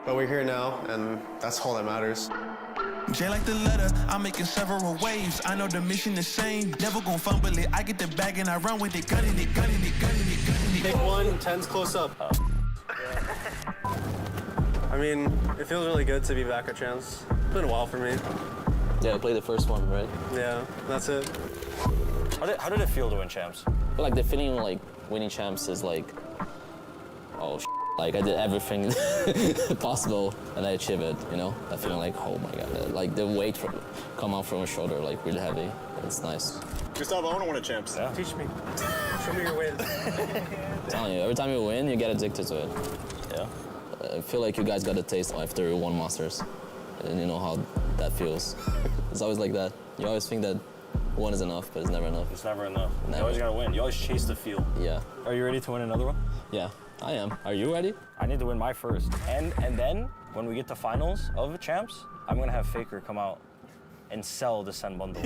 But we're here now, and that's all that matters. J like the letter, I'm making several waves. I know the mission the same. Never gon' fumble it. I get the bag and I run with it, gunning it, gunning it, gunning it, gunning it. Take one, 10's close up. I mean, it feels really good to be back at Champs. It's been a while for me. Yeah, I played the first one, right? Yeah, that's it. How did it feel to win Champs? But like the feeling like winning Champs is like, oh, like I did everything possible and I achieved it, you know? That feeling like, oh my God, like the weight come out from your shoulder, like really heavy. It's nice. Gustav, I want to win a Champs. Yeah. Teach me. Show me your wins. I'm telling you, every time you win, you get addicted to it. Yeah. I feel like you guys got a taste after you won Masters. And you know how that feels. It's always like that. You always think that one is enough, but it's never enough. It's never enough. Never. You always gotta win. You always chase the field. Yeah. Are you ready to win another one? Yeah, I am. Are you ready? I need to win my first. And then, when we get to finals of Champs, I'm gonna have Faker come out and sell the Sen bundle.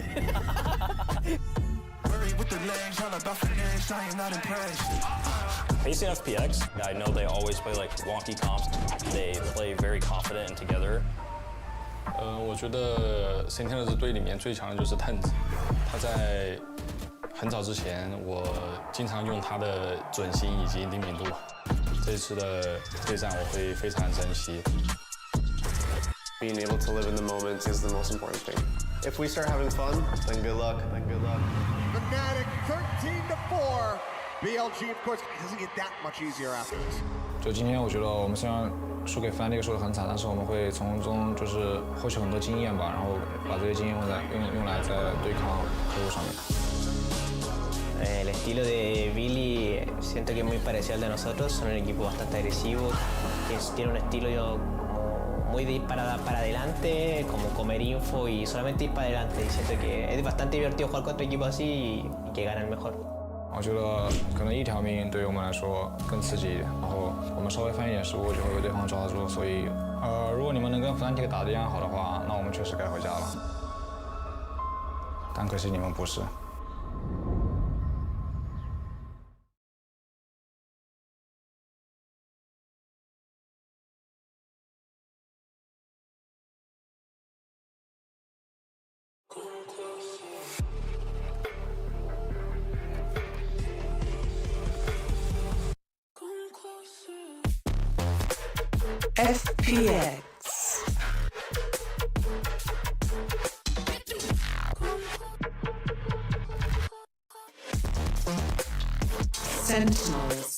With the legs, all about finesse, I am not impressed. Facing FPX, I know they always play like wonky comps. They play very confident and together. 我觉得 Sentinels 队里面最强的就是 Tens， 他在很早之前，我经常用他的准心以及灵敏度。这次的对战我会非常珍惜。Being able to live in the moment is the most important thing. If we start having fun, then good luck, then good luck. Fnatic 13-4. BLG, of course, doesn't get that much easier after this. 就今天，我觉得我们虽然输给 Fnatic 输得很惨，但是我们会从中就是获取很多经验吧，然后把这些经验用来在对抗KRU上面。El estilo de Billy siento que es muy parecido al de nosotros, son un equipo bastante agresivo, tiene un estilo muy de ir para adelante, como comer info y solamente ir para adelante. Y siento que es bastante divertido jugar contra equipos así y que gana el mejor. 我觉得可能一条命对于我们来说更刺激一点，然后我们稍微犯一点失误就会被对方抓住，所以如果你们能跟 Fnatic 打得一样好的话，那我们确实该回家了。但可惜你们不是。FPX. Sentinels.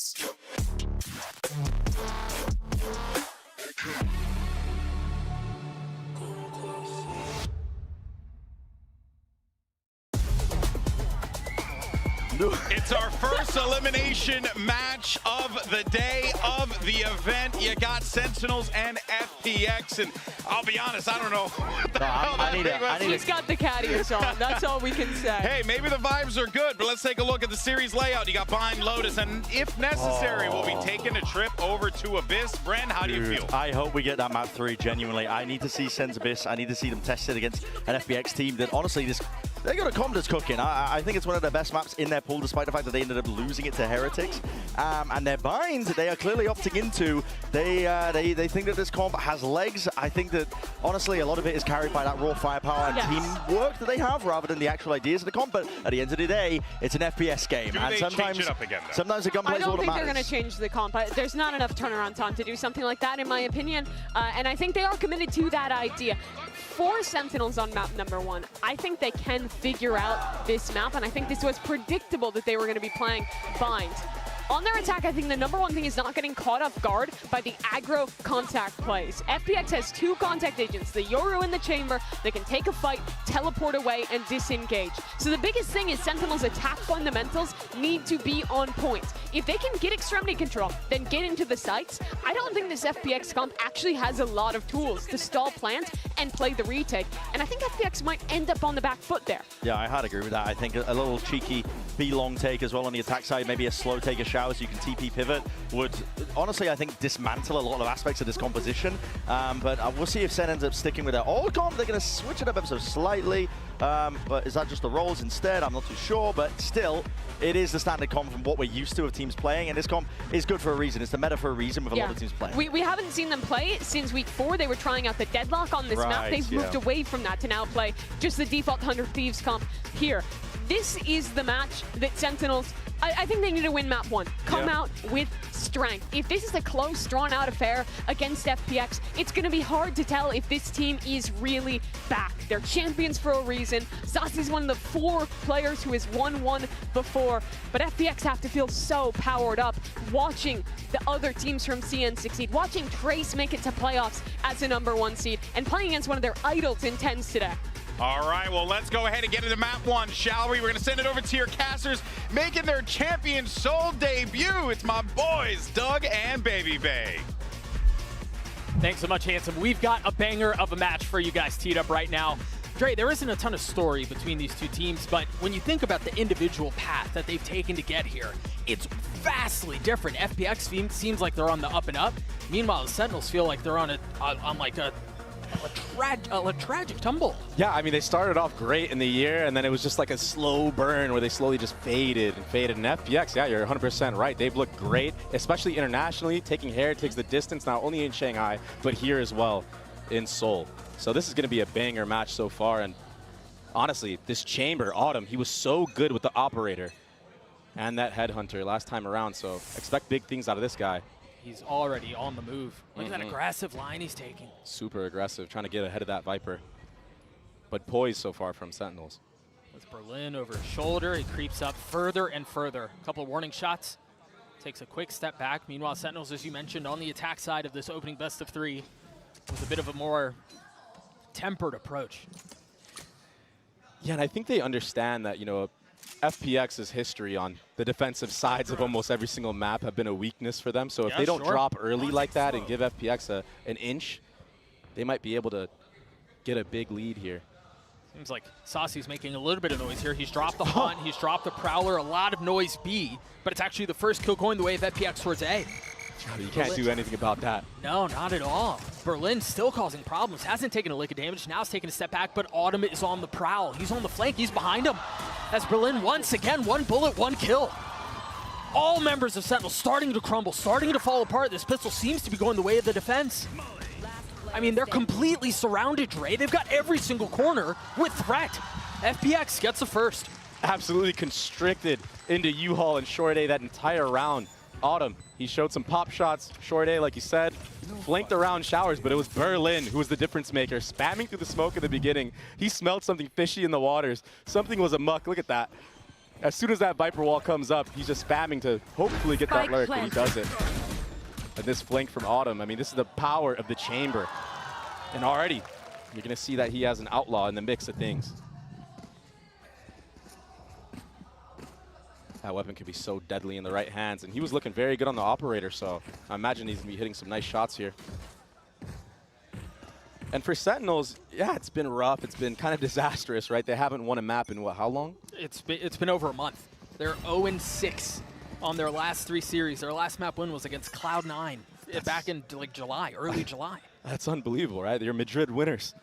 It's our first elimination match of the day of the event. You got Sentinels and FPX, and I'll be honest, I don't know what the hell that thing was. He's got the caddies on. That's all we can say. Hey, maybe the vibes are good, but let's take a look at the series layout. You got behind Lotus, and if necessary, we'll be taking a trip over to Abyss. Bren, how do you feel? I hope we get that map 3, genuinely. I need to see Sen's Abyss. I need to see them tested against an FPX team that, honestly, they got a confidence cooking. I think it's one of the best maps in their pool, despite the fact that they ended up losing it to Heretics. And their binds, they are clearly opting into. They think that this comp has legs. I think that, honestly, a lot of it is carried by that raw firepower and teamwork that they have, rather than the actual ideas of the comp. But at the end of the day, it's an FPS game. Do and they sometimes, change it up again, though? Sometimes the gunplay is all that matters. I don't think they're going to change the comp. There's not enough turnaround time to do something like that, in my opinion. And I think they are committed to that idea. For Sentinels on map number 1, I think they can figure out this map, and I think this was predictable that they were going to be playing Bind. On their attack, I think the #1 thing is not getting caught off guard by the aggro contact plays. FPX has 2 contact agents, the Yoru in the chamber, that can take a fight, teleport away, and disengage. So the biggest thing is Sentinel's attack fundamentals need to be on point. If they can get extremity control, then get into the sites, I don't think this FPX comp actually has a lot of tools to stall plant and play the retake. And I think FPX might end up on the back foot there. Yeah, I hard agree with that. I think a little cheeky be long take as well on the attack side, maybe a slow take of shower so you can TP pivot would, honestly, I think dismantle a lot of aspects of this composition. But we'll see if Sen ends up sticking with it. All comp, they're going to switch it up ever so slightly. But is that just the rolls instead? I'm not too sure, but still, it is the standard comp from what we're used to of teams playing, and this comp is good for a reason. It's the meta for a reason with a lot of teams playing. We haven't seen them play since week 4. They were trying out the deadlock on this map. They've moved away from that to now play just the default 100 Thieves comp here. This is the match that Sentinels, I think they need to win map 1. Come out with strength. If this is a close, drawn-out affair against FPX, it's going to be hard to tell if this team is really back. They're champions for a reason. Sasi's one of the 4 players who has won one before, but FPX have to feel so powered up watching the other teams from CN succeed, watching Trace make it to playoffs as a #1 seed, and playing against one of their idols in TENS today. All right, well, let's go ahead and get into map 1, shall we? We're going to send it over to your casters, making their champion Seoul debut. It's my boys, Doug and Baby Bay. Thanks so much, Handsome. We've got a banger of a match for you guys teed up right now. Dre, there isn't a ton of story between these two teams, but when you think about the individual path that they've taken to get here, it's vastly different. FPX seems like they're on the up and up. Meanwhile, the Sentinels feel like they're on like a tragic tumble. Yeah, I mean, they started off great in the year, and then it was just like a slow burn where they slowly just faded and faded. And FPX, yeah, you're 100% right. They've looked great, especially internationally, taking Heretics the distance, not only in Shanghai, but here as well in Seoul. So this is going to be a banger match so far. And honestly, this Chamber, Autumn, he was so good with the Operator and that Headhunter last time around. So expect big things out of this guy. He's already on the move. Look at that aggressive line he's taking. Super aggressive, trying to get ahead of that Viper. But poised so far from Sentinels. With Berlin over his shoulder, he creeps up further and further. A couple of warning shots. Takes a quick step back. Meanwhile, Sentinels, as you mentioned, on the attack side of this opening best of 3 with a bit of a more tempered approach. Yeah, and I think they understand that, you know, FPX's history on the defensive sides of almost every single map have been a weakness for them. So if they don't drop early like that and give FPX an inch, they might be able to get a big lead here. Seems like Sasi's making a little bit of noise here. He's dropped the Hunt, he's dropped the Prowler, a lot of noise B, but it's actually the first kill going the way of FPX towards A. You can't do anything about that. No, not at all. Berlin still causing problems. Hasn't taken a lick of damage. Now he's taking a step back, but Autumn is on the prowl. He's on the flank. He's behind him. As Berlin once again, 1 bullet, 1 kill. All members of Sentinel starting to crumble, starting to fall apart. This pistol seems to be going the way of the defense. I mean, they're completely surrounded, Dre. They've got every single corner with threat. FPX gets the first. Absolutely constricted into U-Haul and Short A that entire round. Autumn, he showed some pop shots. Short A, like you said, flanked around Showers, but it was Berlin who was the difference maker, spamming through the smoke at the beginning. He smelled something fishy in the waters. Something was amuck. Look at that. As soon as that Viper wall comes up, he's just spamming to hopefully get that lurk, and he does it. And this flank from Autumn, I mean, this is the power of the Chamber. And already, you're going to see that he has an outlaw in the mix of things. That weapon could be so deadly in the right hands, and he was looking very good on the Operator, so I imagine he's going to be hitting some nice shots here. And for Sentinels, yeah, it's been rough. It's been kind of disastrous, right? They haven't won a map in, what, how long? It's been over a month. They're 0-6 on their last 3 series. Their last map win was against Cloud9 back in like July, early July. That's unbelievable, right? They're Madrid winners.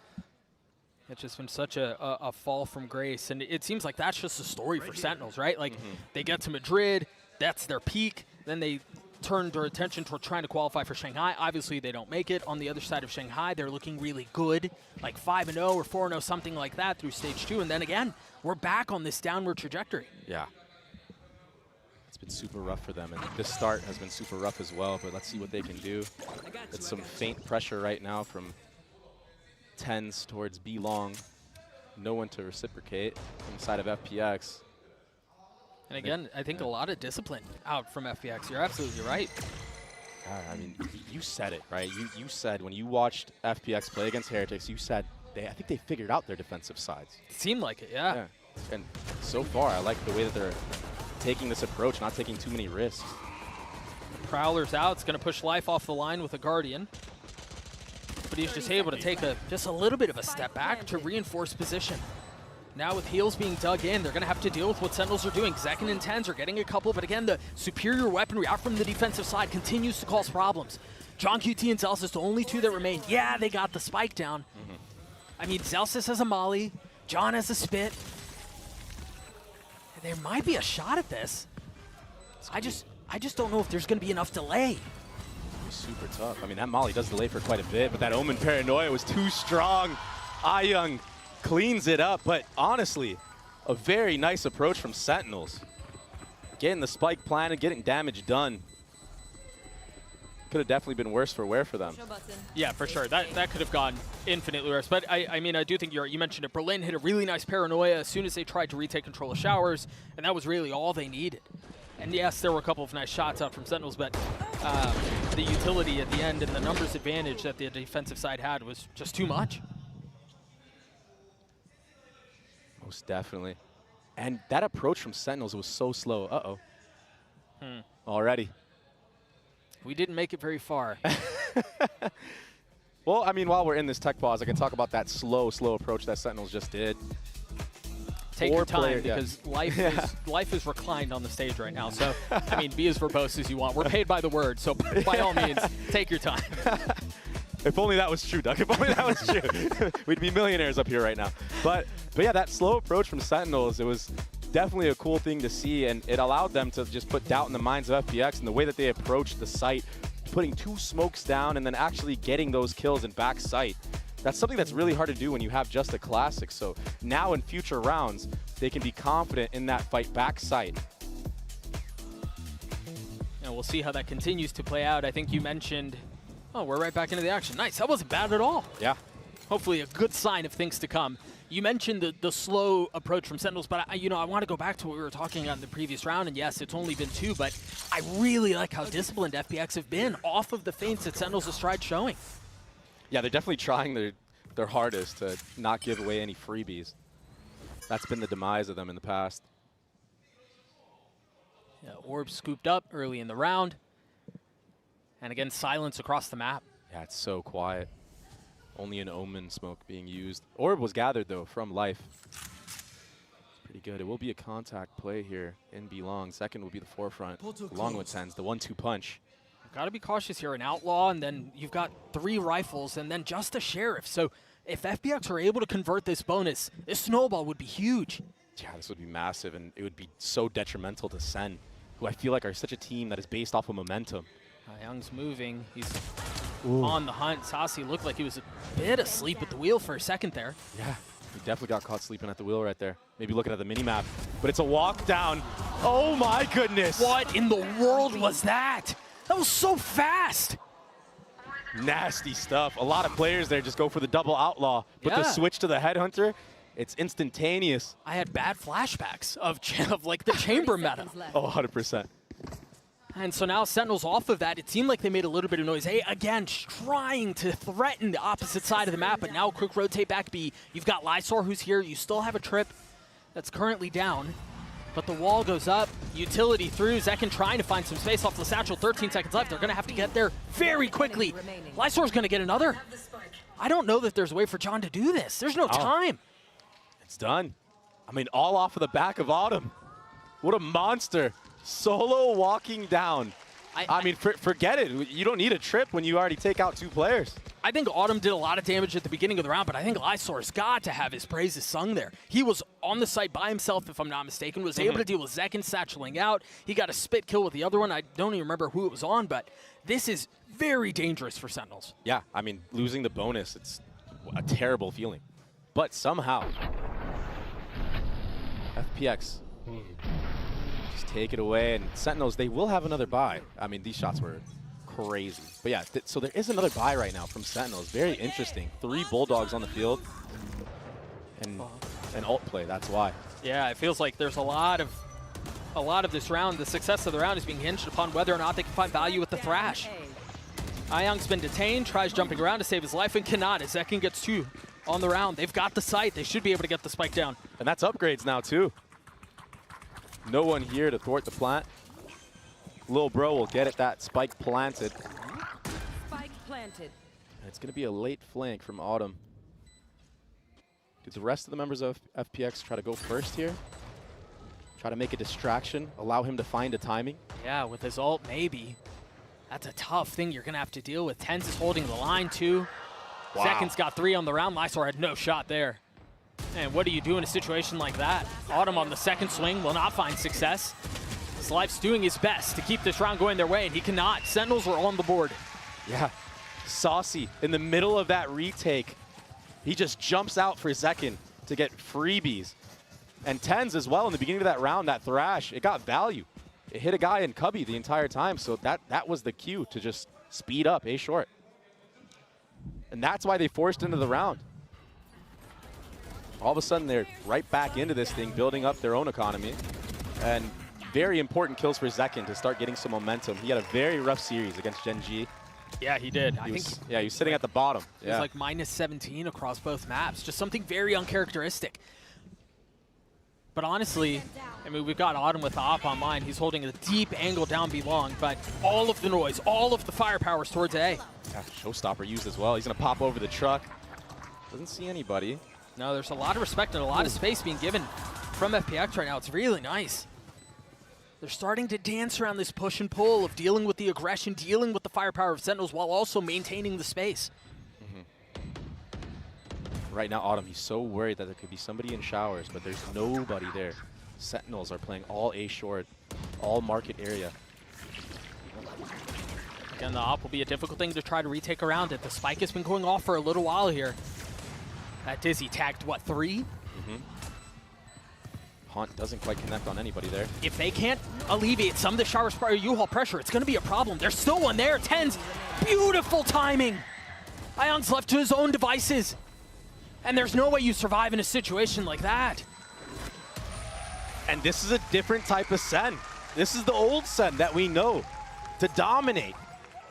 It's just been such a fall from grace, and it seems like that's just a story for Sentinels, right? Like, they get to Madrid, that's their peak, then they turn their attention toward trying to qualify for Shanghai. Obviously, they don't make it. On the other side of Shanghai, they're looking really good, like 5-0 or 4-0, something like that through stage 2, and then again, we're back on this downward trajectory. Yeah. It's been super rough for them, and this start has been super rough as well, but let's see what they can do. It's some faint pressure right now from TENS towards B long. No one to reciprocate from the side of FPX. And again, I think a lot of discipline out from FPX. You're absolutely right. I mean, you said it, right? You said when you watched FPX play against Heretics, you said I think they figured out their defensive sides. It seemed like it, yeah. And so far, I like the way that they're taking this approach, not taking too many risks. Prowler's out. It's going to push Life off the line with a Guardian. But he's just able to take just a little bit of a step back to reinforce position. Now with heals being dug in, they're going to have to deal with what Sentinels are doing. Zekin and Tens are getting a couple, but again, the superior weaponry out from the defensive side continues to cause problems. John QT and Zelsis, the only two that remain. Yeah, they got the spike down. I mean, Zelsis has a molly, John has a spit. There might be a shot at this. I just don't know if there's going to be enough delay. Super tough. I mean, that molly does delay for quite a bit, but that Omen Paranoia was too strong. Young cleans it up, but honestly, a very nice approach from Sentinels. Getting the spike planted, getting damage done. Could have definitely been worse for wear for them. Yeah, for sure. That could have gone infinitely worse. But I mean, I do think you mentioned it. Berlin hit a really nice Paranoia as soon as they tried to retake control of Showers, and that was really all they needed. And yes, there were a couple of nice shots out from Sentinels, but the utility at the end and the numbers advantage that the defensive side had was just too much. Most definitely. And that approach from Sentinels was so slow. Uh-oh. Already. We didn't make it very far. Well, I mean, while we're in this tech pause, I can talk about that slow approach that Sentinels just did. Take your time, because life is reclined on the stage right now. So, I mean, be as verbose as you want. We're paid by the word, so by all means, take your time. If only that was true, Doug. If only that was true. We'd be millionaires up here right now. But yeah, that slow approach from Sentinels, it was definitely a cool thing to see, and it allowed them to just put doubt in the minds of FPX and the way that they approached the site, putting 2 smokes down and then actually getting those kills in back sight. That's something that's really hard to do when you have just a classic. So now in future rounds, they can be confident in that fight back sight. And we'll see how that continues to play out. I think you mentioned, oh, we're right back into the action. Nice, that wasn't bad at all. Yeah. Hopefully a good sign of things to come. You mentioned the slow approach from Sentinels, but I want to go back to what we were talking about in the previous round, and yes, it's only been 2, but I really like how disciplined FPX have been off of the feints that Sentinels has tried showing. Yeah, they're definitely trying their hardest to not give away any freebies. That's been the demise of them in the past. Yeah, Orb scooped up early in the round. And again, silence across the map. Yeah, it's so quiet. Only an Omen smoke being used. Orb was gathered, though, from Life. It's pretty good. It will be a contact play here in B-Long. Second will be the forefront, along with Tens, the 1-2 punch. Got to be cautious here. An Outlaw, and then you've got 3 rifles, and then just a Sheriff. So if FPX are able to convert this bonus, this snowball would be huge. Yeah, this would be massive, and it would be so detrimental to Sen, who I feel like are such a team that is based off of momentum. Young's moving. He's on the hunt. Sasi looked like he was a bit asleep at the wheel for a second there. Yeah, he definitely got caught sleeping at the wheel right there. Maybe looking at the mini-map, but it's a walk down. Oh my goodness. What in the world was that? That was so fast. Nasty stuff. A lot of players there just go for the double outlaw, but the switch to the headhunter, it's instantaneous. I had bad flashbacks of like the chamber meta. Oh, 100%. And so now Sentinels off of that, it seemed like they made a little bit of noise. Hey, again, trying to threaten the opposite side of the map, but now quick rotate back B. You've got Lysor who's here. You still have a trip that's currently down, but the wall goes up. Utility through. Zekin trying to find some space off the satchel. 13 seconds left. They're going to have to get there very quickly. Lysor's going to get another. I don't know that there's a way for John to do this. There's no time. It's done. I mean, all off of the back of Autumn. What a monster. Solo walking down. I mean, forget it. You don't need a trip when you already take out 2 players. I think Autumn did a lot of damage at the beginning of the round, but I think Lysor's got to have his praises sung there. He was on the site by himself, if I'm not mistaken, was able to deal with Zekin satcheling out. He got a spit kill with the other one. I don't even remember who it was on, but this is very dangerous for Sentinels. Yeah, I mean, losing the bonus, it's a terrible feeling. But somehow, FPX just take it away, and Sentinels, they will have another buy. I mean, these shots were crazy. But yeah, so there is another buy right now from Sentinels. Very interesting. 3 Bulldogs on the field. And an ult play, that's why. Yeah, it feels like there's a lot of this round. The success of the round is being hinged upon whether or not they can find value with the Thrash. Young's been detained, tries jumping around to save his life, and cannot as Zekin gets 2 on the round. They've got the site. They should be able to get the spike down. And that's upgrades now, too. No one here to thwart the plant. Lil Bro will get it, that spike planted. Spike planted. And it's going to be a late flank from Autumn. Do the rest of the members of FPX try to go first here? Try to make a distraction, allow him to find a timing? Yeah, with his ult, maybe. That's a tough thing you're going to have to deal with. Tens is holding the line, too. Wow. Seconds got 3 on the round. Lysor had no shot there. And what do you do in a situation like that? Autumn on the second swing will not find success. Life's doing his best to keep this round going their way, and he cannot. Sentinels are on the board. Yeah, Saucy in the middle of that retake. He just jumps out for Zekin to get freebies. And Tens as well in the beginning of that round, that Thrash, it got value. It hit a guy in Cubby the entire time, so that was the cue to just speed up A short. And that's why they forced into the round. All of a sudden, they're right back into this thing, building up their own economy. And very important kills for Zekin to start getting some momentum. He had a very rough series against Gen G. Yeah, he did. He was sitting at the bottom. He was like -17 across both maps. Just something very uncharacteristic. But honestly, I mean, we've got Autumn with the op online. He's holding a deep angle down B long, but all of the noise, all of the firepower is towards A. Yeah, Showstopper used as well. He's going to pop over the truck. Doesn't see anybody. No, there's a lot of respect and a lot of space being given from FPX right now. It's really nice. They're starting to dance around this push and pull of dealing with the aggression, dealing with the firepower of Sentinels while also maintaining the space. Right now, Autumn, he's so worried that there could be somebody in showers, but there's nobody there. Sentinels are playing all A short, all market area. Again, the op will be a difficult thing to try to retake around it. The spike has been going off for a little while here. That Dizzy tagged, what, 3? Haunt doesn't quite connect on anybody there. If they can't alleviate some of the shower U-Haul pressure, it's going to be a problem. There's still one there. Tens, beautiful timing. Ion's left to his own devices. And there's no way you survive in a situation like that. And this is a different type of Sen. This is the old Sen that we know to dominate.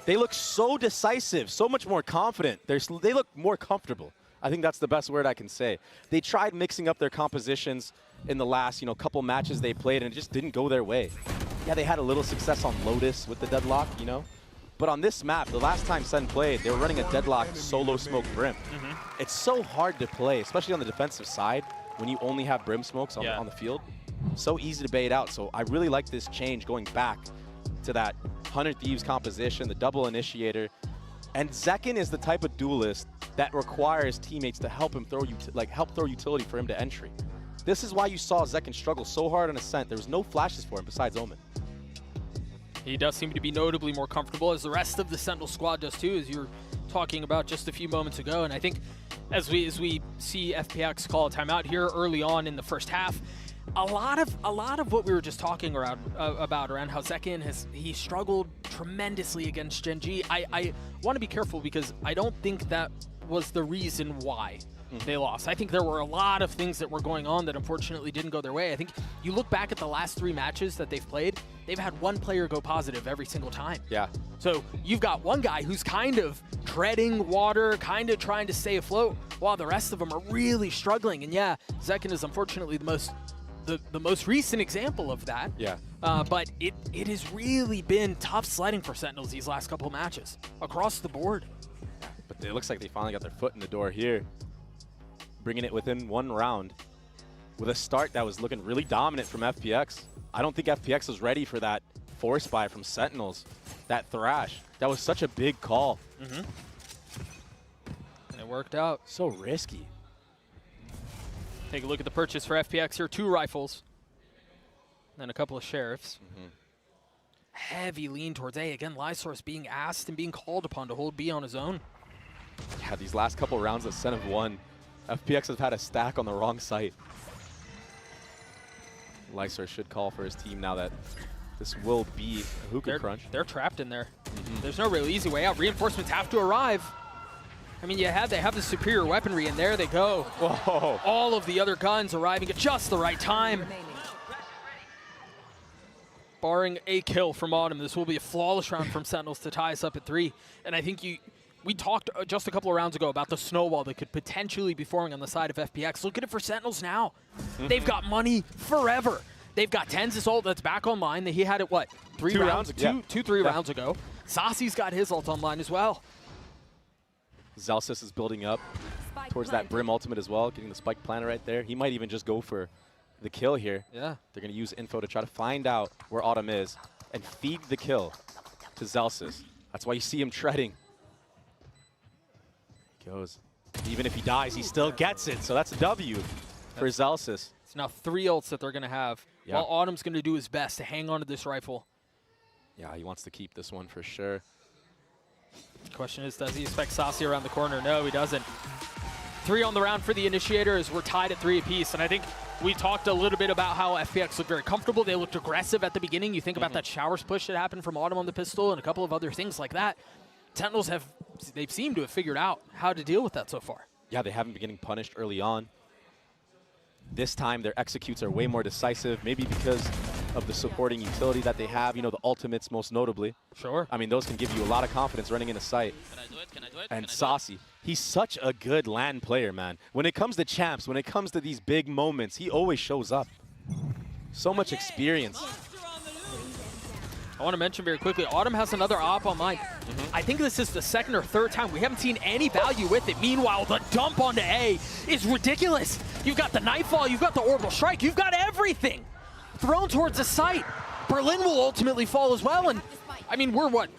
They look so decisive, so much more confident. They look more comfortable. I think that's the best word I can say. They tried mixing up their compositions in the last, couple matches they played, and it just didn't go their way. Yeah, they had a little success on Lotus with the deadlock, But on this map, the last time Sen played, they were running a deadlock solo smoke Brim. It's so hard to play, especially on the defensive side, when you only have Brim smokes on the field. So easy to bait out. So I really like this change going back to that 100 Thieves composition, the double initiator. And Zekin is the type of duelist that requires teammates to help him throw utility for him to entry. This is why you saw Zekin struggle so hard on Ascent. There was no flashes for him besides Omen. He does seem to be notably more comfortable, as the rest of the Sentinel squad does too, as you were talking about just a few moments ago. And I think as we see FPX call a timeout here early on in the first half, a lot of what we were just talking about around how Zekin he struggled tremendously against Gen G. I want to be careful because I don't think that was the reason why they lost. I think there were a lot of things that were going on that unfortunately didn't go their way. I think you look back at the last 3 matches that they've played, they've had one player go positive every single time. Yeah. So you've got one guy who's kind of treading water, kind of trying to stay afloat, while the rest of them are really struggling. And yeah, Zekin is unfortunately the most recent example of that. Yeah. But it has really been tough sledding for Sentinels these last couple of matches across the board. But it looks like they finally got their foot in the door here, bringing it within 1 round with a start that was looking really dominant from FPX. I don't think FPX was ready for that force buy from Sentinels, that Thrash. That was such a big call. And it worked out. So risky. Take a look at the purchase for FPX here. 2 rifles, then a couple of sheriffs. Heavy lean towards A. Again, Lysor's being asked and being called upon to hold B on his own. Yeah, these last couple rounds that Sen have won, FPX has had a stack on the wrong site. Lysor should call for his team now that this will be a hookah crunch. They're trapped in there. There's no real easy way out. Reinforcements have to arrive. I mean, they have the superior weaponry, and there they go. Whoa. All of the other guns arriving at just the right time. Barring a kill from Autumn, this will be a flawless round from Sentinels to tie us up at 3. And I think we talked just a couple of rounds ago about the snowball that could potentially be forming on the side of FPX. Look at it for Sentinels now. They've got money forever. They've got Tens' ult that's back online. He had it, what, 3 rounds? 3 rounds ago. Saucy's got his ult online as well. Zelsys is building up. towards that Brim ultimate as well, getting the spike planted right there. He might even just go for the kill here. Yeah. They're going to use info to try to find out where Autumn is and feed the kill to Zelsis. That's why you see him treading. He goes. Even if he dies, he still gets it. So that's a W for Zelsis. It's now 3 ults that they're going to have. Yeah. While Autumn's going to do his best to hang on to this rifle. Yeah, he wants to keep this one for sure. The question is, does he expect Saucy around the corner? No, he doesn't. 3 on the round for the Initiator as we're tied at 3 apiece. And I think we talked a little bit about how FPX looked very comfortable. They looked aggressive at the beginning. You think about that showers push that happened from Autumn on the pistol and a couple of other things like that. Sentinels they've seemed to have figured out how to deal with that so far. Yeah, they haven't been getting punished early on. This time, their executes are way more decisive, maybe because of the supporting utility that they have, you know, the ultimates most notably. Sure. I mean, those can give you a lot of confidence running into sight. Can I do it? Can I do it? And Saucy, he's such a good LAN player, man. When it comes to champs, when it comes to these big moments, he always shows up. So much experience. I want to mention very quickly, Autumn has another op online. I think this is the 2nd or 3rd time. We haven't seen any value with it. Meanwhile, the dump onto A is ridiculous. You've got the Nightfall, you've got the Orbital Strike, you've got everything thrown towards the site. Berlin will ultimately fall as well. And I mean, we're what,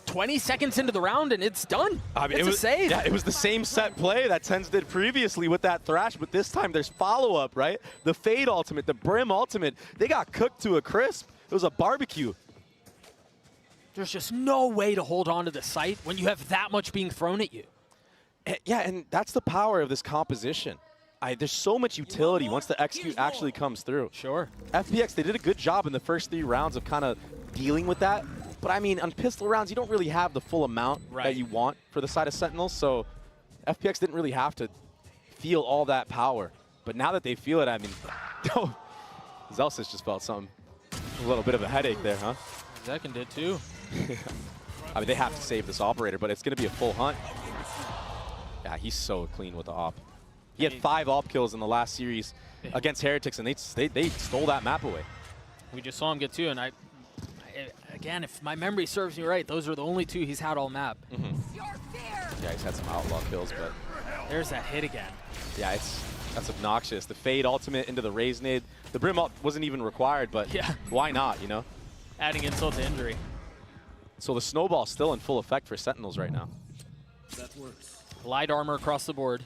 20 seconds into the round and it's done. I mean, it's a save. Yeah, it was the same set play that Tens did previously with that Thrash, but this time there's follow-up, right? The Fade ultimate, the Brim ultimate, they got cooked to a crisp. It was a barbecue. There's just no way to hold on to the site when you have that much being thrown at you. Yeah, and that's the power of this composition. There's so much utility once the execute actually comes through. Sure. FPX, they did a good job in the first 3 rounds of kind of dealing with that. But I mean, on pistol rounds, you don't really have the full amount that you want for the side of Sentinels. So FPX didn't really have to feel all that power. But now that they feel it, I mean, Zelsis just felt something. A little bit of a headache there, huh? Zekin did too. I mean, they have to save this operator, but it's going to be a full hunt. Yeah, he's so clean with the op. He had 5 op kills in the last series against Heretics, and they stole that map away. We just saw him get 2, and again, if my memory serves me right, those are the only 2 he's had all map. Yeah, he's had some outlaw kills, but there's that hit again. Yeah, that's obnoxious. The Fade ultimate into the Raise nade. The Brim ult wasn't even required, but yeah, why not, you know? Adding insult to injury. So the snowball's still in full effect for Sentinels right now. That works. Light armor across the board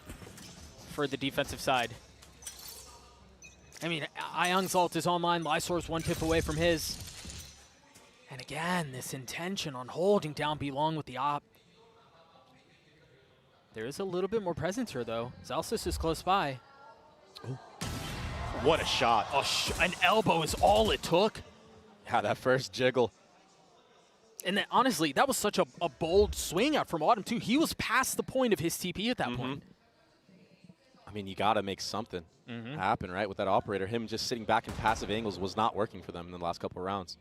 for the defensive side. I mean, Ayang's ult is online. Lysor's 1 tip away from his. And again, this intention on holding down Belong with the op. There is a little bit more presence here, though. Zelsis is close by. Ooh. What a shot. An elbow is all it took. Yeah, that first jiggle. And then, honestly, that was such a bold swing out from Autumn, too. He was past the point of his TP at that point. I mean, you got to make something happen, right, with that operator. Him just sitting back in passive angles was not working for them in the last couple of rounds.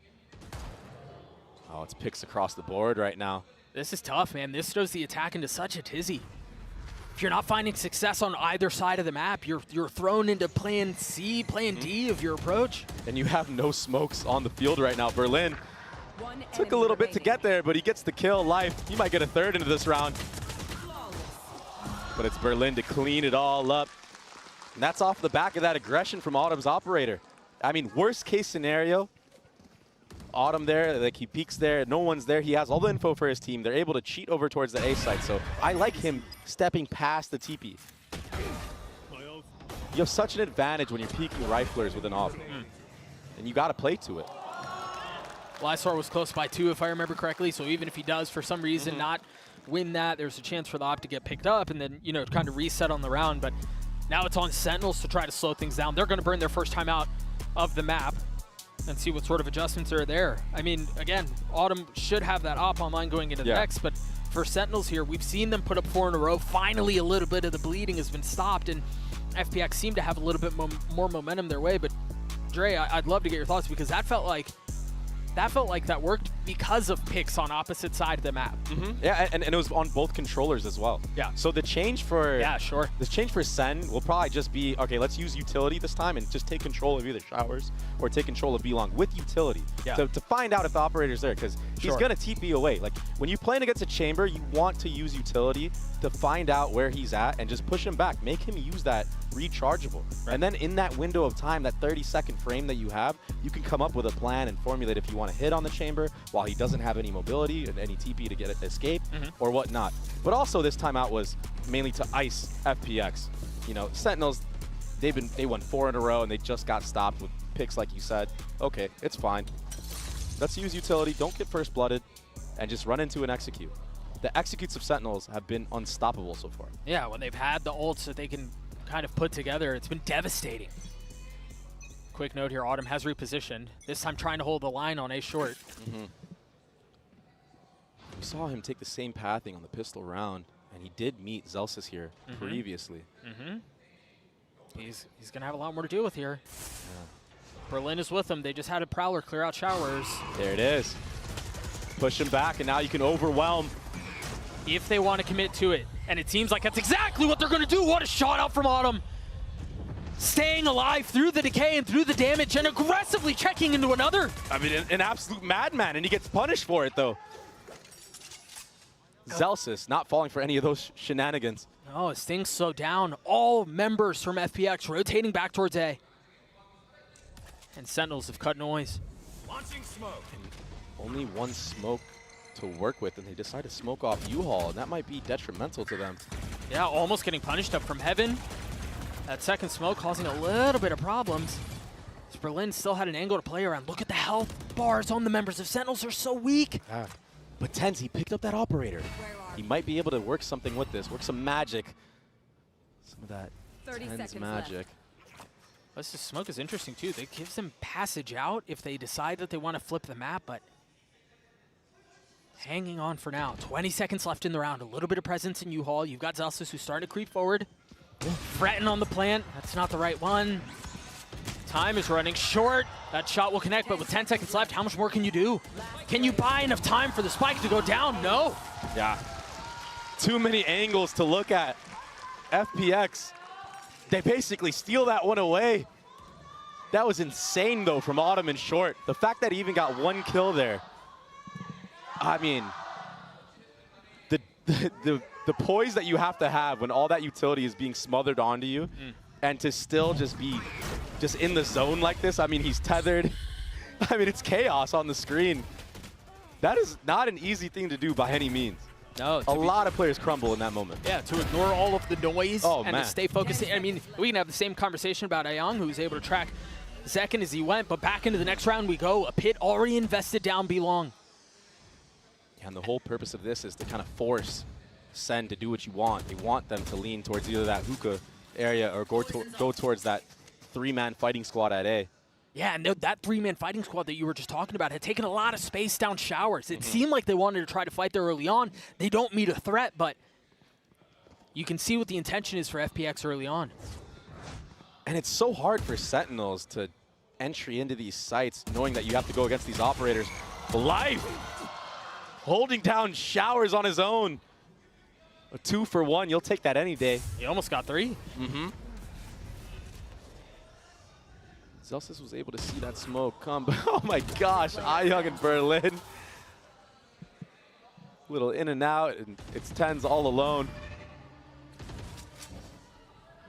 Oh, it's picks across the board right now. This is tough, man. This throws the attack into such a tizzy. If you're not finding success on either side of the map, you're thrown into plan C, plan D of your approach. And you have no smokes on the field right now. Berlin took a little bit to get there, but he gets the kill. Life, he might get a 3rd into this round. But it's Berlin to clean it all up. And that's off the back of that aggression from Autumn's operator. I mean, worst case scenario, Autumn there, like he peeks there, no one's there. He has all the info for his team. They're able to cheat over towards the A site. So I like him stepping past the TP. You have such an advantage when you're peeking riflers with an op. And you got to play to it. Lysor was close by 2, if I remember correctly. So even if he does, for some reason, not win that, there's a chance for the op to get picked up and then, you know, kind of reset on the round. But now it's on Sentinels to try to slow things down. They're going to burn their first time out of the map and see what sort of adjustments are there. I mean, again, Autumn should have that op online going into the next, but for Sentinels here, we've seen them put up 4 in a row. Finally, a little bit of the bleeding has been stopped, and FPX seem to have a little bit more momentum their way. But Dre, I'd love to get your thoughts, because that felt like that felt like that worked because of picks on opposite side of the map. Yeah, and it was on both controllers as well. Yeah. So the change for the change for Sen will probably just be, okay, let's use utility this time and just take control of either showers or take control of B-Long with utility to find out if the operator's there, because he's going to TP away. Like, when you playing against a chamber, you want to use utility to find out where he's at and just push him back. Make him use that rechargeable. And then in that window of time, that 30-second frame that you have, you can come up with a plan and formulate if you want to hit on the chamber while he doesn't have any mobility and any TP to get it escape or whatnot. But also this timeout was mainly to ice FPX. You know, Sentinels, they won 4 in a row and they just got stopped with picks like you said. Okay, it's fine. Let's use utility, don't get first blooded, and just run into an execute. The executes of Sentinels have been unstoppable so far. Yeah, when they've had the ults that they can kind of put together, it's been devastating. Quick note here, Autumn has repositioned. This time trying to hold the line on A short. We saw him take the same pathing on the pistol round, and he did meet Zelsis here previously. He's going to have a lot more to deal with here. Berlin is with him. They just had a Prowler clear out showers. There it is. Push him back, and now you can overwhelm. If they want to commit to it. And it seems like that's exactly what they're going to do. What a shot out from Autumn. Staying alive through the decay and through the damage and aggressively checking into another. I mean, an absolute madman, and he gets punished for it, though. Zelsis not falling for any of those shenanigans. Oh, his thing's so down. All members from FPX rotating back towards A. And Sentinels have cut noise. Launching smoke. And only one smoke to work with, and they decide to smoke off U-Haul, and that might be detrimental to them. Yeah, almost getting punished up from heaven. That second smoke causing a little bit of problems. As Berlin still had an angle to play around. Look at the health bars on the members of Sentinels. Are so weak. Yeah. But Tenz, he picked up that operator. He might be able to work something with this, work some magic. Some of that Tenz magic. This smoke is interesting too. It gives them passage out if they decide that they want to flip the map, but hanging on for now. 20 seconds left in the round. A little bit of presence in U-Haul. You've got Zelsis who's starting to creep forward. Fretting on the plant. That's not the right one. Time is running short. That shot will connect, but with 10 seconds left, how much more can you do? Can you buy enough time for the spike to go down? No. Yeah. Too many angles to look at. FPX, they basically steal that one away. That was insane, though, from Autumn and Short. The fact that he even got one kill there. I mean, the poise that you have to have when all that utility is being smothered onto you, and to still just be in the zone like this. I mean, he's tethered. I mean, it's chaos on the screen. That is not an easy thing to do by any means. No, a lot of players crumble in that moment. Yeah, to ignore all of the noise and man. to stay focused. I mean, we can have the same conversation about Ayang, who was able to track Zekin as he went, but back into the next round we go. A pit already invested down B-Long. Yeah, and the whole purpose of this is to kind of force Sen to do what you want. They want them to lean towards either that hookah area or go towards that 3-man fighting squad at A. Yeah, and that 3-man fighting squad that you were just talking about had taken a lot of space down showers. It seemed like they wanted to try to fight there early on. They don't meet a threat, but you can see what the intention is for FPX early on. And it's so hard for Sentinels to entry into these sites knowing that you have to go against these operators. Life! Holding down showers on his own. A 2 for 1, you'll take that any day. He almost got 3. Zelsis was able to see that smoke come, but oh my gosh, Ayang and Berlin. Little in and out, and it's Tenz all alone.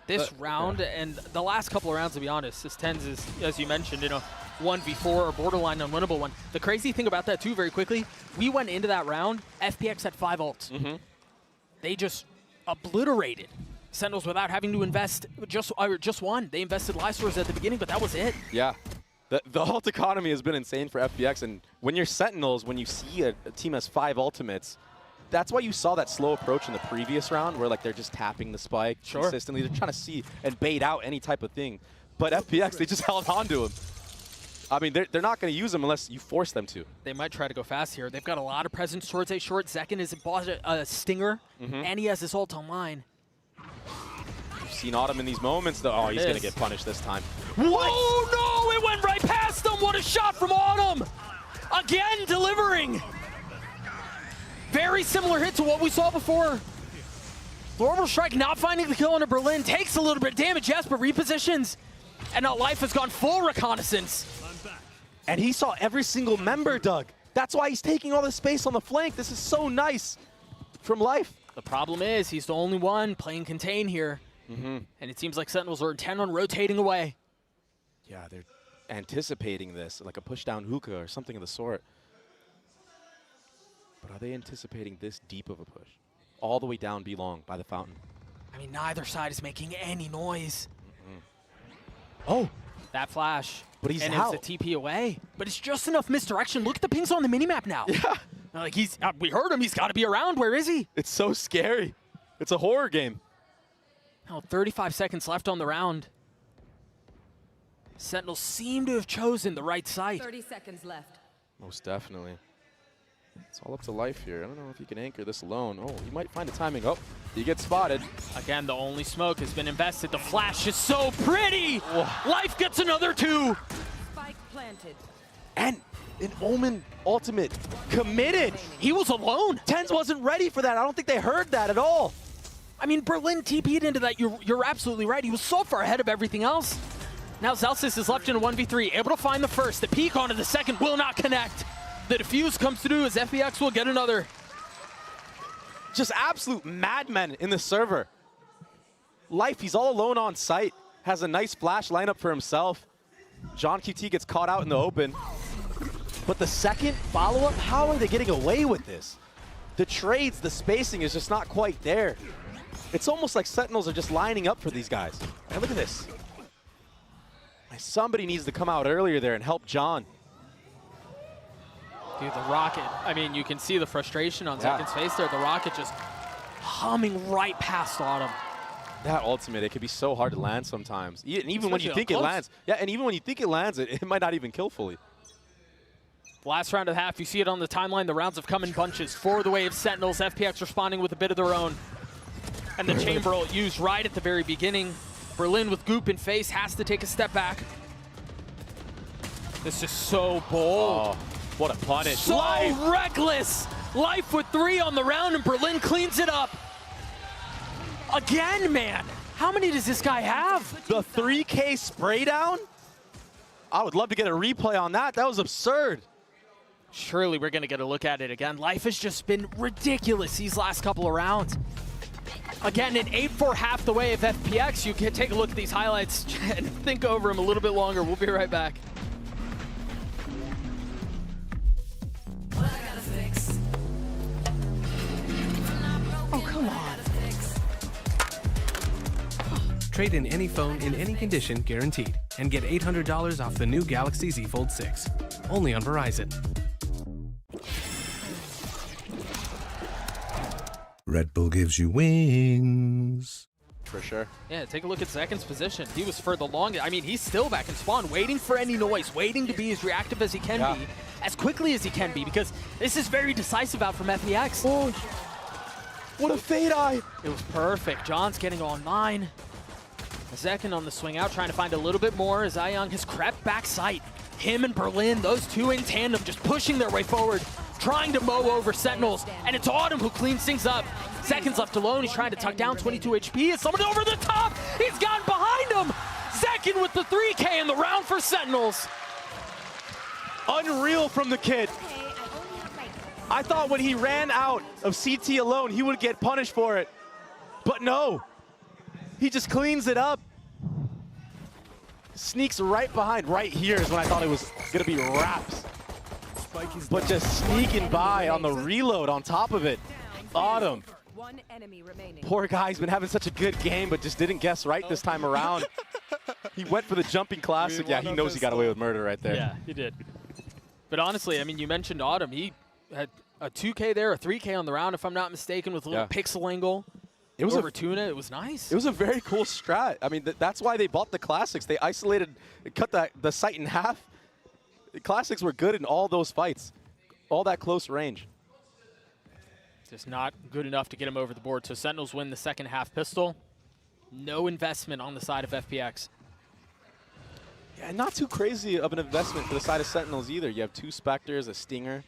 This round and the last couple of rounds, to be honest, this Tenz is, as you mentioned, 1v4 or borderline unwinnable one. The crazy thing about that too, very quickly, we went into that round, FPX had 5 ults. They just obliterated Sentinels without having to invest just one. They invested Lysors at the beginning, but that was it. Yeah. The ult economy has been insane for FPX, and when you're Sentinels, when you see a team has 5 ultimates, that's why you saw that slow approach in the previous round where like they're just tapping the spike consistently. They're trying to see and bait out any type of thing. But FPX, they just held on to him. I mean, they're not going to use them unless you force them to. They might try to go fast here. They've got a lot of presence towards A short. Zekin has bought a stinger, and he has his ult online. You've seen Autumn in these moments, though. Oh, he's going to get punished this time. What? Oh, no! It went right past him! What a shot from Autumn! Again, delivering. Very similar hit to what we saw before. The orbital strike not finding the kill on a Berlin. Takes a little bit of damage, yes, but repositions. And now Life has gone full reconnaissance. And he saw every single member, Doug. That's why he's taking all this space on the flank. This is so nice from Life. The problem is he's the only one playing contain here. And it seems like Sentinels are intent on rotating away. Yeah, they're anticipating this, like a push-down hookah or something of the sort. But are they anticipating this deep of a push? All the way down B long by the fountain. I mean, neither side is making any noise. Oh! That flash. But he's and out. it's a TP away. But it's just enough misdirection. Look at the pings on the minimap now. Yeah. Like we heard him. He's got to be around. Where is he? It's so scary. It's a horror game. Now 35 seconds left on the round. Sentinels seem to have chosen the right site. 30 seconds left. Most definitely. It's all up to Life here. I don't know if he can anchor this alone. Oh, he might find the timing. Oh, he gets spotted. Again, the only smoke has been invested. The flash is so pretty. Whoa. Life gets another 2. Spike planted. And an Omen ultimate committed. He was alone. TenZ wasn't ready for that. I don't think they heard that at all. I mean, Berlin TP'd into that. You're absolutely right. He was so far ahead of everything else. Now Zelsis is left in a 1v3, able to find the first. The peek onto the second will not connect. The defuse comes through as FPX will get another. Just absolute madmen in the server. Life, he's all alone on site. Has a nice flash lineup for himself. John QT gets caught out in the open. But the second follow-up, how are they getting away with this? The trades, the spacing is just not quite there. It's almost like Sentinels are just lining up for these guys. And look at this. Somebody needs to come out earlier there and help John. Dude, the rocket, I mean, you can see the frustration on Zekin's face there. The rocket just humming right past Autumn. That ultimate, it can be so hard to land sometimes. And even when you think it lands. Yeah, and even when you think it lands, it might not even kill fully. Last round of the half, you see it on the timeline. The rounds have come in bunches for the wave Sentinels. FPX responding with a bit of their own. And the chamber ult used right at the very beginning. Berlin with Goop in face has to take a step back. This is so bold. Oh, what a punish. So reckless. Life with 3 on the round and Berlin cleans it up. Again, man. How many does this guy have? The 3K spray down? I would love to get a replay on that. That was absurd. Surely we're going to get a look at it again. Life has just been ridiculous these last couple of rounds. Again, an 8-4 half the way of FPX. You can take a look at these highlights and think over them a little bit longer. We'll be right back. Oh, come on. Trade in any phone in any condition guaranteed and get $800 off the new Galaxy Z Fold 6. Only on Verizon. Red Bull gives you wings. For sure. Yeah, take a look at Zekin's position. He was for the longest. I mean, he's still back in spawn, waiting for any noise, waiting to be as reactive as he can be, as quickly as he can be, because this is very decisive out from FPX. Oh, what a fade eye. It was perfect. John's getting online. Zekin on the swing out, trying to find a little bit more as Ayang has crept back sight. Him and Berlin, those two in tandem, just pushing their way forward, trying to mow over Sentinels, and it's Autumn who cleans things up. Seconds left alone, he's trying to tuck down 22 HP, and someone over the top, he's gone behind him! Zekin with the 3K in the round for Sentinels. Unreal from the kid. I thought when he ran out of CT alone, he would get punished for it. But no, he just cleans it up. Sneaks right behind. Right here is when I thought it was gonna be wraps. But just sneaking by on the reload on top of it. Autumn. One enemy remaining. Poor guy's been having such a good game, but just didn't guess right this time around. He went for the jumping classic. Yeah, he knows he got away with murder right there. Yeah, he did. But honestly, I mean, you mentioned Autumn. He had a 2K there, a 3K on the round, if I'm not mistaken, with a little pixel angle. It was over Tuna. It was nice. It was a very cool strat. I mean, that's why they bought the classics. They isolated, cut the sight in half. The classics were good in all those fights, all that close range. Just not good enough to get him over the board. So Sentinels win the second half pistol. No investment on the side of FPX. Yeah, not too crazy of an investment for the side of Sentinels either. You have 2 Spectres, a Stinger.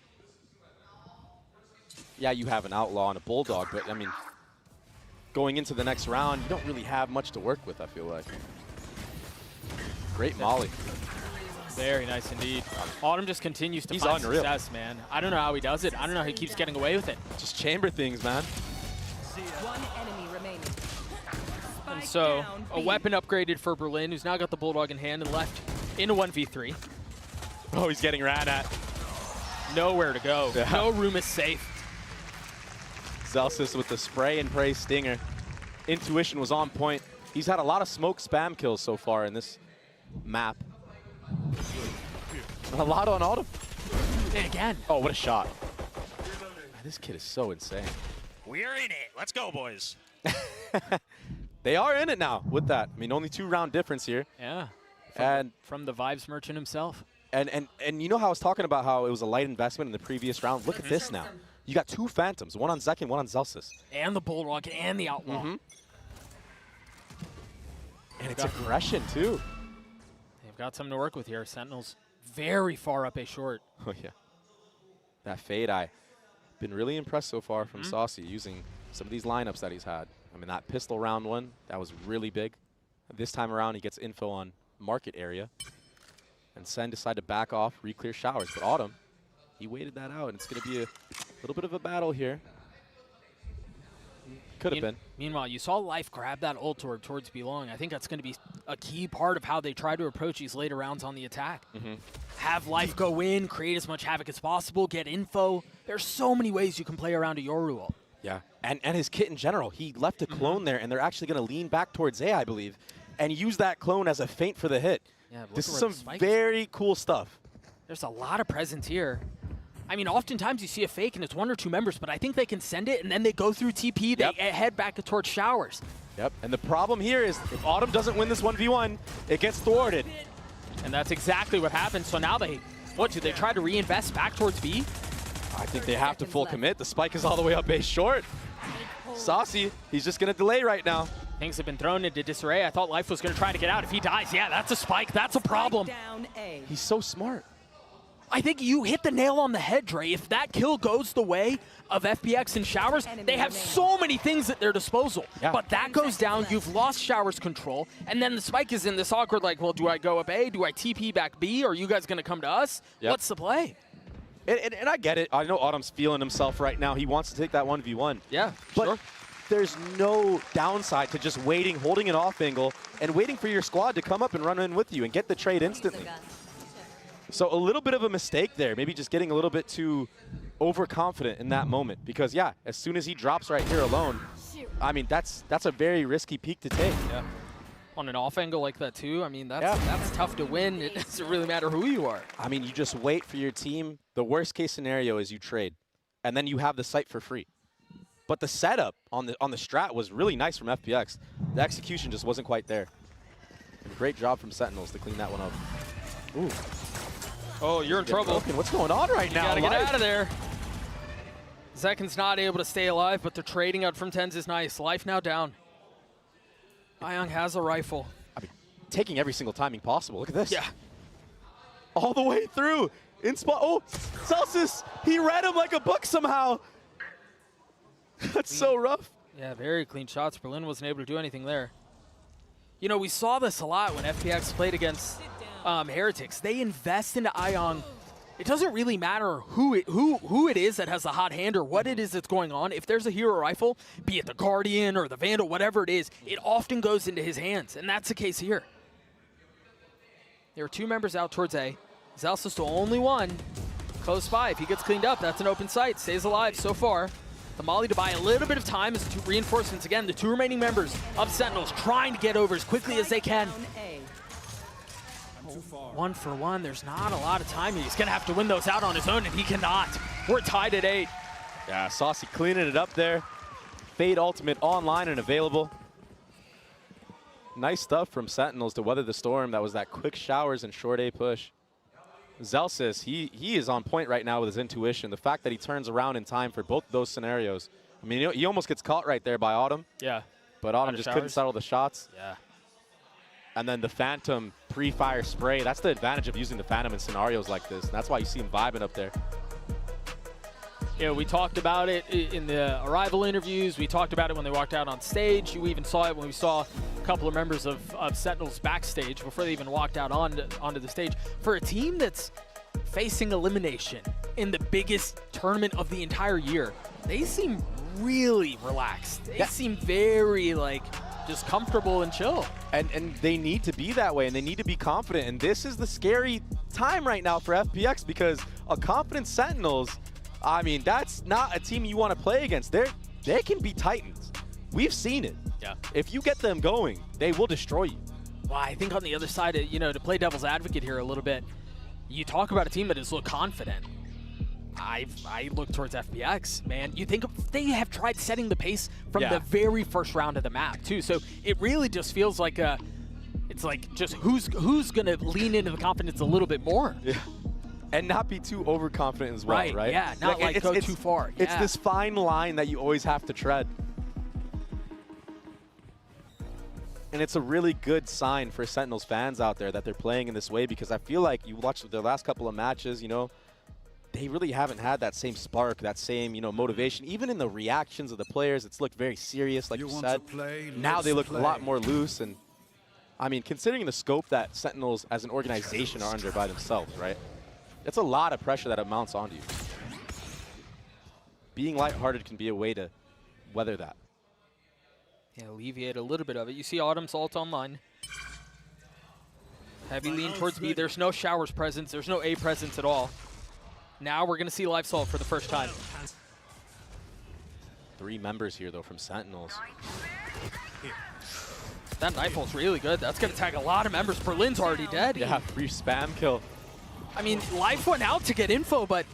Yeah, you have an Outlaw and a Bulldog, but I mean, going into the next round, you don't really have much to work with, I feel like. Great molly. Very nice indeed. Autumn just continues to He's find unreal. success, man. I don't know how he does it. I don't know how he keeps getting away with it. Just chamber things, man. One enemy remaining. And so, a weapon upgraded for Berlin, who's now got the Bulldog in hand and left in a 1v3. Oh, he's getting ran at. Nowhere to go. Yeah. No room is safe. Zelsis with the spray and pray Stinger. Intuition was on point. He's had a lot of smoke spam kills so far in this map. A lot on Autumn. And again. Oh, what a shot. This kid is so insane. We're in it. Let's go, boys. They are in it now with that. I mean, only 2-round difference here. Yeah. From the Vibes merchant himself. And you know how I was talking about how it was a light investment in the previous round? Look at this now. You got 2 Phantoms, one on Zek and one on Zelsis. And the Bulldog and the Outlaw. And it's aggression, too. They've got something to work with here. Sentinels very far up a short. Oh, yeah. That Fade Eye. Been really impressed so far from Saucy using some of these lineups that he's had. I mean, that pistol round one, that was really big. This time around, he gets info on market area. And Sen decided to back off, re-clear showers. But Autumn, he waited that out, and it's going to be a little bit of a battle here. Could have been. Meanwhile, you saw Life grab that ult orb towards Belong. I think that's going to be a key part of how they try to approach these later rounds on the attack. Have Life go in, create as much havoc as possible, get info. There's so many ways you can play around a Yoru ult. Yeah, and his kit in general. He left a clone there, and they're actually going to lean back towards A, I believe, and use that clone as a feint for the hit. Yeah, this is some very cool stuff. There's a lot of presence here. I mean, oftentimes you see a fake and it's 1 or 2 members, but I think they can send it and then they go through TP, they head back towards showers. Yep, and the problem here is if Autumn doesn't win this 1v1, it gets thwarted. And that's exactly what happened. So now they, what, do they try to reinvest back towards B? I think they have to full commit. The spike is all the way up base short. Saucy, he's just going to delay right now. Things have been thrown into disarray. I thought Life was going to try to get out. If he dies, yeah, that's a spike. That's a problem. Down A. He's so smart. I think you hit the nail on the head, Dre. If that kill goes the way of FPX and Showers, they have so many things at their disposal. Yeah. But that goes down, you've lost Showers control, and then the spike is in this awkward, like, well, do I go up A? Do I TP back B? Are you guys going to come to us? Yep. What's the play? And I get it. I know Autumn's feeling himself right now. He wants to take that 1v1. Yeah, but sure. There's no downside to just waiting, holding an off angle, and waiting for your squad to come up and run in with you and get the trade instantly. So a little bit of a mistake there, maybe just getting a little bit too overconfident in that moment. Because, yeah, as soon as he drops right here alone, I mean, that's a very risky peak to take. Yeah. On an off angle like that, too, I mean, that's tough to win. It doesn't really matter who you are. I mean, you just wait for your team. The worst case scenario is you trade, and then you have the site for free. But the setup on the strat was really nice from FPX. The execution just wasn't quite there. And great job from Sentinels to clean that one up. Ooh. Oh, you're in trouble. What's going on right now? You gotta get out of there. Zekin's not able to stay alive, but the trading out from Tens is nice. Life now down. Ayang has a rifle. I mean, taking every single timing possible. Look at this. Yeah. All the way through. In spot. Oh, Celsius, he read him like a book somehow. That's so rough. Yeah, very clean shots. Berlin wasn't able to do anything there. You know, we saw this a lot when FPX played against Heretics. They invest into Ayang. It doesn't really matter who it is that has the hot hand or what it is that's going on. If there's a hero rifle, be it the Guardian or the Vandal, whatever it is, it often goes into his hands, and that's the case here. There are 2 members out towards A. Zelsis the only one close by. If he gets cleaned up, that's an open sight. Stays alive so far. The Molly to buy a little bit of time as 2 reinforcements. Again, the 2 remaining members of Sentinels trying to get over as quickly as they can. 1 for 1. There's not a lot of time. He's going to have to win those out on his own, and he cannot. We're tied at 8. Yeah, Saucy cleaning it up there. Fade Ultimate online and available. Nice stuff from Sentinels to weather the storm. That was that quick showers and short A push. Zelsis, he is on point right now with his intuition. The fact that he turns around in time for both those scenarios. I mean, he almost gets caught right there by Autumn. Yeah. But Autumn just couldn't settle the shots. Yeah. And then the Phantom pre-fire spray, that's the advantage of using the Phantom in scenarios like this. And that's why you see him vibing up there. Yeah, we talked about it in the arrival interviews. We talked about it when they walked out on stage. We even saw it when we saw a couple of members of Sentinels backstage before they even walked out onto the stage. For a team that's facing Elimination in the biggest tournament of the entire year, they seem really relaxed. They seem very, like, just comfortable and chill. And they need to be that way, and they need to be confident. And this is the scary time right now for FPX, because a confident Sentinels, I mean, that's not a team you want to play against. They can be Titans. We've seen it. Yeah. If you get them going, they will destroy you. Well, I think on the other side, you know, to play devil's advocate here a little bit, you talk about a team that is look confident. I look towards FPX, man. You think they have tried setting the pace from the very first round of the map too. So it really just feels like it's like just who's gonna lean into the confidence a little bit more. Yeah. And not be too overconfident as well, right? Yeah, not like go too far. It's this fine line that you always have to tread. And it's a really good sign for Sentinels fans out there that they're playing in this way, because I feel like you watched their last couple of matches, you know, they really haven't had that same spark, that same, you know, motivation. Even in the reactions of the players, it's looked very serious, like you said. Now they look a lot more loose. And I mean, considering the scope that Sentinels as an organization are under by themselves, right? It's a lot of pressure that it mounts onto you. Being lighthearted can be a way to weather that. Yeah, alleviate a little bit of it. You see Autumn's ult online. Heavy lean towards B. There's no Showers presence. There's no A presence at all. Now we're going to see live salt for the first time. 3 members here, though, from Sentinels. That knife ult's really good. That's going to tag a lot of members. Berlin's already dead. Yeah, free spam kill. I mean, Life went out to get info, but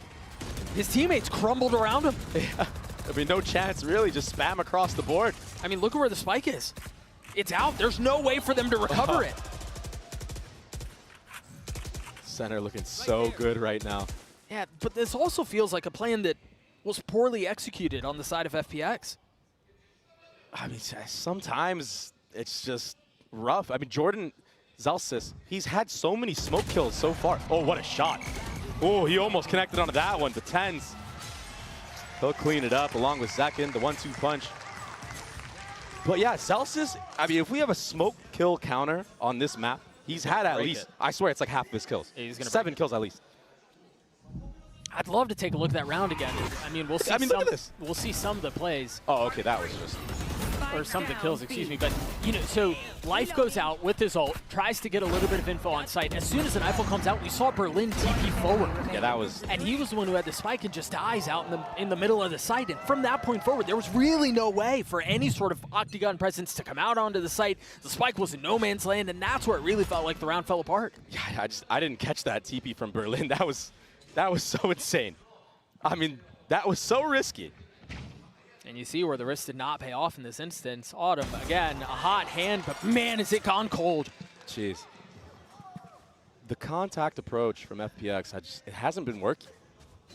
his teammates crumbled around him. Yeah. I mean, no chance, really. Just spam across the board. I mean, look at where the spike is. It's out. There's no way for them to recover it. Center looking so good right now. Yeah, but this also feels like a plan that was poorly executed on the side of FPX. I mean, sometimes it's just rough. I mean, Jordan Zelsis, he's had so many smoke kills so far. Oh, what a shot. Oh, he almost connected onto that one. The tens. He'll clean it up along with Zekin, the 1-2 punch. But yeah, Zelsis, I mean, if we have a smoke kill counter on this map, he's had at least, I swear it's like half of his kills. Yeah, he's gonna 7 kills at least. I'd love to take a look at that round again. I mean, we'll see. I mean, look at this. We'll see some of the plays. Oh, okay, that was just. Or some of the kills, excuse me. But, you know, so Life goes out with his ult, tries to get a little bit of info on site. As soon as an Eiffel comes out, we saw Berlin TP forward. Yeah, that was. And he was the one who had the spike and just dies out in the middle of the site. And from that point forward, there was really no way for any sort of Octagon presence to come out onto the site. The spike was in no man's land, and that's where it really felt like the round fell apart. Yeah, I didn't catch that TP from Berlin. That was so insane. I mean, that was so risky. And you see where the risk did not pay off in this instance. Autumn, again, a hot hand, but man, is it gone cold. Jeez. The contact approach from FPX, it hasn't been working.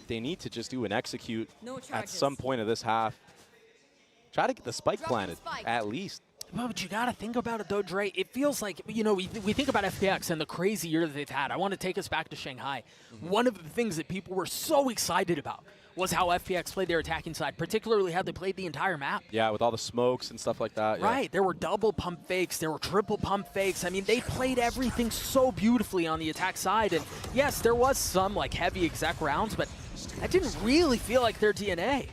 They need to just do an execute at some point of this half. Try to get the spike planted, at least. Well, but you got to think about it, though, Dre. It feels like, you know, we think about FPX and the crazy year that they've had. I want to take us back to Shanghai. One of the things that people were so excited about was how FPX played their attacking side, particularly how they played the entire map. Yeah, with all the smokes and stuff like that. Right. Yeah. There were double pump fakes. There were triple pump fakes. I mean, they played everything so beautifully on the attack side. And, yes, there was some, like, heavy exec rounds, but that didn't really feel like their DNA.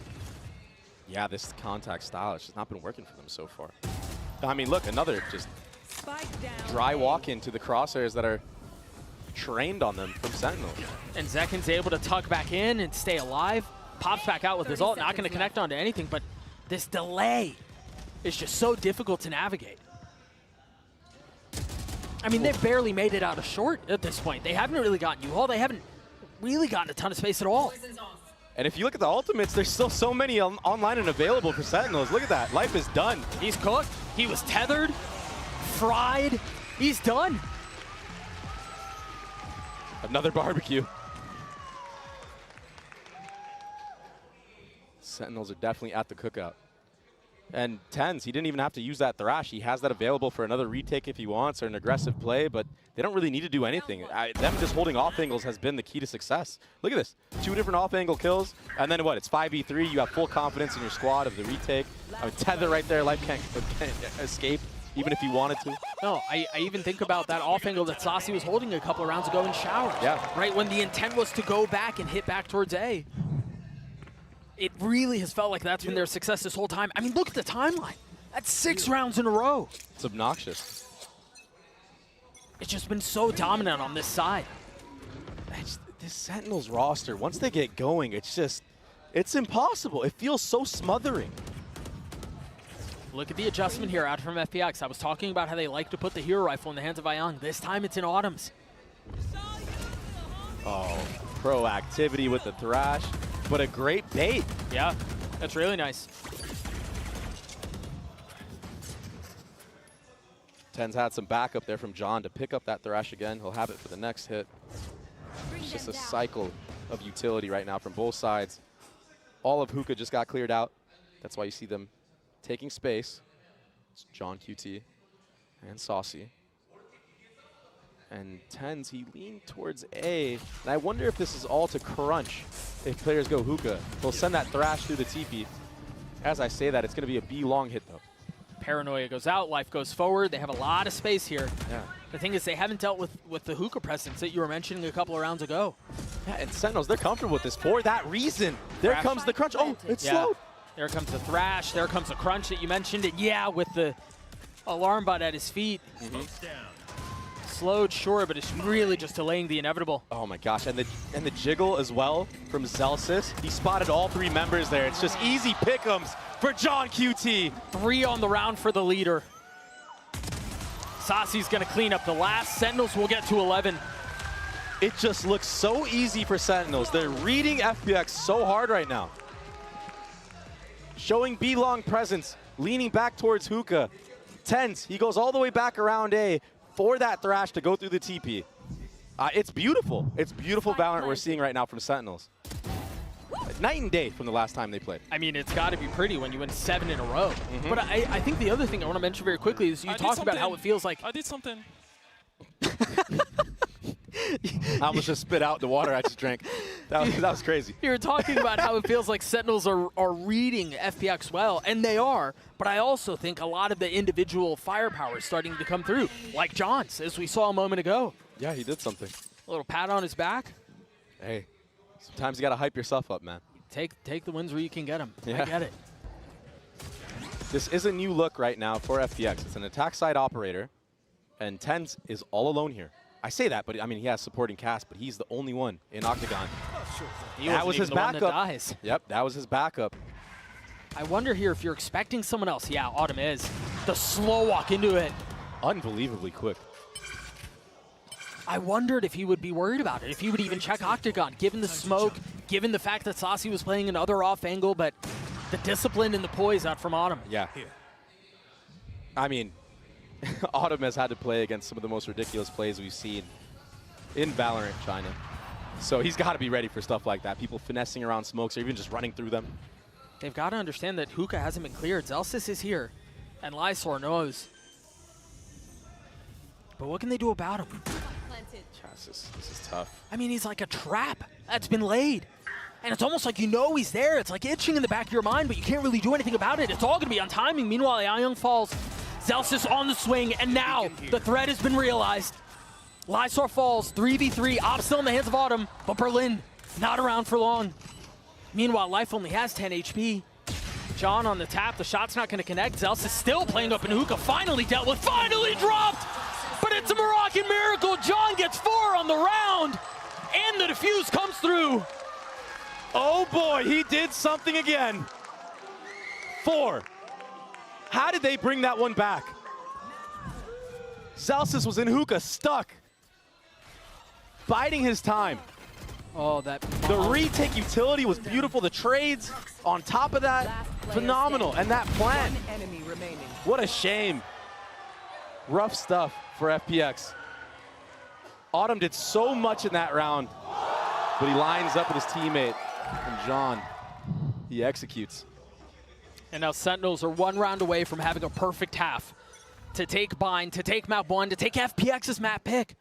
Yeah, this contact style has just not been working for them so far. I mean, look, another just dry walk into the crosshairs that are trained on them from Sentinel. And Zekin's able to tuck back in and stay alive. Pops back out with his ult, not going to connect onto anything, but this delay is just so difficult to navigate. I mean, they've barely made it out of short at this point. They haven't really gotten U-Haul. They haven't really gotten a ton of space at all. And if you look at the ultimates, there's still so many online and available for Sentinels. Look at that. Life is done. He's cooked. He was tethered, fried. He's done. Another barbecue. Sentinels are definitely at the cookout. And Tens, he didn't even have to use that Thrash. He has that available for another retake if he wants or an aggressive play, but they don't really need to do anything. Them just holding off angles has been the key to success. Look at this. 2 different off-angle kills, and then what? It's 5v3. You have full confidence in your squad of the retake. I mean, Tether right there. Life can't escape, even if he wanted to. No, I even think about that off angle that Saucy was holding a couple of rounds ago in Showers. Yeah. Right, when the intent was to go back and hit back towards A. It really has felt like that's been their success this whole time. I mean, look at the timeline. That's 6 rounds in a row. It's obnoxious. It's just been so dominant on this side. This Sentinels roster, once they get going, it's impossible. It feels so smothering. Look at the adjustment here out from FPX. I was talking about how they like to put the hero rifle in the hands of Ayang. This time it's in Autumn's. Oh, proactivity with the Thrash, but a great bait. Yeah, that's really nice. Ten's had some backup there from John to pick up that Thrash again. He'll have it for the next hit. It's just a cycle of utility right now from both sides. All of Hookah just got cleared out. That's why you see them taking space. It's John QT and Saucy. And Tens, he leaned towards A. And I wonder if this is all to crunch if players go Hookah. They'll send that Thrash through the TP. As I say that, it's going to be a B long hit, though. Paranoia goes out, Life goes forward. They have a lot of space here. Yeah. The thing is, they haven't dealt with the Hookah presence that you were mentioning a couple of rounds ago. Yeah, and Sentinels, they're comfortable with this for that reason. There comes the crunch. Oh, it's slowed. There comes the Thrash. There comes the crunch that you mentioned. And yeah, with the alarm bot at his feet. Slowed, sure, but it's really just delaying the inevitable. Oh my gosh, and the jiggle as well from Zelsis. He spotted all 3 members there. It's just easy pick'ems for John QT. 3 on the round for the leader. Saucy's gonna clean up the last. Sentinels will get to 11. It just looks so easy for Sentinels. They're reading FPX so hard right now. Showing B-long presence, leaning back towards Hookah. Tens, he goes all the way back around A for that Thrash to go through the TP. It's beautiful. It's beautiful Valorant we're seeing right now from Sentinels. Night and day from the last time they played. I mean, it's got to be pretty when you win 7 in a row. But I think the other thing I want to mention very quickly is you talked about how it feels like... I did something. I almost just spit out the water I just drank. That was crazy. You were talking about how it feels like Sentinels are reading FPX well, and they are, but I also think a lot of the individual firepower is starting to come through, like John's, as we saw a moment ago. Yeah, he did something. A little pat on his back. Hey, sometimes you got to hype yourself up, man. Take the wins where you can get them. Yeah. I get it. This is a new look right now for FPX. It's an attack side operator, and Tens is all alone here. I say that, but I mean, he has supporting cast, but he's the only one in Octagon. That was his backup. Yep, that was his backup. I wonder here if you're expecting someone else. Yeah, Autumn is. The slow walk into it. Unbelievably quick. I wondered if he would be worried about it, if he would even check Octagon, given the smoke, given the fact that Saucy was playing another off angle, but the discipline and the poise out from Autumn. Yeah. I mean, Autumn has had to play against some of the most ridiculous plays we've seen in Valorant China. So he's got to be ready for stuff like that. People finessing around smokes or even just running through them. They've got to understand that Hookah hasn't been cleared. Zelsis is here, and Lysor knows. But what can they do about him? Yeah, this is tough. I mean, he's like a trap that's been laid. And it's almost like you know he's there. It's like itching in the back of your mind, but you can't really do anything about it. It's all going to be on timing. Meanwhile, Ayang falls. Zelsis on the swing, and now the threat has been realized. Lysor falls, 3v3, Op still in the hands of Autumn, but Berlin not around for long. Meanwhile, Life only has 10 HP. John on the tap, the shot's not going to connect. Zelsis still playing up in Hookah, finally dealt with, finally dropped! But it's a Moroccan miracle. John gets 4 on the round, and the defuse comes through. Oh boy, he did something again. 4. How did they bring that one back? Zelsis was in Hookah, stuck. Biding his time. Oh, that... The retake utility was beautiful. The trades on top of that, phenomenal. And that plan. Enemy remaining. What a shame. Rough stuff for FPX. Autumn did so much in that round, but he lines up with his teammate. And John, he executes. And now Sentinels are 1 round away from having a perfect half to take Bind, to take map 1, to take FPX's map pick.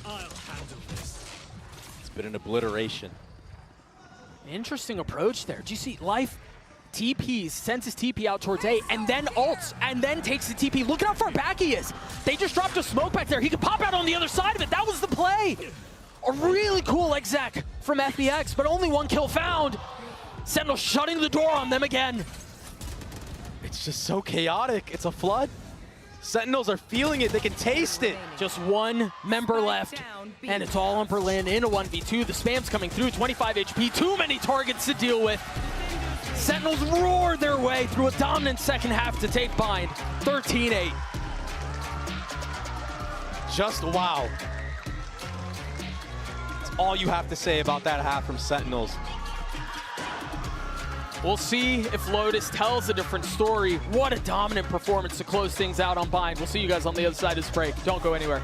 I'll handle this. It's been an obliteration. Interesting approach there. Do you see Life TPs, sends his TP out towards A, and then ults, and then takes the TP. Look at how far back he is. They just dropped a smoke back there. He could pop out on the other side of it. That was the play. A really cool exec from FPX, but only 1 kill found. Sentinel shutting the door on them again. It's just so chaotic. It's a flood. Sentinels are feeling it. They can taste it. Just 1 member left, and it's all on Berlin in a 1v2. The spam's coming through, 25 HP, too many targets to deal with. Sentinels roar their way through a dominant second half to take Bind, 13-8. Just wow. That's all you have to say about that half from Sentinels. We'll see if Lotus tells a different story. What a dominant performance to close things out on Bind. We'll see you guys on the other side of this break. Don't go anywhere.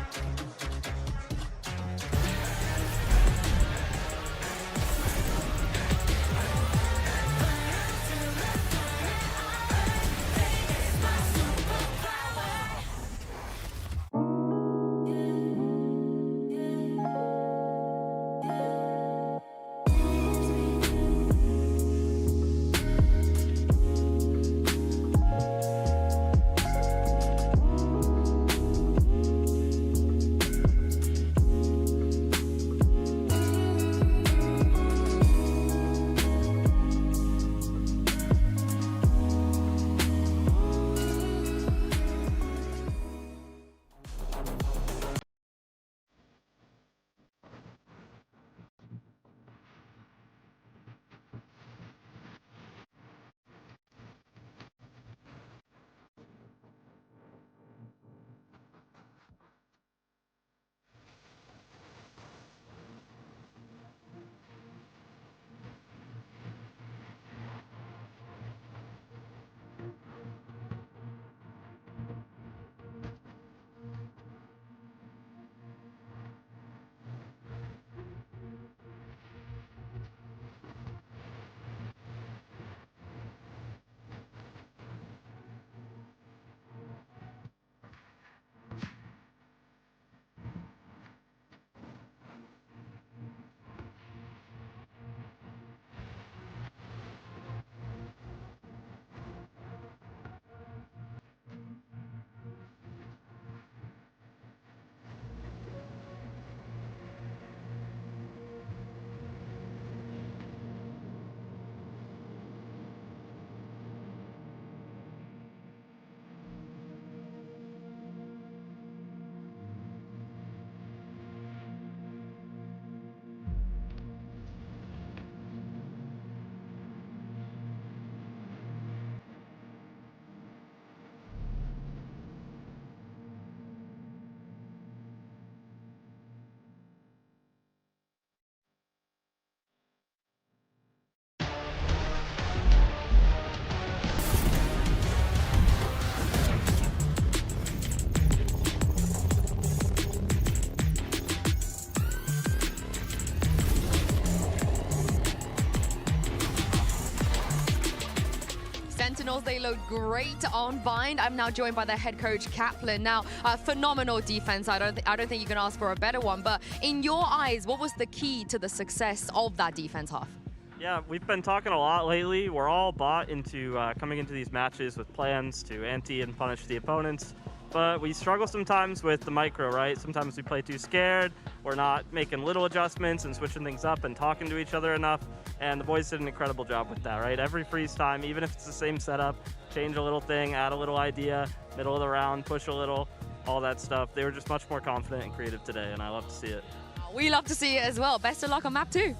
Sentinels, they look great on Bind. I'm now joined by their head coach, Kaplan. Now, phenomenal defense. I don't think you can ask for a better one. But in your eyes, what was the key to the success of that defense half? Yeah, we've been talking a lot lately. We're all bought into coming into these matches with plans to ante and punish the opponents. But we struggle sometimes with the micro, right? Sometimes we play too scared. We're not making little adjustments and switching things up and talking to each other enough. And the boys did an incredible job with that, right? Every freeze time, even if it's the same setup, change a little thing, add a little idea, middle of the round, push a little, all that stuff. They were just much more confident and creative today, and I love to see it. We love to see it as well. Best of luck on map 2.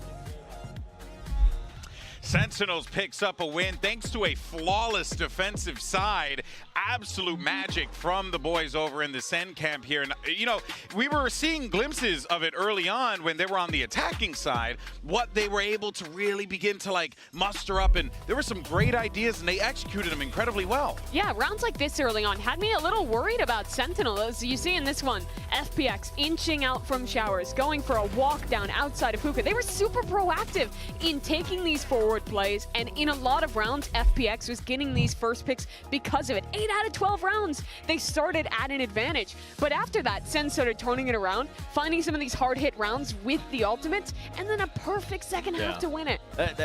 Sentinels picks up a win thanks to a flawless defensive side. Absolute magic from the boys over in the Sen camp here. And, you know, we were seeing glimpses of it early on when they were on the attacking side, what they were able to really begin to, like, muster up. And there were some great ideas, and they executed them incredibly well. Yeah, rounds like this early on had me a little worried about Sentinel. As you see in this one, FPX inching out from showers, going for a walk down outside of hookah. They were super proactive in taking these forward straightforward plays, and in a lot of rounds, FPX was getting these first picks because of it. 8 out of 12 rounds, they started at an advantage. But after that, Sen started turning it around, finding some of these hard-hit rounds with the ultimates, and then a perfect second half to win it.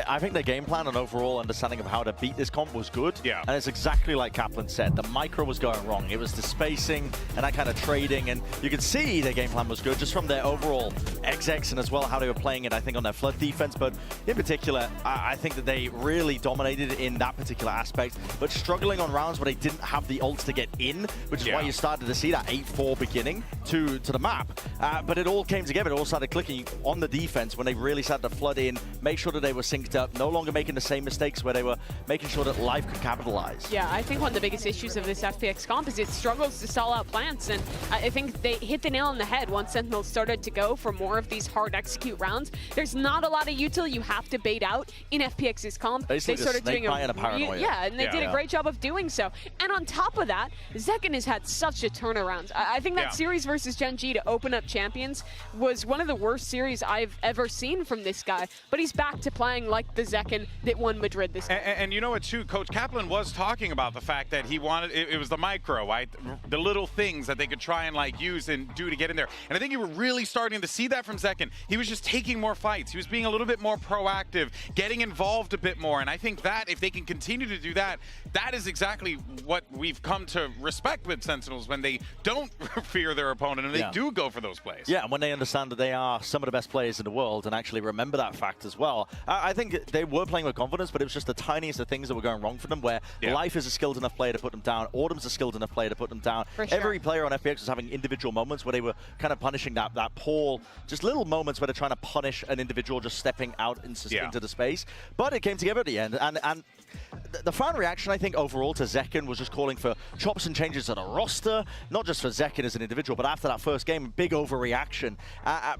I think their game plan and overall understanding of how to beat this comp was good. Yeah. And it's exactly like Kaplan said. The micro was going wrong. It was the spacing and that kind of trading. And you could see their game plan was good just from their overall XX and as well how they were playing it, I think, on their flood defense. But in particular, I think that they really dominated in that particular aspect, but struggling on rounds where they didn't have the ults to get in, which is why you started to see that 8-4 beginning to the map. But it all came together. It all started clicking on the defense when they really started to flood in, make sure that they were synced up, no longer making the same mistakes where they were making sure that life could capitalize. Yeah, I think one of the biggest issues of this FPX comp is it struggles to stall out plants, and I think they hit the nail on the head once Sentinels started to go for more of these hard execute rounds. There's not a lot of util you have to bait out in FPX's comp. Basically they started doing a paranoia. Yeah, and they did a great job of doing so. And on top of that, Zekken has had such a turnaround. I think that series versus Gen G to open up Champions was one of the worst series I've ever seen from this guy, but he's back to playing like the Zekken that won Madrid this time. And you know what, too? Coach Kaplan was talking about the fact that he wanted, it was the micro, right? The little things that they could try and like use and do to get in there. And I think you were really starting to see that from Zekken. He was just taking more fights. He was being a little bit more proactive, getting involved a bit more. And I think that if they can continue to do that, that is exactly what we've come to respect with Sentinels, when they don't fear their opponent and they do go for those plays. Yeah, and when they understand that they are some of the best players in the world and actually remember that fact as well. I think they were playing with confidence, but it was just the tiniest of things that were going wrong for them, where Life is a skilled enough player to put them down, Autumn's a skilled enough player to put them down. Every player on FPX was having individual moments where they were kind of punishing that Paul, just little moments where they're trying to punish an individual just stepping out into the space. But it came together at the end, and the fan reaction, I think, overall to Zekken was just calling for chops and changes to the roster, not just for Zekken as an individual, but after that first game, big overreaction.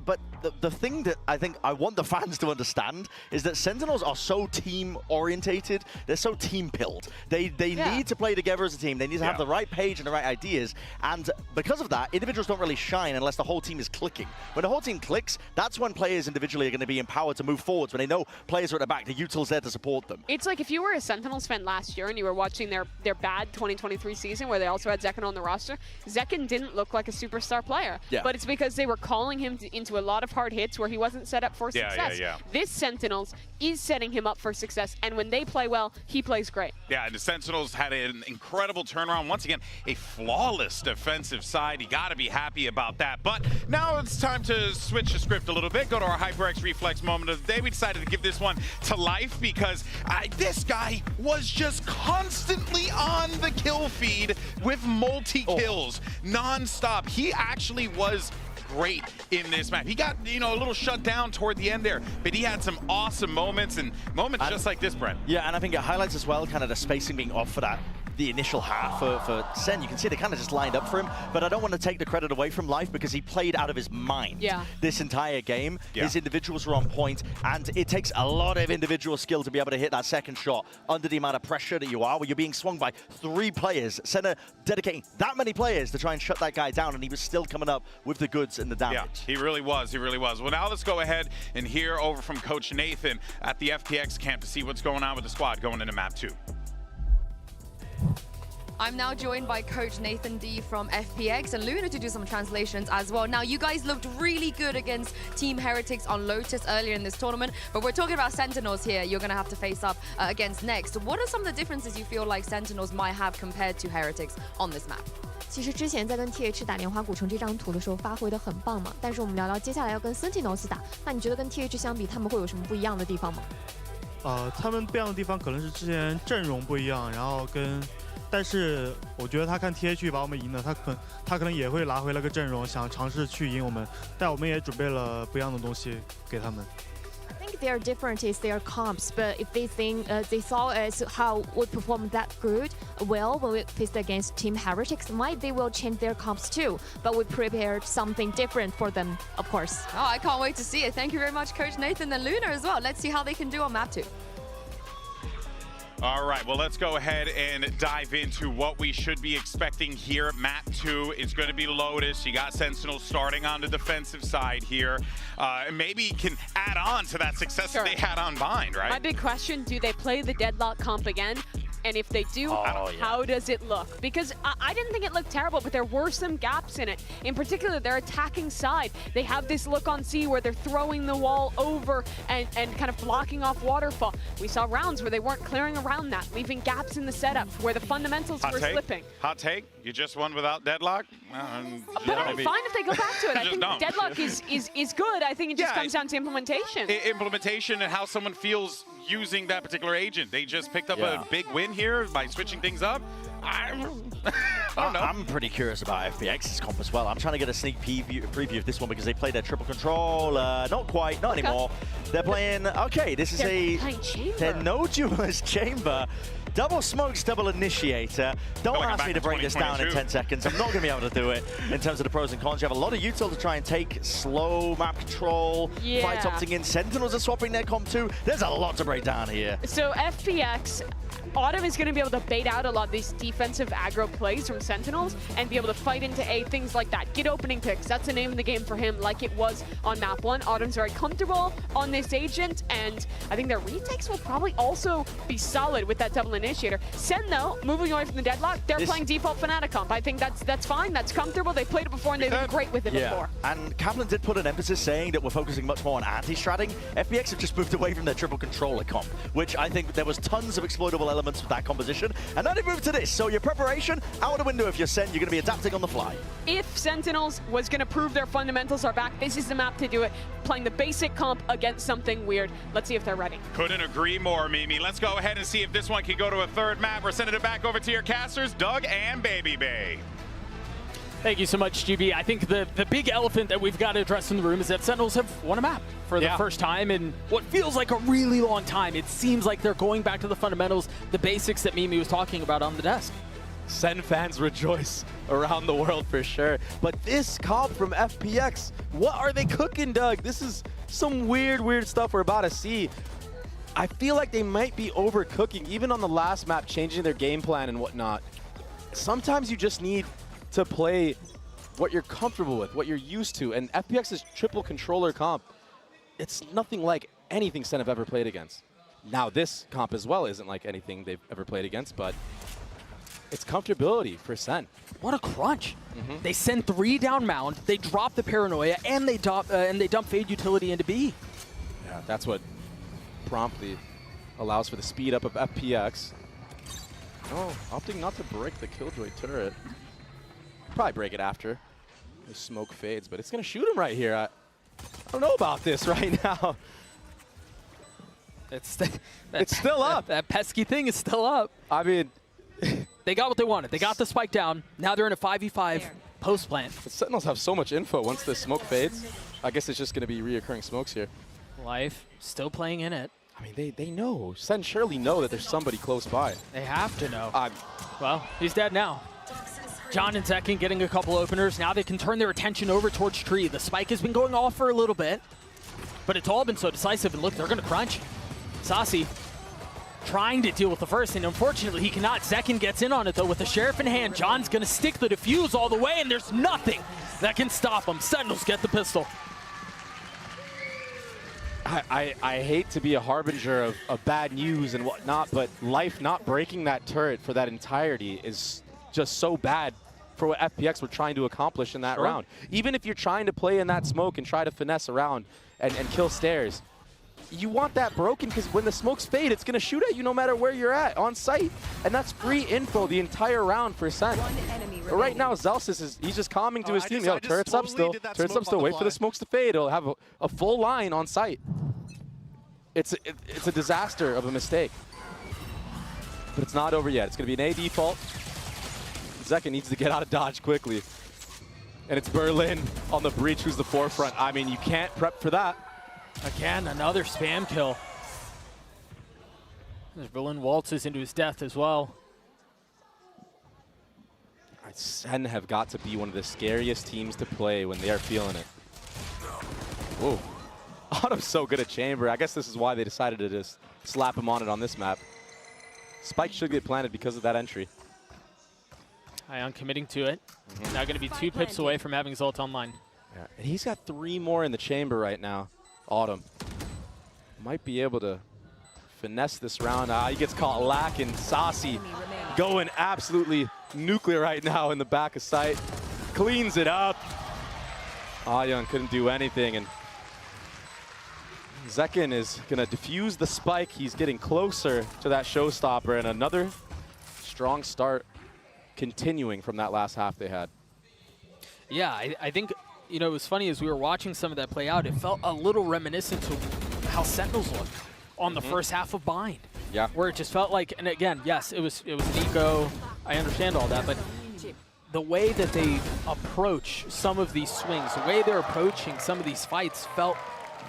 But the thing that I think I want the fans to understand is that Sentinels are so team-orientated, they're so team-pilled. They need to play together as a team, they need to have the right page and the right ideas, and because of that, individuals don't really shine unless the whole team is clicking. When the whole team clicks, that's when players individually are going to be empowered to move forwards, when they know players are at the back, the util's there to support them. It's like if you were a Sentinels fan last year and you were watching their bad 2023 season where they also had Zekken on the roster, Zekken didn't look like a superstar player. But it's because they were calling him into a lot of hard hits where he wasn't set up for success. This Sentinels is setting him up for success, and when they play well, he plays great. Yeah, and the Sentinels had an incredible turnaround. Once again, a flawless defensive side. You got to be happy about that. But now it's time to switch the script a little bit, go to our HyperX Reflex moment of the day. We decided to give this one to Life because this guy was just constantly on the kill feed with multi-kills non-stop. He actually was great in this map. He got, a little shut down toward the end there, but he had some awesome moments and moments just like this, Brent. Yeah, and I think it highlights as well kind of the spacing being off for the initial half for Sen. You can see they kind of just lined up for him, but I don't want to take the credit away from Life because he played out of his mind this entire game. His individuals were on point, and it takes a lot of individual skill to be able to hit that second shot under the amount of pressure that you are, where you're being swung by 3 players. Senna dedicating that many players to try and shut that guy down, and he was still coming up with the goods and the damage. Yeah, he really was. He really was. Well, now let's go ahead and hear over from Coach Nathan at the FPX camp to see what's going on with the squad going into map 2. I'm now joined by Coach Nathan D from FPX and Luna to do some translations as well. Now, you guys looked really good against Team Heretics on Lotus earlier in this tournament, but we're talking about Sentinels here. You're going to have to face up against next. What are some of the differences you feel like Sentinels might have compared to Heretics on this map? 其实之前在跟 TH 打莲花古城这张图的时候发挥的很棒嘛，但是我们聊聊接下来要跟 Sentinels 打，那你觉得跟 TH 相比，他们会有什么不一样的地方吗？他们不一样的地方可能是之前阵容不一样，然后但是我觉得他看 TH 把我们赢了，他可能也会拿回来个阵容，想尝试去赢我们，但我们也准备了不一样的东西给他们。I think their difference is their comps, but if they think they saw as how we performed that good, well, when we faced against Team Heretics, might they will change their comps too. But we prepared something different for them, of course. Oh, I can't wait to see it. Thank you very much, Coach Nathan and Luna as well. Let's see how they can do on map 2. All right, well, let's go ahead and dive into what we should be expecting here. Map 2 is going to be Lotus. You got Sentinels starting on the defensive side here. Maybe can add on to that success that they had on Bind, right? My big question, do they play the Deadlock comp again? And if they do, how does it look? Because I didn't think it looked terrible, but there were some gaps in it. In particular, their attacking side. They have this look on C where they're throwing the wall over and kind of blocking off waterfall. We saw rounds where they weren't clearing around that, leaving gaps in the setup where the fundamentals were slipping. Hot take? You just won without Deadlock? But I'm fine if they go back to it. I think Deadlock is good. I think it just comes down to implementation. Implementation and how someone feels using that particular agent. They just picked up a big win here by switching things up. I don't know. I'm pretty curious about FPX's comp as well. I'm trying to get a sneak preview of this one because they played their triple control. Not quite, not anymore. They're playing, this is they're no duelist chamber. Double smokes, double initiator. Don't ask me to break this down in 10 seconds. I'm not going to be able to do it in terms of the pros and cons. You have a lot of util to try and take slow map control, fight opting in. Sentinels are swapping their comp too. There's a lot to break down here. So FPX, Autumn is going to be able to bait out a lot of these defensive aggro plays from Sentinels and be able to fight into A, things like that. Get opening picks. That's the name of the game for him, like it was on map 1. Autumn's very comfortable on this agent, and I think their retakes will probably also be solid with that double initiator. Sen, though, moving away from the Deadlock, they're playing default Fnatic comp. I think that's fine. That's comfortable. They played it before, and they've been great with it before. And Kaplan did put an emphasis saying that we're focusing much more on anti-stratting. FPX have just moved away from their triple controller comp, which I think there was tons of exploitable elements with that composition. And now they move to this. So your preparation, out the window if you're Sen, you're going to be adapting on the fly. If Sentinels was going to prove their fundamentals are back, this is the map to do it. Playing the basic comp against something weird. Let's see if they're ready. Couldn't agree more, Mimi. Let's go ahead and see if this one can go to a third map. We're sending it back over to your casters, Doug and Baby Bay. Thank you so much, GB. I think the big elephant that we've got to address in the room is that Sentinels have won a map for the first time in what feels like a really long time. It seems like they're going back to the fundamentals, the basics that Mimi was talking about on the desk. Sen fans rejoice around the world for sure. But this comp from FPX, what are they cooking, Doug? This is some weird stuff we're about to see. I feel like they might be overcooking, even on the last map, changing their game plan and whatnot. Sometimes you just need to play what you're comfortable with, what you're used to. And FPX's triple controller comp, it's nothing like anything Sen have ever played against. Now this comp as well isn't like anything they've ever played against, but it's comfortability for Sen. What a crunch. They send 3 down mound, they drop the paranoia, and they dump Fade utility into B. Yeah, that's what promptly allows for the speed up of FPX. Oh, opting not to break the Killjoy turret. Probably break it after the smoke fades, but it's going to shoot him right here. I don't know about this right now. It's still up. That pesky thing is still up. I mean, they got what they wanted. They got the spike down. Now they're in a 5v5 post plant. The Sentinels have so much info once the smoke fades. I guess it's just going to be reoccurring smokes here. Life still playing in it. I mean, they know. Sen surely know that there's somebody close by. They have to know. Well, he's dead now. John and Zekin getting a couple openers. Now they can turn their attention over towards Tree. The spike has been going off for a little bit, but it's all been so decisive. And look, they're going to crunch. Sasi trying to deal with the first, and unfortunately he cannot. Zekin gets in on it though with the Sheriff in hand. John's going to stick the defuse all the way, and there's nothing that can stop him. Sentinels get the pistol. I hate to be a harbinger of bad news and whatnot, but Life not breaking that turret for that entirety is just so bad for what FPX were trying to accomplish in that round. Even if you're trying to play in that smoke and try to finesse around and kill stairs, you want that broken because when the smokes fade, it's going to shoot at you no matter where you're at on site. And that's free info the entire round for Sen. But right now, Zelsis he's just calming to his team. Yo, turret's up still. Turret's up still. Wait for the smokes to fade. It'll have a full line on site. It's a disaster of a mistake. But it's not over yet. It's going to be an A default. Zekin needs to get out of dodge quickly. And it's Berlin on the breach who's the forefront. I mean, you can't prep for that. Again, another spam kill. As Berlin waltzes into his death as well. Sen have got to be one of the scariest teams to play when they are feeling it. Whoa. Autumn's so good at chamber. I guess this is why they decided to just slap him on it on this map. Spike should get planted because of that entry. Ion committing to it. Now going to be 2 pips away from having his ult online. Yeah, and he's got 3 more in the chamber right now. Autumn might be able to finesse this round. He gets caught lacking. Saucy going absolutely nuclear right now in the back of sight. Cleans it up. Ion couldn't do anything, and Zekin is going to defuse the spike. He's getting closer to that showstopper, and another strong start continuing from that last half they had. Yeah, I think, you know, it was funny as we were watching some of that play out, it felt a little reminiscent to how Sentinels looked on the first half of Bind. Yeah. Where it just felt like, and again, yes, it was Nico, I understand all that, but the way that they approach some of these swings, the way they're approaching some of these fights felt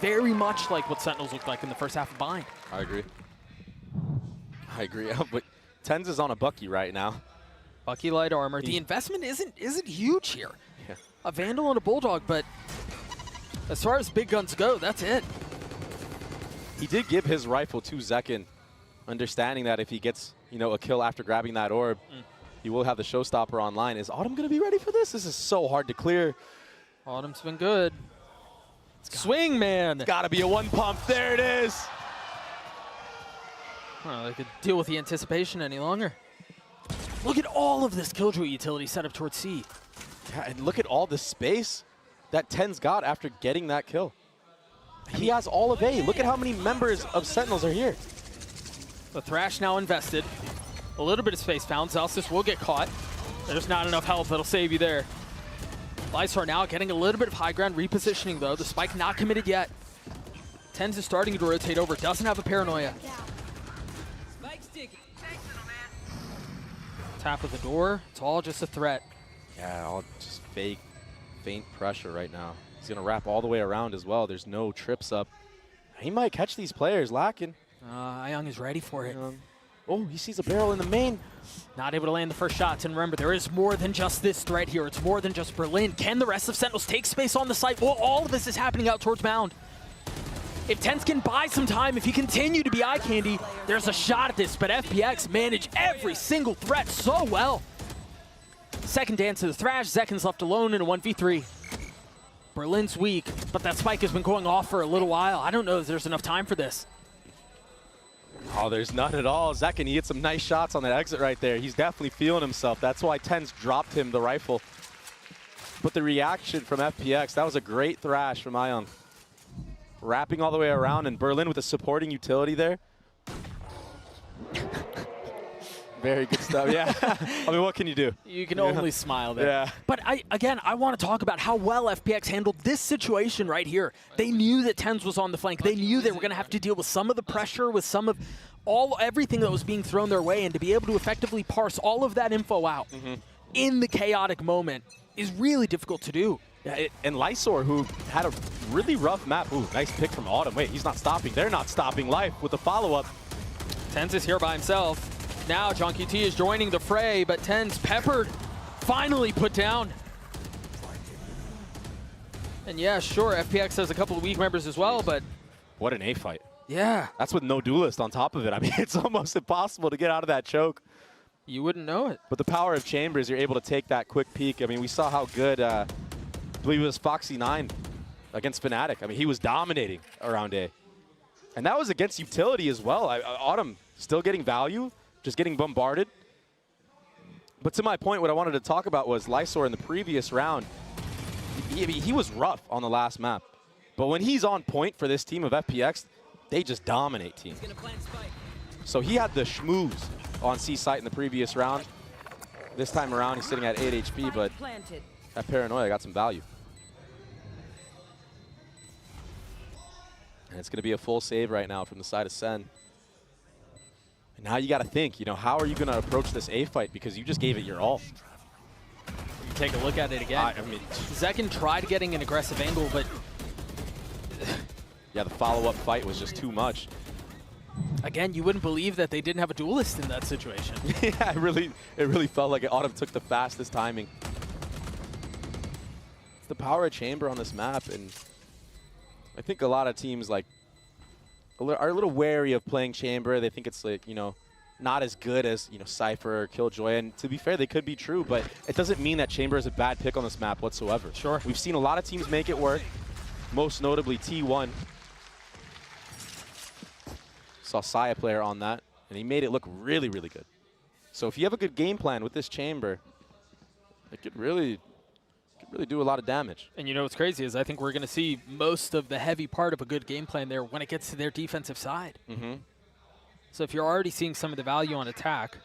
very much like what Sentinels looked like in the first half of Bind. I agree. I agree. But Tens is on a Bucky right now. Bucky light armor. The investment isn't huge here. Yeah. A Vandal and a Bulldog, but as far as big guns go, that's it. He did give his rifle to Zekin, understanding that if he gets, you know, a kill after grabbing that orb, he will have the showstopper online. Is Autumn going to be ready for this? This is so hard to clear. Autumn's been good. Swing, man. It's got to be a 1 pump. There it is. Well, they could deal with the anticipation any longer. Look at all of this Killjoy utility set up towards C. Yeah, and look at all the space that Tens got after getting that kill. He has all of A. Look at how many members of Sentinels are here. The Thrash now invested. A little bit of space found. Zalsis will get caught. There's not enough health that'll save you there. Lysor now getting a little bit of high ground repositioning though. The spike not committed yet. Tens is starting to rotate over. Doesn't have a paranoia. Tap of the door. It's all just a threat. Yeah, all just fake, faint pressure right now. He's going to wrap all the way around as well. There's no trips up. He might catch these players lacking. Ayang is ready for it. Oh, he sees a barrel in the main. Not able to land the first shots. And remember, there is more than just this threat here. It's more than just Berlin. Can the rest of Sentinels take space on the site? Well, all of this is happening out towards Mound. If Tens can buy some time, if he continue to be eye candy, there's a shot at this. But FPX manage every single threat so well. Second dance to the Thrash. Zekin's left alone in a 1v3. Berlin's weak, but that spike has been going off for a little while. I don't know if there's enough time for this. Oh, there's none at all. Zekin, he hit some nice shots on that exit right there. He's definitely feeling himself. That's why Tens dropped him the rifle. But the reaction from FPX, that was a great Thrash from Ion. Wrapping all the way around, and Berlin with a supporting utility there. Very good stuff, yeah. I mean, what can you do? You can only smile there. Yeah. But again, I want to talk about how well FPX handled this situation right here. They knew that Tens was on the flank. They knew they were going to have to deal with some of the pressure, with some of everything that was being thrown their way, and to be able to effectively parse all of that info out in the chaotic moment is really difficult to do. Yeah, and Lysor, who had a really rough map. Ooh, nice pick from Autumn. Wait, he's not stopping. They're not stopping Life with the follow-up. Tens is here by himself. Now John QT is joining the fray, but Tens peppered, finally put down. And yeah, sure, FPX has a couple of weak members as well, but... What an A fight. Yeah. That's with no duelist on top of it. I mean, it's almost impossible to get out of that choke. You wouldn't know it. But the power of Chambers, you're able to take that quick peek. I mean, we saw how good, I believe it was Foxy9 against Fnatic. I mean, he was dominating around A. And that was against utility as well. Autumn still getting value, just getting bombarded. But to my point, what I wanted to talk about was Lysor in the previous round. He was rough on the last map. But when he's on point for this team of FPX, they just dominate team. So he had the schmooze on C site in the previous round. This time around, he's sitting at 8 HP, but that paranoia got some value. And it's going to be a full save right now from the side of Sen. And now you got to think, you know, how are you going to approach this A fight? Because you just gave it your all. You take a look at it again. I mean, Zekin tried getting an aggressive angle, but... yeah, the follow-up fight was just too much. Again, you wouldn't believe that they didn't have a duelist in that situation. Yeah, it really felt like Autumn took the fastest timing. It's the power of Chamber on this map, and I think a lot of teams like are a little wary of playing Chamber. They think it's like, you know, not as good as, you know, Cypher or Killjoy. And to be fair, they could be true, but it doesn't mean that Chamber is a bad pick on this map whatsoever. Sure. We've seen a lot of teams make it work, most notably T1. Saw Saya player on that, and he made it look really, really good. So if you have a good game plan with this Chamber, it could really do a lot of damage. And you know what's crazy is I think we're going to see most of the heavy part of a good game plan there when it gets to their defensive side. So if you're already seeing some of the value on attack,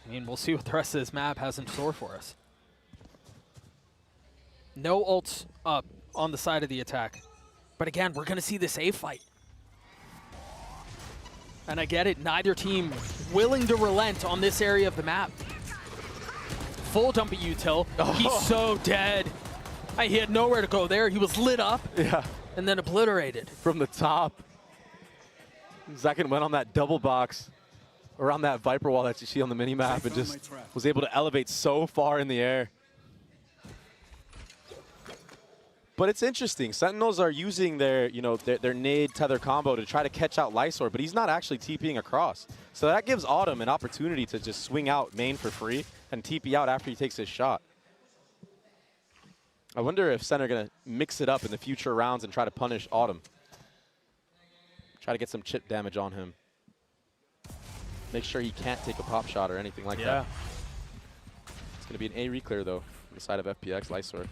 I mean, we'll see what the rest of this map has in store for us. No ults up on the side of the attack. But again, we're going to see this A fight. And I get it, neither team willing to relent on this area of the map. Full dump at util. He's so dead. He had nowhere to go there. He was lit up. Yeah. And then obliterated. From the top. Zekin went on that double box around that Viper wall that you see on the minimap and just was able to elevate so far in the air. But it's interesting. Sentinels are using their, you know, their nade tether combo to try to catch out Lysor, but he's not actually TPing across. So that gives Autumn an opportunity to just swing out main for free and TP out after he takes his shot. I wonder if Sen are going to mix it up in the future rounds and try to punish Autumn. Try to get some chip damage on him. Make sure he can't take a pop shot or anything like that. It's going to be an A reclear, though, from the side of FPX. Lysor.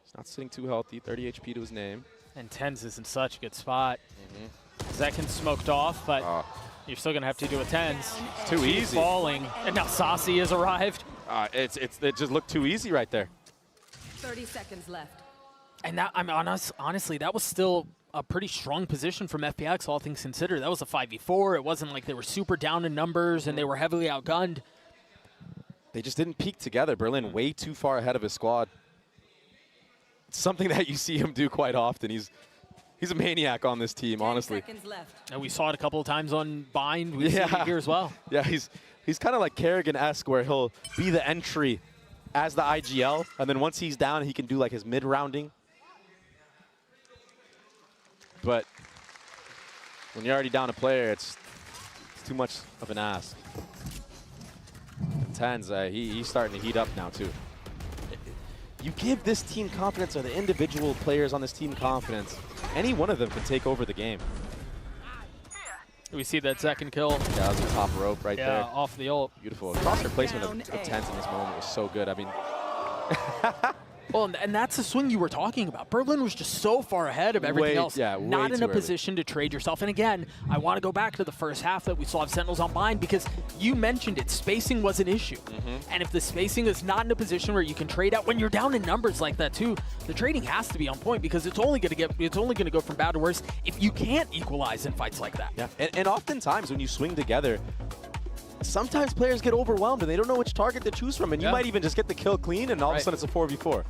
He's not sitting too healthy. 30 HP to his name. And Tens is in such a good spot. Zekin smoked off, but you're still going to have to do a Tens. It's too easy. Falling. And now Saucy has arrived. It just looked too easy right there. 30 seconds left. And that, I mean, honestly, that was still a pretty strong position from FPX, all things considered. That was a 5v4. It wasn't like they were super down in numbers and they were heavily outgunned. They just didn't peak together. Berlin way too far ahead of his squad. It's something that you see him do quite often. He's a maniac on this team, honestly. And we saw it a couple of times on Bind. We've seen it here as well. Yeah, he's kind of like Kerrigan-esque, where he'll be the entry as the IGL, and then once he's down, he can do like his mid-rounding. But when you're already down a player, it's too much of an ask. Tens, he's starting to heat up now, too. You give this team confidence, or the individual players on this team confidence, any one of them can take over the game. We see that second kill. Yeah, that was the top rope right there. Yeah, off the ult. Beautiful. Crosshair placement of Tens in this moment was so good. I mean... Well, and that's the swing you were talking about. Berlin was just so far ahead of everything else. Yeah, not in a position to trade yourself. And again, I want to go back to the first half that we saw of Sentinels on Bind, because you mentioned it. Spacing was an issue. And if the spacing is not in a position where you can trade out, when you're down in numbers like that too, the trading has to be on point, because it's only going to go from bad to worse if you can't equalize in fights like that. Yeah, and oftentimes when you swing together, sometimes players get overwhelmed and they don't know which target to choose from, and you might even just get the kill clean and all of a sudden it's a 4v4.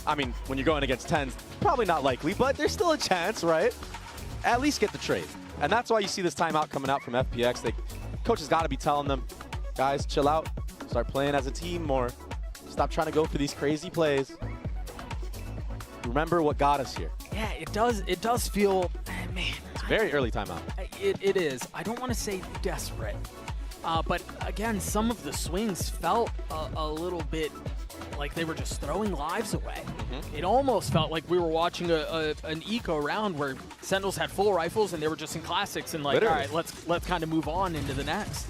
I mean, when you're going against Tens, probably not likely, but there's still a chance, right? At least get the trade. And that's why you see this timeout coming out from FPX. Coach has got to be telling them, guys, chill out, start playing as a team more, stop trying to go for these crazy plays. Remember what got us here. Yeah, it does feel, man. It's a very early timeout. It is. I don't want to say desperate. But again, some of the swings felt a little bit like they were just throwing lives away. It almost felt like we were watching an eco round where Sentinels had full rifles and they were just in classics and like, Literally. all right, let's kind of move on into the next.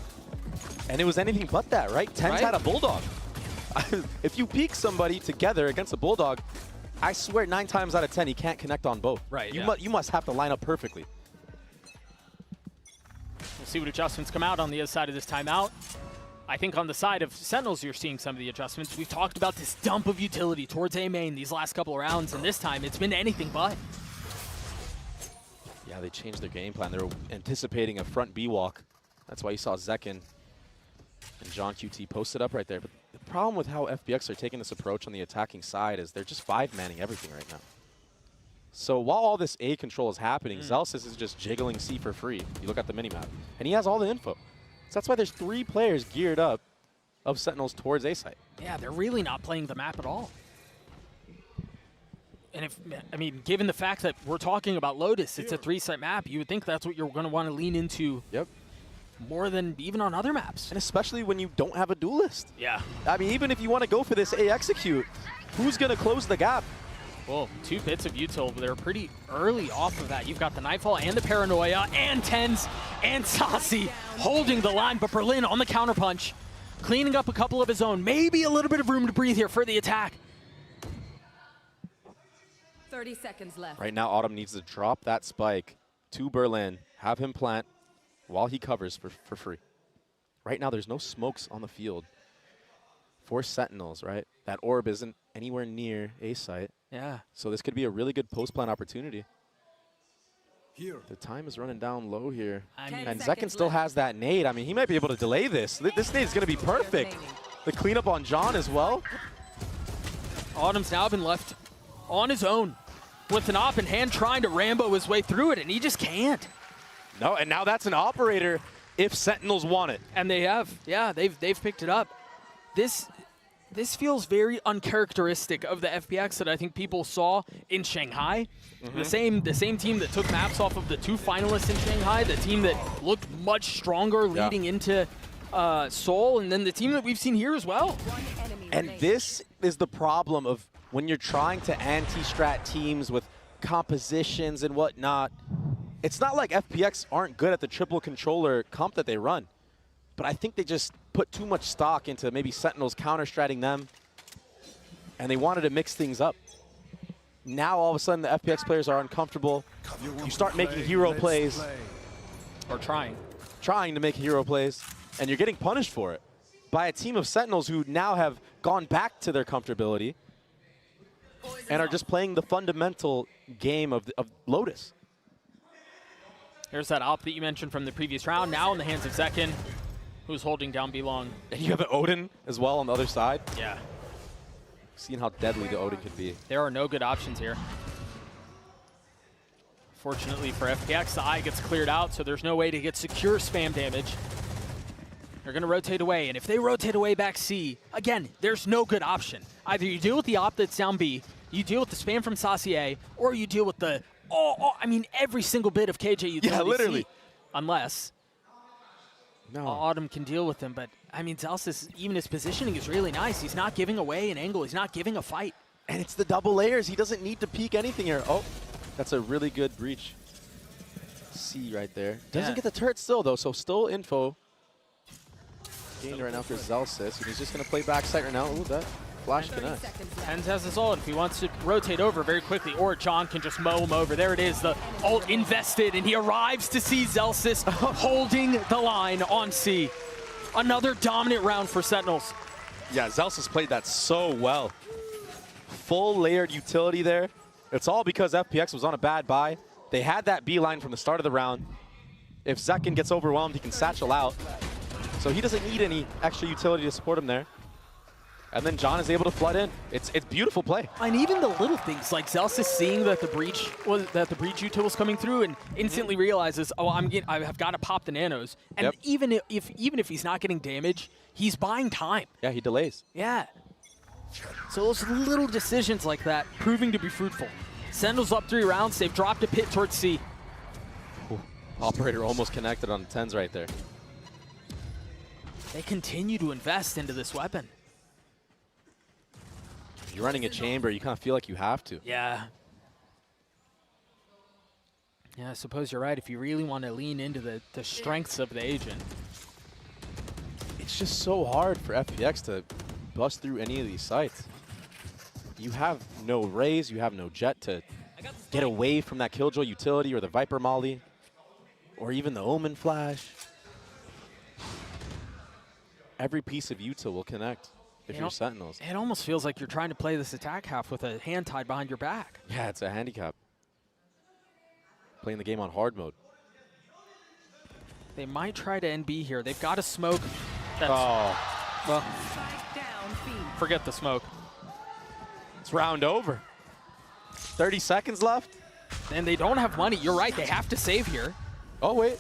And it was anything but that, right? Tens had a Bulldog. If you peek somebody together against a Bulldog, I swear 9 times out of 10 he can't connect on both. Right. You must have to line up perfectly. We'll see what adjustments come out on the other side of this timeout. I think on the side of Sentinels, you're seeing some of the adjustments. We've talked about this dump of utility towards A main these last couple of rounds, and this time it's been anything but. Yeah, they changed their game plan. They were anticipating a front B walk. That's why you saw Zekin and John QT posted up right there. But the problem with how FBX are taking this approach on the attacking side is they're just 5-manning everything right now. So while all this A control is happening, Zelsis is just jiggling C for free. You look at the minimap, and he has all the info. So that's why there's 3 players geared up of Sentinels towards A site. Yeah, they're really not playing the map at all. And I mean, given the fact that we're talking about Lotus, it's a 3-site map, you would think that's what you're going to want to lean into more than even on other maps. And especially when you don't have a duelist. Yeah. I mean, even if you want to go for this A execute, who's going to close the gap? Well, 2 bits of util, but they're pretty early off of that. You've got the Nightfall and the Paranoia and Tens and Saucy holding the line, but Berlin on the counterpunch, cleaning up a couple of his own. Maybe a little bit of room to breathe here for the attack. 30 seconds left. Right now, Autumn needs to drop that spike to Berlin, have him plant while he covers for free. Right now, there's no smokes on the field for Sentinels, right? That orb isn't anywhere near A site. Yeah. So this could be a really good post-plant opportunity. The time is running down low here. And Zekken still has that nade. I mean, he might be able to delay this. This nade is going to be perfect. The cleanup on John as well. Autumn's now been left on his own with an op in hand trying to Rambo his way through it, and he just can't. No, and now that's an operator if Sentinels want it. And they have. Yeah, they've picked it up. This feels very uncharacteristic of the FPX that I think people saw in Shanghai. The same team that took maps off of the 2 finalists in Shanghai, the team that looked much stronger leading into Seoul, and then the team that we've seen here as well. And this is the problem of when you're trying to anti-strat teams with compositions and whatnot. It's not like FPX aren't good at the triple controller comp that they run, but I think they just put too much stock into maybe Sentinels counter-stratting them, and they wanted to mix things up. Now all of a sudden the FPX players are uncomfortable. You start making hero plays. Or trying to make hero plays, and you're getting punished for it by a team of Sentinels who now have gone back to their comfortability and are just playing the fundamental game of Lotus. Here's that op that you mentioned from the previous round, now in the hands of Zekken, who's holding down B-Long. And you have an Odin as well on the other side. Yeah. Seeing how deadly the Odin could be. There are no good options here. Fortunately for FPX, the eye gets cleared out, so there's no way to get secure spam damage. They're going to rotate away, and if they rotate away back C, again, there's no good option. Either you deal with the op that's down B, you deal with the spam from Saucy A, or you deal with the, I mean, every single bit of KJ utility. Yeah, literally. C, unless Autumn can deal with them, but I mean, Zelsis, even his positioning is really nice. He's not giving away an angle. He's not giving a fight. And it's the double layers. He doesn't need to peek anything here. Oh, that's a really good breach. C right there. Doesn't get the turret still, though, so still info. Gained right now for Zelsis, and he's just going to play backside right now. Ooh, that flash connect. Tens has his ult if he wants to rotate over very quickly, or John can just mow him over. There it is, the ult invested, and he arrives to see Zelsis holding the line on C. Another dominant round for Sentinels. Yeah, Zelsis played that so well. Full layered utility there. It's all because FPX was on a bad buy. They had that B line from the start of the round. If Zekken gets overwhelmed, he can satchel out. So he doesn't need any extra utility to support him there. And then John is able to flood in. It's beautiful play. And even the little things like Zelsis seeing that the breach util was coming through and instantly realizes, oh, I've got to pop the nanos. And even if he's not getting damage, he's buying time. Yeah, he delays. Yeah. So those little decisions like that proving to be fruitful. Sentinels up 3 rounds. They've dropped a pit towards C. Ooh, operator almost connected on the 10s right there. They continue to invest into this weapon. If you're running a chamber, you kind of feel like you have to. Yeah. Yeah, I suppose you're right. If you really want to lean into the strengths of the agent. It's just so hard for FPX to bust through any of these sites. You have no Raze, you have no Jet to get away from that Killjoy utility or the Viper Molly, or even the Omen Flash. Every piece of util will connect if you're Sentinels. It almost feels like you're trying to play this attack half with a hand tied behind your back. Yeah, it's a handicap. Playing the game on hard mode. They might try to NB here. They've got a smoke. That's, well, forget the smoke. It's round over. 30 seconds left. And they don't have money. You're right. They have to save here. Oh, wait.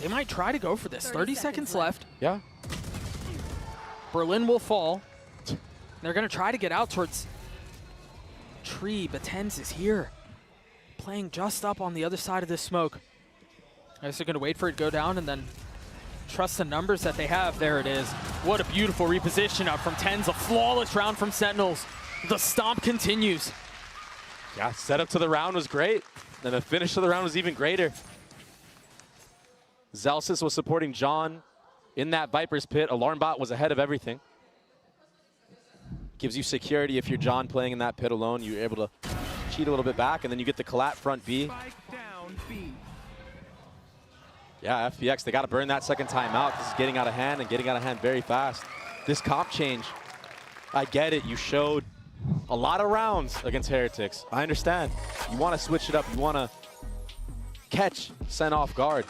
They might try to go for this. 30 seconds left. Yeah. Berlin will fall. They're going to try to get out towards Tree, but Tens is here. Playing just up on the other side of this smoke. I guess they're going to wait for it to go down and then trust the numbers that they have. There it is. What a beautiful reposition up from TenZ. A flawless round from Sentinels. The stomp continues. Yeah, setup to the round was great. And the finish of the round was even greater. Zelsis was supporting John in that Viper's pit. Alarmbot was ahead of everything. Gives you security if you're John playing in that pit alone. You're able to cheat a little bit back, and then you get the collat front B. Yeah, FPX, they got to burn that second time out. This is getting out of hand, and getting out of hand very fast. This comp change, I get it. You showed a lot of rounds against Heretics. I understand. You want to switch it up. You want to catch Sen off guard.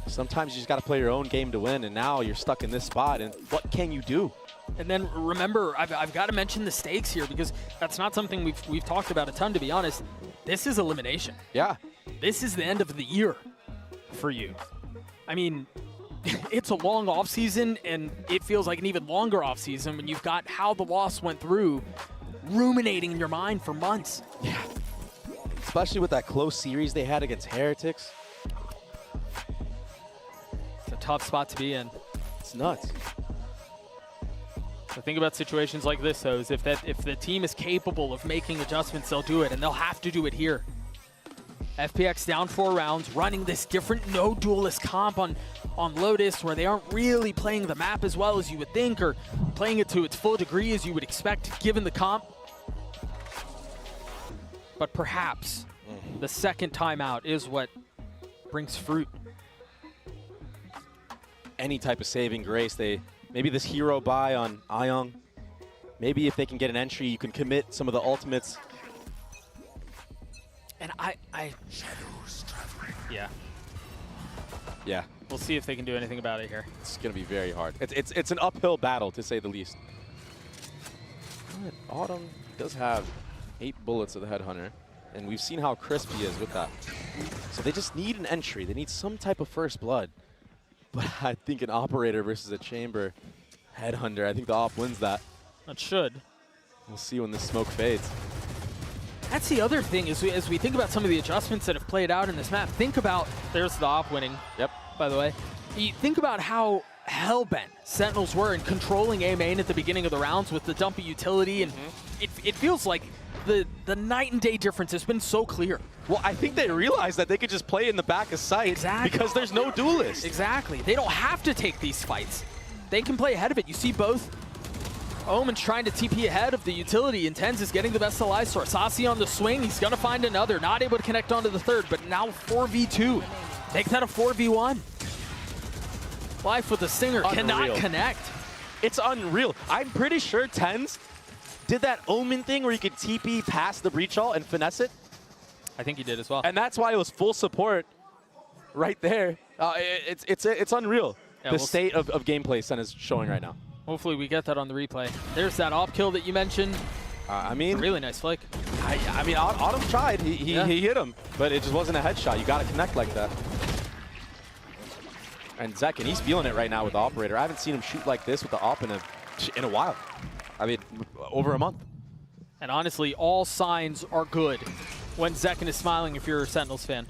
Sometimes you just got to play your own game to win, and now you're stuck in this spot, and what can you do? And then remember, I've got to mention the stakes here, because that's not something we've talked about a ton, to be honest. This is elimination. Yeah. This is the end of the year for you. I mean, it's a long offseason, and it feels like an even longer offseason when you've got how the loss went through ruminating in your mind for months. Yeah. Especially with that close series they had against Heretics. It's a tough spot to be in. It's nuts. The thing about situations like this, though, is if the team is capable of making adjustments, they'll do it, and they'll have to do it here. FPX down 4 rounds, running this different no duelist comp on Lotus, where they aren't really playing the map as well as you would think, or playing it to its full degree as you would expect given the comp. But perhaps the second timeout is what brings fruit. Any type of saving grace. Maybe this hero buy on Ayong. Maybe if they can get an entry, you can commit some of the ultimates. And yeah. Yeah. We'll see if they can do anything about it here. It's going to be very hard. It's an uphill battle, to say the least. But Autumn does have 8 bullets of the Headhunter, and we've seen how crisp he is with that. So they just need an entry. They need some type of first blood. But I think an Operator versus a Chamber Headhunter, I think the Op wins that. That should. We'll see when this smoke fades. That's the other thing, as we think about some of the adjustments that have played out in this map. Think about, there's the Op winning. Yep. By the way. You think about how hell-bent Sentinels were in controlling A main at the beginning of the rounds with the dumpy utility, and it feels like the night and day difference has been so clear. Well, I think they realized that they could just play in the back of sight because there's no duelist. Exactly. They don't have to take these fights. They can play ahead of it. You see both Omen's trying to TP ahead of the utility, and TenZ is getting the best of Lysor. Sasi on the swing. He's going to find another. Not able to connect onto the third, but now 4v2. Make that a 4v1. Life with the Stinger cannot connect. It's unreal. I'm pretty sure TenZ did that Omen thing where you could TP past the breach ult and finesse it. I think he did as well. And that's why it was full support right there. It's unreal, yeah, the state of gameplay Sen is showing right now. Hopefully we get that on the replay. There's that op kill that you mentioned. I mean, a really nice flick. I mean, Autumn tried. He hit him, but it just wasn't a headshot. You got to connect like that. And Zekin, he's feeling it right now with the Operator. I haven't seen him shoot like this with the Op in a while. I mean, over a month. And honestly, all signs are good when Zekin is smiling if you're a Sentinels fan.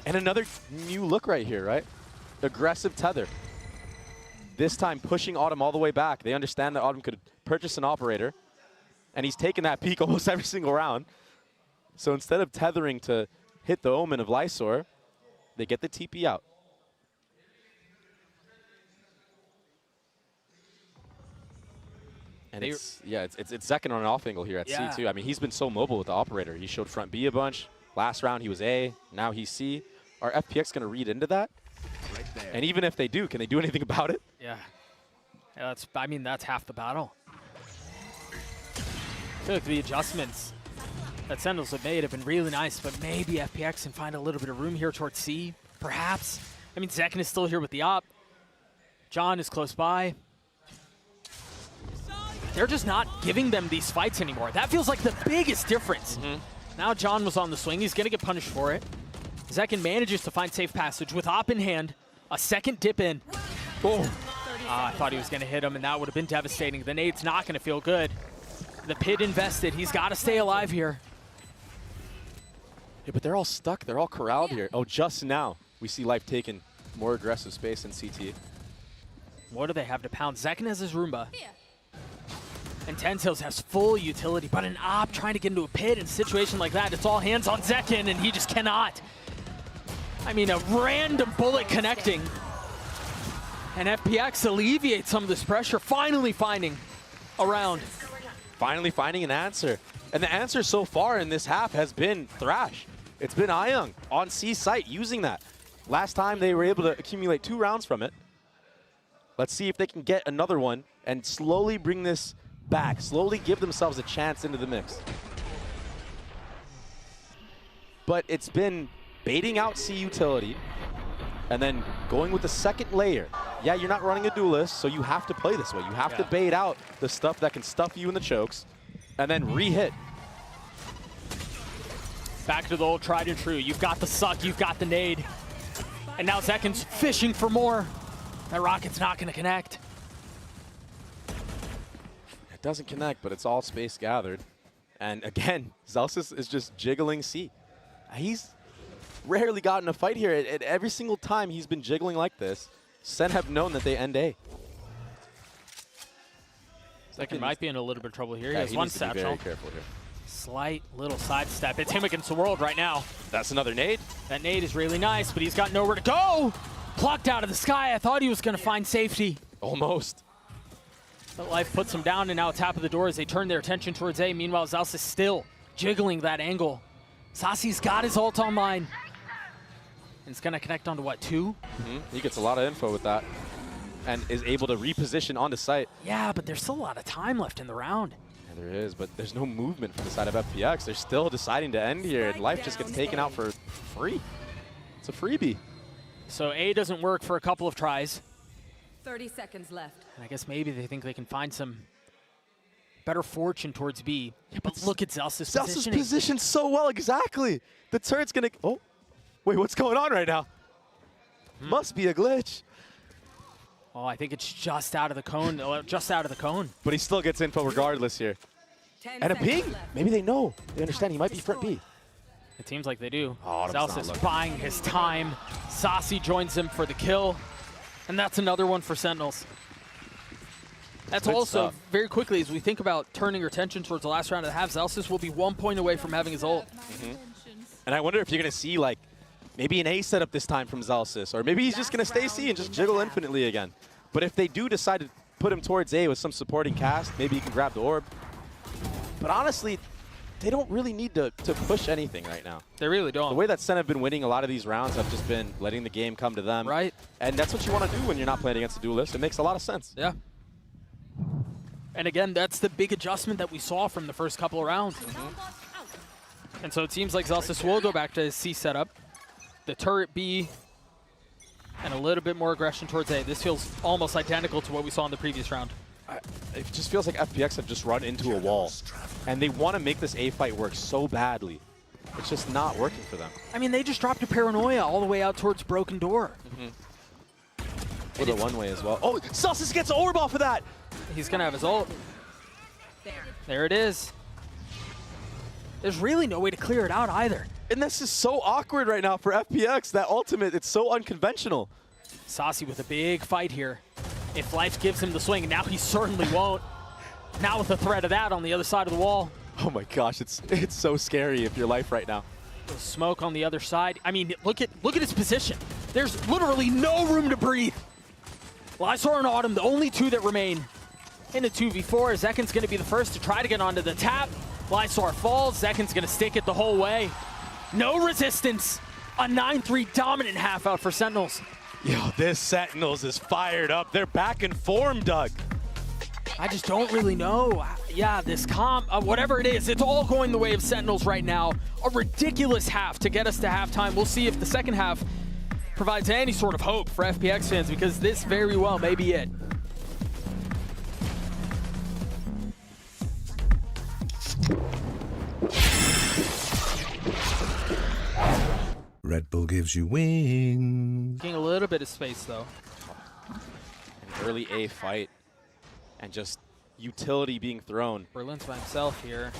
And another new look right here, right? Aggressive tether. This time pushing Autumn all the way back. They understand that Autumn could purchase an Operator, and he's taken that peek almost every single round. So instead of tethering to hit the Omen of Lysor, they get the TP out. And it's Zekin on an off angle here at C2. I mean, he's been so mobile with the Operator. He showed front B a bunch. Last round he was A, now he's C. Are FPX going to read into that? Right there. And even if they do, can they do anything about it? Yeah. I mean, that's half the battle. I feel like the adjustments that Sentinels have made have been really nice, but maybe FPX can find a little bit of room here towards C, perhaps. I mean, Zekin is still here with the op. John is close by. They're just not giving them these fights anymore. That feels like the biggest difference. Now John was on the swing. He's going to get punished for it. Zekin manages to find safe passage with op in hand. A second dip in. Boom. I thought he was going to hit him, and that would have been devastating. The nade's not going to feel good. The pit invested. He's got to stay alive here. Yeah, but they're all stuck. They're all corralled here. Oh, just now we see life taken more aggressive space in CT. What do they have to pound? Zekken has his Roomba. And Tenzos has full utility, but an op trying to get into a pit in a situation like that, it's all hands on Zekken, and he just cannot. I mean, a random bullet connecting. And FPX alleviates some of this pressure, finally finding a round. Finally finding an answer. And the answer so far in this half has been Thrash. It's been Ayung on C site using that. Last time they were able to accumulate 2 rounds from it. Let's see if they can get another one and slowly bring this back, slowly give themselves a chance into the mix. But it's been baiting out C utility and then going with the second layer. Yeah, you're not running a duelist, so you have to play this way. You have to bait out the stuff that can stuff you in the chokes and then re-hit. Back to the old tried and true. You've got the suck, you've got the nade. And now Zekken's fishing for more. That rocket's not gonna connect. It doesn't connect, but it's all space gathered. And again, Zelsis is just jiggling C. He's rarely gotten a fight here. At every single time he's been jiggling like this, Sen have known that they end A. Zekken might be in a little bit of trouble here. Yeah, he has he one needs to be satchel. very careful here. Slight little sidestep. It's him against the world right now. That's another nade. That nade is really nice, but he's got nowhere to go. Plucked out of the sky. I thought he was going to find safety. Almost. But life puts him down, and now tap of the door as they turn their attention towards A. Meanwhile, Zelsis is still jiggling that angle. Sasi's got his ult online. And it's going to connect onto what, 2? He gets a lot of info with that and is able to reposition onto site. Yeah, but there's still a lot of time left in the round. Yeah, there is, but there's no movement from the side of FPX. They're still deciding to end here, and life just gets taken out for free. It's a freebie. So A doesn't work for a couple of tries. 30 seconds left. And I guess maybe they think they can find some better fortune towards B. Yeah, but look at Zelsis' positioning. Positioned so well, exactly. The turret's gonna, oh, wait, what's going on right now? Must be a glitch. Oh, I think it's just out of the cone, just out of the cone. But he still gets info regardless here. And a ping, maybe they know. They understand he might be front B. It seems like they do. Oh, Zelsis buying his time. Sasi joins him for the kill. And that's another one for Sentinels. That's Good also, stuff. very quickly, as we think about turning our attention towards the last round of the half, Zelsis will be 1 point away from having his ult. And I wonder if you're going to see, like, maybe an A setup this time from Zelsis, or maybe he's just going to stay C and just jiggle infinitely again. But if they do decide to put him towards A with some supporting cast, maybe he can grab the orb. But honestly, they don't really need to push anything right now. They really don't. The way that Sen have been winning a lot of these rounds have just been letting the game come to them. Right. And that's what you want to do when you're not playing against a duelist. It makes a lot of sense. Yeah. And again, that's the big adjustment that we saw from the first couple of rounds. And so it seems like Zelsis will go back to his C setup. The turret B and a little bit more aggression towards A. This feels almost identical to what we saw in the previous round. It just feels like FPX have just run into a wall. And they want to make this A fight work so badly. It's just not working for them. I mean, they just dropped a Paranoia all the way out towards Broken Door. With a one-way as well. Oh, Zelsis gets an orb off of that! He's going to have his ult. There it is. There's really no way to clear it out either. And this is so awkward right now for FPX. That ultimate, it's so unconventional. Sasi with a big fight here. If life gives him the swing, and now he certainly won't. Now with the threat of that on the other side of the wall. Oh my gosh, it's so scary if you're life right now. The smoke on the other side. I mean, look at his position. There's literally no room to breathe. Lysor and Autumn, the only 2 that remain in a 2v4. Zekken's going to be the first to try to get onto the tap. Lysor falls. Zekken's going to stick it the whole way. No resistance. A 9-3 dominant half out for Sentinels. Yo, this Sentinels is fired up. They're back in form, Doug. I just don't really know. Yeah, this comp, whatever it is, it's all going the way of Sentinels right now. A ridiculous half to get us to halftime. We'll see if the second half provides any sort of hope for FPX fans, because this very well may be it. Red Bull gives you wings. Getting a little bit of space, though. An early A fight. And just utility being thrown. Berlin's by himself here.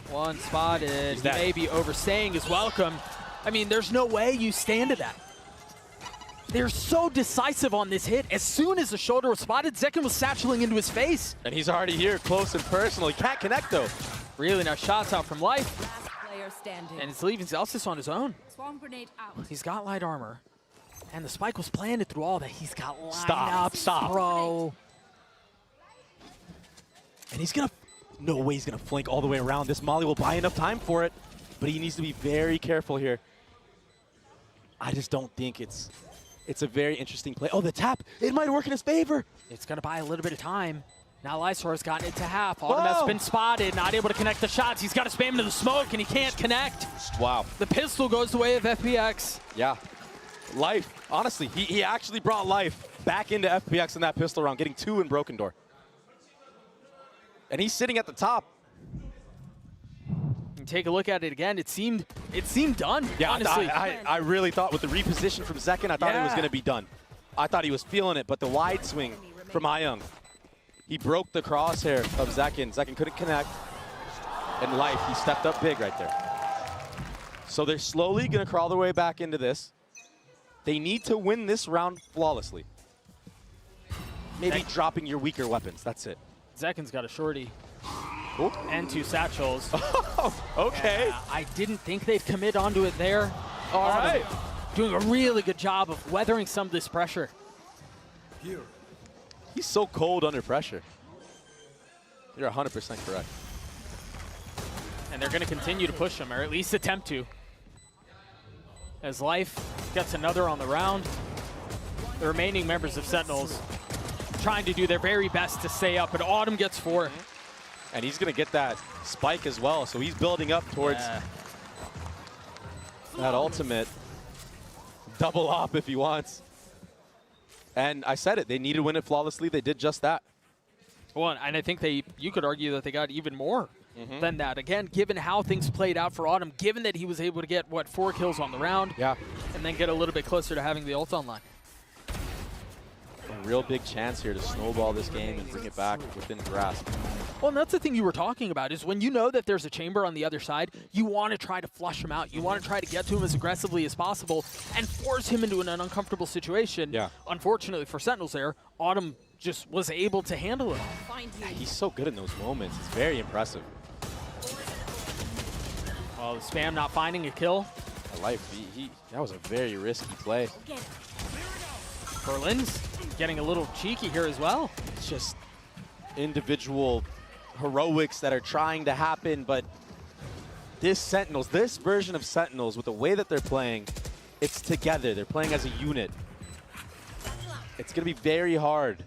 One spotted. He that? may be overstaying his welcome. I mean, there's no way you stand to that. They're so decisive on this hit. As soon as the shoulder was spotted, Zekken was satcheling into his face. And he's already here, close and personal. He can't connect, though. Really nice shots out from Life. Player standing. And he's leaving Zelsis on his own. Swarm grenade out. He's got light armor. And the spike was planted through all that. He's got line Stop, stop. bro. And he's gonna, no way he's gonna flank all the way around. This Molly will buy enough time for it, but he needs to be very careful here. I just don't think it's a very interesting play. Oh, the tap, it might work in his favor. It's gonna buy a little bit of time. Now Lysor's gotten it to half. Autumn has been spotted, not able to connect the shots. He's got to spam into the smoke, and he can't connect. Wow. The pistol goes the way of FPX. Yeah. Life, honestly, he actually brought Life back into FPX in that pistol round, getting 2 in Broken Door. And he's sitting at the top. And take a look at it again. It seemed done, yeah, honestly. I really thought with the reposition from Zekken, I thought it was going to be done. I thought he was feeling it, but the wide swing from Ayung, he broke the crosshair of Zekken. Zekken couldn't connect. And Life, he stepped up big right there. So they're slowly going to crawl their way back into this. They need to win this round flawlessly. Maybe dropping your weaker weapons, that's it. Zekken's got a shorty. Ooh. And 2 satchels. Okay. Yeah, I didn't think they'd commit onto it there. All right. Doing a really good job of weathering some of this pressure. He's so cold under pressure. You're 100% correct. And they're going to continue to push him, or at least attempt to. As Life gets another on the round. The remaining members of Sentinels trying to do their very best to stay up, but Autumn gets 4. And he's going to get that spike as well, so he's building up towards that ultimate. Double op if he wants. And I said it, they need to win it flawlessly. They did just that. Well, and I think you could argue that they got even more than that. Again, given how things played out for Autumn, given that he was able to get, 4 kills on the round. Yeah. And then get a little bit closer to having the ult online. A real big chance here to snowball this game and bring it back within grasp. Well, and that's the thing you were talking about, is when you know that there's a chamber on the other side, you want to try to flush him out. You want to try to get to him as aggressively as possible and force him into an uncomfortable situation. Yeah. Unfortunately for Sentinels there, Autumn just was able to handle it. Yeah, he's so good in those moments. It's very impressive. Well, the spam not finding a kill. Life, that was a very risky play. Berlin's getting a little cheeky here as well. It's just individual heroics that are trying to happen, but this version of Sentinels, with the way that they're playing, it's together. They're playing as a unit. It's going to be very hard,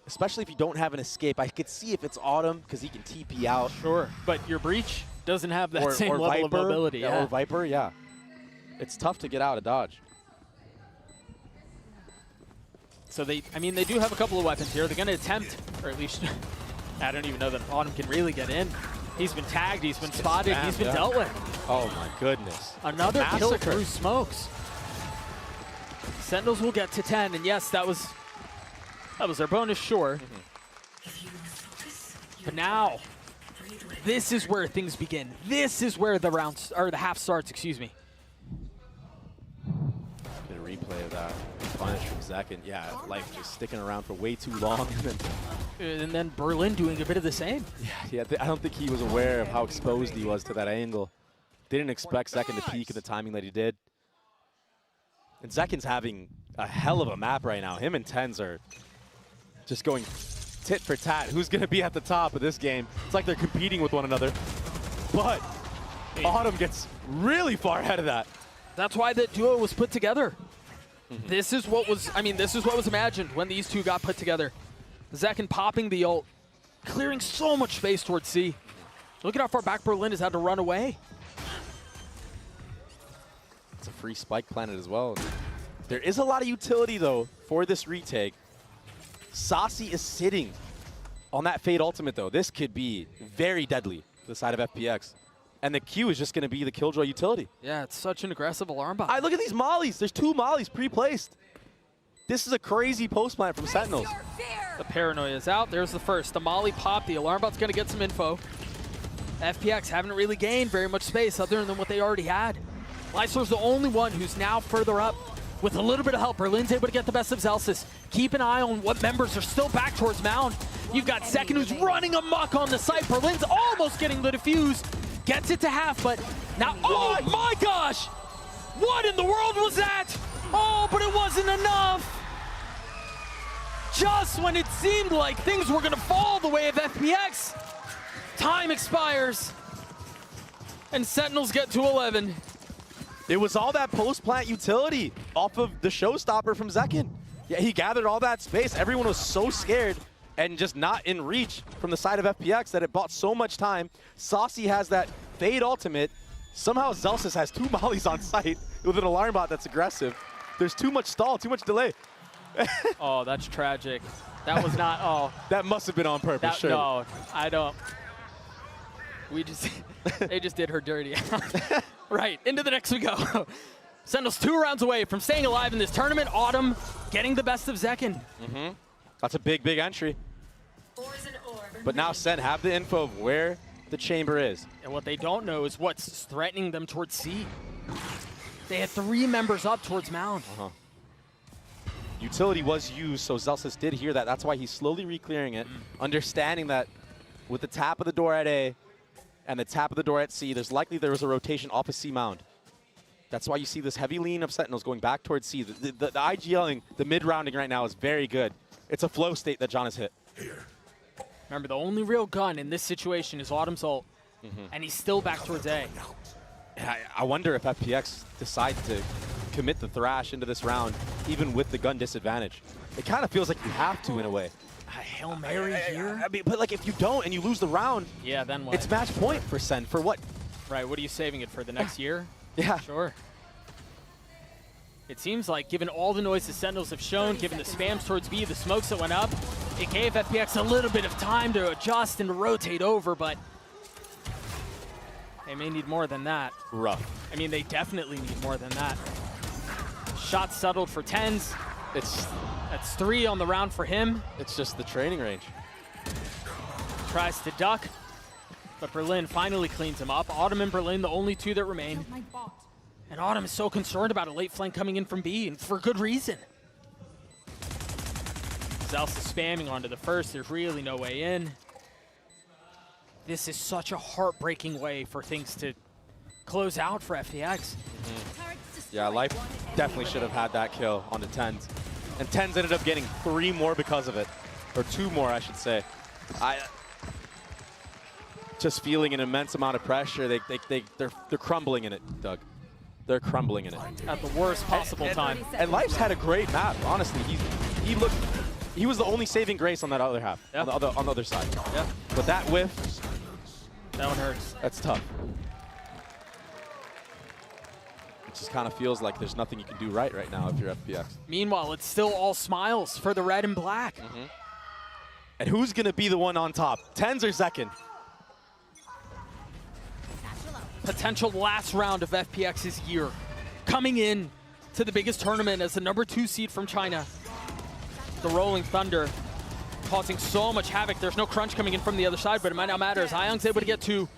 especially if you don't have an escape. I could see if it's Autumn, because he can TP out. Sure, but your Breach doesn't have that same level Viper, of mobility. Yeah, or Viper, yeah. It's tough to get out of dodge. So they do have a couple of weapons here. They're going to attempt, or at least, I don't even know that Autumn can really get in. He's been tagged, he's been spotted, he's been dealt with. Oh my goodness. Another kill through smokes. Sentinels will get to 10, and yes, that was their bonus, sure. But now, this is where things begin. This is where the rounds, or the half starts, excuse me. Get a replay of that. Punish from Zekken. Yeah, Life just sticking around for way too long. And then Berlin doing a bit of the same. Yeah, I don't think he was aware of how exposed he was to that angle. Didn't expect Zekken to peek at the timing that he did. And Zekken's having a hell of a map right now. Him and Tens are just going tit for tat. Who's going to be at the top of this game? It's like they're competing with one another. But Autumn gets really far ahead of that. That's why that duo was put together. This is what was, this is what was imagined when these two got put together. Zekken popping the ult, clearing so much space towards C. Look at how far back Berlin has had to run away. It's a free spike planet as well. There is a lot of utility, though, for this retake. Saucy is sitting on that Fade ultimate, though. This could be very deadly to the side of FPX. And the Q is just going to be the Killjoy utility. Yeah, it's such an aggressive alarm bot. Look at these mollies. There's 2 mollies pre-placed. This is a crazy post plant from Sentinels. The paranoia is out. There's the first. The molly pop. The alarm bot's going to get some info. FPX haven't really gained very much space other than what they already had. Lysor's the only one who's now further up With a little bit of help, Berlin's able to get the best of Zelsis. Keep an eye on what members are still back towards Mound. You've got Second who's running amok on the site. Berlin's almost getting the defuse. Gets it to half, but now, oh my gosh! What in the world was that? Oh, but it wasn't enough. Just when it seemed like things were gonna fall the way of FPX, time expires, and Sentinels get to 11. It was all that post-plant utility off of the showstopper from Zekin. Yeah, he gathered all that space. Everyone was so scared and just not in reach from the side of FPX that it bought so much time. Saucy has that fade ultimate. Somehow Zelsis has 2 mollies on site with an alarm bot that's aggressive. There's too much stall, too much delay. Oh, that's tragic. That was not, oh. That must have been on purpose, sure. No, I don't. We just, they just did her dirty. Right, into the next we go. Sentinels 2 rounds away from staying alive in this tournament. Autumn getting the best of Zekin. That's a big, big entry. But now Sen have the info of where the chamber is. And what they don't know is what's threatening them towards C. They had 3 members up towards Mound. Utility was used, so Zelsis did hear that. That's why he's slowly re-clearing it, understanding that with the tap of the door at A and the tap of the door at C, there was a rotation off of C Mound. That's why you see this heavy lean of Sentinels going back towards C. The IGLing, the mid-rounding right now is very good. It's a flow state that John has hit. Remember, the only real gun in this situation is Autumn's ult, and he's still back towards A. I wonder if FPX decide to commit the Thrash into this round, even with the gun disadvantage. It kind of feels like you have to in a way. Hail Mary here? I mean, but like if you don't and you lose the round, yeah, then what? It's match point for Sen. For what? Right, what are you saving it for, the next year? Yeah. Sure. It seems like, given all the noise the Sentinels have shown, given the spams towards B, the smokes that went up, it gave FPX a little bit of time to adjust and to rotate over, but they may need more than that. Rough. I mean, they definitely need more than that. Shot settled for TenZ. That's 3 on the round for him. It's just the training range. Tries to duck, but Berlin finally cleans him up. Autumn and Berlin, the only 2 that remain. And Autumn is so concerned about a late flank coming in from B, and for good reason. Zelsis spamming onto the first. There's really no way in. This is such a heartbreaking way for things to close out for FPX. Yeah, Life definitely should have had that kill onto TenZ. And TenZ ended up getting 3 more because of it. Or 2 more, I should say. Just feeling an immense amount of pressure. They're crumbling in it, Doug. They're crumbling in it. At the worst possible time. And Life's had a great map, honestly. He was the only saving grace on that other half, on the other side. Yeah. But that whiff, that one hurts. That's tough. It just kind of feels like there's nothing you can do right now if you're FPX. Meanwhile, it's still all smiles for the red and black. And who's going to be the one on top? TenZ or Zekin? Potential last round of FPX's year. Coming in to the biggest tournament as the #2 seed from China. The Rolling Thunder causing so much havoc. There's no crunch coming in from the other side, but it might not matter as Ion's able to get 2.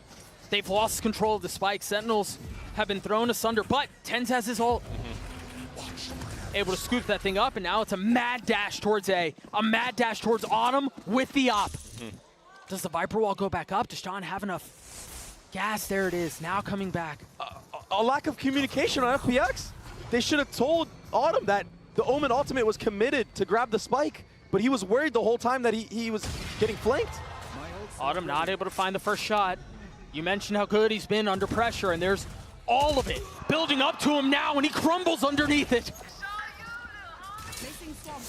They've lost control of the spike. Sentinels have been thrown asunder, but TenZ has his ult. Able to scoop that thing up, and now it's a mad dash towards A. A mad dash towards Autumn with the op. Does the Viper Wall go back up? Does John have enough gas? There it is, now coming back. A lack of communication on FPX. They should have told Autumn that the Omen ultimate was committed to grab the spike, but he was worried the whole time that he was getting flanked. Autumn not able to find the first shot. You mentioned how good he's been under pressure, and there's all of it building up to him now, and he crumbles underneath it.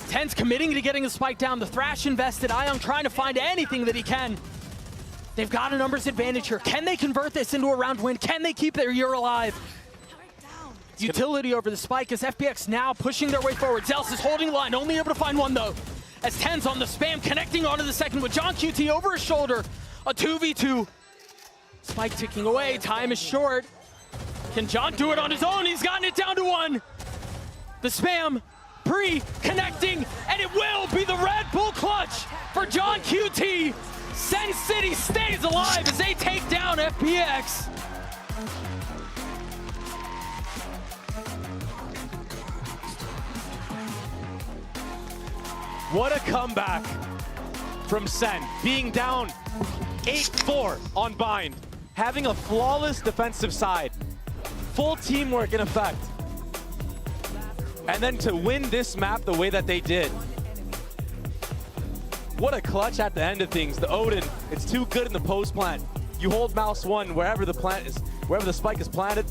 TenZ committing to getting the spike down. The Thrash invested. Ion trying to find anything that he can. They've got a numbers advantage here. Can they convert this into a round win? Can they keep their year alive? Utility over the spike as FPX now pushing their way forward. Zelsis is holding line, only able to find 1 though. As TenZ on the spam, connecting onto the second with John QT over his shoulder. A 2v2. Spike ticking away, time is short. Can John do it on his own? He's gotten it down to 1. The spam, pre-connecting, and it will be the Red Bull clutch for John QT. Sen City stays alive as they take down FPX. What a comeback from Sen. Being down 8-4 on Bind, having a flawless defensive side, full teamwork in effect, and then to win this map the way that they did. What a clutch at the end of things. The Odin, it's too good in the post plant. You hold mouse 1 wherever the plant is, wherever the spike is planted.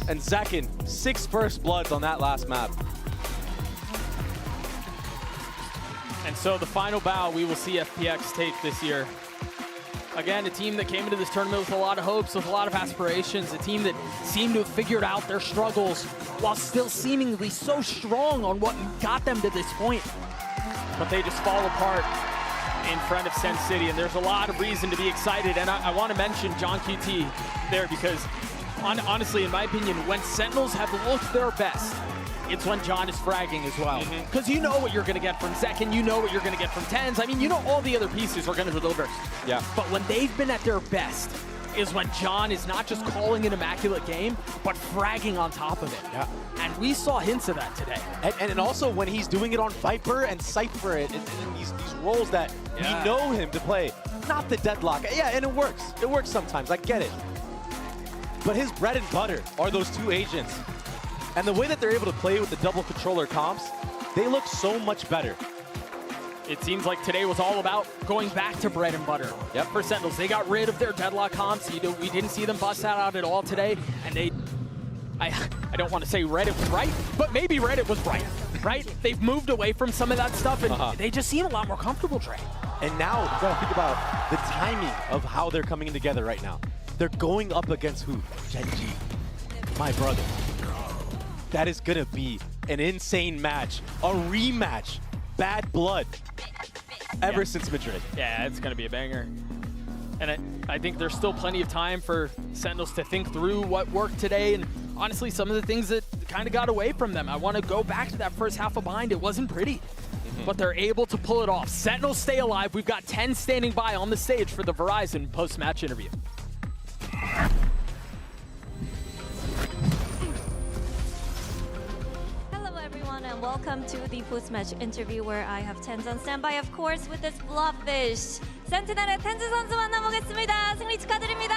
And Zekin, 6 first bloods on that last map. And so the final bow we will see FPX take this year. Again, a team that came into this tournament with a lot of hopes, with a lot of aspirations, a team that seemed to have figured out their struggles while still seemingly so strong on what got them to this point. But they just fall apart in front of Sen City, and there's a lot of reason to be excited. And I want to mention John QT there because, honestly, in my opinion, when Sentinels have looked their best, it's when John is fragging as well. Because you know what you're going to get from Zekin, you know what you're going to get from Tens. I mean, you know all the other pieces are going to deliver. Yeah. But when they've been at their best is when John is not just calling an immaculate game, but fragging on top of it. Yeah. And we saw hints of that today. And also when he's doing it on Viper and Cypher and these roles that we know him to play. Not the deadlock. Yeah, and it works. It works sometimes. I get it. But his bread and butter are those 2 agents. And the way that they're able to play with the double controller comps, they look so much better. It seems like today was all about going back to bread and butter. Yep. For Sentinels, they got rid of their deadlock comps. We didn't see them bust that out at all today. And I don't want to say Reddit was right, but maybe Reddit was right, right? They've moved away from some of that stuff, and they just seem a lot more comfortable, Trey. And now, you gotta think about the timing of how they're coming together right now. They're going up against who? Genji, my brother. That is gonna be an insane match, a rematch, bad blood, ever since Madrid. Yeah, it's gonna be a banger. And I think there's still plenty of time for Sentinels to think through what worked today, and honestly, some of the things that kind of got away from them. I want to go back to that first half of Bind. It wasn't pretty, but they're able to pull it off. Sentinels stay alive. We've got 10 standing by on the stage for the Verizon post-match interview. And welcome to the post-match interview where I have Tens on standby, of course, with this blobfish. 센티넬의 텐즈 선수 만나보겠습니다. 승리 축하드립니다.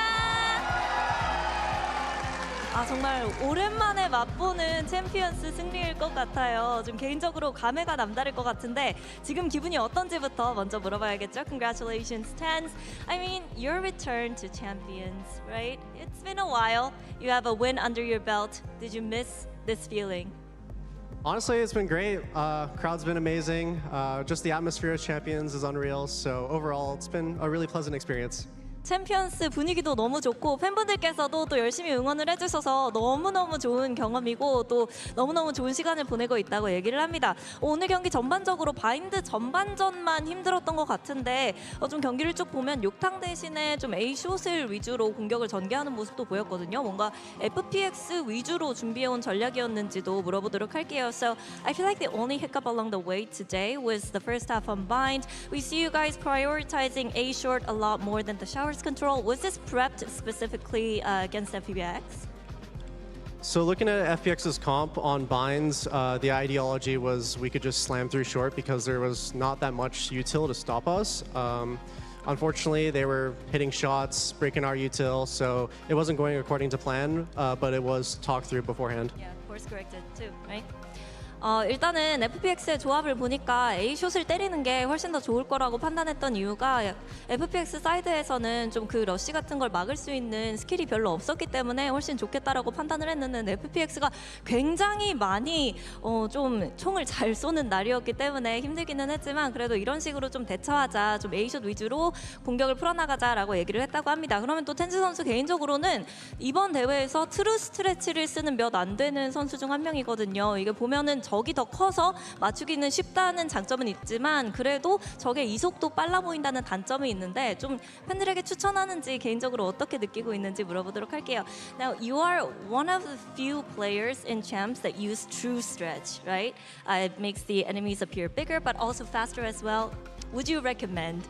정말 오랜만에 맛보는 챔피언스 승리일 것 같아요. 좀 개인적으로 감회가 남다를 것 같은데 지금 기분이 어떤지부터 먼저 물어봐야겠죠. Congratulations, Tens. I mean, your return to Champions, right? It's been a while. You have a win under your belt. Did you miss this feeling? Honestly, it's been great. Crowd's been amazing. Just the atmosphere of Champions is unreal. So overall, it's been a really pleasant experience. 챔피언스 분위기도 너무 좋고 팬분들께서도 또 열심히 응원을 해주셔서 너무너무 좋은 경험이고 또 너무너무 좋은 시간을 보내고 있다고 얘기를 합니다. 오늘 경기 전반적으로 바인드 전반전만 힘들었던 것 같은데 좀 경기를 쭉 보면 욕탕 대신에 좀 A숏을 위주로 공격을 전개하는 모습도 보였거든요. 뭔가 FPX 위주로 준비해온 전략이었는지도 물어보도록 할게요. So I feel like the only hiccup along the way today was the first half on Bind. We see you guys prioritizing A short a lot more than the showers control. Was this prepped specifically against FPX? So looking at FPX's comp on binds, the ideology was we could just slam through short because there was not that much util to stop us. Unfortunately, they were hitting shots, breaking our util, so it wasn't going according to plan, but it was talked through beforehand. Yeah, course corrected too, right? 일단은 FPX의 조합을 보니까 A숏을 때리는 게 훨씬 더 좋을 거라고 판단했던 이유가 FPX 사이드에서는 좀 그 러쉬 같은 걸 막을 수 있는 스킬이 별로 없었기 때문에 훨씬 좋겠다라고 판단을 했는데 FPX가 굉장히 많이 좀 총을 잘 쏘는 날이었기 때문에 힘들기는 했지만 그래도 이런 식으로 좀 대처하자, 좀 A숏 위주로 공격을 풀어나가자라고 얘기를 했다고 합니다. 그러면 또 텐즈 선수 개인적으로는 이번 대회에서 트루 스트레치를 쓰는 몇 안 되는 선수 중 한 명이거든요. 이게 보면은 적이 더 커서 맞추기는 쉽다는 장점은 있지만 그래도 적의 이속도 빨라 보인다는 단점이 있는데 좀 팬들에게 추천하는지 개인적으로 어떻게 느끼고 있는지 물어보도록 할게요. Now, you are one of the few players in Champs that use true stretch, right? It makes the enemies appear bigger but also faster as well. Would you recommend?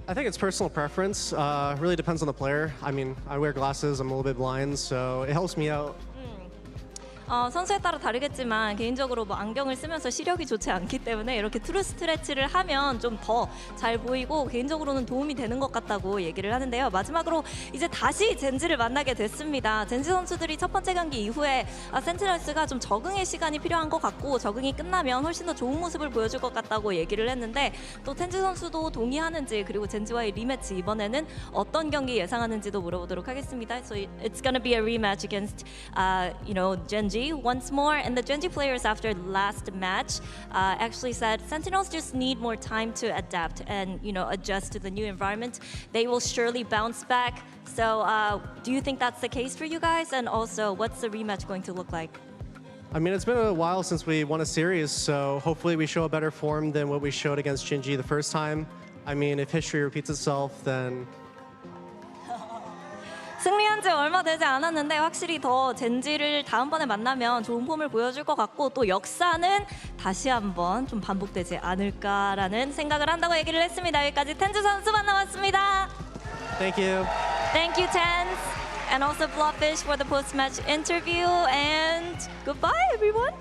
I think it's personal preference. Really depends on the player. I mean, I wear glasses, I'm a little bit blind, so it helps me out. 선수에 따라 다르겠지만 개인적으로 뭐 안경을 쓰면서 시력이 좋지 않기 때문에 이렇게 트루 스트레치를 하면 좀 더 잘 보이고 개인적으로는 도움이 되는 것 같다고 얘기를 하는데요. 마지막으로 이제 다시 젠지를 만나게 됐습니다. 젠지 선수들이 첫 번째 경기 이후에 센티널스가 좀 적응의 시간이 필요한 것 같고 적응이 끝나면 훨씬 더 좋은 모습을 보여줄 것 같다고 얘기를 했는데 또 텐즈 선수도 동의하는지 그리고 젠지와의 리매치 이번에는 어떤 경기 예상하는지도 물어보도록 하겠습니다. So it's gonna be a rematch against Genji once more, and the Genji players after last match actually said Sentinels just need more time to adapt and adjust to the new environment. They will surely bounce back. So do you think that's the case for you guys? And also, what's the rematch going to look like? I mean, it's been a while since we won a series, so hopefully we show a better form than what we showed against Genji the first time. I mean, if history repeats itself, then... 승리한 지 얼마 되지 않았는데 확실히 더 젠지를 다음번에 만나면 좋은 폼을 보여줄 것 같고 또 역사는 다시 한번 좀 반복되지 않을까라는 생각을 한다고 얘기를 했습니다. 여기까지 텐즈 선수 만나봤습니다. Thank you. Thank you, Tenz. And also Blobfish for the post-match interview. And goodbye, everyone.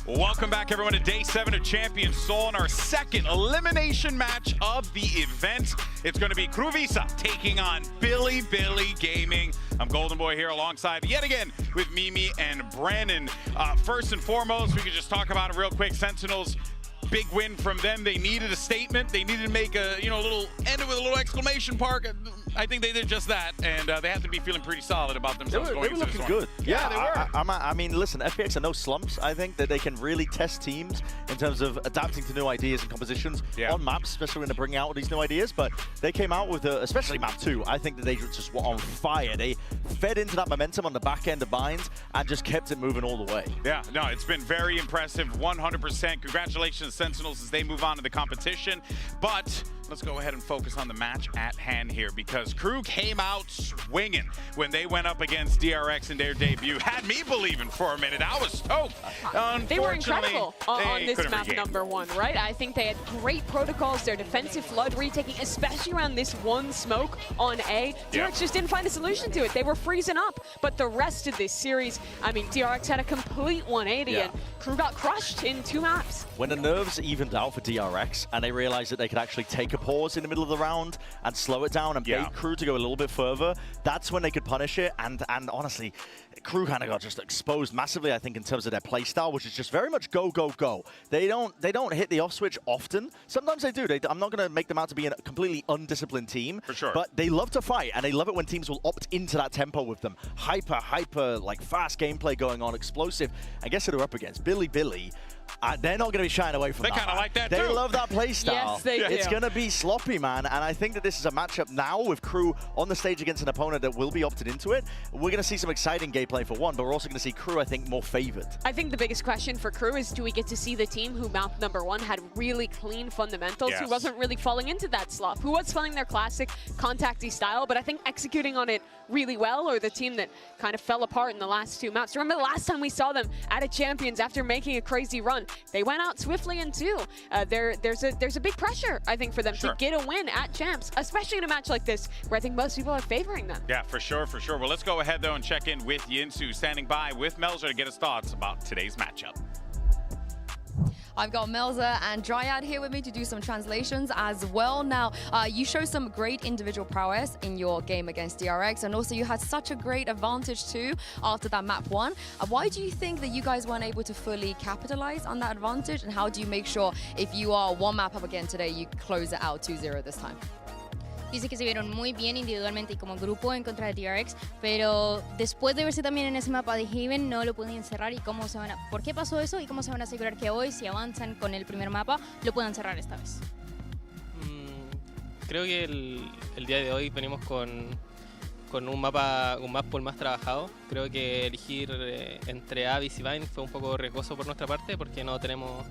Welcome back, everyone, to Day 7 of Champions Seoul and our second elimination match of the event. It's going to be Kruvisa taking on Billy Gaming. I'm Golden Boy here alongside, yet again, with Mimi and Brandon. First and foremost, we could just talk about it real quick. Sentinels, big win from them. They needed a statement. They needed to make a, little, end it with a little exclamation mark. I think they did just that, and they have to be feeling pretty solid about themselves going into this one. They were looking good. Yeah, they were. I mean, listen, FPX are no slumps. I think that they can really test teams in terms of adapting to new ideas and compositions on maps, especially when they're bringing out these new ideas. But they came out with, especially map 2, I think that they just were on fire. They fed into that momentum on the back end of Binds and just kept it moving all the way. Yeah, no, it's been very impressive, 100%. Congratulations, Sentinels, as they move on to the competition. But let's go ahead and focus on the match at hand here, because KRU came out swinging when they went up against DRX in their debut. Had me believing for a minute. I was stoked. They were incredible on this map regain. number 1, right? I think they had great protocols. Their defensive flood retaking, especially around this one smoke on A. DRX just didn't find a solution to it. They were freezing up. But the rest of this series, I mean, DRX had a complete 180 and KRU got crushed in 2 maps. When the nerves evened out for DRX and they realized that they could actually take a pause in the middle of the round and slow it down and bait KRU to go a little bit further, that's when they could punish it. And honestly, KRU kind of got just exposed massively, I think, in terms of their playstyle, which is just very much go, go, go. They don't hit the off switch often. Sometimes they do. I'm not going to make them out to be a completely undisciplined team. For sure. But they love to fight, and they love it when teams will opt into that tempo with them. Hyper, like fast gameplay going on, explosive. And guess who they're up against? Billy. They're not going to be shying away from that. They kind of like that, too. too. They love that playstyle. Yes, they do. It's going to be sloppy, man. And I think that this is a matchup now with KRU on the stage against an opponent that will be opted into it. We're going to see some exciting gameplay for one, but we're also going to see KRU, I think, more favored. I think the biggest question for KRU is, do we get to see the team who map number 1 had really clean fundamentals, who wasn't really falling into that slop, who was playing their classic contacty style, but I think executing on it really well, or the team that kind of fell apart in the last 2 maps. Remember the last time we saw them at a Champions after making a crazy run? They went out swiftly in 2. There's a big pressure, I think, for them to get a win at Champs, especially in a match like this, where I think most people are favoring them. Yeah, for sure. Well, let's go ahead, though, and check in with Yinsu, standing by with Melzer to get his thoughts about today's matchup. I've got Melzer and Dryad here with me to do some translations as well. Now, you show some great individual prowess in your game against DRX, and also you had such a great advantage too after that map 1. Why do you think that you guys weren't able to fully capitalize on that advantage, and how do you make sure if you are 1 map up again today, you close it out 2-0 this time? Dice que se vieron muy bien individualmente y como grupo en contra de TRX, pero después de verse también en ese mapa de Haven no lo podían cerrar. ¿Y cómo se van a, por qué pasó eso y cómo se van a asegurar que hoy, si avanzan con el primer mapa, lo puedan cerrar esta vez? Creo que el día de hoy venimos con un map pool más trabajado. Creo que elegir entre Abyss y Vine fue un poco riesgoso por nuestra parte porque no tenemos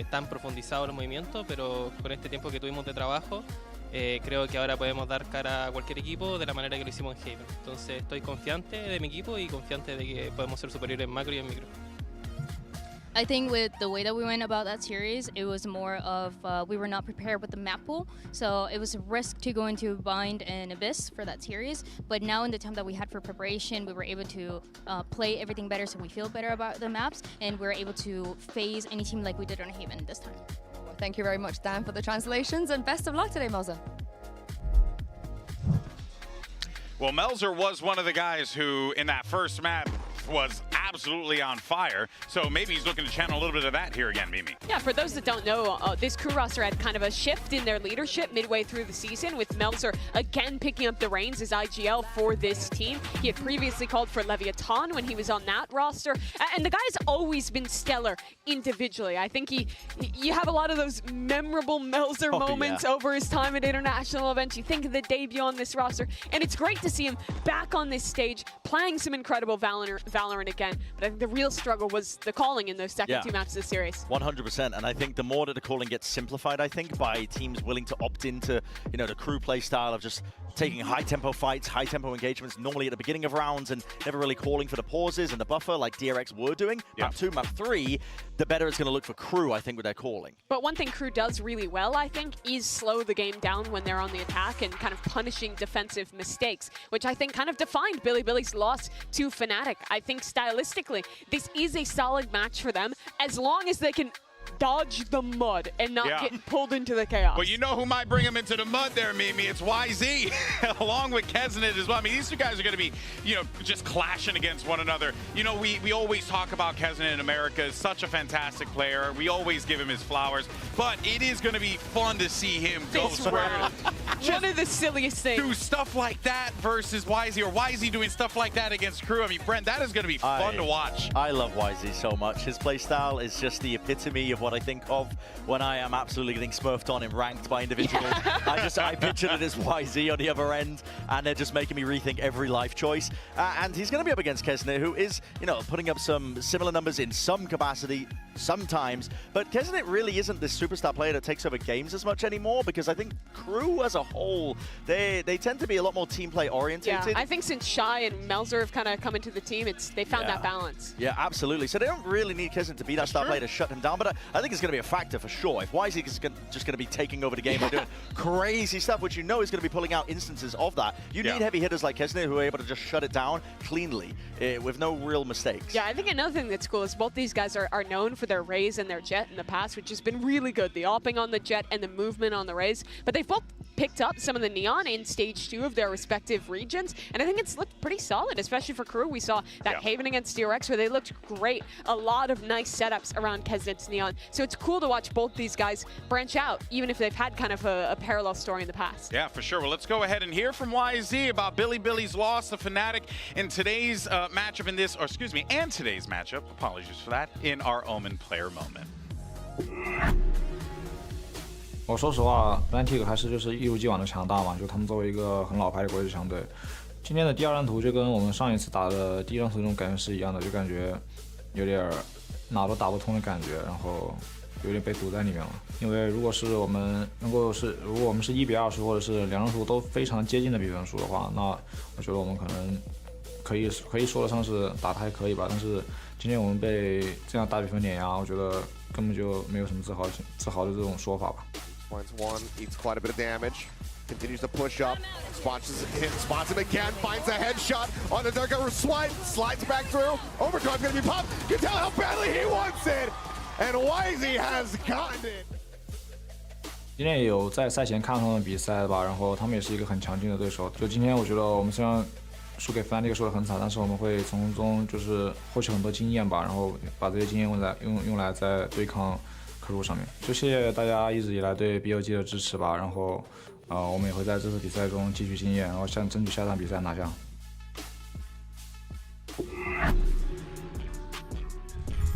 tan profundizados los movimientos, pero con este tiempo que tuvimos de trabajo, creo que ahora podemos dar cara a cualquier equipo de la manera que lo hicimos en Haven. Entonces estoy confiante de mi equipo y confiante de que podemos ser superiores en macro y en micro. I think with the way that we went about that series, it was more of we were not prepared with the map pool, so it was a risk to go into Bind and Abyss for that series. But now in the time that we had for preparation, we were able to play everything better, so we feel better about the maps, and we're able to phase any team like we did on Haven this time. Well, thank you very much, Dan, for the translations, and best of luck today, Melzer. Well, Melzer was one of the guys who, in that first map, was absolutely on fire. So maybe he's looking to channel a little bit of that here again, Mimi. Yeah, for those that don't know, this KRU roster had kind of a shift in their leadership midway through the season, with Melzer again picking up the reins as IGL for this team. He had previously called for Leviathan when he was on that roster, and the guy's always been stellar individually. I think you have a lot of those memorable Melzer moments over his time at international events. You think of the debut on this roster, and it's great to see him back on this stage, playing some incredible Valorant again. But I think the real struggle was the calling in those second 2 maps of the series. 100%, and I think the more that the calling gets simplified, I think, by teams willing to opt into, you know, the KRU play style of just taking high-tempo fights, high-tempo engagements, normally at the beginning of rounds, and never really calling for the pauses and the buffer like DRX were doing. Map 2, map 3, the better it's going to look for KRU, I think, with their calling. But one thing KRU does really well, I think, is slow the game down when they're on the attack and kind of punishing defensive mistakes, which I think kind of defined Billy's loss to Fnatic. I think stylistically, this is a solid match for them, as long as they can dodge the mud and not get pulled into the chaos. Well, you know who might bring him into the mud there, Mimi? It's YZ, along with Kesnet as well. I mean, these two guys are going to be, you know, just clashing against one another. You know, we always talk about Kesnet in America as such a fantastic player. We always give him his flowers, but it is going to be fun to see him go square. One of the silliest things. Do stuff like that versus YZ, or YZ doing stuff like that against KRU. I mean, Brent, that is going to be fun to watch. I love YZ so much. His playstyle is just the epitome of what I think of when I am absolutely getting smurfed on in ranked by individuals. I pictured it as YZ on the other end, and they're just making me rethink every life choice. And he's going to be up against Kesnet, who is, you know, putting up some similar numbers in some capacity. sometimes, but Keznit really isn't this superstar player that takes over games as much anymore, because I think KRU as a whole, they tend to be a lot more team play oriented. Yeah, I think since Shy and Melzer have kind of come into the team, they found that balance. Yeah, absolutely. So they don't really need Keznit to be that star player to shut him down, but I think it's going to be a factor for sure. If YZ is just going to be taking over the game and doing crazy stuff, which you know is going to be pulling out instances of that, you need heavy hitters like Keznit who are able to just shut it down cleanly with no real mistakes. Yeah, I think another thing that's cool is both these guys are known for their Raze and their Jet in the past, which has been really good. The opping on the Jet and the movement on the Raze. But they've both picked up some of the Neon in stage 2 of their respective regions, and I think it's looked pretty solid, especially for KRU. We saw that Haven against DRX where they looked great. A lot of nice setups around Keznit's Neon. So it's cool to watch both these guys branch out, even if they've had kind of a parallel story in the past. Yeah, for sure. Well, let's go ahead and hear from YZ about Billy's loss to Fnatic in today's matchup and today's matchup, apologies for that, in our Omen player moment. 我说实话 ，Fnatic 还是就是一如既往的强大嘛，就他们作为一个很老牌的国际强队，今天的第二张图就跟我们上一次打的第一张图那种感觉是一样的，就感觉有点哪都打不通的感觉，然后有点被堵在里面了。因为如果我们是1比20或者是两张图都非常接近的比分数的话，那我觉得我们可能可以说得上是打得还可以吧。但是今天我们被这样大比分碾压，我觉得根本就没有什么自豪的这种说法吧。 Finds one, eats quite a bit of damage. Continues to push up. Spots him again. Finds a headshot on the Dark swipe. Slides back through. Overdrive's gonna be popped. You can tell how badly he wants it. And YZ has gotten it. 今天也有在赛前看他们比赛吧，然后他们也是一个很强劲的对手。就今天我觉得我们虽然输给 Fnatic 输得很惨，但是我们会从中就是获取很多经验吧，然后把这些经验用来在对抗 KRU 上面，就谢谢大家一直以来对 BLG 的支持吧。然后，我们也会在这次比赛中汲取经验，然后争取下场比赛拿下。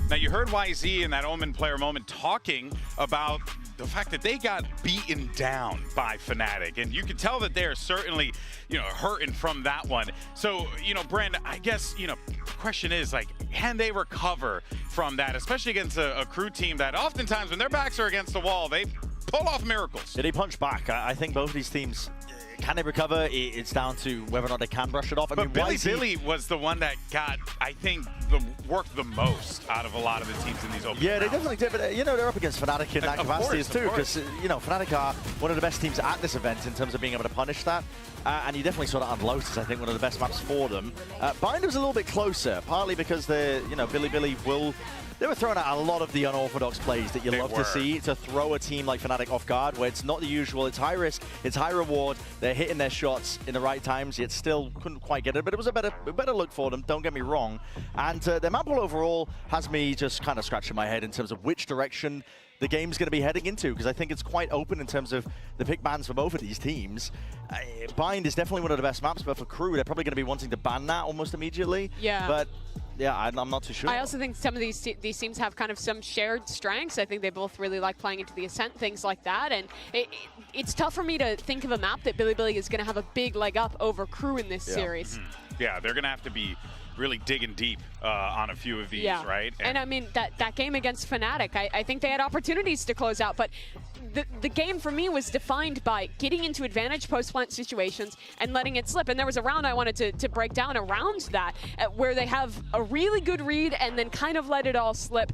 Now you heard YZ in that Omen player moment talking about the fact that they got beaten down by Fnatic, and you can tell that they're certainly, hurting from that one. So, Brand, I guess, the question is, like, can they recover from that, especially against a KRU team that oftentimes when their backs are against the wall, they pull off miracles. Did he punch back? I think both of these teams, can they recover? It's down to whether or not they can brush it off. I mean, Billy was the one that got, I think, worked the most out of a lot of the teams in these open Yeah, they rounds. definitely did, but they're up against Fnatic in that capacity too, because Fnatic are one of the best teams at this event in terms of being able to punish that. And you definitely saw that on Lotus, I think, one of the best maps for them. Bind was a little bit closer, partly because Billy will... They were throwing out a lot of the unorthodox plays that you love to see to throw a team like Fnatic off guard, where it's not the usual, it's high risk, it's high reward, they're hitting their shots in the right times, yet still couldn't quite get it, but it was a better look for them, don't get me wrong. And their map pool overall has me just kind of scratching my head in terms of which direction the game's going to be heading into, because I think it's quite open in terms of the pick bans for both of these teams. Bind is definitely one of the best maps, but for KRU, they're probably going to be wanting to ban that almost immediately. Yeah. But yeah, I'm not too sure. I also think some of these teams have kind of some shared strengths. I think they both really like playing into the Ascent, things like that. And it's tough for me to think of a map that Billy is going to have a big leg up over KRU in this series. Yeah, they're going to have to be really digging deep on a few of these, right? And I mean, that game against Fnatic, I think they had opportunities to close out, but the game for me was defined by getting into advantage post-plant situations and letting it slip. And there was a round I wanted to break down around that, where they have a really good read and then kind of let it all slip.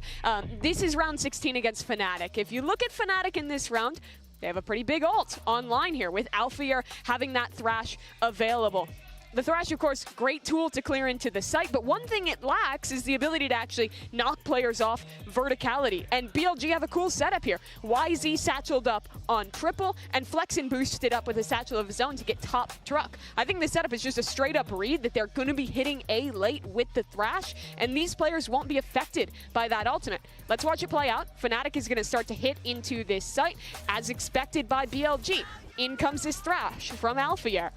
This is round 16 against Fnatic. If you look at Fnatic in this round, they have a pretty big ult online here, with Alfear having that Thrash available. The Thrash, of course, great tool to clear into the site, but one thing it lacks is the ability to actually knock players off verticality. And BLG have a cool setup here. YZ satcheled up on triple, and Flexen boosted up with a satchel of his own to get top truck. I think the setup is just a straight-up read that they're going to be hitting A late with the Thrash, and these players won't be affected by that ultimate. Let's watch it play out. Fnatic is going to start to hit into this site, as expected by BLG. In comes this Thrash from Alfear.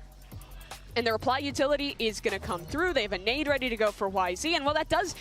And the reply utility is going to come through. They have a nade ready to go for YZ. And while that does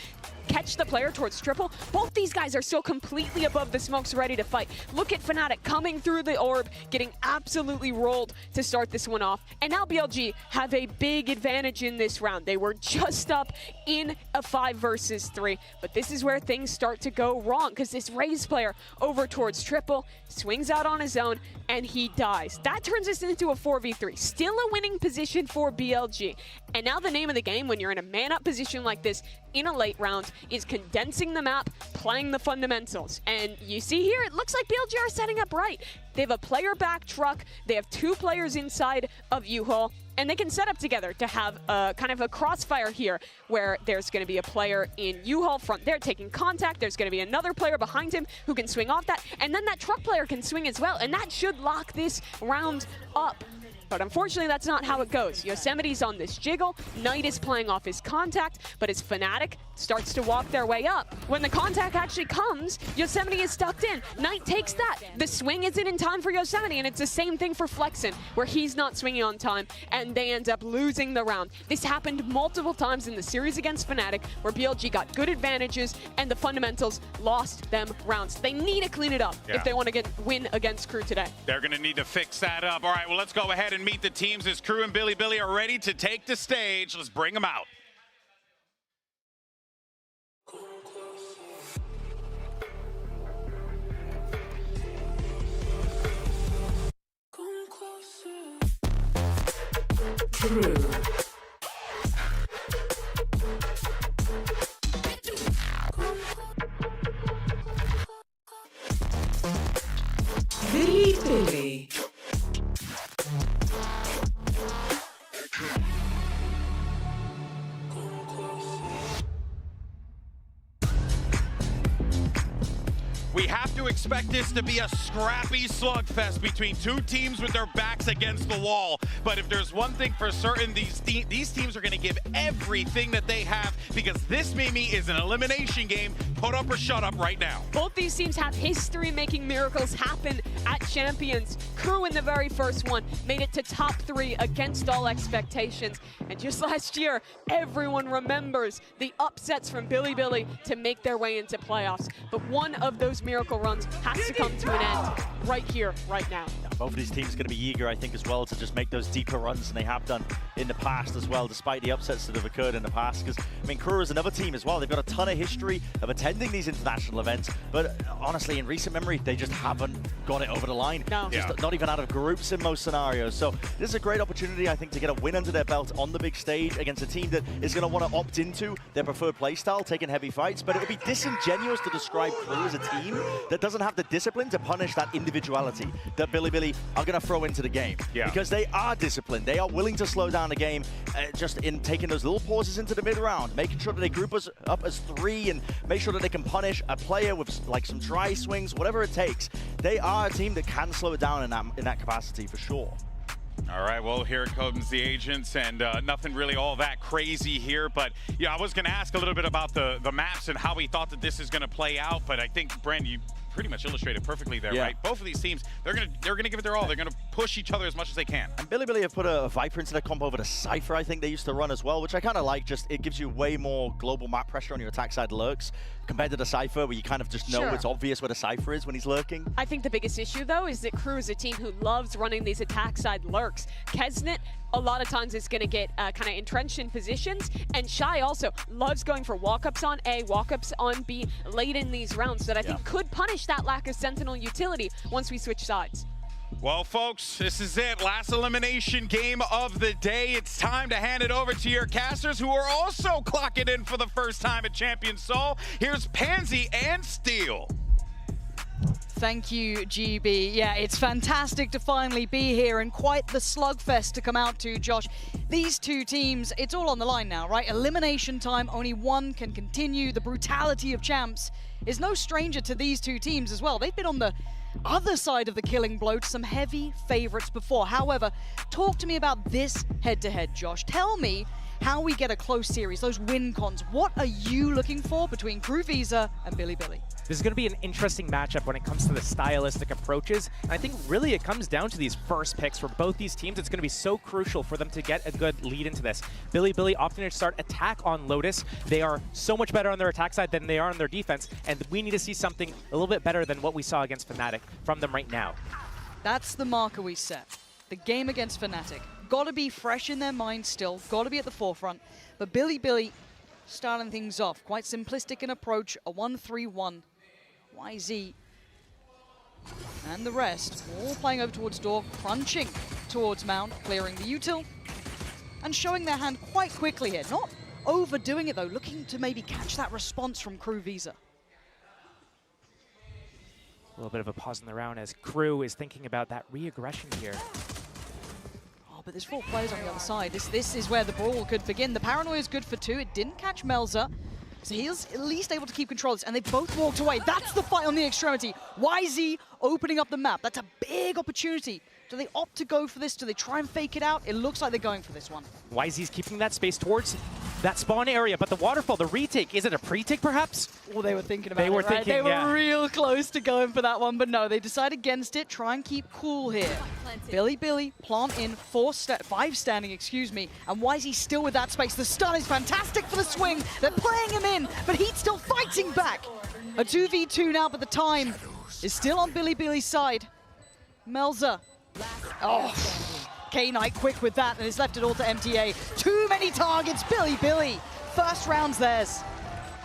catch the player towards triple. Both these guys are still completely above the smokes, ready to fight. Look at Fnatic coming through the orb, getting absolutely rolled to start this one off. And now BLG have a big advantage in this round. They were just up in a 5 versus 3, but this is where things start to go wrong, because this Raze player over towards triple swings out on his own and he dies. That turns us into a 4v3, still a winning position for BLG. And now the name of the game when you're in a man-up position like this in a late round is condensing the map, playing the fundamentals. And you see here, it looks like BLG are setting up right. They have a player back truck, they have 2 players inside of U-Haul, and they can set up together to have a kind of a crossfire here where there's going to be a player in U-Haul front there taking contact. There's going to be another player behind him who can swing off that, and then that truck player can swing as well, and that should lock this round up. But unfortunately, that's not how it goes. Yosemite's on this jiggle, Knight is playing off his contact, but as Fnatic starts to walk their way up, when the contact actually comes, Yosemite is stuck in. Knight takes that. The swing isn't in time for Yosemite, and it's the same thing for Flexen, where he's not swinging on time, and they end up losing the round. This happened multiple times in the series against Fnatic, where BLG got good advantages, and the fundamentals lost them rounds. They need to clean it up if they want to win against KRU today. They're going to need to fix that up. All right, well, let's go ahead and meet the teams as KRU and Billy are ready to take the stage. Let's bring them out. KRU. Billy. We have to expect this to be a scrappy slugfest between 2 teams with their backs against the wall. But if there's one thing for certain, these teams are going to give everything that they have, because this, Mimi, is an elimination game. Put up or shut up right now. Both these teams have history making miracles happen at Champions. KRU in the very first one made it to top 3 against all expectations. And just last year, everyone remembers the upsets from Billy to make their way into playoffs. But one of those miracle runs has to come to an end right here, right now. Both of these teams are going to be eager, I think, as well, to just make those deeper runs than they have done in the past as well, despite the upsets that have occurred in the past. Because, I mean, KRU is another team as well. They've got a ton of history of attending these international events, but honestly, in recent memory, they just haven't got it over the line. No. Just not even out of groups in most scenarios. So this is a great opportunity, I think, to get a win under their belt on the big stage against a team that is going to want to opt into their preferred playstyle, taking heavy fights. But it would be disingenuous to describe KRU as a team that doesn't have the discipline to punish that individuality that Billy are going to throw into the game. Because they are disciplined. They are willing to slow down the game just in taking those little pauses into the mid-round, making sure that they group us up as 3 and make sure that they can punish a player with like some dry swings, whatever it takes. They are a team that can slow it down in that capacity for sure. All right, well, here comes the agents, and nothing really all that crazy here. But yeah, I was going to ask a little bit about the maps and how we thought that this is going to play out. But I think, Bren, you pretty much illustrated perfectly there, right? Both of these teams, they're gonna give it their all. They're gonna push each other as much as they can. And Billy have put a Viper into their comp over the Cypher, I think they used to run as well, which I kind of like. Just it gives you way more global map pressure on your attack side lurks compared to the Cypher, where you kind of just know it's obvious where the Cypher is when he's lurking. I think the biggest issue, though, is that KRU is a team who loves running these attack side lurks. Kesnet, a lot of times, is going to get kind of entrenched in positions, and Shy also loves going for walk-ups on A, walk-ups on B late in these rounds that I think could punish that lack of Sentinel utility once we switch sides. Well, folks, this is it. Last elimination game of the day. It's time to hand it over to your casters, who are also clocking in for the first time at Champions Seoul. Here's Pansy and Steel. Thank you, GB. Yeah, it's fantastic to finally be here, and quite the slugfest to come out to, Josh. These 2 teams, it's all on the line now, right? Elimination time, only one can continue. The brutality of champs is no stranger to these 2 teams as well. They've been on the other side of the killing blow to some heavy favorites before. However, talk to me about this head-to-head, Josh. Tell me how we get a close series, those win cons. What are you looking for between Crew Visa and Bilibili? This is going to be an interesting matchup when it comes to the stylistic approaches. And I think really it comes down to these first picks for both these teams. It's going to be so crucial for them to get a good lead into this. Bilibili opting to start attack on Lotus. They are so much better on their attack side than they are on their defense, and we need to see something a little bit better than what we saw against Fnatic from them right now. That's the marker we set. The game against Fnatic. Got to be fresh in their mind still, got to be at the forefront. But Bilibili starting things off, quite simplistic in approach, a 1-3-1. YZ and the rest all playing over towards door, crunching towards Mount, clearing the util, and showing their hand quite quickly here. Not overdoing it though, looking to maybe catch that response from Crew Visa. A little bit of a pause in the round as Crew is thinking about that re-aggression here. Oh, but there's 4 players on the other side. This is where the brawl could begin. The paranoia is good for 2. It didn't catch Melza. So he's at least able to keep control of this, and they both walked away. That's the fight on the extremity. YZ opening up the map. That's a big opportunity. Do they opt to go for this? Do they try and fake it out? It looks like they're going for this one. YZ's keeping that space towards that spawn area, but the waterfall, the retake, is it a pre-take perhaps? Well, they were thinking about it, They were right? thinking, They were yeah. real close to going for that one, but no, they decide against it. Try and keep cool here. Bilibili plant in 5 standing, excuse me, and YZ still with that space. The stun is fantastic for the swing. They're playing him in, but Heat's still fighting back. A 2v2 now, but the time is still on Bilibili's side. Melza. Oh, K-Knight quick with that, and has left it all to MTA. Too many targets, Bilibili. First round's theirs.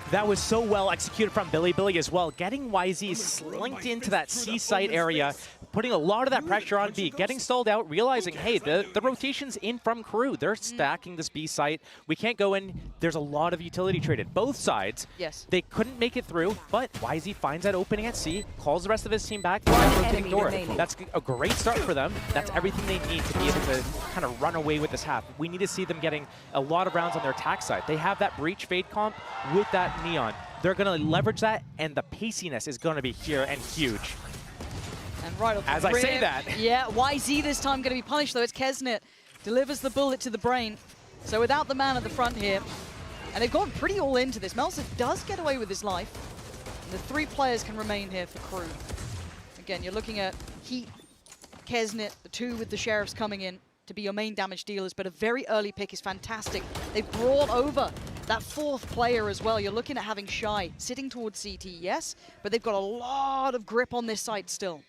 That was so well executed from Bilibili as well, getting YZ slinked into that C site area, putting a lot of that pressure on B, getting stalled out, realizing, hey, the rotation's in from Crew. They're stacking this B site. We can't go in. There's a lot of utility traded. Both sides, yes. They couldn't make it through, but YZ finds that opening at C, calls the rest of his team back, rotating door. That's a great start for them. That's everything they need to be able to kind of run away with this half. We need to see them getting a lot of rounds on their attack side. They have that breach fade comp with that Neon. They're going to leverage that, and the paciness is going to be here and huge. And right off the As I say that. Yeah, YZ this time going to be punished, though. It's Kesnet. Delivers the bullet to the brain. So without the man at the front here. And they've gone pretty all into this. Melza does get away with his life. And the 3 players can remain here for Crew. Again, you're looking at Heat, Kesnet, the 2 with the Sheriffs coming in to be your main damage dealers, but a very early pick is fantastic. They've brought over that 4th player as well. You're looking at having Shy sitting towards CT, yes, but they've got a lot of grip on this site still.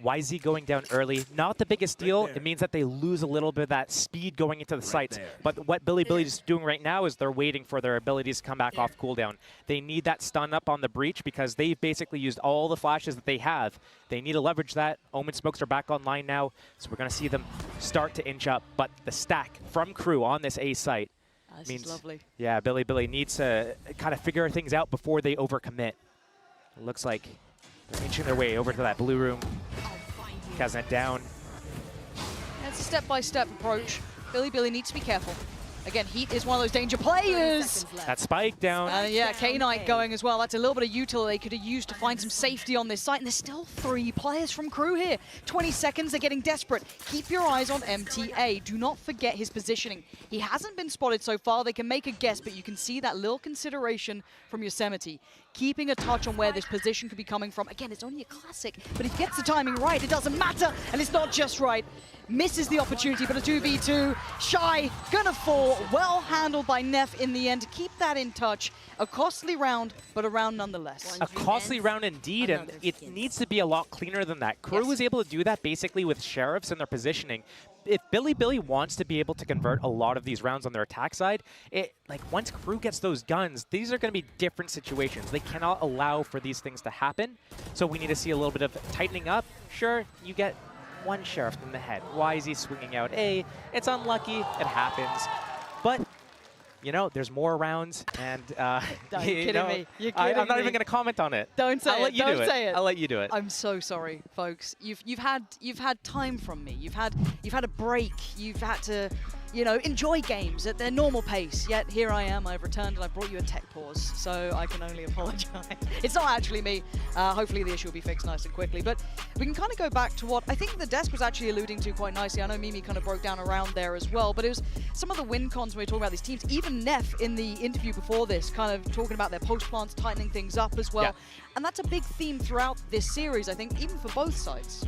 YZ going down early, not the biggest deal. It means that they lose a little bit of that speed going into the sites. But what Bilibili is doing right now is they're waiting for their abilities to come back off cooldown. They need that stun up on the breach because they've basically used all the flashes that they have. They need to leverage that. Omen smokes are back online now, so we're going to see them start to inch up. But the stack from Crew on this A site means, lovely. Yeah, Bilibili needs to kind of figure things out before they overcommit. It looks like they're inching their way over to that blue room. Kesnet down. It's a step-by-step approach. Bilibili needs to be careful. Again, Heat is one of those danger players. That spike down. Yeah, K-Knight going as well. That's a little bit of util they could have used to find some safety on this site. And there's still 3 players from Crew here. 20 seconds, they're getting desperate. Keep your eyes on MTA. Do not forget his positioning. He hasn't been spotted so far. They can make a guess, but you can see that little consideration from Yosemite. Keeping a touch on where this position could be coming from. Again, it's only a classic, but if he gets the timing right, it doesn't matter, and it's not just right. Misses the opportunity, but a 2v2. Shy, gonna fall. Well handled by Neff in the end to keep that in touch. A costly round, but a round nonetheless. A costly round indeed, and it needs to be a lot cleaner than that. Crew was able to do that basically with Sheriffs and their positioning. If Bilibili wants to be able to convert a lot of these rounds on their attack side, like once Crew gets those guns, these are going to be different situations. They cannot allow for these things to happen. So we need to see a little bit of tightening up. Sure, you get 1 Sheriff in the head. Why is he swinging out A? It's unlucky. It happens. But you know, there's more rounds, and You're kidding me. You're kidding I'm not me. even going to comment on it. Don't say I'll it. let you Don't do it. say it. I'll let you do it. I'm so sorry, folks. You've had time from me. You've had a break. You've had to you know, enjoy games at their normal pace. Yet here I am, I've returned and I brought you a tech pause, so I can only apologize. It's not actually me. Hopefully the issue will be fixed nice and quickly. But we can kind of go back to what I think the desk was actually alluding to quite nicely. I know Mimi kind of broke down around there as well, but it was some of the win cons when we were talking about these teams. Even Neff in the interview before this, kind of talking about their post plants, tightening things up as well. Yeah. And that's a big theme throughout this series, I think, even for both sides.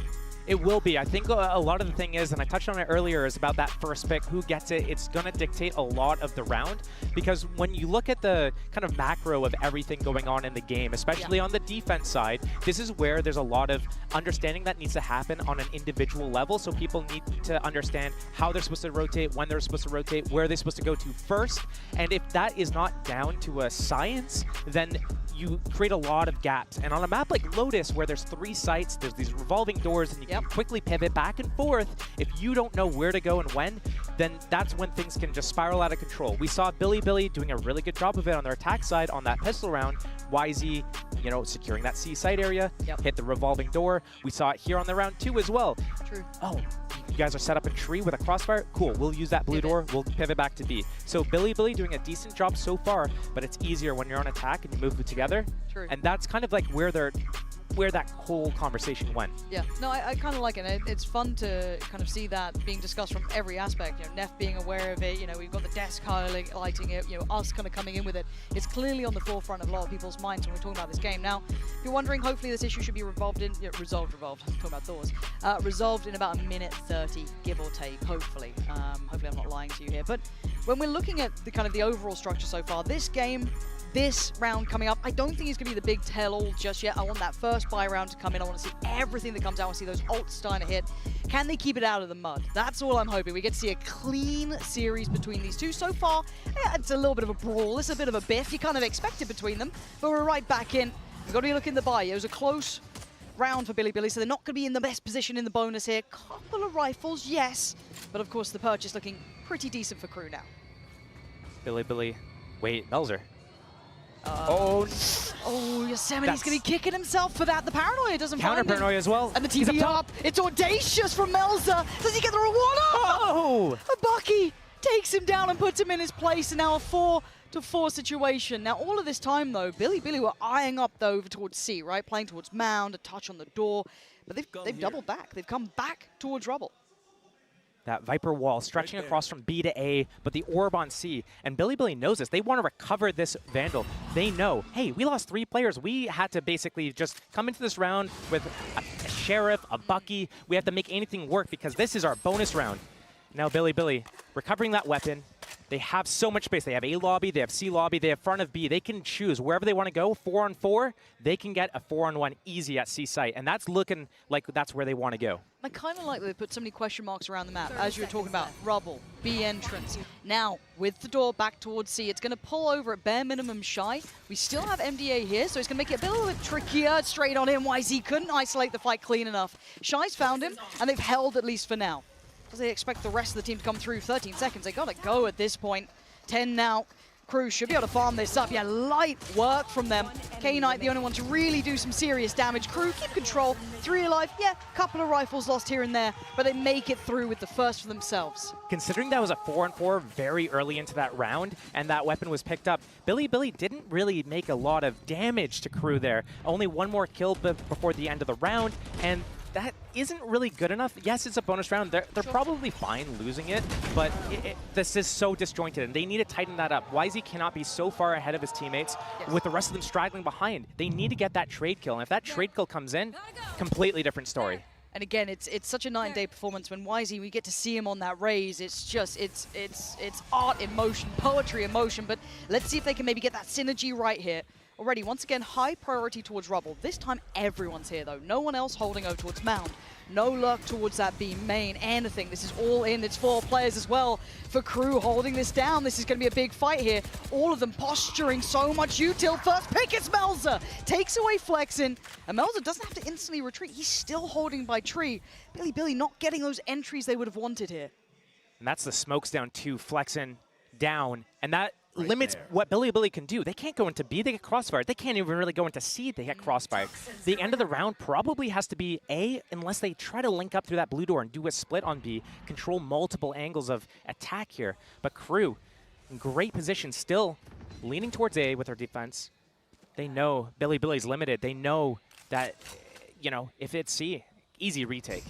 It will be. I think a lot of the thing is, and I touched on it earlier, is about that first pick, who gets it. It's going to dictate a lot of the round, because when you look at the kind of macro of everything going on in the game, especially on the defense side, this is where there's a lot of understanding that needs to happen on an individual level. So people need to understand how they're supposed to rotate, when they're supposed to rotate, where they're supposed to go to first. And if that is not down to a science, then you create a lot of gaps. And on a map like Lotus, where there's 3 sites, there's these revolving doors, and you can quickly pivot back and forth. If you don't know where to go and when, then that's when things can just spiral out of control. We saw Billy doing a really good job of it on their attack side on that pistol round. YZ, you know, securing that C site area, hit the revolving door. We saw it here on the round 2 as well. True. Oh, you guys are set up in tree with a crossfire? Cool, we'll use that blue door, we'll pivot back to B. So Billy doing a decent job so far, but it's easier when you're on attack and you move together. True. And that's kind of like where that whole conversation went. Yeah, no, I kind of like it. It's fun to kind of see that being discussed from every aspect. You know, Neff being aware of it. You know, we've got the desk highlighting it. You know, us kind of coming in with it. It's clearly on the forefront of a lot of people's minds when we're talking about this game. Now, if you're wondering, hopefully this issue should be resolved. I'm talking about doors. Resolved in about 1:30, give or take. Hopefully, hopefully I'm not lying to you here. But when we're looking at the kind of the overall structure so far, this game. This round coming up, I don't think it's going to be the big tell-all just yet. I want that first buy round to come in. I want to see everything that comes out. I want to see those ults starting to hit. Can they keep it out of the mud? That's all I'm hoping. We get to see a clean series between these two. So far, yeah, it's a little bit of a brawl. It's a bit of a biff. You kind of expect it between them, but we're right back in. We've got to be looking at the buy. It was a close round for Billy, so they're not going to be in the best position in the bonus here. Couple of rifles, yes, but of course the purchase looking pretty decent for KRU now. Billy, wait, Melzer. Yosemite's going to be kicking himself for that. The paranoia doesn't find him. Counter paranoia as well. And the TV up. It's audacious from Melzer. Does he get the reward? Oh! A Bucky takes him down and puts him in his place. And now a 4-4 situation. Now, all of this time, though, Billy were eyeing up over towards C, right? Playing towards Mound, a touch on the door. But they've doubled back. They've come back towards Rubble. That Viper wall stretching across from B to A, but the orb on C. And Billy knows this. They want to recover this Vandal. They know, hey, we lost 3 players. We had to basically just come into this round with a Sheriff, a Bucky. We have to make anything work because this is our bonus round. Now Billy recovering that weapon. They have so much space. They have A lobby, they have C lobby, they have front of B. They can choose wherever they want to go. 4-on-4, they can get a 4-on-1 easy at C site. And that's looking like that's where they want to go. I kind of like that they put so many question marks around the map, as you were talking about. Rubble, B entrance. Now, with the door back towards C, it's going to pull over at bare minimum Shy. We still have MDA here, so it's going to make it a little bit trickier. Straight on him, YZ couldn't isolate the fight clean enough. Shy's found him, and they've held at least for now. As they expect the rest of the team to come through. 13 seconds, they got to go at this point. 10 now. KRU should be able to farm this up. Yeah, light work from them. K-Knight, the only one to really do some serious damage. KRU keep control. 3 alive. Yeah, couple of rifles lost here and there, but they make it through with the first for themselves. Considering that was a 4-on-4 very early into that round, and that weapon was picked up, Billy didn't really make a lot of damage to KRU there. Only 1 more kill before the end of the round, and that isn't really good enough. Yes, it's a bonus round. They're probably fine losing it, but this is so disjointed, and they need to tighten that up. YZ cannot be so far ahead of his teammates with the rest of them straggling behind. They need to get that trade kill, and if that trade kill comes in, completely different story. And again, it's such a night-and-day performance. When YZ, we get to see him on that raise. It's just, it's art in motion, poetry in motion. But let's see if they can maybe get that synergy right here. Already, once again, high priority towards Rubble. This time, everyone's here, though. No one else holding over towards Mound. No luck towards that B main, anything. This is all in. It's 4 players as well for KRU holding this down. This is going to be a big fight here. All of them posturing so much util. First pick is Melzer. Takes away Flexin. And Melzer doesn't have to instantly retreat. He's still holding by tree. Billy not getting those entries they would have wanted here. And that's the smokes down to Flexin down. And that limits what Billy can do. They can't go into B, they get crossfire. They can't even really go into C, they get crossfire. The end of the round probably has to be A, unless they try to link up through that blue door and do a split on B, control multiple angles of attack here. But KRU, in great position, still leaning towards A with their defense. They know Billy's limited. They know that, you know, if it's C, easy retake.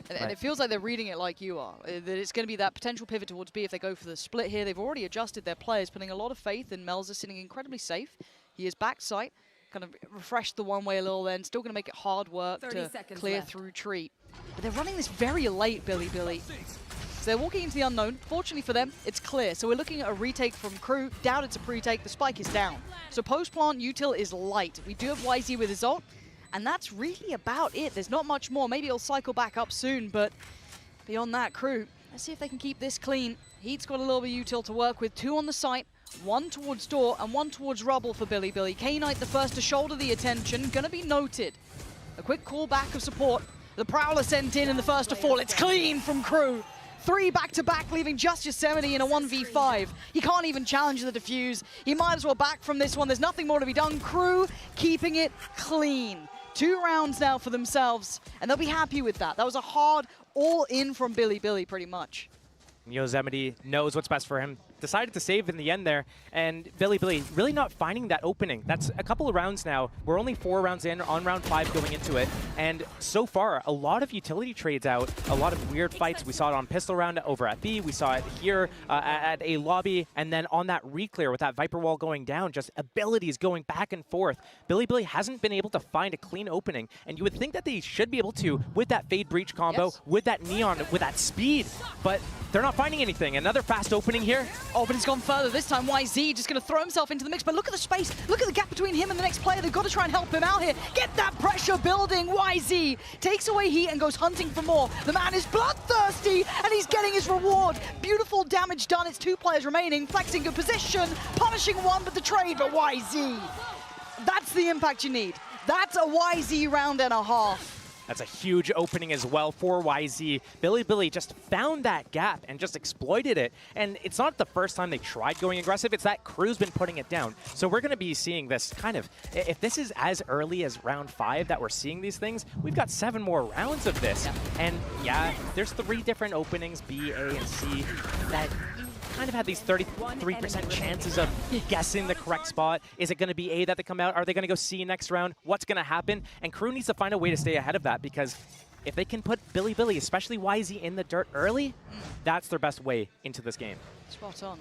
And it feels like they're reading it like you are, that it's going to be that potential pivot towards B if they go for the split here. They've already adjusted their players, putting a lot of faith in Melzer sitting incredibly safe. He is backside, kind of refreshed the one way a little then, still going to make it hard work to clear through tree. But they're running this very late, Billy. So they're walking into the unknown. Fortunately for them, it's clear. So we're looking at a retake from KRU. Doubt it's a pre-take. The spike is down. So post-plant util is light. We do have YZ with his ult. And that's really about it. There's not much more. Maybe it'll cycle back up soon, but beyond that, KRU, let's see if they can keep this clean. Heat's got a little bit of util to work with. 2 on the site, 1 towards door, and 1 towards rubble for Billy. K-Knight the first to shoulder the attention, gonna be noted. A quick call back of support. The Prowler sent in and the first to fall. It's clean from KRU. 3 back-to-back, leaving just Yosemite in a 1v5. He can't even challenge the defuse. He might as well back from this one. There's nothing more to be done. KRU keeping it clean. 2 rounds now for themselves, and they'll be happy with that. That was a hard all-in from Billy pretty much. Yosemite knows what's best for him. Decided to save in the end there, and Billy really not finding that opening. That's a couple of rounds now. We're only 4 rounds in, on round 5 going into it, and so far, a lot of utility trades out, a lot of weird fights. We saw it on pistol round over at B, we saw it here at A lobby, and then on that reclear with that Viper wall going down, just abilities going back and forth. Billy hasn't been able to find a clean opening, and you would think that they should be able to with that Fade Breach combo, with that Neon, with that speed, but they're not finding anything. Another fast opening here. Oh, but it's gone further. This time, YZ just going to throw himself into the mix. But look at the space. Look at the gap between him and the next player. They've got to try and help him out here. Get that pressure building. YZ takes away heat and goes hunting for more. The man is bloodthirsty, and he's getting his reward. Beautiful damage done. It's 2 players remaining. Flexing good position. Punishing one, but the trade. But YZ. That's the impact you need. That's a YZ round and a half. That's a huge opening as well for YZ. Billy just found that gap and just exploited it. And it's not the first time they tried going aggressive, it's that KRU's been putting it down. So we're gonna be seeing this kind of, if this is as early as round 5 that we're seeing these things, we've got 7 more rounds of this. And yeah, there's 3 different openings, B, A, and C, that you kind of had these 33% chances of guessing the correct spot. Is it going to be A that they come out? Are they going to go C next round? What's going to happen? And KRU needs to find a way to stay ahead of that, because if they can put Billy, especially YZ, in the dirt early, that's their best way into this game. Spot on.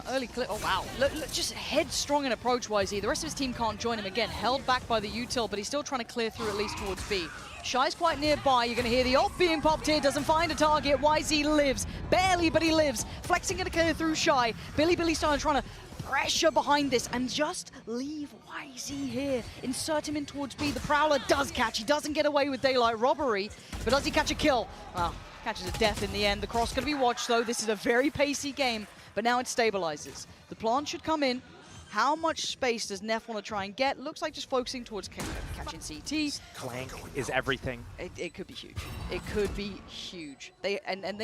Early clip. Oh, wow. Look, just headstrong in approach, YZ. The rest of his team can't join him again. Held back by the util, but he's still trying to clear through at least towards B. Shy's quite nearby. You're going to hear the ult being popped here. Doesn't find a target. YZ lives. Barely, but he lives. Flexing going to clear through Shy. Billy's trying to pressure behind this and just leave YZ here. Insert him in towards B. The Prowler does catch. He doesn't get away with daylight robbery, but does he catch a kill? Well, catches a death in the end. The cross going to be watched, though. This is a very pacey game, but now it stabilizes. The plant should come in. How much space does Neff want to try and get? Looks like just focusing towards catching CT. Clank is everything. It could be huge. It could be huge. They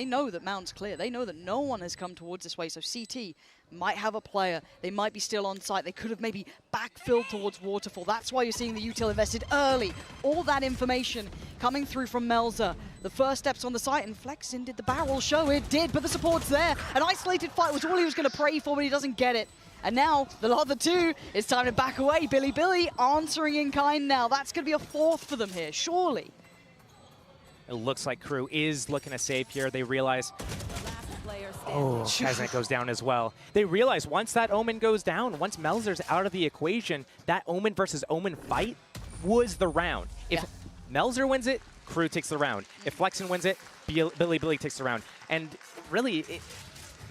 know that Mountain's clear. They know that no one has come towards this way, so CT might have a player. They might be still on site. They could have maybe backfilled towards Waterfall. That's why you're seeing the util invested early. All that information coming through from Melzer. The first steps on the site, and Flexin, did the barrel show? It did, but the support's there. An isolated fight was all he was going to pray for, but he doesn't get it. And now, the other 2, it's time to back away. Billy answering in kind now. That's going to be a 4th for them here, surely. It looks like KRU is looking to save here. They realize, oh, Kaznet goes down as well. They realize once that Omen goes down, once Melzer's out of the equation, that Omen versus Omen fight was the round. If Melzer wins it, KRU takes the round. If Flexin wins it, Billy takes the round. And really,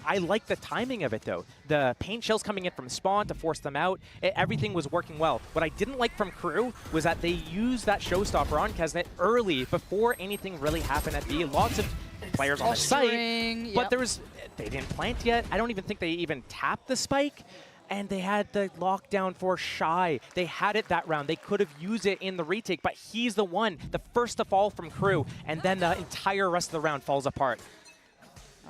I like the timing of it, though. The paint shells coming in from spawn to force them out, everything was working well. What I didn't like from KRU was that they used that showstopper on Kaznet early, before anything really happened at B. Lots of players on the site, but they didn't plant yet. I don't even think they even tapped the spike. And they had the lockdown for Shy. They had it that round. They could have used it in the retake, but he's the one, the first to fall from KRU, and then the entire rest of the round falls apart.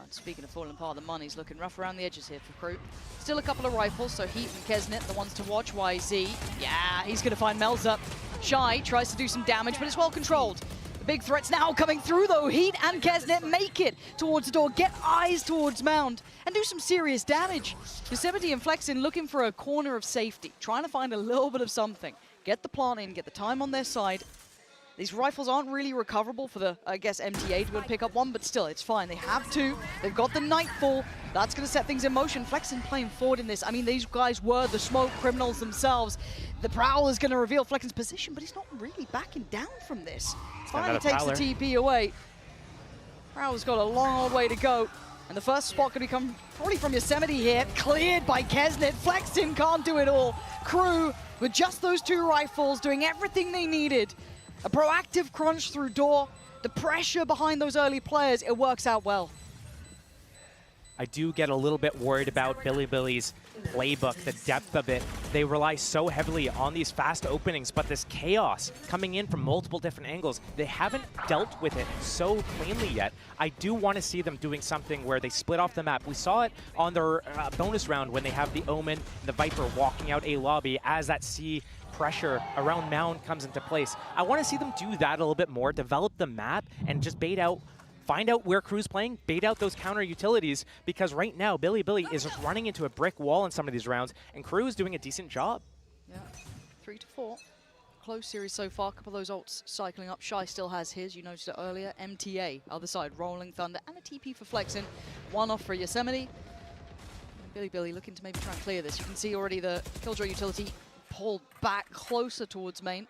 and speaking of falling apart, the money's looking rough around the edges here for Crew. Still a couple of rifles, so Heat and Kesnet, the ones to watch. YZ, yeah, he's going to find Melza. Shy tries to do some damage, but it's well controlled. The big threats now coming through, though. Heat and Kesnet make it towards the door, get eyes towards Mound, and do some serious damage. Yosemite and Flexin looking for a corner of safety, trying to find a little bit of something. Get the plant in, get the time on their side. These rifles aren't really recoverable for the, I guess, MTA to be able to pick up one, but still, it's fine. They have two. They've got the Nightfall. That's going to set things in motion. Flexin playing forward in this. I mean, these guys were the smoke criminals themselves. The Prowl is going to reveal Flexin's position, but he's not really backing down from this. Finally takes the TP away. Prowl's got a long old way to go. And the first spot could become probably from Yosemite here. Cleared by Kesnet. Flexin can't do it all. Crew, with just those two rifles, doing everything they needed. A proactive crunch through door, the pressure behind those early players, it works out well. I do get a little bit worried about Billy's playbook, the depth of it. They rely so heavily on these fast openings, but this chaos coming in from multiple different angles, they haven't dealt with it so cleanly yet. I do want to see them doing something where they split off the map. We saw it on their bonus round when they have the Omen and the Viper walking out A lobby as that C pressure around Mound comes into place. I want to see them do that a little bit more, develop the map, and just bait out, find out where Crew's playing, bait out those counter utilities, because right now, Billy is just running into a brick wall in some of these rounds, and Crew is doing a decent job. Yeah, 3-4. Close series so far, a couple of those ults cycling up. Shy still has his, you noticed it earlier. MTA, other side, Rolling Thunder, and a TP for Flexin. One off for Yosemite. And Billy looking to maybe try and clear this. You can see already the Killjoy utility pulled back closer towards main.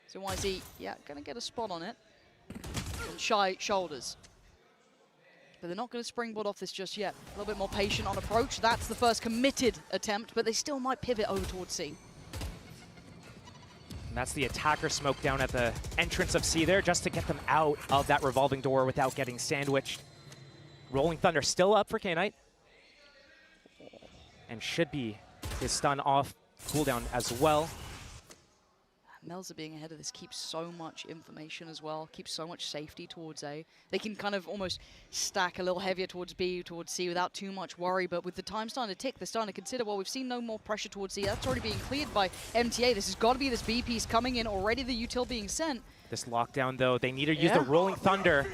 So YZ, yeah, gonna get a spot on it. And Shy shoulders. But they're not gonna springboard off this just yet. A little bit more patient on approach. That's the first committed attempt, but they still might pivot over towards C. And that's the attacker smoke down at the entrance of C there, just to get them out of that revolving door without getting sandwiched. Rolling Thunder still up for K-Knight. And should be his stun off cooldown as well. Melza being ahead of this keeps so much information as well, keeps so much safety towards A. They can kind of almost stack a little heavier towards B, towards C without too much worry, but with the time starting to tick, they're starting to consider, well, we've seen no more pressure towards C. That's already being cleared by MTA. This has got to be this B piece coming in, already the util being sent. This lockdown, though, they need to use the Rolling Thunder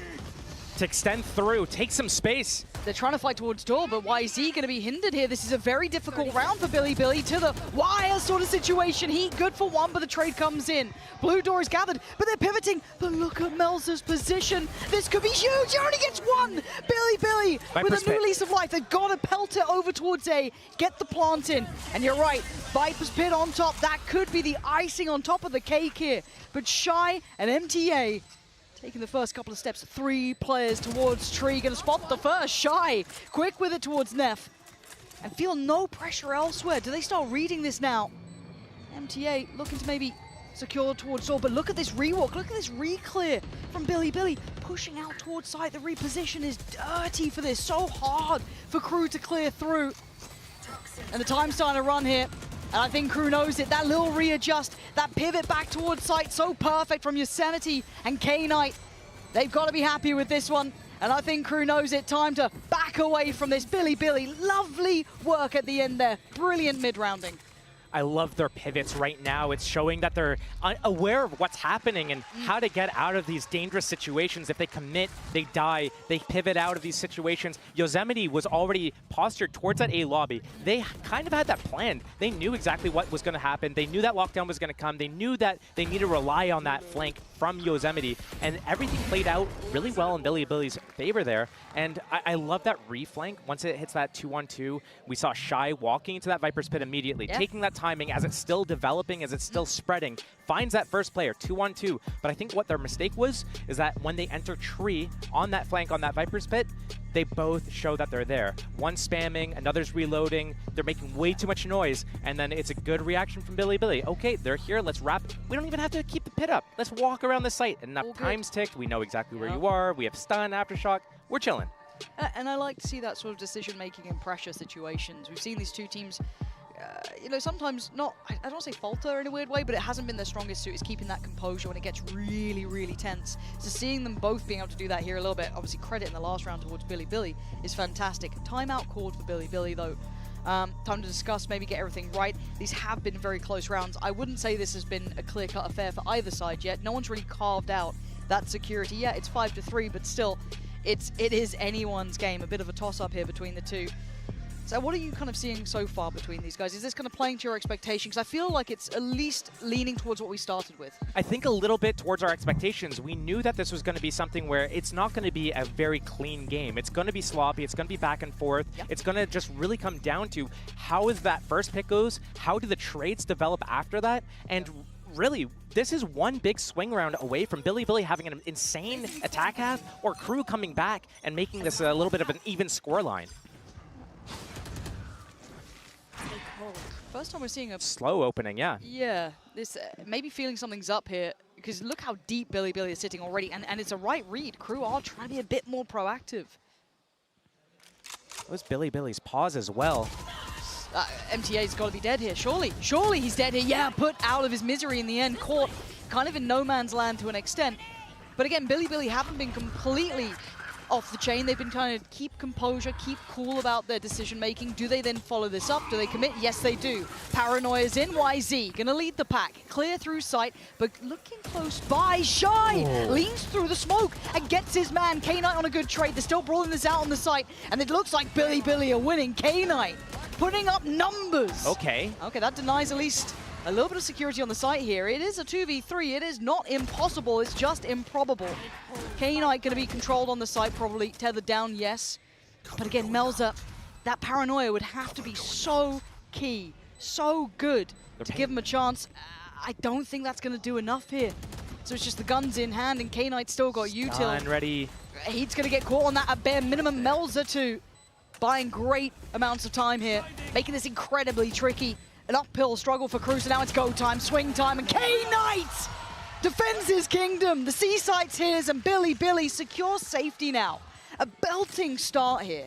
to extend through, take some space. They're trying to fight towards door, but YZ going to be hindered here. This is a very difficult round for Billy to the wire sort of situation. Heat good for one, but the trade comes in. Blue door is gathered, but they're pivoting. But look at Melza's position. This could be huge. He only gets one. Billy with a new lease of life. They've got to pelt it over towards A, get the plant in. And you're right, Viper's Pit on top. That could be the icing on top of the cake here. But Shy and MTA taking the first couple of steps, 3 players towards Tree, gonna spot the first. Shy, quick with it towards Neff. And feel no pressure elsewhere. Do they start reading this now? MTA looking to maybe secure towards door, but look at this rewalk, look at this re-clear from Billy. Pushing out towards site, the reposition is dirty for this, so hard for Crew to clear through. And the time's starting to run here. And I think Crew knows it. That little readjust, that pivot back towards site, so perfect from Yosemite and K-Knight. They've got to be happy with this one. And I think Crew knows it. Time to back away from this. Billy, lovely work at the end there. Brilliant mid-rounding. I love their pivots right now. It's showing that they're aware of what's happening and how to get out of these dangerous situations. If they commit, they die. They pivot out of these situations. Yosemite was already postured towards that A lobby. They kind of had that planned. They knew exactly what was going to happen. They knew that lockdown was going to come. They knew that they need to rely on that flank from Yosemite. And everything played out really well in Billy's favor there. And I love that re-flank. Once it hits that 2-1-2, we saw Shy walking into that Viper's Pit immediately, taking that timing as it's still developing, as it's still spreading, finds that first player, 2-1-2. But I think what their mistake was is that when they enter Tree on that flank on that Viper's Pit, they both show that they're there. One spamming, another's reloading, they're making way too much noise, and then it's a good reaction from Billy. Okay, they're here, let's wrap. We don't even have to keep the pit up. Let's walk around the site. And enough time's ticked, we know exactly where you are, we have stun, aftershock, we're chilling. And I like to see that sort of decision-making in pressure situations. We've seen these two teams you know, sometimes not, I don't want to say falter in a weird way, but it hasn't been their strongest suit, is keeping that composure when it gets really, really tense. So seeing them both being able to do that here a little bit, obviously credit in the last round towards Bilibili, is fantastic. Timeout called for Bilibili though. Time to discuss, maybe get everything right. These have been very close rounds. I wouldn't say this has been a clear-cut affair for either side yet. No one's really carved out that security. Yeah, it's 5-3, but still, it is anyone's game. A bit of a toss-up here between the two. So what are you kind of seeing so far between these guys? Is this kind of playing to your expectations? I feel like it's at least leaning towards what we started with. I think a little bit towards our expectations. We knew that this was going to be something where it's not going to be a very clean game. It's going to be sloppy. It's going to be back and forth. Yep. It's going to just really come down to how is that first pick goes, how do the trades develop after that, and really, this is one big swing round away from Bilibili having an insane attack half or KRU coming back and making this a little bit of an even scoreline. First time we're seeing a slow opening, yeah. Yeah, this maybe feeling something's up here, because look how deep Bilibili is sitting already, and it's a right read. KRU are trying to be a bit more proactive. That was Bilibili's pause as well. MTA's got to be dead here, surely. Surely he's dead here. Yeah, put out of his misery in the end, caught kind of in no man's land to an extent. But again, Bilibili haven't been completely off the chain. They've been trying to keep composure, keep cool about their decision making. Do they then follow this up? Do they commit? Yes, they do. Paranoia's in. YZ gonna lead the pack, clear through sight, but looking close by. Shy leans through the smoke and gets his man. K-Knight on a good trade. They're still brawling this out on the site, and it looks like Bilibili are winning. K-Knight putting up numbers. Okay, that denies at least a little bit of security on the site here. It is a 2v3. It is not impossible. It's just improbable. K-Knight going to be controlled on the site, probably tethered down, yes. But again, Melza, that paranoia would have to be so key, so good to give him a chance. I don't think that's going to do enough here. So it's just the guns in hand, and K-Knight still got util. Ready. He's going to get caught on that at bare minimum. Melza too, buying great amounts of time here, making this incredibly tricky. An uphill struggle for KRU, so now it's go time, swing time, and K-Knight defends his kingdom. The C-site's his, and Bilibili secures safety now. A belting start here.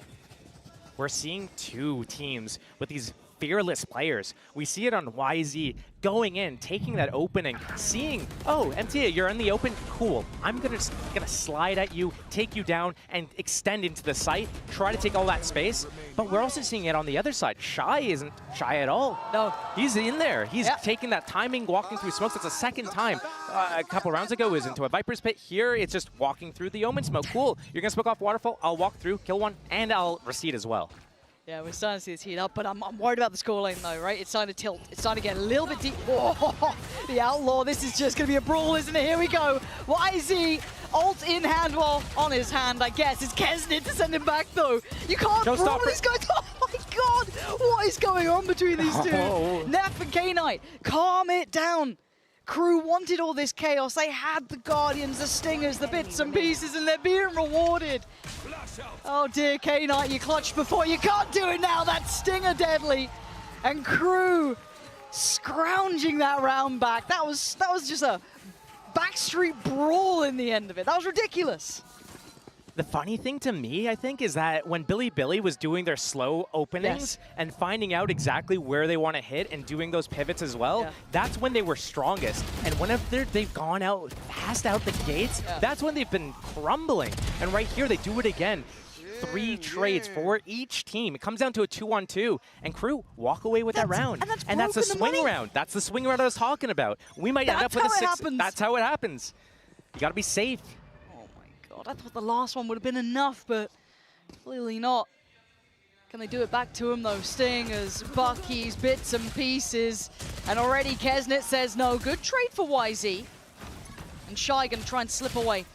We're seeing two teams with these fearless players. We see it on YZ going in, taking that opening, seeing, oh, MTA, you're in the open, cool. I'm gonna slide at you, take you down, and extend into the site, try to take all that space. But we're also seeing it on the other side. Shy isn't shy at all. No. He's in there. He's taking that timing, walking through smokes. That's the second time. A couple rounds ago, it was into a Viper's Pit. Here, it's just walking through the Omen smoke. Cool. You're gonna smoke off Waterfall. I'll walk through, kill one, and I'll recede as well. Yeah, we're starting to see this heat up, but I'm worried about the scoreline though, right? It's starting to tilt. It's starting to get a little bit deep. Oh, the Outlaw, this is just going to be a brawl, isn't it? Here we go. YZ, ult in hand, well, on his hand, I guess. It's Kesnit to send him back though. You can't brawl these guys. Oh my god, what is going on between these two? Neff and K-Knight, calm it down. KRU wanted all this chaos. They had the Guardians, the Stingers, the bits and pieces, and they're being rewarded. Oh dear, K-Knight, you clutched before. You can't do it now. That Stinger deadly. And KRU scrounging that round back. That was just a backstreet brawl in the end of it. That was ridiculous. The funny thing to me, I think, is that when Bilibili was doing their slow openings and finding out exactly where they want to hit and doing those pivots as well, that's when they were strongest. And whenever they've gone out fast out the gates, that's when they've been crumbling. And right here, they do it again. 3 trades for each team. It comes down to a 2-on-2, and KRU walk away with that round. And that's the swing round. That's the swing round I was talking about. We might end up with a 6. That's how it happens. You got to be safe. God, I thought the last one would have been enough, but clearly not. Can they do it back to him, though? Stingers, Buckies, bits and pieces. And already Kesnit says no. Good trade for YZ. And Shy going to try and slip away.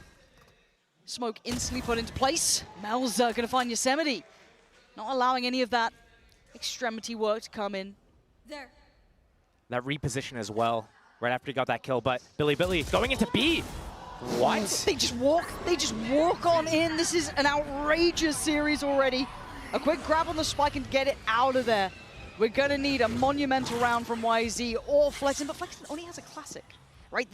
Smoke instantly put into place. Melza going to find Yosemite. Not allowing any of that extremity work to come in. There. That reposition as well, right after he got that kill. But Bilibili going into B. What? They just walk on in. This is an outrageous series already. A quick grab on the spike and get it out of there. We're gonna need a monumental round from YZ or Flexen, but Flexen only has a classic, right?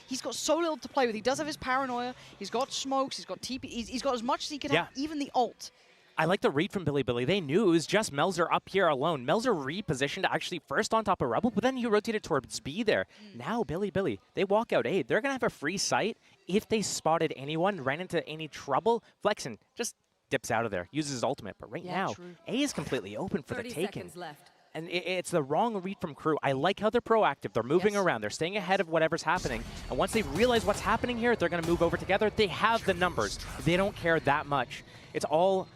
He's got so little to play with. He does have his paranoia. He's got smokes. He's got TP. He's got as much as he can have. Even the ult. I like the read from Bilibili. They knew it was just Melzer up here alone. Melzer repositioned actually first on top of Rebel, but then he rotated towards B there. Now Bilibili, they walk out A. They're going to have a free sight. If they spotted anyone, ran into any trouble, Flexen just dips out of there, uses his ultimate. But right now, A is completely open for the taking. Left. And it's the wrong read from KRU. I like how they're proactive. They're moving around. They're staying ahead of whatever's happening. And once they realize what's happening here, they're going to move over together. They have the numbers. They don't care that much. It's all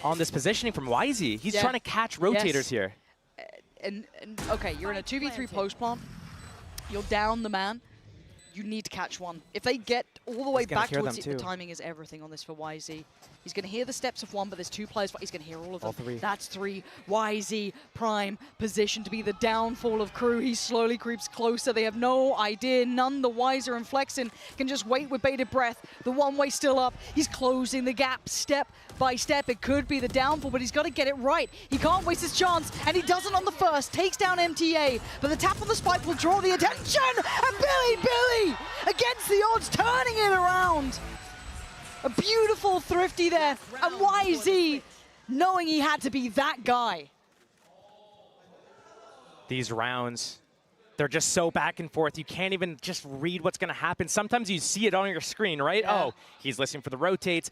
on this positioning from YZ. He's trying to catch rotators here. And okay, you're in a 2v3 post plant. You're down the man. You need to catch one. If they get all the way back towards it, the timing is everything on this for YZ. He's going to hear the steps of one, but there's 2 players. He's going to hear all of them. All 3. That's 3. YZ, prime position to be the downfall of KRU. He slowly creeps closer. They have no idea. None the wiser. And Flexen can just wait with bated breath. The one-way still up. He's closing the gap step by step. It could be the downfall, but he's got to get it right. He can't waste his chance, and he doesn't on the first. Takes down MTA, but the tap on the spike will draw the attention. And Billy, against the odds, turning it around. A beautiful thrifty there, and YZ knowing he had to be that guy. These rounds, they're just so back and forth. You can't even just read what's going to happen. Sometimes you see it on your screen, right? Yeah. Oh, he's listening for the rotates.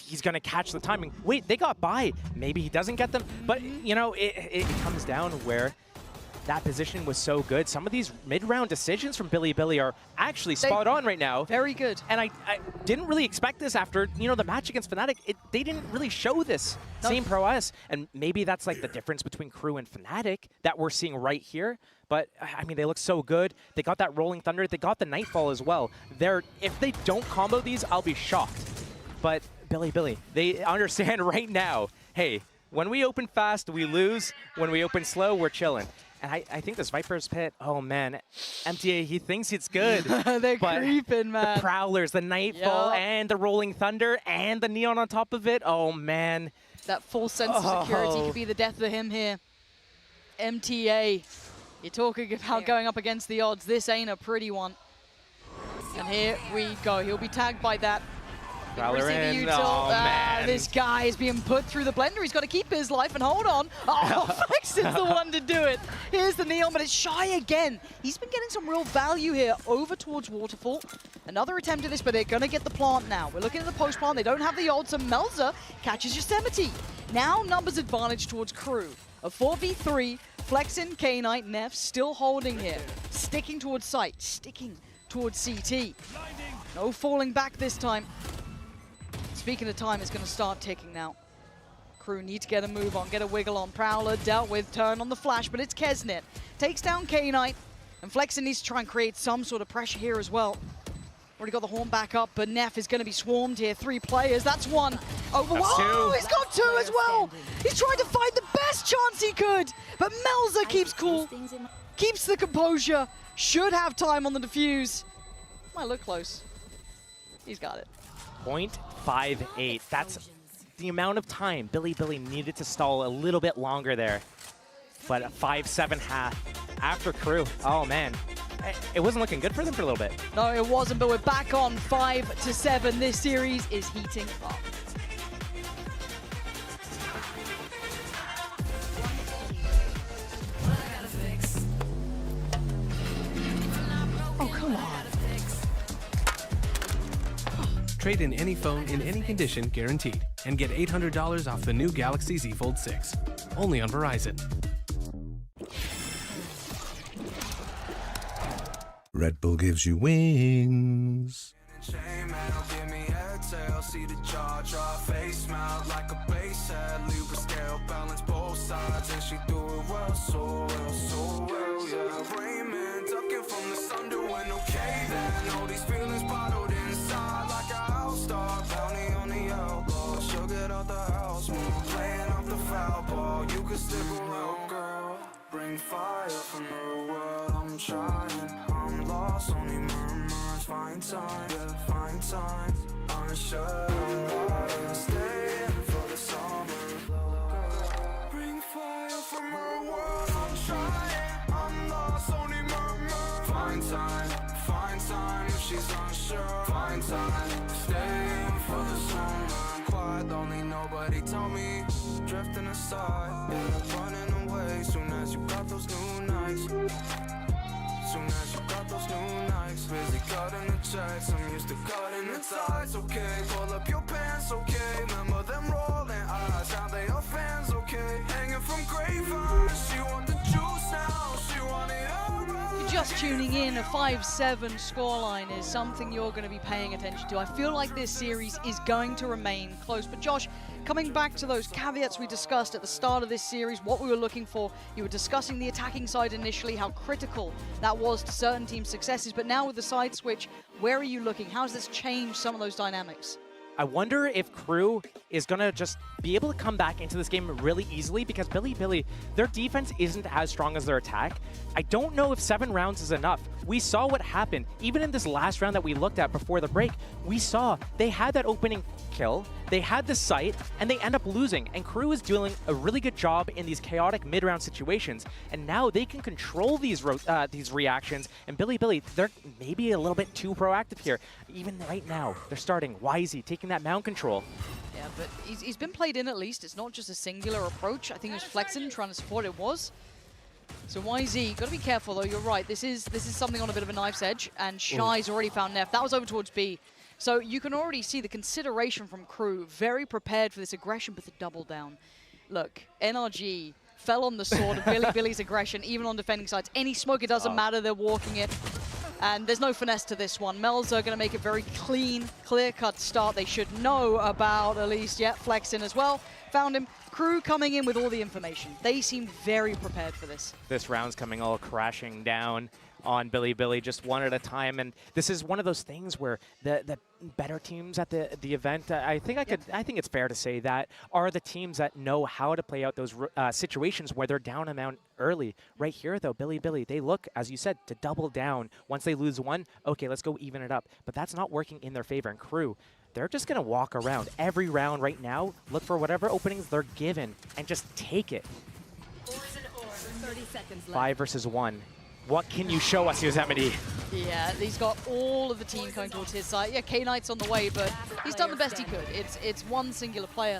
He's going to catch the timing. Wait, they got by. Maybe he doesn't get them. But, you know, it comes down where that position was so good. Some of these mid-round decisions from Bilibili are actually spot on right now. Very good. And I didn't really expect this after, you know, the match against Fnatic. They didn't really show this same prowess. And maybe that's like the difference between KRU and Fnatic that we're seeing right here. But, I mean, they look so good. They got that Rolling Thunder. They got the Nightfall as well. If they don't combo these, I'll be shocked. But Bilibili, they understand right now, hey, when we open fast, we lose. When we open slow, we're chilling. And I think this Viper's Pit, oh man, MTA, he thinks it's good. They're creeping, man. The Prowlers, the Nightfall, and the Rolling Thunder, and the Neon on top of it, oh man. That full sense of security could be the death of him here. MTA, you're talking about going up against the odds. This ain't a pretty one. And here we go. He'll be tagged by that. Prowler in. Oh, man. This guy is being put through the blender. He's got to keep his life and hold on. Oh, Flexen's the one to do it. Here's the Neon, but it's Shy again. He's been getting some real value here over towards Waterfall. Another attempt at this, but they're going to get the plant now. We're looking at the post plant. They don't have the odds, and Melzer catches Yosemite. Now numbers advantage towards KRU. A 4v3, Flexen, K-Knight, Neff still holding here. Sticking towards site, sticking towards CT. No falling back this time. Speaking of time, it's going to start ticking now. KRU need to get a move on, get a wiggle on. Prowler dealt with, turn on the flash, but it's Kesnet. Takes down K-Knight, and Flexen needs to try and create some sort of pressure here as well. Already got the horn back up, but Neff is going to be swarmed here. 3 players, that's 1. Oh, he's got 2 as well! He's trying to find the best chance he could, but Melzer keeps cool, keeps the composure, should have time on the defuse. Might look close. He's got it. 0.58. That's the amount of time Bilibili needed to stall a little bit longer there. But a 5-7 half after KRU. Oh, man. It wasn't looking good for them for a little bit. No, it wasn't, but we're back on 5-7. This series is heating up. Oh, come on. Trade in any phone in any condition guaranteed and get $800 off the new Galaxy Z Fold 6. Only on Verizon. Red Bull gives you wings. See the jaw drop, face smile like a bass head, Libra scale, balance both sides, and she do it well, so well, yeah. Raymond, ducking from the thunder when okay then, all these feelings bottled inside like a house dog, bounty on the elbow, she'll get out the house, move, playing off the foul ball, you can stick around, girl, bring fire from the world, I'm trying, I'm lost, only murmurs, find time, yeah, find time. Unsure, I'm staying for the summer. Bring fire from her world, I'm trying. I'm lost, only murmur. Find time if she's unsure. Find time, staying for the summer. Quiet but only nobody told me. Drifting aside, yeah, running away. Soon as you got those new nights. Soon as you got those new nights. Busy cutting the checks, I'm used to cutting the ties. Okay, pull up your pants, okay. Remember them rolling eyes, how they are fans, okay. Hanging from grapevines, she want the juice now, she want it all right. If you're just tuning in, a 5-7 scoreline is something you're going to be paying attention to. I feel like this series is going to remain close. But Josh, coming back to those caveats we discussed at the start of this series, what we were looking for, you were discussing the attacking side initially, how critical that was to certain teams' successes. But now with the side switch, where are you looking? How has this changed some of those dynamics? I wonder if KRU is going to just be able to come back into this game really easily, because Bilibili, their defense isn't as strong as their attack. I don't know if 7 rounds is enough. We saw what happened. Even in this last round that we looked at before the break, we saw they had that opening kill, they had the site, and they end up losing. And KRU is doing a really good job in these chaotic mid-round situations, and now they can control these reactions. And Bilibili, they're maybe a little bit too proactive here. Even right now, they're starting YZ, taking that mount control. Yeah, but he's been played in at least. It's not just a singular approach. I think it was Flexin trying to support it was. So YZ, got to be careful though, you're right. This is something on a bit of a knife's edge, and Shy's already found Neff. That was over towards B. So you can already see the consideration from KRU, very prepared for this aggression, but the double down. Look, NRG fell on the sword of Bilibili's aggression, even on defending sides. Any smoke, it doesn't matter, they're walking it. And there's no finesse to this one. Mel's are going to make a very clean, clear-cut start. They should know about at least, yeah, Flexin as well. Found him. KRU coming in with all the information. They seem very prepared for this. This round's coming all crashing down on Bilibili, just one at a time, and this is one of those things where the better teams at the event, I think it's fair to say that, are the teams that know how to play out those situations where they're down a mount early. Right here, though, Bilibili, they look, as you said, to double down. Once they lose one, okay, let's go even it up. But that's not working in their favor. And KRU, they're just going to walk around every round right now, look for whatever openings they're given, and just take it. 30 seconds left. 5 versus 1. What can you show us, Yosemite? Yeah, he's got all of the team coming towards his side. Yeah, K-Knight's on the way, but he's done the best he could. It's one singular player.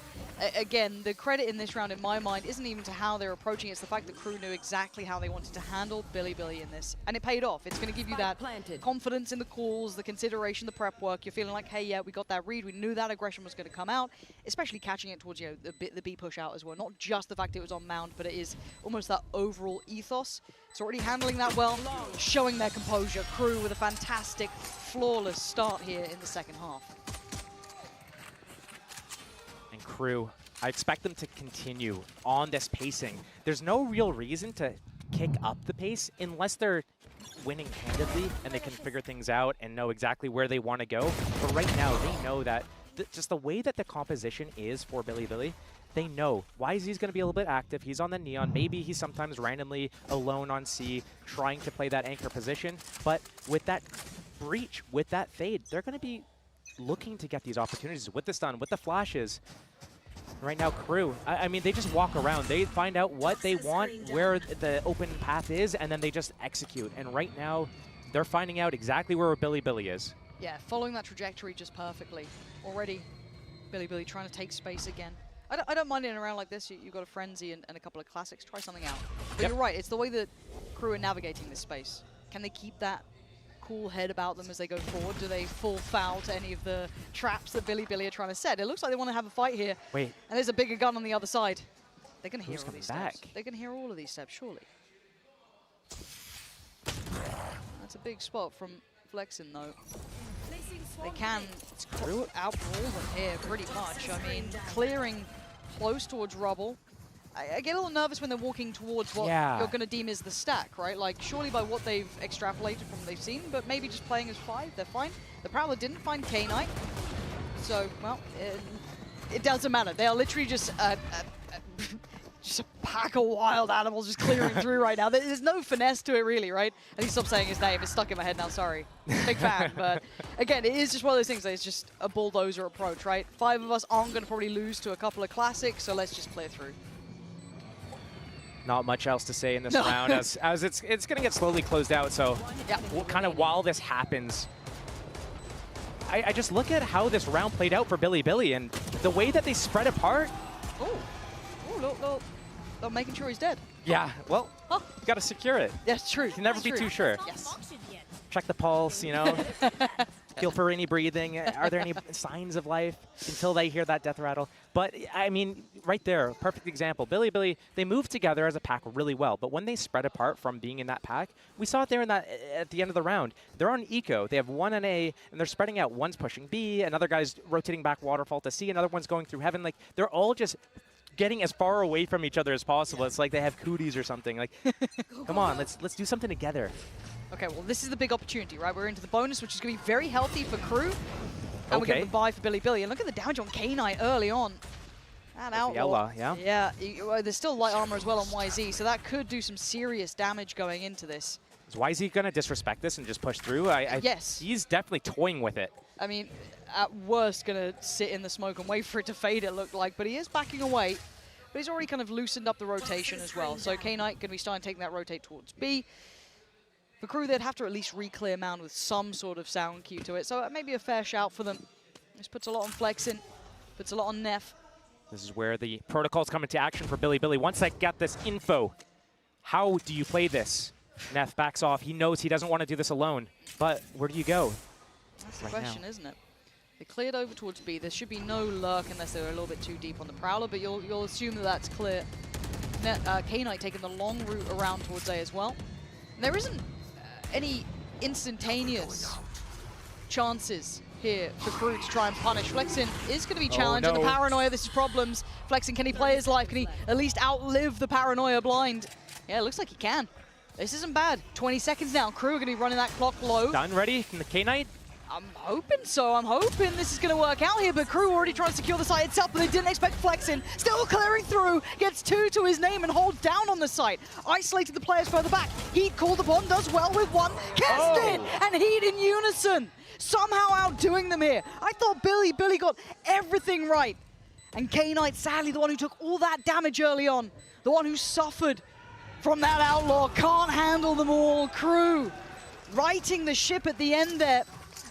Again, the credit in this round, in my mind, isn't even to how they're approaching it. It's the fact that KRU knew exactly how they wanted to handle Bilibili in this. And it paid off. It's going to give you that confidence in the calls, the consideration, the prep work. You're feeling like, hey, yeah, we got that read. We knew that aggression was going to come out, especially catching it towards, you know, the B push out as well. Not just the fact it was on Mount, but it is almost that overall ethos. It's already handling that well, showing their composure. KRU with a fantastic, flawless start here in the second half. And KRU, I expect them to continue on this pacing. There's no real reason to kick up the pace unless they're winning handedly and they can figure things out and know exactly where they want to go. But right now, they know that just the way that the composition is for Bilibili, they know YZ's going to be a little bit active. He's on the Neon. Maybe he's sometimes randomly alone on C, trying to play that anchor position. But with that breach, with that fade, they're going to be looking to get these opportunities with the stun, with the flashes. Right now, KRU, I mean, they just walk around. They find out what they want, where the open path is, and then they just execute. And right now, they're finding out exactly where Bilibili is. Yeah, following that trajectory just perfectly. Already, Bilibili trying to take space again. I don't mind in a round like this. You've got a Frenzy and a couple of classics. Try something out. But you're right. It's the way that KRU are navigating this space. Can they keep that cool head about them as they go forward? Do they fall foul to any of the traps that Bilibili are trying to set? It looks like they want to have a fight here. Wait. And there's a bigger gun on the other side. They're going to hear all these back? steps. They're going to hear all of these steps, surely. That's a big spot from Flexin, though. They can outbrawl them here pretty much. I mean, clearing close towards rubble. I get a little nervous when they're walking towards what you're going to deem is the stack, right? Like, surely by what they've extrapolated from what they've seen, but maybe just playing as 5, they're fine. The Prowler didn't find K-Knight, so, well, it doesn't matter. They are literally just just a pack of wild animals just clearing through right now. There's no finesse to it, really, right? I need to stop saying his name. It's stuck in my head now, sorry. Big fan, but again, it is just one of those things that it's just a bulldozer approach, right? 5 of us aren't going to probably lose to a couple of classics, so let's just clear through. Not much else to say in this round, as it's going to get slowly closed out, so kind of while this happens, I just look at how this round played out for Bilibili, and the way that they spread apart. Oh, look, making sure he's dead. Yeah, well, you got to secure it. That's true. You can never be too sure. Yes. Check the pulse, you know. Feel for any breathing. Are there any signs of life until they hear that death rattle? But, I mean, right there, perfect example. Billy, they move together as a pack really well, but when they spread apart from being in that pack, we saw it there in that at the end of the round. They're on eco. They have one on A, and they're spreading out. One's pushing B, another guy's rotating back waterfall to C, another one's going through heaven. Like, they're all just getting as far away from each other as possible. It's like they have cooties or something. Like, come on, let's do something together. Okay, well, this is the big opportunity, right? We're into the bonus, which is going to be very healthy for KRU. And we're going to buy for Billy. And look at the damage on K-Knight early on. That outlaw. Yeah. Yeah, there's still light armor as well on YZ, so that could do some serious damage going into this. Is YZ going to disrespect this and just push through? Yes. He's definitely toying with it. I mean, at worst, going to sit in the smoke and wait for it to fade, it looked like. But he is backing away. But he's already kind of loosened up the rotation as well. So K-Knight going to be starting taking that rotate towards B. For KRU, they'd have to at least re-clear Mound with some sort of sound cue to it. So it may be a fair shout for them. This puts a lot on Flexin, puts a lot on Neff. This is where the protocols come into action for Billy. Once they get this info, how do you play this? Neff backs off. He knows he doesn't want to do this alone. But where do you go? That's the question, isn't it? They cleared over towards B. There should be no lurk unless they're a little bit too deep on the Prowler, but you'll assume that that's clear. K-Knight taking the long route around towards A as well. And there isn't any instantaneous chances here for KRU to try and punish. Flexin is going to be challenged, and the paranoia, this is problems. Flexin, can he play his life? Can he at least outlive the paranoia blind? Yeah, it looks like he can. This isn't bad. 20 seconds now. KRU are going to be running that clock low. Done, ready from the K-Knight? I'm hoping so. I'm hoping this is going to work out here, but KRU already trying to secure the site itself, but they didn't expect Flexin. Still clearing through, gets 2 to his name and holds down on the site. Isolated the players further back. Heat called upon, does well with one. Keston and Heat in unison. Somehow outdoing them here. I thought Billy got everything right. And K-Knight, sadly, the one who took all that damage early on. The one who suffered from that outlaw. Can't handle them all. KRU righting the ship at the end there.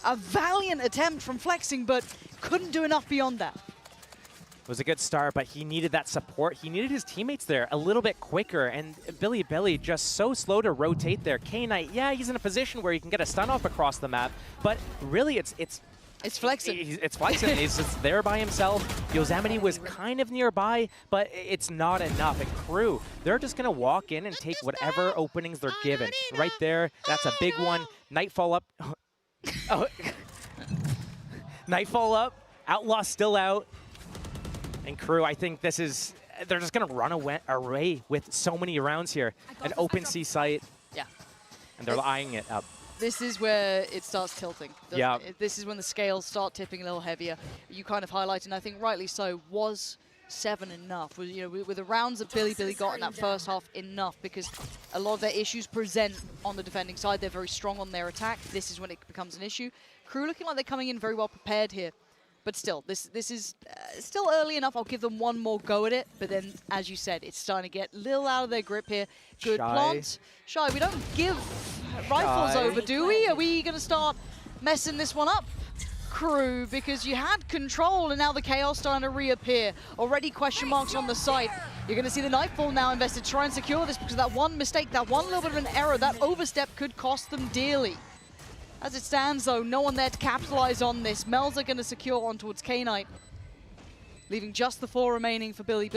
A valiant attempt from Flexing, but couldn't do enough beyond that. It was a good start, but he needed that support. He needed his teammates there a little bit quicker, and Billy just so slow to rotate there. K-Knight, yeah, he's in a position where he can get a stun off across the map, but really it's Flexing. It's Flexing. He's just there by himself. Yosemite was kind of nearby, but it's not enough. And KRU, they're just going to walk in and take whatever openings they're given. Right there, that's a big one. Nightfall up. Oh. Nightfall up, Outlaw still out, and KRU, I think this is, they're just going to run away with so many rounds here. An open C site, yeah, and they're eyeing it up. This is where it starts tilting. Yeah. This is when the scales start tipping a little heavier. You kind of highlighted, and I think rightly so, was 7 enough? Was, with the rounds that Billy got in that first half enough, because a lot of their issues present on the defending side. They're very strong on their attack. This is when it becomes an issue. KRU looking like they're coming in very well prepared here. But still, this is still early enough. I'll give them one more go at it. But then, as you said, it's starting to get a little out of their grip here. Good plant. Shy, we don't give rifles over, do we? Are we going to start messing this one up, KRU? Because you had control, and now the chaos starting to reappear. Already question marks on the site. You're going to see the Nightfall now invested to try and secure this, because that one mistake, that one little bit of an error, that overstep could cost them dearly. As it stands, though, no one there to capitalize on this. Mel's are going to secure on towards K-Knight, leaving just the 4 remaining for Billy.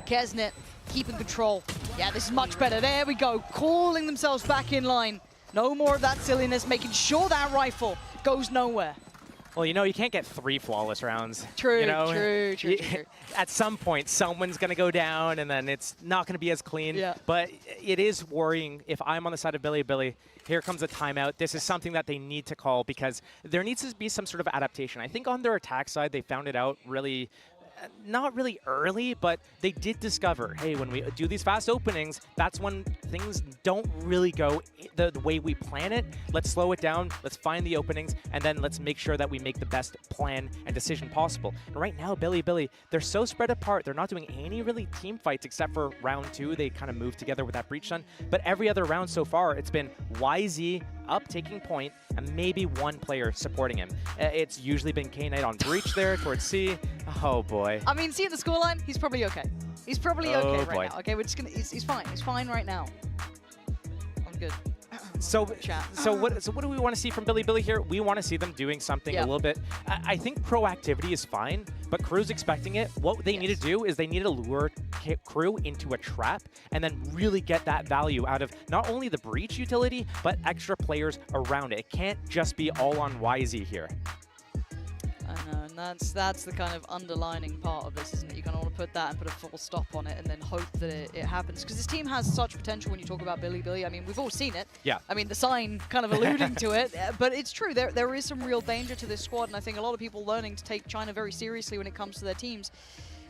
Kesnet keeping control. Yeah, this is much better. There we go, calling themselves back in line. No more of that silliness, making sure that rifle goes nowhere. Well, you know, you can't get 3 flawless rounds. True, you know? true. At some point, someone's going to go down, and then it's not going to be as clean. Yeah. But it is worrying. If I'm on the side of Billy, here comes a timeout. This is something that they need to call, because there needs to be some sort of adaptation. I think on their attack side, they found it out really, not really early, but they did discover, hey, when we do these fast openings, that's when things don't really go the way we plan it. Let's slow it down, let's find the openings, and then let's make sure that we make the best plan and decision possible. And right now, Billy, they're so spread apart. They're not doing any really team fights except for round 2. They kind of moved together with that breach stun. But every other round so far, it's been YZ up, taking point, and maybe one player supporting him. It's usually been K-Knight on breach there towards C. Oh boy. I mean, seeing the scoreline, he's probably okay. He's probably okay boy. right now. Okay, we're just gonna. He's fine. He's fine right now. I'm good. So what do we want to see from Billy here? We want to see them doing something a little bit. I think proactivity is fine, but KRU's expecting it. What they need to do is they need to lure KRU into a trap and then really get that value out of not only the breach utility, but extra players around it. It can't just be all on YZ here. I know, and that's the kind of underlining part of this, isn't it? You're going to want to put that and put a full stop on it and then hope that it happens. Because this team has such potential when you talk about Billy. I mean, we've all seen it. Yeah. I mean, the sign kind of alluding to it. But it's true. There is some real danger to this squad, and I think a lot of people learning to take China very seriously when it comes to their teams.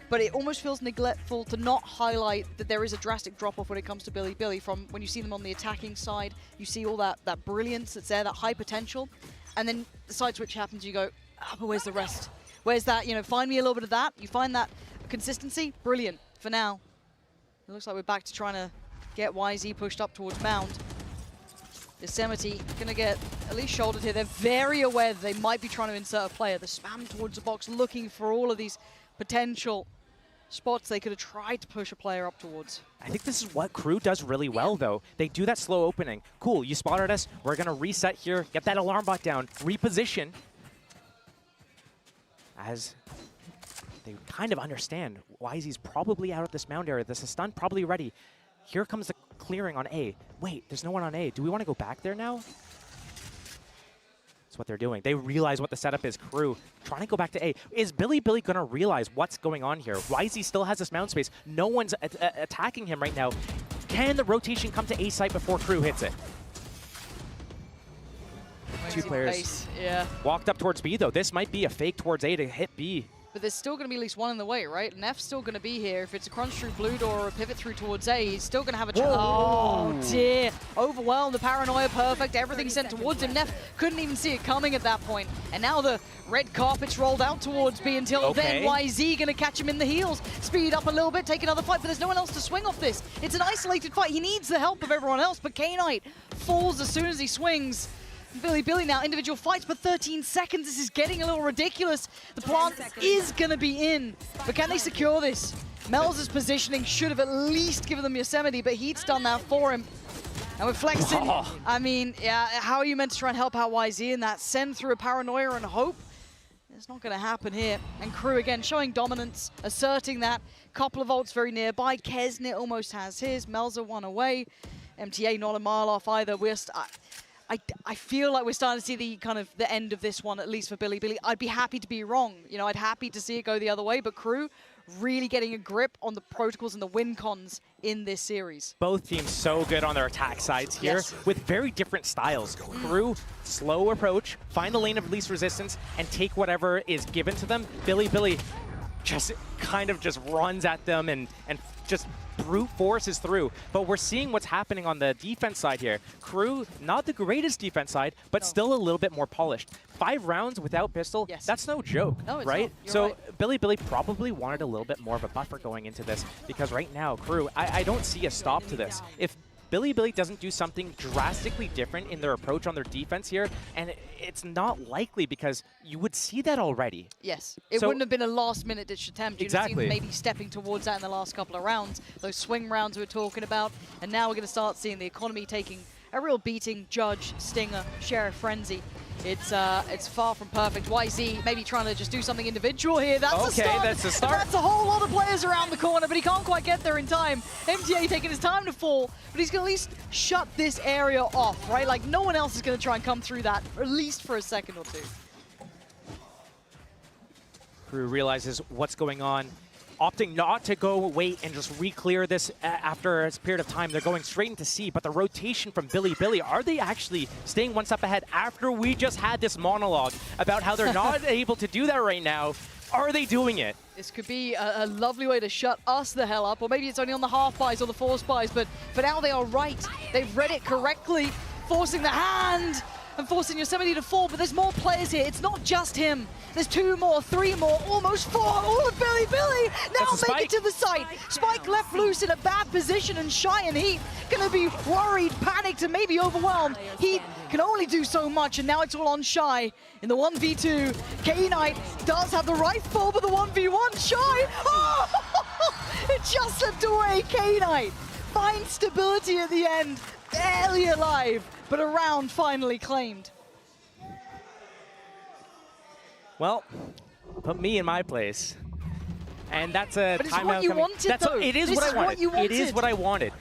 But it almost feels neglectful to not highlight that there is a drastic drop-off when it comes to Billy. From when you see them on the attacking side, you see all that brilliance that's there, that high potential. And then the side switch happens, you go, oh, but where's the rest? Where's that? You know, find me a little bit of that. You find that consistency, brilliant. For now, it looks like we're back to trying to get YZ pushed up towards Mound. Yosemite gonna get at least shouldered here. They're very aware that they might be trying to insert a player. The spam towards the box, looking for all of these potential spots they could have tried to push a player up towards. I think this is what KRU does really well, though. They do that slow opening. Cool, you spotted us. We're gonna reset here, get that alarm bot down, reposition. As they kind of understand YZ's probably out of this mound area. This is stun probably ready. Here comes the clearing on A. Wait, there's no one on A. Do we want to go back there now? That's what they're doing. They realize what the setup is. KRU trying to go back to A. Is Billy going to realize what's going on here? YZ still has this mound space. No one's attacking him right now. Can the rotation come to A site before KRU hits it? Two players walked up towards B, though. This might be a fake towards A to hit B. But there's still going to be at least one in the way, right? Neff's still going to be here. If it's a crunch through blue door or a pivot through towards A, he's still going to have a chance. Oh, dear. Overwhelmed, the paranoia perfect. Everything sent towards him. Neff couldn't even see it coming at that point. And now the red carpet's rolled out towards B until then YZ going to catch him in the heels. Speed up a little bit, take another fight, but there's no one else to swing off this. It's an isolated fight. He needs the help of everyone else, but K-Knight falls as soon as he swings. Billy now, individual fights per 13 seconds. This is getting a little ridiculous. The plant is going to be in, but can they secure this? Mel's positioning should have at least given them Yosemite, but he's done that for him. And with flexing, I mean, yeah, how are you meant to try and help out YZ in that? Send through a paranoia and hope? It's not going to happen here. And KRU again showing dominance, asserting that. Couple of ults very nearby. Kesnit almost has his. Mel's one away. MTA not a mile off either. I feel like we're starting to see the end of this one, at least for Billy. I'd be happy to be wrong. You know, I'd happy to see it go the other way, but KRU really getting a grip on the protocols and the win cons in this series. Both teams so good on their attack sides here with very different styles. KRU, slow approach, find the lane of least resistance, and take whatever is given to them. Billy just kind of just runs at them and just brute forces through. But we're seeing what's happening on the defense side here. KRU, not the greatest defense side, but still a little bit more polished. 5 rounds without pistol, that's no joke, right? So Billy probably wanted a little bit more of a buffer going into this, because right now, KRU, I don't see a stop to this. If Billy doesn't do something drastically different in their approach on their defense here, and it's not likely because you would see that already. Yes, it wouldn't have been a last-minute ditch attempt. You'd have seen them maybe stepping towards that in the last couple of rounds, those swing rounds we were talking about, and now we're going to start seeing the economy taking a real beating. Judge, Stinger, Sheriff, Frenzy. It's far from perfect. YZ maybe trying to just do something individual here. That's a start. That's a start. That's a whole lot of players around the corner, but he can't quite get there in time. MTA taking his time to fall, but he's going to at least shut this area off, right? Like, no one else is going to try and come through that, at least for a second or two. KRU realizes what's going on, opting not to go wait and just re-clear this after a period of time. They're going straight into C, but the rotation from Billy, are they actually staying one step ahead after we just had this monologue about how they're not able to do that right now? Are they doing it? This could be a lovely way to shut us the hell up, or maybe it's only on the half buys or the force buys, but for now they are right. They've read it correctly, forcing the hand. and forcing Yosemite to fall, but there's more players here. It's not just him. There's 2 more, 3 more, almost 4. All of Billy now make it to the site. Spike left loose in a bad position, and Shy and Heat gonna be worried, panicked, and maybe overwhelmed. Heat can only do so much, and now it's all on Shy in the 1v2. K-Knight does have the rifle, but the 1v1 Shy. Oh! It just slipped away. K-Knight finds stability at the end, barely alive, but a round finally claimed. Well, put me in my place. And that's a but it's timeout what you coming. wanted, That's though. it is This what I is wanted. what you wanted. It is what I wanted.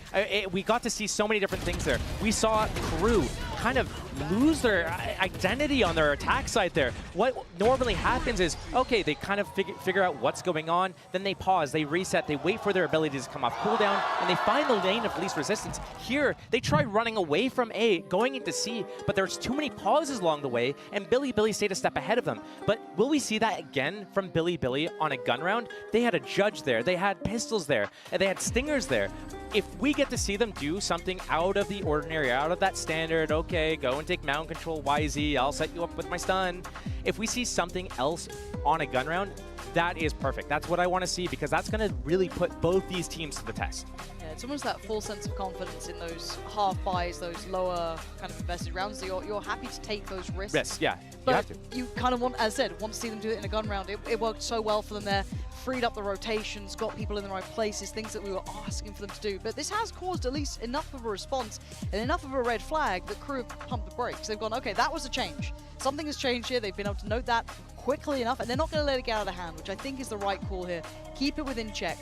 We got to see so many different things there. We saw KRU kind of lose their identity on their attack side there. What normally happens is, okay, they kind of figure out what's going on, then they pause, they reset, they wait for their abilities to come off cooldown, and they find the lane of least resistance. Here, they try running away from A, going into C, but there's too many pauses along the way, and Billy stayed a step ahead of them. But will we see that again from Billy on a gun round? They had a judge there, they had pistols there, and they had stingers there. If we get to see them do something out of the ordinary, out of that standard, okay, go and take mound control, YZ, I'll set you up with my stun. If we see something else on a gun round, that is perfect. That's what I want to see, because that's going to really put both these teams to the test. Yeah, it's almost that full sense of confidence in those half buys, those lower kind of invested rounds. You're happy to take those risks. Risks, yeah. But you have to. You kind of want, as I said, want to see them do it in a gun round. It worked so well for them there. Freed up the rotations, got people in the right places, things that we were asking for them to do. But this has caused at least enough of a response and enough of a red flag that KRU have pumped the brakes. They've gone, okay, that was a change. Something has changed here. They've been able to note that quickly enough, and they're not going to let it get out of hand, which I think is the right call here. Keep it within check.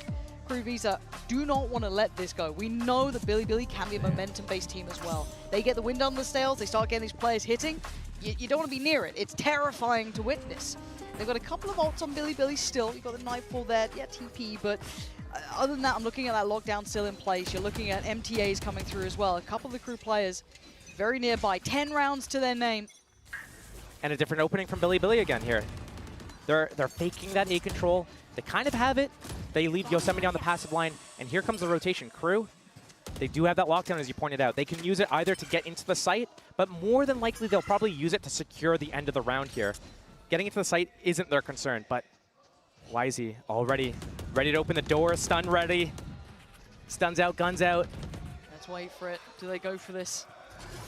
KRU Visa do not want to let this go. We know that Billy can be a momentum-based team as well. They get the wind under the sails, they start getting these players hitting. You don't want to be near it. It's terrifying to witness. They've got a couple of ults on Billy still. You've got the Nightfall there, yeah, TP, but other than that, I'm looking at that lockdown still in place. You're looking at MTAs coming through as well. A couple of the KRU players very nearby. 10 rounds to their name. And a different opening from Billy again here. They're faking that A control. They kind of have it. They leave Yosemite on the passive line, and here comes the rotation. KRU, they do have that lockdown, as you pointed out. They can use it either to get into the site, but more than likely they'll probably use it to secure the end of the round here. Getting into the site isn't their concern, but YZ already ready to open the door, stun ready. Stuns out, guns out. Let's wait for it. Do they go for this?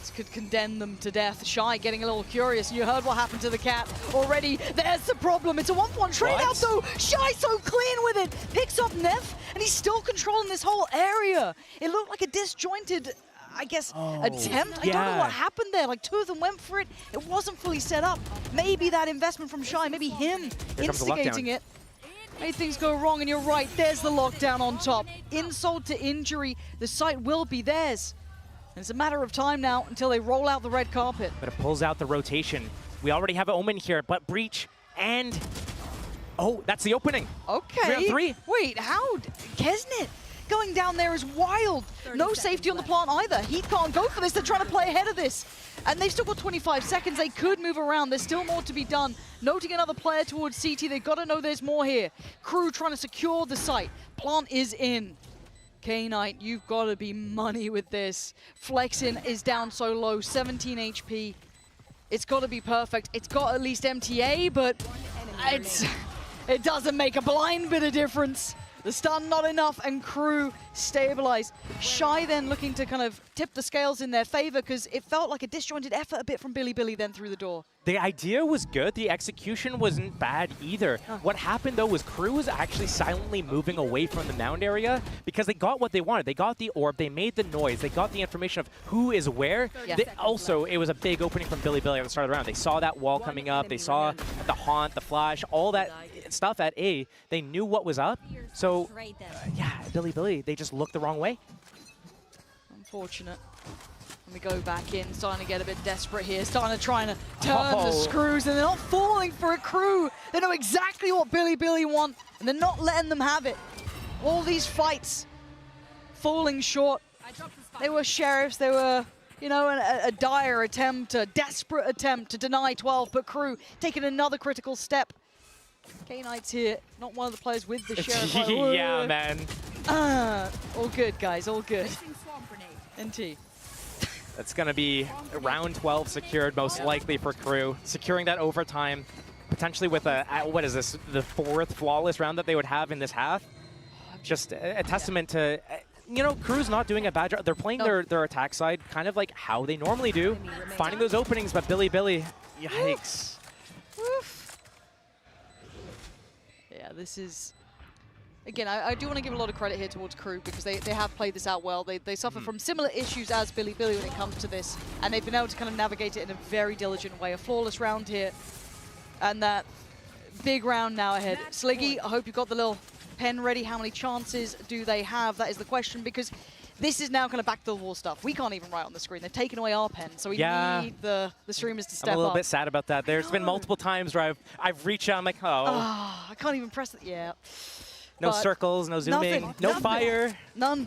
This could condemn them to death. Shy getting a little curious. You heard what happened to the cat already. There's the problem. It's a 1-1 trade out though. Shy so clean with it. Picks up Neff, and he's still controlling this whole area. It looked like a disjointed, I guess, attempt. I don't know what happened there. Like, 2 of them went for it. It wasn't fully set up. Maybe that investment from Shy, maybe him instigating it, made things go wrong. And you're right, there's the lockdown on top. Insult to injury, the site will be theirs. And it's a matter of time now until they roll out the red carpet. But it pulls out the rotation. We already have an Omen here, but Breach and... Oh, that's the opening. Okay. Round 3. Wait, how? Kesnet going down there is wild. No safety on the plant either. Heat can't go for this. They're trying to play ahead of this. And they've still got 25 seconds. They could move around. There's still more to be done. Noting another player towards CT. They've got to know there's more here. KRU trying to secure the site. Plant is in. K-Knight, you've got to be money with this. Flexin is down so low, 17 HP. It's got to be perfect. It's got at least MTA, but it doesn't make a blind bit of difference. The stun not enough, and KRU stabilized. Shy then looking to kind of tip the scales in their favor, because it felt like a disjointed effort a bit from Billy then through the door. The idea was good. The execution wasn't bad either. What happened, though, was KRU was actually silently moving away from the mound area because they got what they wanted. They got the orb. They made the noise. They got the information of who is where. Also, it was a big opening from Billy at the start of the round. They saw that wall coming up. They saw the haunt, the flash, all that stuff at A. They knew what was up. So, yeah, Billy, they just looked the wrong way. Unfortunate. And we go back in, starting to get a bit desperate here, starting to try and turn the screws, and they're not falling for a KRU. They know exactly what Billy want, and they're not letting them have it. All these fights falling short. They were sheriffs, they were, you know, a dire attempt, a desperate attempt to deny 12, but KRU taking another critical step. K-Knight's here, not one of the players with the sheriff. Yeah, man. All good, guys, all good. NT. That's going to be round 12 secured, most likely for KRU. Securing that overtime, potentially with a, what is this, the 4th flawless round that they would have in this half. Just a testament to, you know, KRU's not doing a bad job. They're playing their attack side kind of like how they normally do, finding those openings, but Billy, yikes. Yeah, this is... Again, I do want to give a lot of credit here towards KRU because they have played this out well. They suffer from similar issues as Billy when it comes to this, and they've been able to kind of navigate it in a very diligent way. A flawless round here, and that big round now ahead. Sliggy, I hope you've got the little pen ready. How many chances do they have? That is the question, because this is now kind of back to the wall stuff. We can't even write on the screen. They've taken away our pen, so we need the streamers to step up. I'm a little bit sad about that. There's been multiple times where I've reached out, I'm like, oh. I can't even press it. Yeah. No circles, no zooming, no fire. None.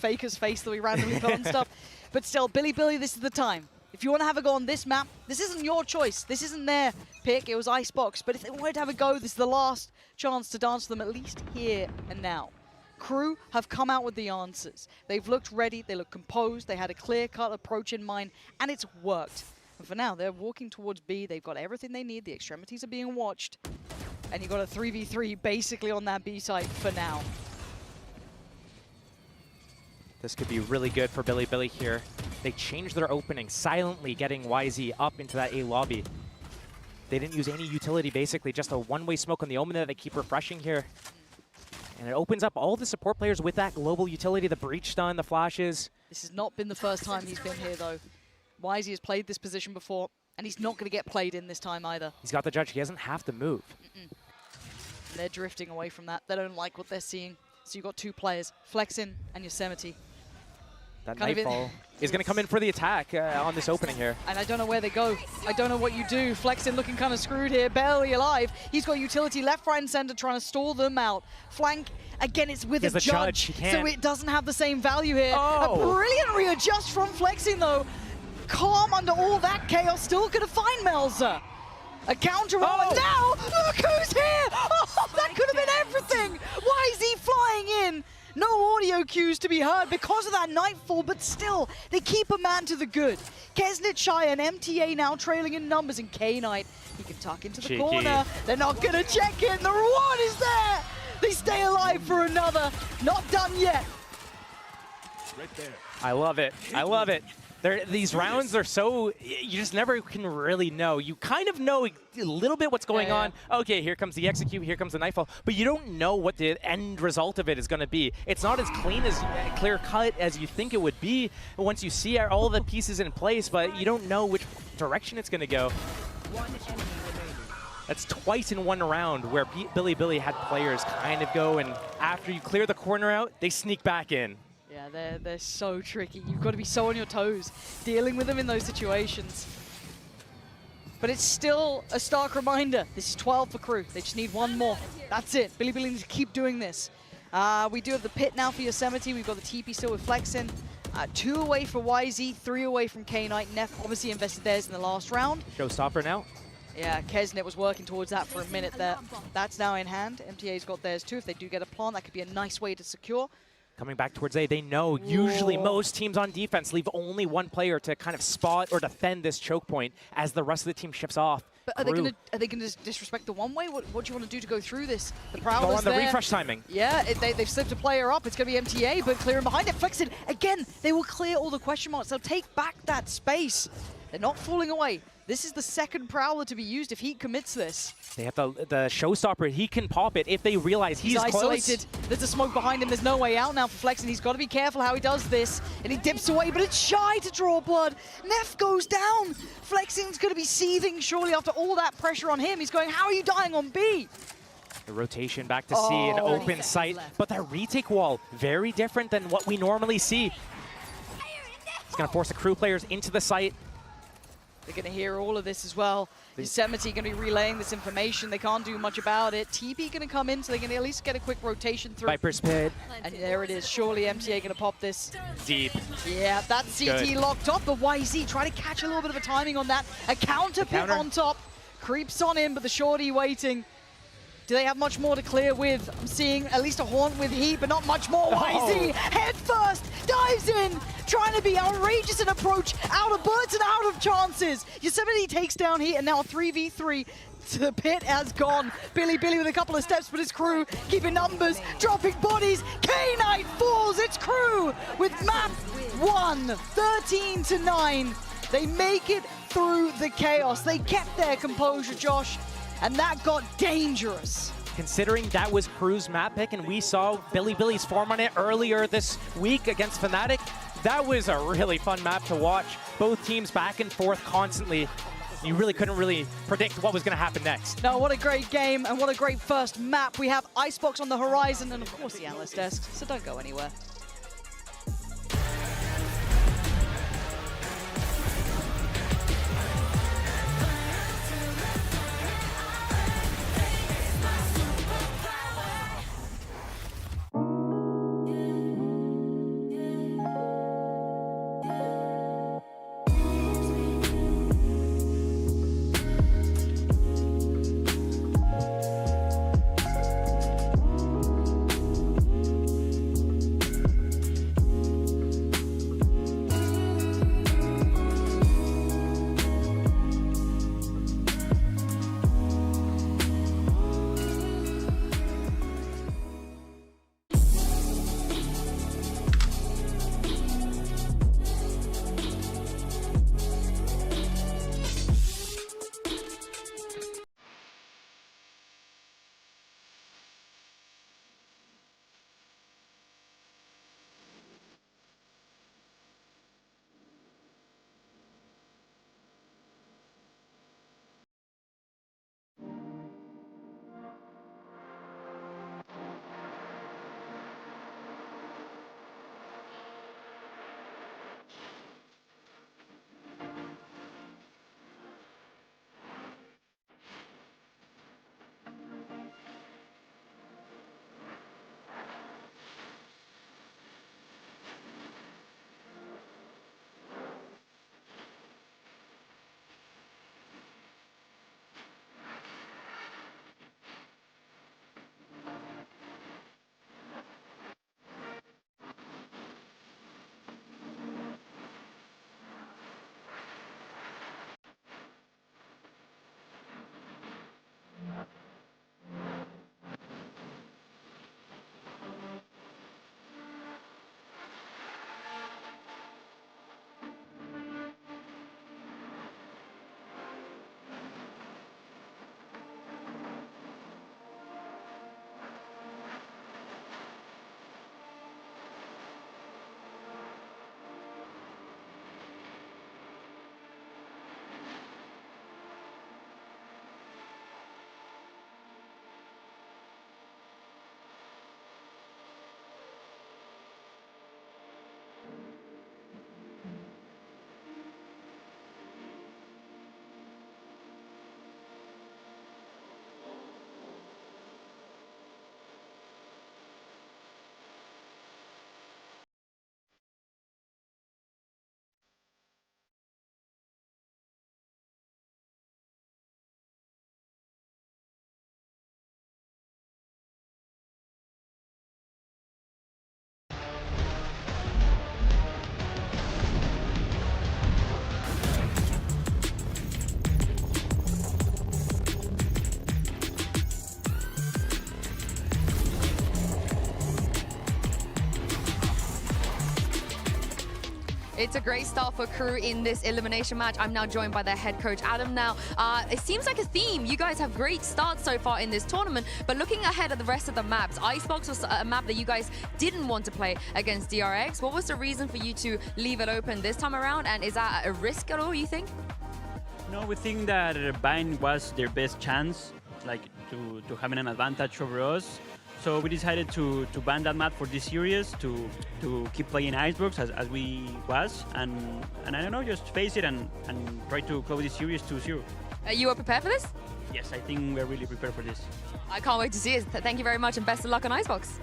Faker's face that we randomly put on stuff. But still, Billy, this is the time. If you want to have a go on this map, this isn't your choice. This isn't their pick. It was Icebox. But if they wanted to have a go, this is the last chance to dance them, at least here and now. KRU have come out with the answers. They've looked ready. They look composed. They had a clear-cut approach in mind, and it's worked. And for now, they're walking towards B. They've got everything they need. The extremities are being watched. And you got a 3v3 basically on that B side for now. This could be really good for Billy here. They changed their opening, silently getting YZ up into that A lobby. They didn't use any utility, basically, just a one-way smoke on the Omen that they keep refreshing here. And it opens up all the support players with that global utility, the breach stun, the flashes. This has not been the first time he's been here, though. YZ has played this position before, and he's not going to get played in this time either. He's got the judge. He doesn't have to move. They're drifting away from that. They don't like what they're seeing. So you've got 2 players, Flexin and Yosemite. That Nightfall is going to come in for the attack on this opening here. And I don't know where they go. I don't know what you do. Flexin looking kind of screwed here, barely alive. He's got utility left, right, and center trying to stall them out. Flank, again, it's with a judge, so it doesn't have the same value here. A brilliant readjust from Flexin, though. Calm under all that chaos, still going to find Melzer. A counter roll, and now, look who's here! Oh, that could have been everything! YZ flying in! No audio cues to be heard because of that Nightfall, but still, they keep a man to the good. Kesnit shy and MTA now trailing in numbers, and K-Knight, he can tuck into the corner. They're not gonna check in, the reward is there! They stay alive for another, not done yet. Right there. I love it, I love it. These rounds are so, you just never can really know. You kind of know a little bit what's going on. Okay, here comes the execute, here comes the Nightfall, but you don't know what the end result of it is going to be. It's not as clear cut as you think it would be once you see all the pieces in place, but you don't know which direction it's going to go. That's twice in one round where Billy had players kind of go, and after you clear the corner out, they sneak back in. Yeah, they're so tricky. You've got to be so on your toes dealing with them in those situations. But it's still a stark reminder. This is 12 for KRU. They just need 1 more. That's it. Billy needs to keep doing this. We do have the pit now for Yosemite. We've got the TP still with Flexin. 2 away for YZ, 3 away from K-Knight. Neff obviously invested theirs in the last round. Showstopper now. Yeah, Kesnit was working towards that for a minute there. That's now in hand. MTA's got theirs too. If they do get a plant, that could be a nice way to secure. Coming back towards A, they know usually most teams on defense leave only 1 player to kind of spot or defend this choke point as the rest of the team ships off. But are they gonna disrespect the one way? What do you want to do to go through this? The Prowler's go on the there. refresh timing. Yeah, they've slipped a player up. It's gonna be MTA, but clearing behind it. Flexin again. They will clear all the question marks. They'll take back that space. They're not falling away. This is the 2nd Prowler to be used if he commits this. They have the Showstopper. He can pop it if they realize he's isolated. Close. There's a smoke behind him. There's no way out now for Flexin. He's got to be careful how he does this. And he dips away, but it's shy to draw blood. Neff goes down. Flexin's going to be seething surely after all that pressure on him. He's going, how are you dying on B? The rotation back to C, an open sight. But that retake wall, very different than what we normally see. It's going to force the KRU players into the site. They're going to hear all of this as well. Yosemite going to be relaying this information. They can't do much about it. TP going to come in, so they can at least get a quick rotation through. Viper's pit. And there it is. Surely MTA going to pop this. Deep. Yeah, that CT locked up. The YZ trying to catch a little bit of a timing on that. A counter pit on top. Creeps on in, but the shorty waiting. Do they have much more to clear with? I'm seeing at least a Haunt with Heat, but not much more. YZ head first, dives in, trying to be outrageous in approach, out of bullets and out of chances. Yosemite takes down Heat, and now 3v3. The pit has gone. Billy with a couple of steps, but his crew keeping numbers, dropping bodies. K-Knight falls. It's crew with map 1, 13-9. They make it through the chaos. They kept their composure, Josh, and that got dangerous. Considering that was Crew's map pick, and we saw Billy's form on it earlier this week against Fnatic, that was a really fun map to watch. Both teams back and forth constantly. You really couldn't predict what was going to happen next. No, what a great game and what a great first map. We have Icebox on the horizon and, of course, the analyst desk, so don't go anywhere. It's a great start for Crew in this elimination match. I'm now joined by their head coach, Adam. Now, it seems like a theme. You guys have great starts so far in this tournament, but looking ahead at the rest of the maps, Icebox was a map that you guys didn't want to play against DRX. What was the reason for you to leave it open this time around, and is that a risk at all, you think? No, we think that Bind was their best chance, like to having an advantage over us. So we decided to ban that map for this series, to keep playing Icebox as we was, and I don't know, just face it and try to close this series 2-0. You are prepared for this? Yes, I think we're really prepared for this. I can't wait to see it. Thank you very much and best of luck on Icebox.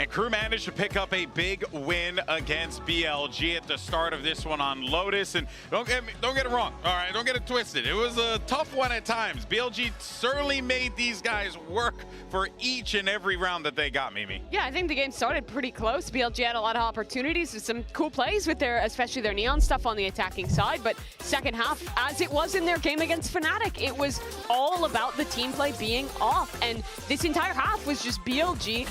And KRU managed to pick up a big win against BLG at the start of this one on Lotus. And don't get it wrong, all right? Don't get it twisted. It was a tough one at times. BLG certainly made these guys work for each and every round that they got, Mimi. Yeah, I think the game started pretty close. BLG had a lot of opportunities with some cool plays with their, especially their neon stuff on the attacking side. But second half, as it was in their game against Fnatic, it was all about the team play being off. And this entire half was just BLG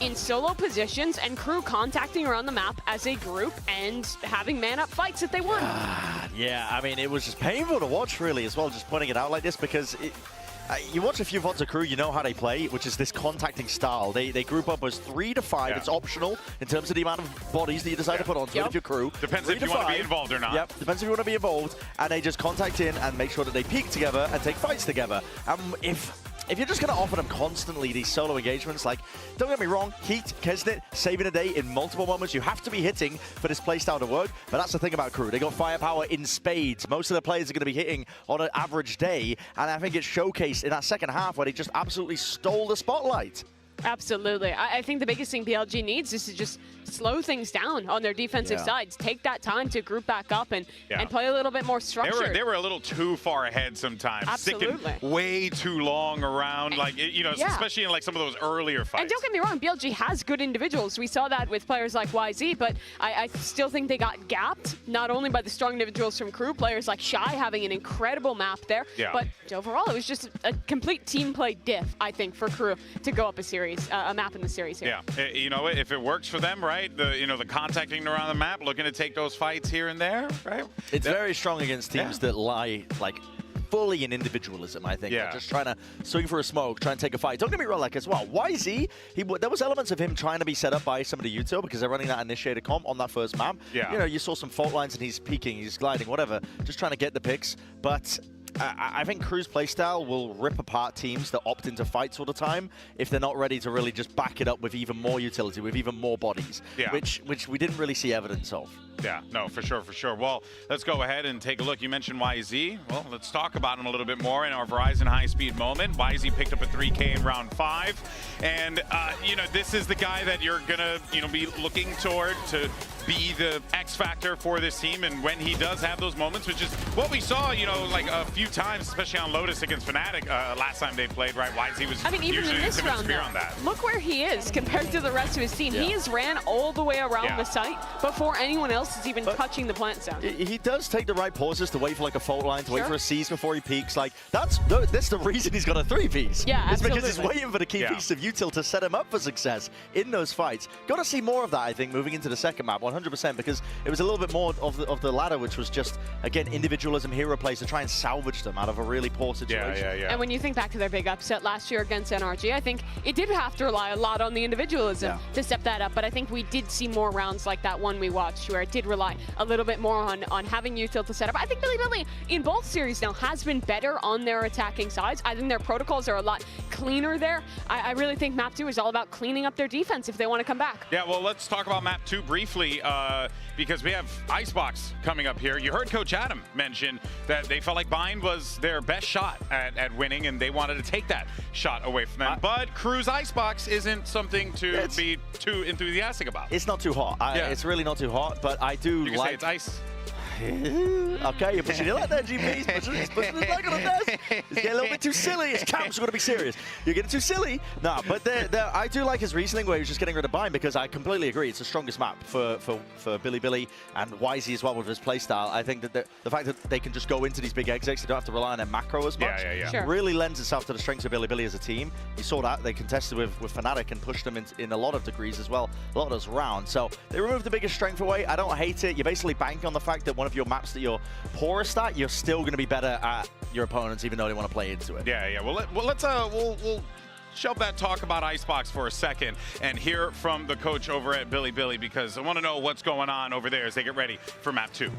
in solo positions and KRU contacting around the map as a group and having man-up fights that they won. Yeah, I mean, it was just painful to watch, really, as well, just pointing it out like this, because you watch a few VODs of KRU, you know how they play, which is this contacting style. They group up as 3 to 5. Yeah. It's optional in terms of the amount of bodies that you decide to put onto it if you're KRU. Depends if you want to be involved or not. Yep, depends if you want to be involved. And they just contact in and make sure that they peak together and take fights together. If you're just going to offer them constantly these solo engagements, like, don't get me wrong, Heat, Kesnet, saving a day in multiple moments, you have to be hitting for this playstyle to work, but that's the thing about KRU. They got firepower in spades. Most of the players are going to be hitting on an average day, and I think it's showcased in that second half where they just absolutely stole the spotlight. Absolutely. I think the biggest thing BLG needs is to just slow things down on their defensive sides. Take that time to group back up and play a little bit more structured. They were a little too far ahead sometimes. Absolutely. Sticking way too long around, like, you know, especially in like some of those earlier fights. And don't get me wrong, BLG has good individuals. We saw that with players like YZ, but I still think they got gapped, not only by the strong individuals from KRU, players like Shy having an incredible map there, but overall it was just a complete team play diff, I think, for KRU to go up a series. A map in the series here. Yeah, you know, if it works for them, right? The contacting around the map, looking to take those fights here and there, right? It's very strong against teams that lie like fully in individualism, I think. Yeah. They're just trying to swing for a smoke, try and take a fight. Don't get me wrong, like as well. YZ, there was elements of him trying to be set up by some of the util because they're running that initiated comp on that first map. Yeah. You know, you saw some fault lines and he's peeking, he's gliding, whatever, just trying to get the picks. But I think KRU's playstyle will rip apart teams that opt into fights all the time if they're not ready to really just back it up with even more utility, with even more bodies, which we didn't really see evidence of. Yeah, no, for sure, for sure. Well, let's go ahead and take a look. You mentioned YZ. Well, let's talk about him a little bit more in our Verizon high-speed moment. YZ picked up a 3K in round 5. And, you know, this is the guy that you're going to, you know, be looking toward to be the X factor for this team. And when he does have those moments, which is what we saw, you know, like a few times, especially on Lotus against Fnatic last time they played, right? YZ was even in this round, on that. Look where he is compared to the rest of his team. He has ran all the way around the site before anyone else is even touching the plant zone. He does take the right pauses to wait for like a fault line, to wait for a seize before he peaks. Like that's the reason he's got a 3-piece. Yeah, it's absolutely. because he's waiting for the key piece of util to set him up for success in those fights. Got to see more of that, I think, moving into the second map, 100%, because it was a little bit more of the ladder, which was just, again, individualism, hero plays to try and salvage them out of a really poor situation. And when you think back to their big upset last year against NRG, I think it did have to rely a lot on the individualism to step that up. But I think we did see more rounds like that one we watched where it did rely a little bit more on having util to set up. I think Billy in both series now has been better on their attacking sides. I think their protocols are a lot cleaner there. I really think map 2 is all about cleaning up their defense if they want to come back. Yeah, well, let's talk about map 2 briefly because we have Icebox coming up here. You heard Coach Adam mention that they felt like Bind was their best shot at winning, and they wanted to take that shot away from them. But KRU's Icebox isn't something to be too enthusiastic about. It's not too hot. It's really not too hot, but I do you like... say it's ice. Okay, you're pushing it like that, GB. He's pushing it like on the desk. He's getting a little bit too silly. His camps are going to be serious. You're getting too silly. No, but I do like his reasoning where he was just getting rid of Bind, because I completely agree. It's the strongest map for Billy and YZ as well with his playstyle. I think that the fact that they can just go into these big exits, they don't have to rely on their macro as much, really lends itself to the strengths of Billy as a team. You saw that. They contested with Fnatic and pushed them in a lot of degrees as well, a lot of those rounds. So they removed the biggest strength away. I don't hate it. You basically bank on the fact that one of your maps that you're poorest at, you're still going to be better at your opponents, even though they want to play into it. Yeah. Well, we'll shelve that talk about Icebox for a second and hear from the coach over at Billy, because I want to know what's going on over there as they get ready for map 2.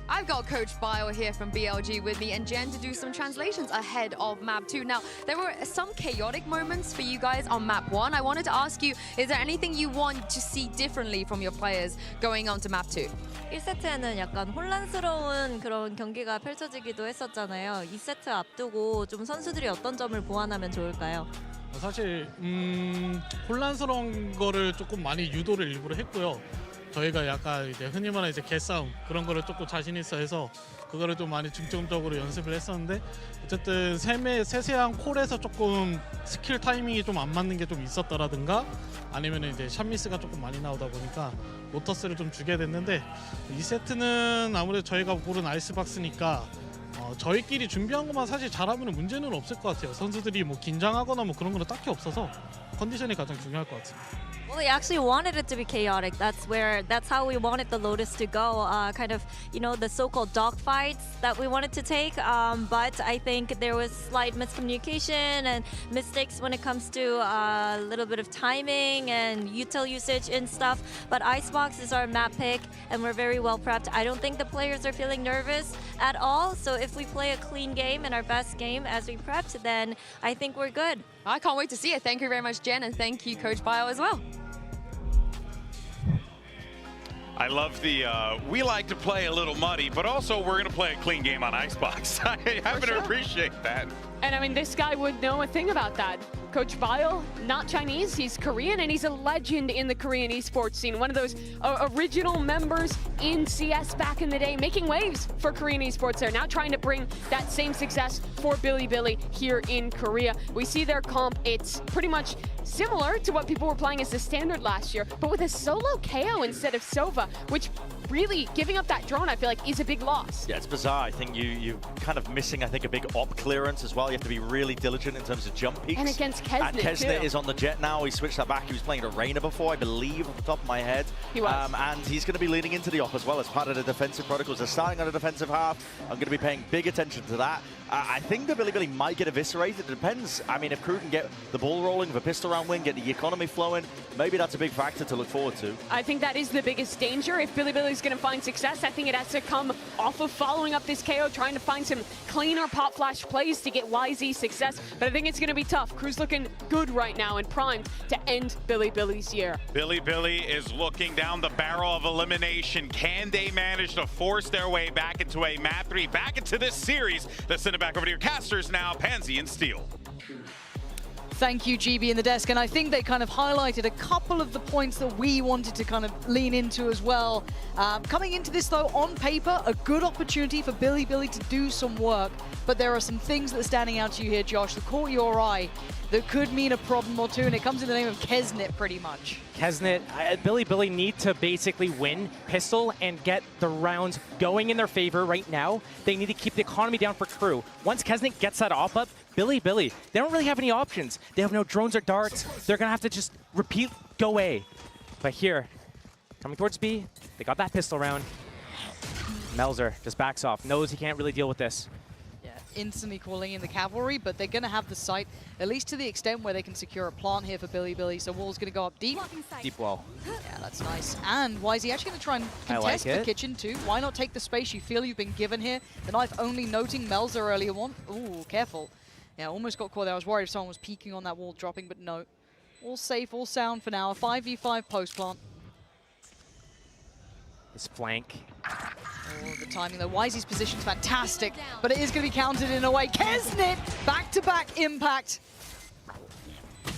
I've got Coach Bio here from BLG with me and Jen to do some translations ahead of map 2. Now, there were some chaotic moments for you guys on map 1. I wanted to ask you, is there anything you want to see differently from your players going on to map 2? 1세트에는 약간 혼란스러운 그런 경기가 펼쳐지기도 했었잖아요. 2세트 앞두고 좀 선수들이 어떤 점을 보완하면 좋을까요? 사실 혼란스러운 거를 조금 많이 유도를 일부러 했고요. 저희가 약간 이제 흔히 말하는 이제 개싸움 그런 거를 조금 자신 있어 해서 그거를 좀 많이 중점적으로 연습을 했었는데 어쨌든 세세한 콜에서 조금 스킬 타이밍이 좀 안 맞는 게 좀 있었더라든가 아니면 이제 샷 미스가 조금 많이 나오다 보니까 로터스를 좀 주게 됐는데 이 세트는 아무래도 저희가 고른 아이스박스니까 저희끼리 준비한 것만 사실 잘하면 문제는 없을 것 같아요. 선수들이 뭐 긴장하거나 뭐 그런 거는 딱히 없어서 컨디션이 가장 중요할 것 같습니다. Well, they actually wanted it to be chaotic. That's how we wanted the Lotus to go. Kind of, you know, the so-called dogfights that we wanted to take. But I think there was slight miscommunication and mistakes when it comes to a little bit of timing and util usage and stuff. But Icebox is our map pick, and we're very well prepped. I don't think the players are feeling nervous at all. So if we play a clean game and our best game as we prepped, then I think we're good. I can't wait to see it. Thank you very much, Jen, and thank you, Coach Bio, as well. I love the, we like to play a little muddy, but also we're going to play a clean game on Icebox. I happen to appreciate that. And I mean, this guy would know a thing about that. Coach Bile, not Chinese, he's Korean, and he's a legend in the Korean esports scene. One of those original members in CS back in the day, making waves for Korean esports there. Now trying to bring that same success for Bilibili here in Korea. We see their comp, it's pretty much similar to what people were playing as the standard last year, but with a solo KO instead of Sova, which really giving up that drone, I feel like, is a big loss. Yeah, it's bizarre. I think you're kind of missing, I think, a big op clearance as well. You have to be really diligent in terms of jump peaks. And against Kesnet, and Kesnet too. is on the jet now. He switched that back. He was playing Arena before, I believe, off the top of my head. He was. And he's going to be leading into the op as well as part of the defensive protocols. They're starting on a defensive half. I'm going to be paying big attention to that. I think the Bilibili might get eviscerated. It depends. I mean, if Crew can get the ball rolling, the pistol round win, get the economy flowing, maybe that's a big factor to look forward to. I think that is the biggest danger. If Bilibili's going to find success, I think it has to come off of following up this KO, trying to find some cleaner pop flash plays to get YZ success. But I think it's going to be tough. Crew's looking good right now and primed to end Bilibili's year. Bilibili is looking down the barrel of elimination. Can they manage to force their way back into a map 3, back into this series? Let's send it back over to your casters now, Pansy and Steel. Thank you, GB in the desk, and I think they kind of highlighted a couple of the points that we wanted to kind of lean into as well. Coming into this, though, on paper, a good opportunity for Bilibili to do some work, but there are some things that are standing out to you here, Josh, that caught your eye that could mean a problem or two, and it comes in the name of Kesnet, pretty much. Kesnet, Bilibili need to basically win pistol and get the rounds going in their favor right now. They need to keep the economy down for Crew. Once Kesnet gets that op up, Bilibili, they don't really have any options. They have no drones or darts. They're going to have to just repeat, go A. But here, coming towards B, they got that pistol round. Melzer just backs off, knows he can't really deal with this. Instantly calling in the cavalry, but they're going to have the site, at least to the extent where they can secure a plant here for Bilibili. So wall's going to go up deep. Deep wall. Yeah, that's nice. And YZ actually going to try and contest the kitchen too. Why not take the space you feel you've been given here? The knife only noting Melzer earlier on. Ooh, careful. Yeah, almost got caught there. I was worried if someone was peeking on that wall, dropping, but no. All safe, all sound for now. A 5v5 post plant. This flank. Oh, the timing though. YZ's position's fantastic, but it is going to be countered in a way. Kesnet, back-to-back impact.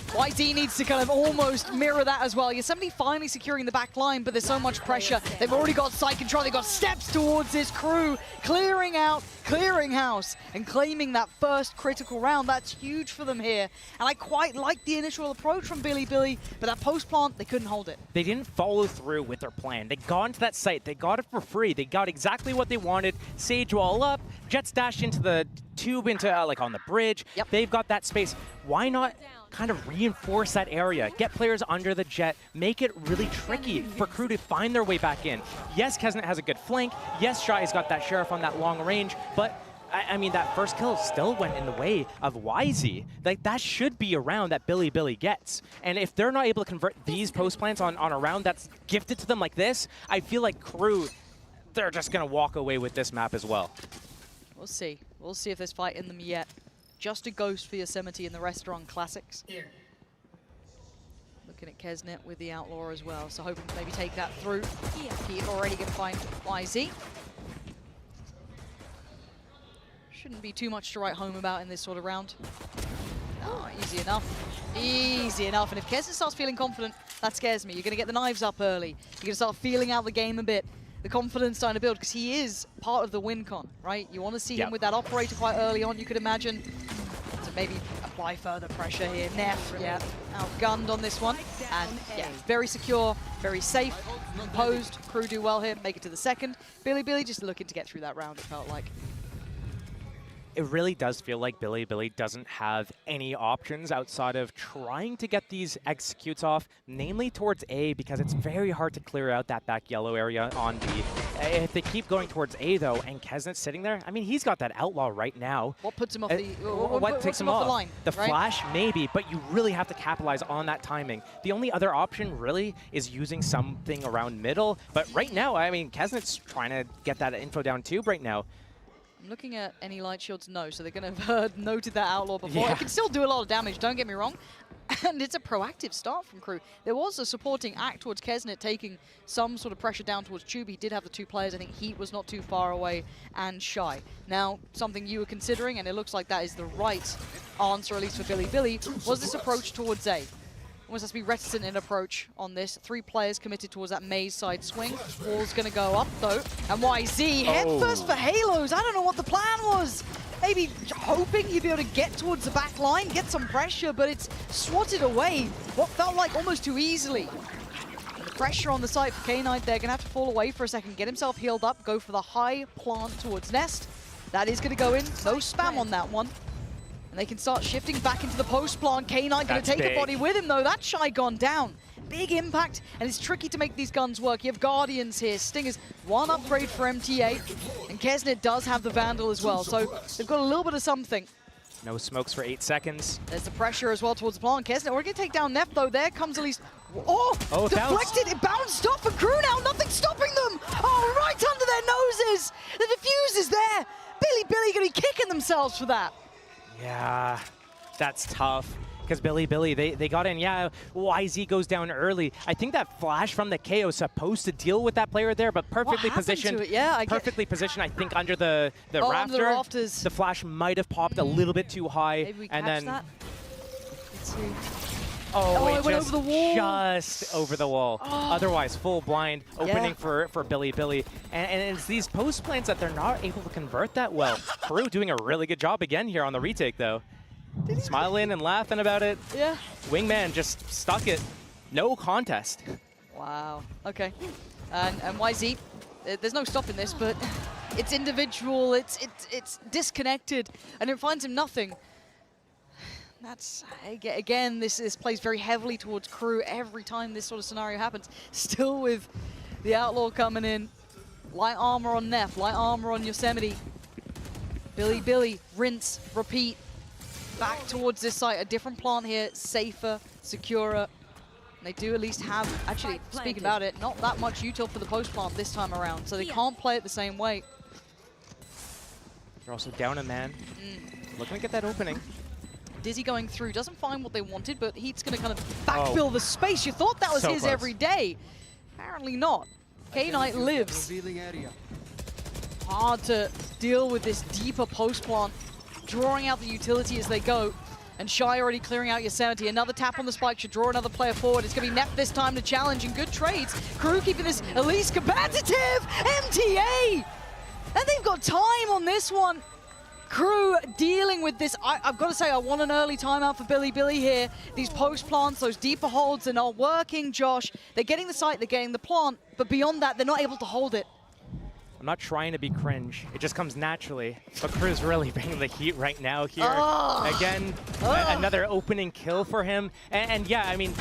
YZ needs to kind of almost mirror that as well. Yosemite finally securing the back line, but there's so much pressure. They've already got site control. They've got steps towards this Crew, clearing out, clearing house, and claiming that first critical round. That's huge for them here. And I quite like the initial approach from Bilibili, but that post plant, they couldn't hold it. They didn't follow through with their plan. They got into that site. They got it for free. They got exactly what they wanted. Sage wall up, Jets dash into the tube, into like on the bridge. Yep. They've got that space. Why not kind of reinforce that area, get players under the jet, make it really tricky for Crew to find their way back in. Yes, Kesnet has a good flank. Yes, Shy's got that Sheriff on that long range, but I mean, that first kill still went in the way of YZ. Like, that should be a round that Bilibili gets. And if they're not able to convert these post plants on a round that's gifted to them like this, I feel like Crew, they're just going to walk away with this map as well. We'll see. We'll see if there's fight in them yet. Just a ghost for Yosemite in the Restaurant Classics. Looking at Kesnet with the Outlaw as well, so hoping to maybe take that through. He already going to find YZ. Shouldn't be too much to write home about in this sort of round. Oh, easy enough. Easy enough. And if Kesnet starts feeling confident, that scares me. You're going to get the knives up early. You're going to start feeling out the game a bit. The confidence starting to build, because he is part of the win con, right? You want to see him with that operator quite early on, you could imagine, to maybe apply further pressure here. Neff, yeah, outgunned on this one. And yeah, very secure, very safe, composed. Crew do well here, make it to the second. Billy just looking to get through that round, it felt like. It really does feel like Billy doesn't have any options outside of trying to get these executes off, namely towards A, because it's very hard to clear out that back yellow area on B. If they keep going towards A, though, and Kesnet's sitting there, I mean, he's got that outlaw right now. What puts him off the what takes him off the line? The right? flash, maybe, but you really have to capitalize on that timing. The only other option, really, is using something around middle. But right now, I mean, Kesnet's trying to get that info down tube right now. I'm looking at any light shields, no, so they're going to have noted that outlaw before. Yeah. It can still do a lot of damage, don't get me wrong. And it's a proactive start from Crew. There was a supporting act towards Kesnet, taking some sort of pressure down towards Tube. He did have the two players. I think Heat was not too far away, and Shy. Now, something you were considering, and it looks like that is the right answer, at least for Billy, was this approach towards A. Almost has to be reticent in approach on this. 3 players committed towards that maze side swing. Wall's going to go up, though. And YZ, head first for Halos. I don't know what the plan was. Maybe hoping you'd be able to get towards the back line, get some pressure, but it's swatted away. What felt like almost too easily. And the pressure on the site for K9, they're going to have to fall away for a second, get himself healed up, go for the high plant towards Nest. That is going to go in. No spam on that one. And they can start shifting back into the post plant. K9 going to take a body with him, though. That Shy gone down. Big impact, and it's tricky to make these guns work. You have Guardians here. Stingers, 1 upgrade for MTA, and Kesnet does have the Vandal as well, so they've got a little bit of something. No smokes for 8 seconds. There's the pressure as well towards the plant. Kesnet, we're going to take down Neff, though. There comes at least... Oh, deflected. It bounced off for Crew now. Nothing stopping them. Oh, right under their noses. The defuse is there. Billy going to be kicking themselves for that. Yeah, that's tough. Because Billy, they got in. Yeah, YZ goes down early. I think that flash from the KO is supposed to deal with that player there, but perfectly positioned. Yeah, perfectly positioned, I think, under the rafter. Under the rafters. The flash might have popped a little bit too high. Maybe we and catch then that. Let's see. Oh, it went over the wall. Just over the wall. Otherwise, full blind opening for Billy. And it's these post plants that they're not able to convert that well. Peru doing a really good job again here on the retake, though. Smiling and laughing about it. Yeah. Wingman just stuck it. No contest. Wow. Okay. And YZ, there's no stopping this, but it's individual, it's disconnected, and it finds him nothing. That's, again, this plays very heavily towards Crew every time this sort of scenario happens. Still with the Outlaw coming in. Light armor on Neff, light armor on Yosemite. Billy, rinse, repeat. Back towards this site, a different plant here, safer, securer. And they do at least have, actually, speaking about it, not that much util for the post plant this time around, so they can't play it the same way. They're also down a man. Looking to get that opening. Dizzy going through, doesn't find what they wanted, but Heat's going to kind of backfill the space. You thought that was his every day. Apparently not. K-Knight lives. Hard to deal with this deeper post plant. Drawing out the utility as they go. And Shy already clearing out Yosemite. Another tap on the spike should draw another player forward. It's going to be Neff this time to challenge, and good trades. Crew keeping this at least competitive. MTA! And they've got time on this one. Crew dealing with this. I've got to say, I want an early timeout for Billy here. These post plants, those deeper holds, they're not working, Josh. They're getting the site, they're getting the plant, but beyond that, they're not able to hold it. I'm not trying to be cringe. It just comes naturally. But Crew's really bringing the heat right now here. Again, another opening kill for him. And yeah, I mean,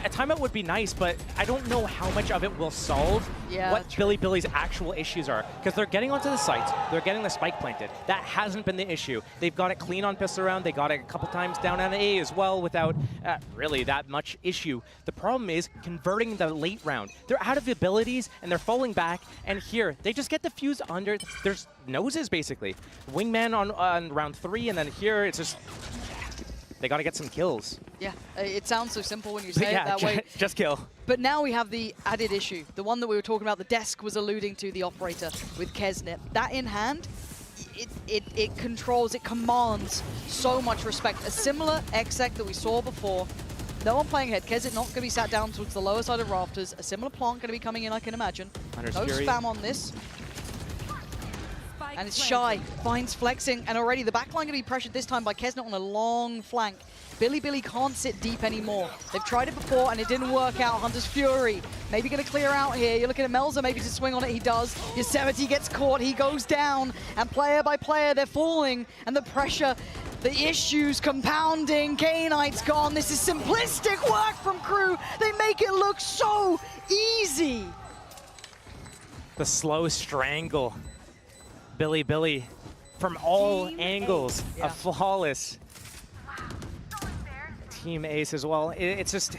a timeout would be nice, but I don't know how much of it will solve what Billy's actual issues are. Because they're getting onto the sites, they're getting the spike planted. That hasn't been the issue. They've got it clean on pistol round. They got it a couple times down on A as well without really that much issue. The problem is converting the late round. They're out of the abilities and they're falling back. And here, they just get the fuse under their noses, basically. Wingman on round 3, and then here it's just... They got to get some kills. Yeah, it sounds so simple when you say it that way. Just kill. But now we have the added issue. The one that we were talking about, the desk was alluding to, the operator with Kesnet. That in hand, it controls, it commands so much respect. A similar exec that we saw before. No one playing ahead. Kezit not going to be sat down towards the lower side of rafters. A similar plant going to be coming in, I can imagine. No spam on this. And it's Shy, finds flexing, and already the backline going to be pressured this time by Kesnet on a long flank. Billy can't sit deep anymore. They've tried it before and it didn't work out. Hunter's Fury, maybe going to clear out here. You're looking at Melzer maybe to swing on it, he does. Yosemite gets caught, he goes down, and player by player they're falling, and the pressure, the issues compounding. K-Knight's gone. This is simplistic work from KRU. They make it look so easy. The slow strangle. Billy from all angles, a flawless team ace as well. It's just,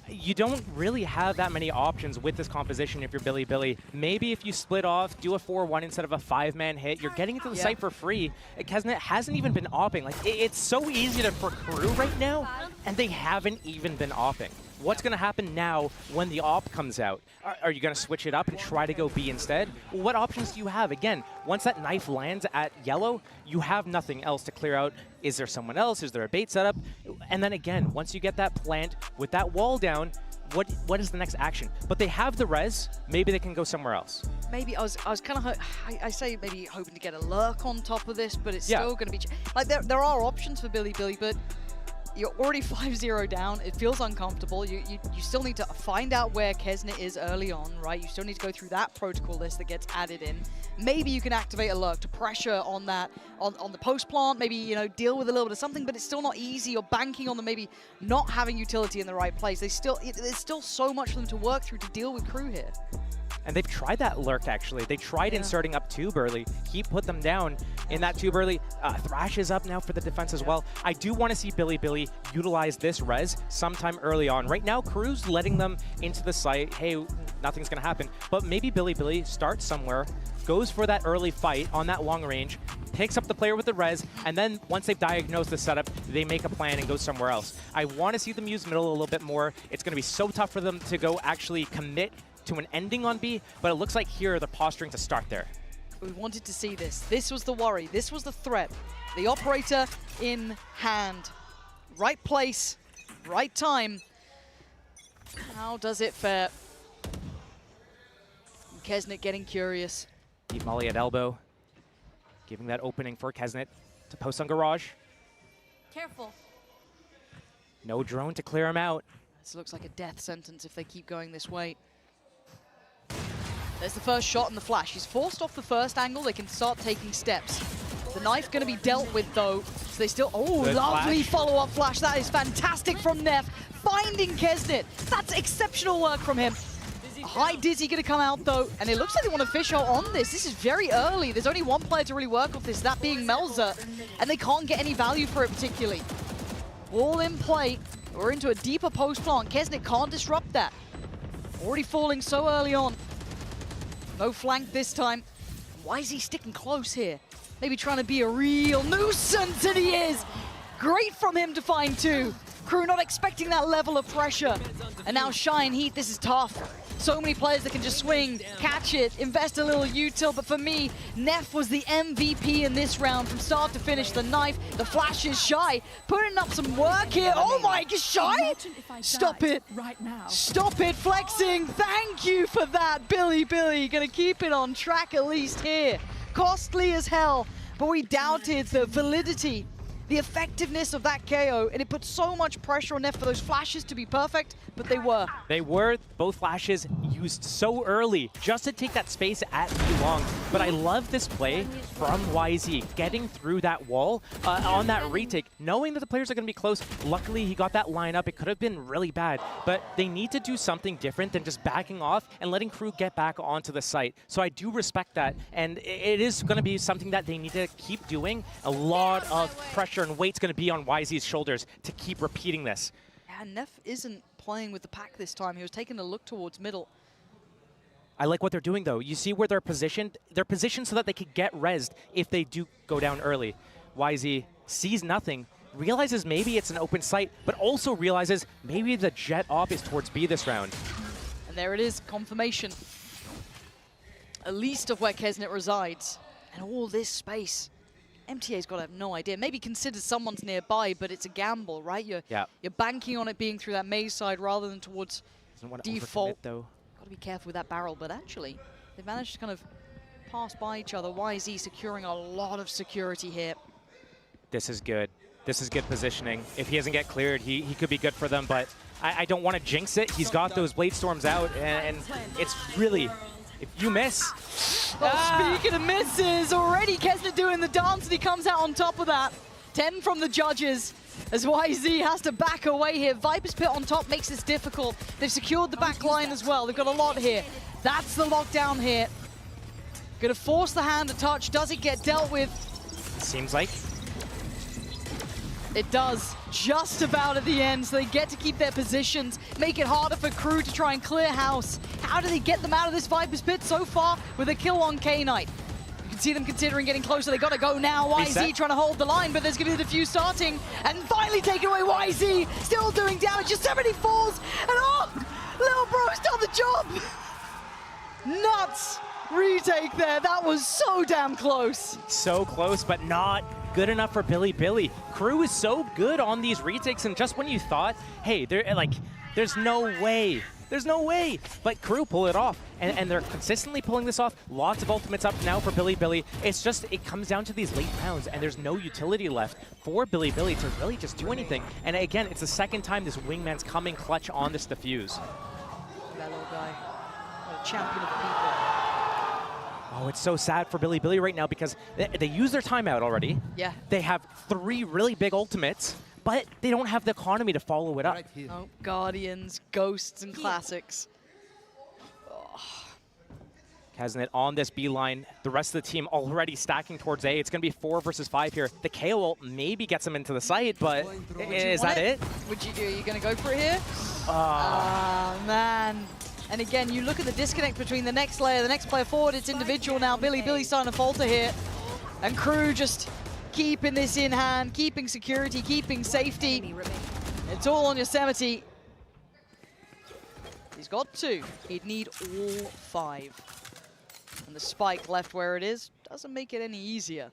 you don't really have that many options with this composition if you're Billy. Maybe if you split off, do a 4-1 instead of a 5-man hit, you're getting into the site for free. Kesnet hasn't even been opping. Like, it's so easy for KRU right now, and they haven't even been opping. What's going to happen now when the op comes out? Are you going to switch it up and try to go B instead? Well, what options do you have? Again, once that knife lands at yellow, you have nothing else to clear out. Is there someone else? Is there a bait setup? And then again, once you get that plant with that wall down, what is the next action? But they have the res. Maybe they can go somewhere else. Maybe I was kind of I say maybe hoping to get a lurk on top of this, but it's still going to be like there are options for Billy, but you're already 5-0 down. It feels uncomfortable. You still need to find out where Kesnet is early on, right? You still need to go through that protocol list that gets added in. Maybe you can activate a lurk to pressure on that, on the post plant, maybe, you know, deal with a little bit of something, but it's still not easy. You're banking on them maybe not having utility in the right place. There's still so much for them to work through to deal with KRU here. And they've tried that lurk, actually. They tried inserting up tube early. He put them down in that tube early. Thrash is up now for the defense as well. I do want to see Billy utilize this res sometime early on. Right now, KRU's letting them into the site. Hey, nothing's going to happen. But maybe Billy starts somewhere, goes for that early fight on that long range, picks up the player with the res, and then once they've diagnosed the setup, they make a plan and go somewhere else. I want to see them use middle a little bit more. It's going to be so tough for them to go actually commit to an ending on B, but it looks like here they're posturing to start there. We wanted to see this. This was the worry. This was the threat. The operator in hand. Right place, right time. How does it fare? Kesnet getting curious. Deep Molly at elbow, giving that opening for Kesnet to post on Garage. Careful. No drone to clear him out. This looks like a death sentence if they keep going this way. There's the first shot and the flash. He's forced off the first angle. They can start taking steps. The knife going to be dealt with, though. So they still... Oh, good lovely flash. follow-up flash. That is fantastic from Neff. Finding Kesnet. That's exceptional work from him. High Dizzy going to come out, though. And it looks like they want to fish out on this. This is very early. There's only one player to really work with this, that being Melzer. And they can't get any value for it particularly. All in play. We're into a deeper post plant. Kesnet can't disrupt that. Already falling so early on. No flank this time. Why is he sticking close here? Maybe trying to be a real nuisance, and he is. Great from him to find two. KRU not expecting that level of pressure. And now Shine Heat, this is tough. So many players that can just swing, catch it, invest a little util, but for me, Neff was the MVP in this round from start to finish. The knife, the flash is Shy, putting up some work here. Oh my gosh, Shy! Stop it. Right now. Stop it, flexing. Thank you for that, Billy. Gonna keep it on track at least here. Costly as hell, but we doubted the validity, the effectiveness of that KO, and it put so much pressure on Neff for those flashes to be perfect, but they were. They were, both flashes used so early just to take that space at too long. But I love this play from YZ, getting through that wall on that retake, knowing that the players are going to be close. Luckily, he got that line up. It could have been really bad, but they need to do something different than just backing off and letting KRU get back onto the site. So I do respect that, and it is going to be something that they need to keep doing. A lot of pressure and weight's going to be on YZ's shoulders to keep repeating this. Yeah, Neff isn't playing with the pack this time. He was taking a look towards middle. I like what they're doing, though. You see where they're positioned? They're positioned so that they could get rezzed if they do go down early. YZ sees nothing, realizes maybe it's an open site, but also realizes maybe the jet op is towards B this round. And there it is, confirmation. At least of where Kesnet resides. And all this space. MTA's got to have no idea. Maybe consider someone's nearby, but it's a gamble, right? You're banking on it being through that maze side rather than towards default. Though. Got to be careful with that barrel, but actually, they've managed to kind of pass by each other. YZ securing a lot of security here. This is good. This is good positioning. If he doesn't get cleared, he could be good for them, but I don't want to jinx it. He's got those Blade Storms out, and it's really, if you miss. Speaking of misses, already Kesnet doing the dance, and he comes out on top of that. 10 from the judges, as YZ has to back away here. Viper's Pit on top makes this difficult. They've secured the back line as well. They've got a lot here. That's the lockdown here. Gonna force the hand to touch. Does it get dealt with? Seems like. It does, just about at the end, so they get to keep their positions, make it harder for KRU to try and clear house. How do they get them out of this Viper's Pit so far with a kill on K-Knight? You can see them considering getting closer. They got to go now. YZ trying to hold the line, but there's going to be the defuse starting, and finally taken away. YZ still doing damage. Yosemite falls, and oh, little bro's done the job. Nuts retake there. That was so damn close. So close, but not good enough for Billy. KRU is so good on these retakes, and just when you thought, hey, there's no way. There's no way. But KRU pull it off, and they're consistently pulling this off. Lots of ultimates up now for Billy. It's just, it comes down to these late rounds, and there's no utility left for Billy to really just do anything. And again, it's the second time this wingman's coming clutch on this defuse. That little guy, what a champion of people. Oh, it's so sad for Billy right now because they use their timeout already. Yeah. They have 3 really big ultimates, but they don't have the economy to follow it up. Oh, Guardians, Ghosts, and Classics. Kesnet on this B line. The rest of the team already stacking towards A. It's going to be 4 versus 5 here. The KO ult maybe gets them into the site, but is that it? Would you do? Are you going to go for it here? Oh, man. And again, you look at the disconnect between the next layer, the next player forward, it's individual now. Billy's starting to falter here. And KRU just keeping this in hand, keeping security, keeping safety. It's all on Yosemite. He's got 2. He'd need all 5. And the spike left where it is doesn't make it any easier.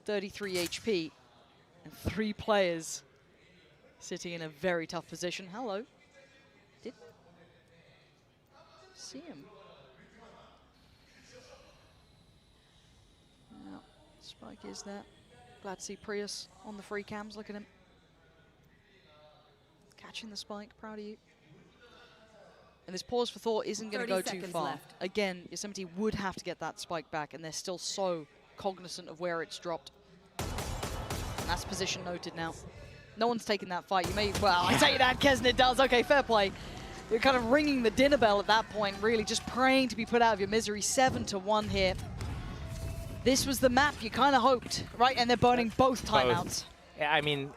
33 HP and 3 players sitting in a very tough position. Hello. See him. Now, Spike is there. Glad to see Prius on the free cams. Look at him. Catching the spike. Proud of you. And this pause for thought isn't going to go too far. Left. Again, Yosemite would have to get that spike back, and they're still so cognizant of where it's dropped. And that's position noted now. No one's taking that fight. You may, well, I say that, Kesnet does. Okay, fair play. You're kind of ringing the dinner bell at that point, really, just praying to be put out of your misery. 7-1 here. This was the map you kind of hoped, right? And they're burning both timeouts. Yeah, I mean,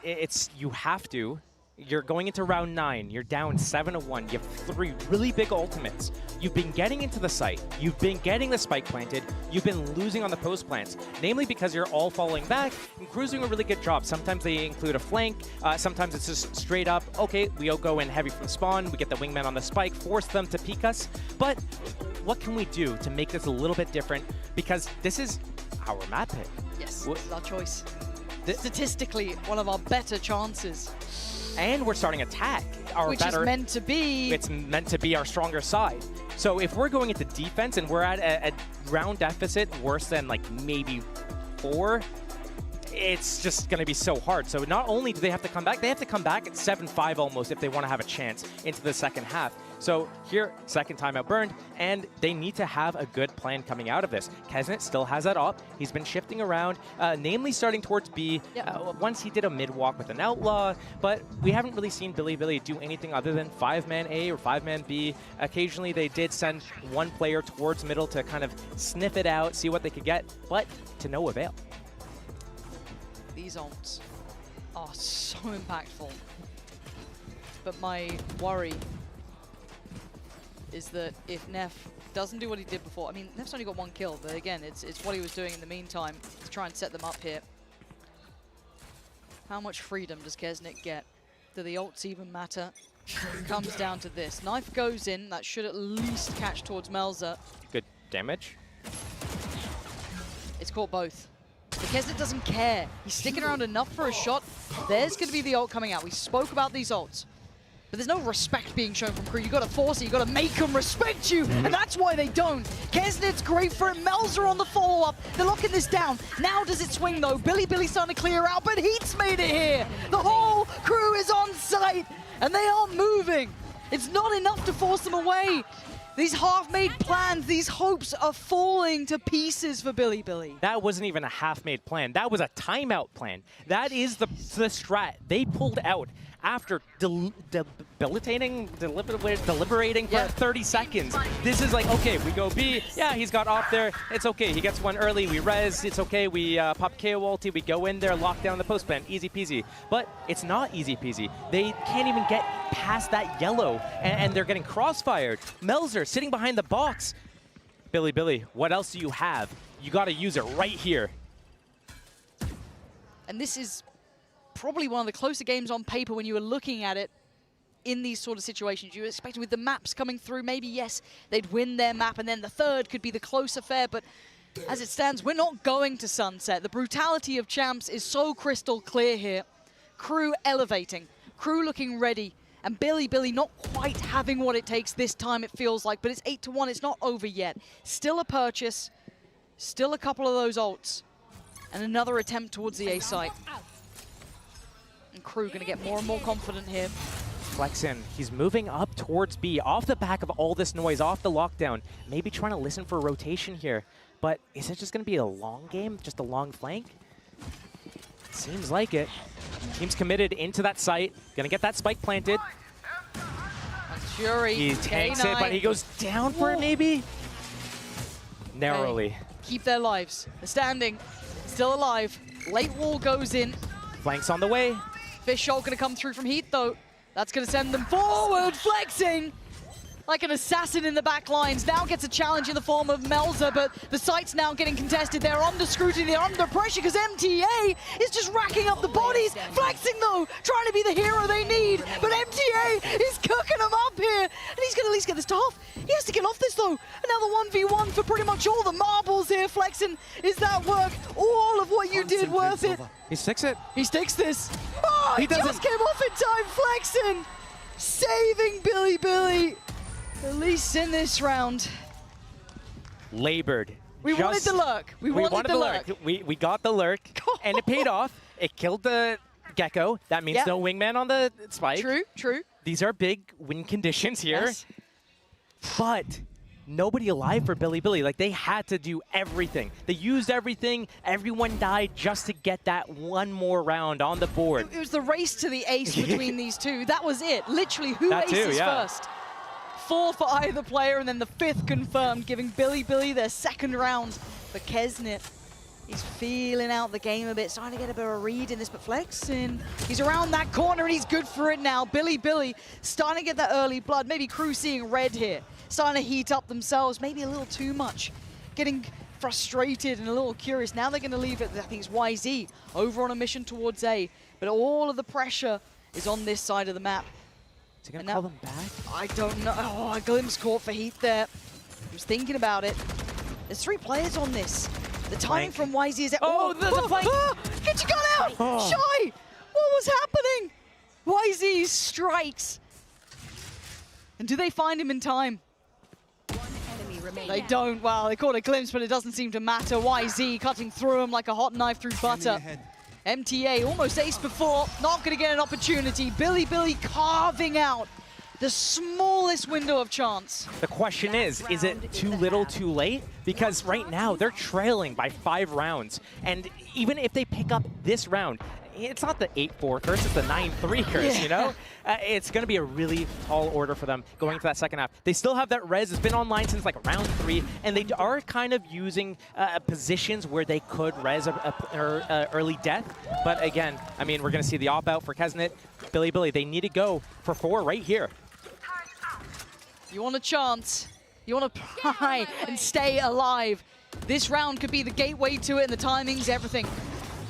you have to. You're going into round 9. You're down 7-1. You have 3 really big ultimates. You've been getting into the site. You've been getting the spike planted. You've been losing on the post plants, namely because you're all falling back and KRU's doing a really good job. Sometimes they include a flank. Sometimes it's just straight up, okay, we'll go in heavy from spawn. We get the wingman on the spike, force them to peek us. But what can we do to make this a little bit different? Because this is our map pick. Yes, this is our choice. Statistically, one of our better chances. And we're starting attack. Which is meant to be. It's meant to be our stronger side. So if we're going into defense and we're at a round deficit worse than like maybe 4, it's just going to be so hard. So not only do they have to come back, they have to come back at 7-5 almost if they want to have a chance into the second half. So here, second timeout burned, and they need to have a good plan coming out of this. Kesnet still has that op. He's been shifting around, namely starting towards B. Once he did a mid-walk with an outlaw, but we haven't really seen Billy do anything other than 5-man A or 5-man B. Occasionally they did send one player towards middle to kind of sniff it out, see what they could get, but to no avail. These ults are so impactful. But my worry is that if Neff doesn't do what he did before, I mean, Neff's only got 1 kill, but again, it's what he was doing in the meantime to try and set them up here. How much freedom does Kesnet get? Do the ults even matter? It comes down to this. Knife goes in, that should at least catch towards Melza. Good damage. It's caught both. But Kesnet doesn't care. He's sticking around enough for a shot. There's going to be the ult coming out. We spoke about these ults. But there's no respect being shown from KRU. You got to force it. You got to make them respect you. And that's why they don't. Kesnet's great for it. Melzer on the follow-up. They're locking this down. Now does it swing, though? Billy's starting to clear out, but Heat's made it here. The whole crew is on site, and they are moving. It's not enough to force them away. These half-made plans, these hopes are falling to pieces for Billy. That wasn't even a half-made plan. That was a timeout plan. That is the strat they pulled out after deliberating for 30 seconds. This is like, okay, we go B. Yeah, he's got off there. It's okay. He gets one early. We res. It's okay. We pop KO ulti. We go in there, lock down the post ban. Easy peasy. But it's not easy peasy. They can't even get past that yellow, and they're getting crossfired. Melzer sitting behind the box. Billy, what else do you have? You got to use it right here. And this is probably one of the closer games on paper when you were looking at it in these sort of situations. You expected with the maps coming through, maybe, yes, they'd win their map, and then the third could be the close affair, but as it stands, we're not going to Sunset. The brutality of champs is so crystal clear here. KRU elevating, KRU looking ready, and Billy not quite having what it takes this time, it feels like, but it's 8-1, it's not over yet. Still a purchase, still a couple of those ults, and another attempt towards the A site. And KRU going to get more and more confident here. Flexin, he's moving up towards B, off the back of all this noise, off the lockdown. Maybe trying to listen for rotation here, but is it just going to be a long game, just a long flank? Seems like it. Team's committed into that site, gonna get that spike planted. Fury, he tanks it, but he goes down for it maybe? Narrowly. Hey, keep their lives. They're standing, still alive. Late wall goes in. Flanks on the way. Fish shot gonna come through from Heat though. That's gonna send them forward, flexing like an assassin in the back lines. Now gets a challenge in the form of Melzer, but the site's now getting contested. They're under scrutiny, they're under pressure because MTA is just racking up the bodies. Flexing though, trying to be the hero they need, but MTA is cooking them up here, and he's gonna at least get this to off. He has to get off this though. Another 1v1 for pretty much all the marbles here. Flexing, is that work? All of what you did worth it? He sticks it. He sticks this. Oh, he just came off in time, Flexing, saving Billy. At least in this round. Labored. We wanted the lurk. We wanted the lurk. We got the lurk, and it paid off. It killed the Gecko. That means no wingman on the spike. True. These are big win conditions here. Yes. But nobody alive for Billy. Like, they had to do everything. They used everything. Everyone died just to get that one more round on the board. It was the race to the ace between these two. That was it. Literally, who aces first? 4 for either player, and then the 5th confirmed, giving Billy their second round. For Kesnet, he's feeling out the game a bit, starting to get a bit of a read in this, but flexing. He's around that corner, and he's good for it now. Billy starting to get that early blood. Maybe KRU seeing red here, starting to heat up themselves, maybe a little too much. Getting frustrated and a little curious. Now they're going to leave it, I think it's YZ, over on a mission towards A. But all of the pressure is on this side of the map. Is he going to call them back? I don't know. Oh, a glimpse caught for Heat there. He was thinking about it. There's 3 players on this. The timing from YZ is... there's a flank! Get your gun out! Shy! What was happening? YZ strikes. And do they find him in time? They don't. Wow, they caught a glimpse, but it doesn't seem to matter. YZ cutting through him like a hot knife through butter. MTA almost aced before, not going to get an opportunity. Billy carving out the smallest window of chance. The question is it too little too late? Because right now they're trailing by 5 rounds. And even if they pick up this round, it's not the 8-4 curse, it's the 9-3 curse, you know? It's going to be a really tall order for them going into that second half. They still have that res. It's been online since like round 3, and they are kind of using positions where they could res early death. But again, I mean, we're going to see the op-out for Kesnet. Billy, they need to go for 4 right here. You want a chance. You want to pry and stay alive. This round could be the gateway to it, and the timings, everything.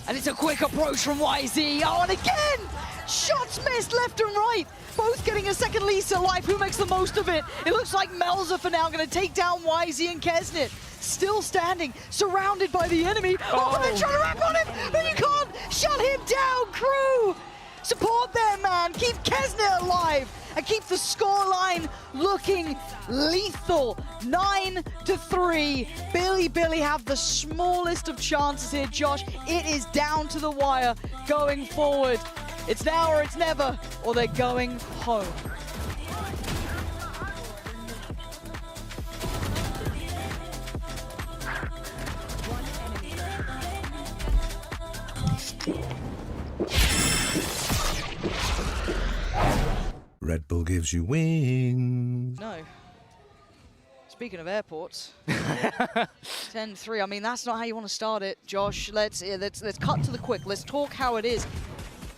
And it's a quick approach from YZ. Oh, and again! Shots missed left and right. Both getting a second lease of life. Who makes the most of it? It looks like Melzer for now going to take down YZ and Kesnet. still standing, surrounded by the enemy. Oh, they're trying to wrap on him, but you can't shut him down, Crew! Support their man, keep Kesnet alive, and keep the scoreline looking lethal. 9-3. Billy have the smallest of chances here, Josh. It is down to the wire going forward. It's now or it's never, or they're going home. Red Bull gives you wings. No. Speaking of airports, 10-3. I mean, that's not how you want to start it, Josh. Let's cut to the quick. Let's talk how it is.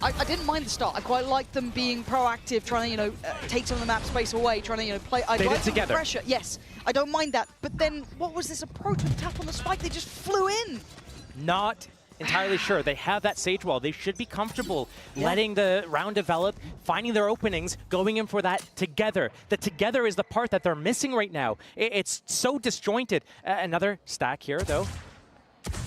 I didn't mind the start. I quite like them being proactive, trying to, take some of the map space away, trying to, play. I like the pressure. Yes, I don't mind that. But then, what was this approach with tap on the spike? They just flew in. Not entirely sure. They have that Sage Wall. They should be comfortable letting the round develop, finding their openings, going in for that together. The together is the part that they're missing right now. It's so disjointed. Another stack here, though.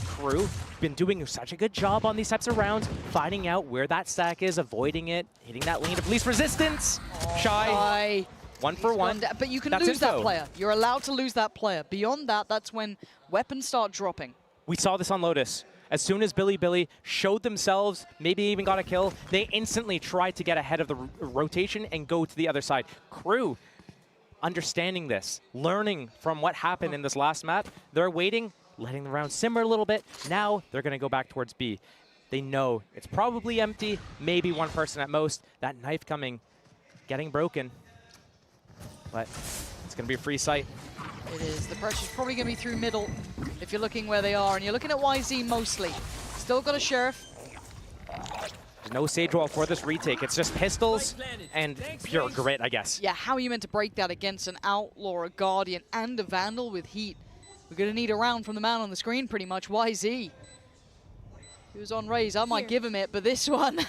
Crew been doing such a good job on these types of rounds, finding out where that stack is, avoiding it, hitting that lane of least resistance. Shy. 1 for 1. But you can lose that player. You're allowed to lose that player. Beyond that, that's when weapons start dropping. We saw this on Lotus. As soon as Billy showed themselves, maybe even got a kill, they instantly tried to get ahead of the rotation and go to the other side. Crew, understanding this, learning from what happened in this last map, they're waiting, letting the round simmer a little bit. Now they're going to go back towards B. They know it's probably empty, maybe one person at most. That knife coming, getting broken. But it's going to be a free sight. It is. The pressure's probably going to be through middle if you're looking where they are. And you're looking at YZ mostly. Still got a Sheriff. There's no Sage Wall for this retake. It's just pistols and pure grit, I guess. Yeah, how are you meant to break that against an Outlaw, a Guardian, and a Vandal with heat? We're going to need a round from the man on the screen, pretty much. YZ. He was on Raze. I might give him it, but this one,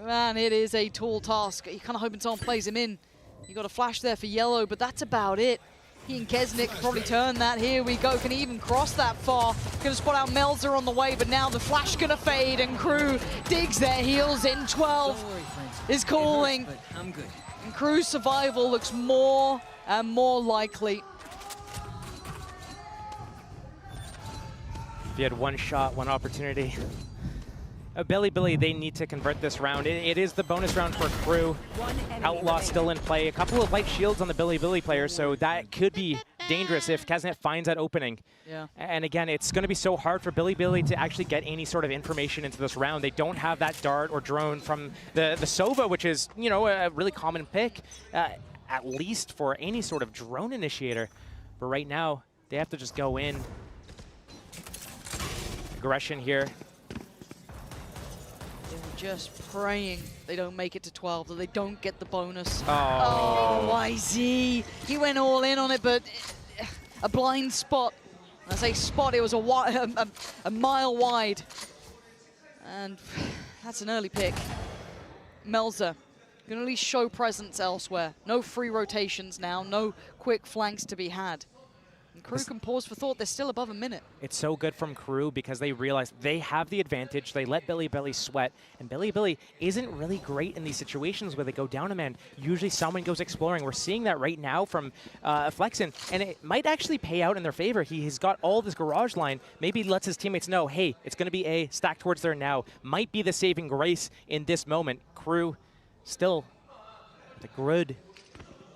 man, it is a tall task. You're kind of hoping someone plays him in. You got a flash there for yellow, but that's about it. He and Kesnick can probably turn that. Here we go. Can he even cross that far? Gonna spot out Melzer on the way, but now the flash gonna fade, and Crew digs their heels in. 12 is calling. I'm good. And Crew's survival looks more and more likely. If you had one shot, one opportunity. Billy, they need to convert this round. It is the bonus round for Crew. Outlaw still in play. A couple of light shields on the Billy players, so that could be dangerous if Kesnet finds that opening. Yeah. And again, it's going to be so hard for Billy to actually get any sort of information into this round. They don't have that dart or drone from the Sova, which is, a really common pick, at least for any sort of drone initiator. But right now, they have to just go in. Aggression here. Just praying they don't make it to 12, that they don't get the bonus. Oh, YZ. He went all in on it, but a blind spot. I say spot, it was a mile wide. And that's an early pick. Melzer going to at least show presence elsewhere. No free rotations now, no quick flanks to be had. And Crew can pause for thought. They're still above a minute. It's so good from Crew because they realize they have the advantage. They let Billy sweat. And Billy isn't really great in these situations where they go down a man. Usually someone goes exploring. We're seeing that right now from Flexen. And it might actually pay out in their favor. He's got all this garage line. Maybe lets his teammates know, hey, it's going to be A, stack towards there now. Might be the saving grace in this moment. Crew still with a good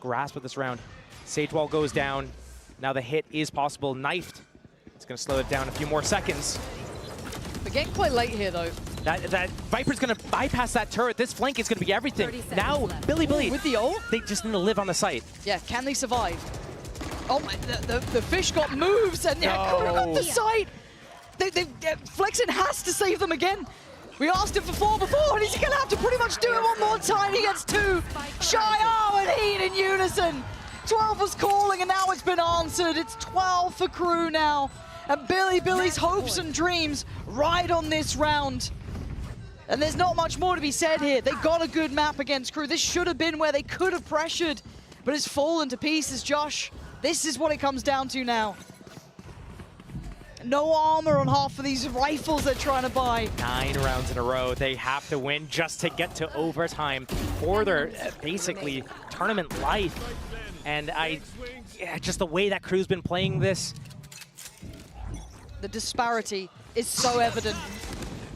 grasp of this round. Sage Wall goes down. Now the hit is possible. Knifed. It's going to slow it down a few more seconds. They're getting quite late here, though. That Viper's going to bypass that turret. This flank is going to be everything. Now, Billy with the ult? They just need to live on the site. Yeah, can they survive? Oh, my, the fish got moves, and Crew got the site. Flexen has to save them again. We asked him for 4 before, and he's going to have to pretty much do it one more time. He gets 2. Shy, and Heat in unison. 12 was calling, and now it's been answered. It's 12 for Crew now. And Billy's hopes and dreams ride on this round. And there's not much more to be said here. They got a good map against Crew. This should have been where they could have pressured, but it's fallen to pieces, Josh. This is what it comes down to now. No armor on half of these rifles they're trying to buy. 9 rounds in a row. They have to win just to get to overtime for their basically tournament life. And just the way that CRU's been playing this. The disparity is so evident.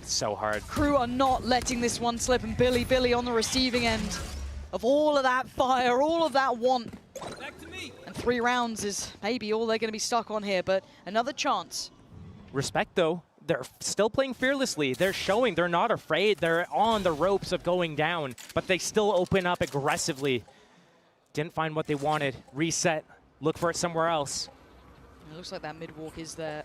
It's so hard. CRU are not letting this one slip, and Billy on the receiving end of all of that fire, all of that want. And 3 rounds is maybe all they're going to be stuck on here, but another chance. Respect, though. They're still playing fearlessly. They're showing they're not afraid. They're on the ropes of going down, but they still open up aggressively. Didn't find what they wanted. Reset. Look for it somewhere else. It looks like that mid-walk is their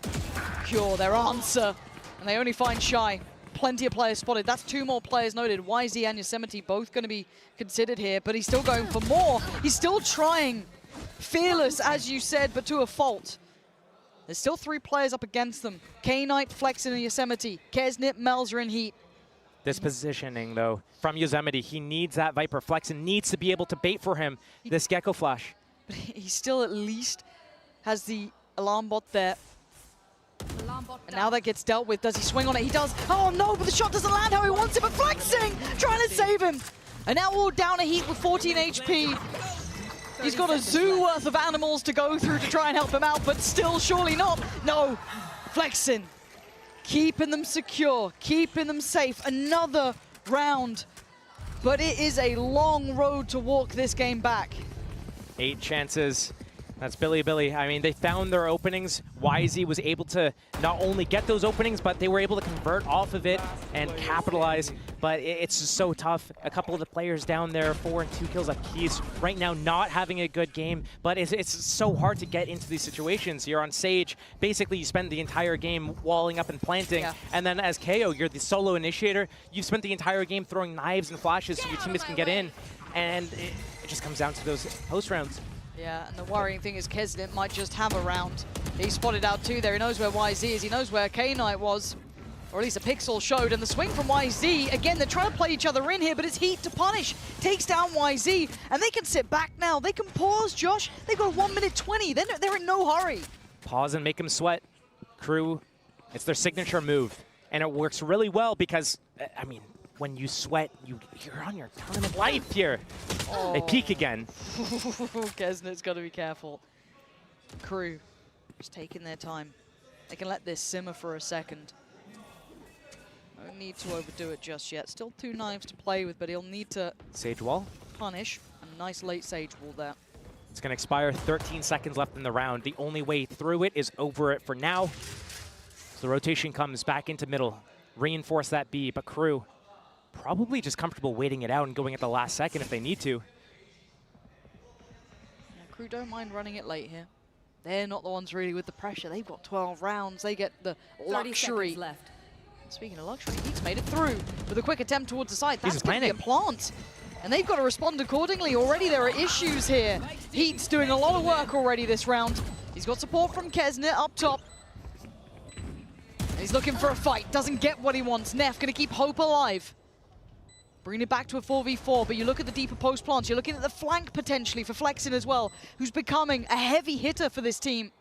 cure, their answer. And they only find Shy. Plenty of players spotted. That's 2 more players noted. YZ and Yosemite both going to be considered here, but he's still going for more. He's still trying. Fearless, as you said, but to a fault. There's still 3 players up against them. K-Knight, Flexin, and Yosemite. Kesnit, Mel's are in heat. This positioning, though, from Yosemite, he needs that Viper. Flexin needs to be able to bait for him this Gecko Flash. But he still at least has the alarm bot there. And now that gets dealt with. Does he swing on it? He does. Oh no, but the shot doesn't land how he wants it. But Flexing trying to save him. And now all down a heat with 14 HP. He's got a zoo worth of animals to go through to try and help him out, but still surely not. No, Flexing keeping them secure, keeping them safe. Another round, but it is a long road to walk this game back. 8 chances. That's Billy. I mean, they found their openings. YZ was able to not only get those openings, but they were able to convert off of it and capitalize. But it's just so tough. A couple of the players down there, 4 and 2 kills apiece. Right now, not having a good game, but it's so hard to get into these situations. You're on Sage. Basically, you spend the entire game walling up and planting. Yeah. And then as KO, you're the solo initiator. You've spent the entire game throwing knives and flashes so your teammates can get in. And it just comes down to those post rounds. Yeah, and the worrying thing is Kesnit might just have a round. He spotted out 2 there. He knows where YZ is. He knows where K-Knight was. Or at least a pixel showed. And the swing from YZ, again, they're trying to play each other in here, but it's heat to punish. Takes down YZ, and they can sit back now. They can pause, Josh. They've got 1 minute 20. They're in no hurry. Pause and make them sweat. CRU, it's their signature move. And it works really well because, I mean, when you sweat, you're on your tournament life here. Oh. They peak again. Kesnit's got to be careful. CRU just taking their time. They can let this simmer for a second. Don't need to overdo it just yet. Still 2 knives to play with, but he'll need to Sage wall. Punish. A nice late Sage wall there. It's going to expire. 13 seconds left in the round. The only way through it is over it for now. So the rotation comes back into middle. Reinforce that B, but CRU probably just comfortable waiting it out and going at the last second if they need to. Yeah, CRU don't mind running it late here. They're not the ones really with the pressure. They've got 12 rounds. They get the luxury. Left. Speaking of luxury, Heat's made it through with a quick attempt towards the side. That's going to be a plant. And they've got to respond accordingly. Already there are issues here. Heat's doing a lot of work already this round. He's got support from Kesnit up top. And he's looking for a fight. Doesn't get what he wants. Neff going to keep hope alive. Bring it back to a 4v4, but you look at the deeper post plants. You're looking at the flank potentially for Flexin as well, who's becoming a heavy hitter for this team.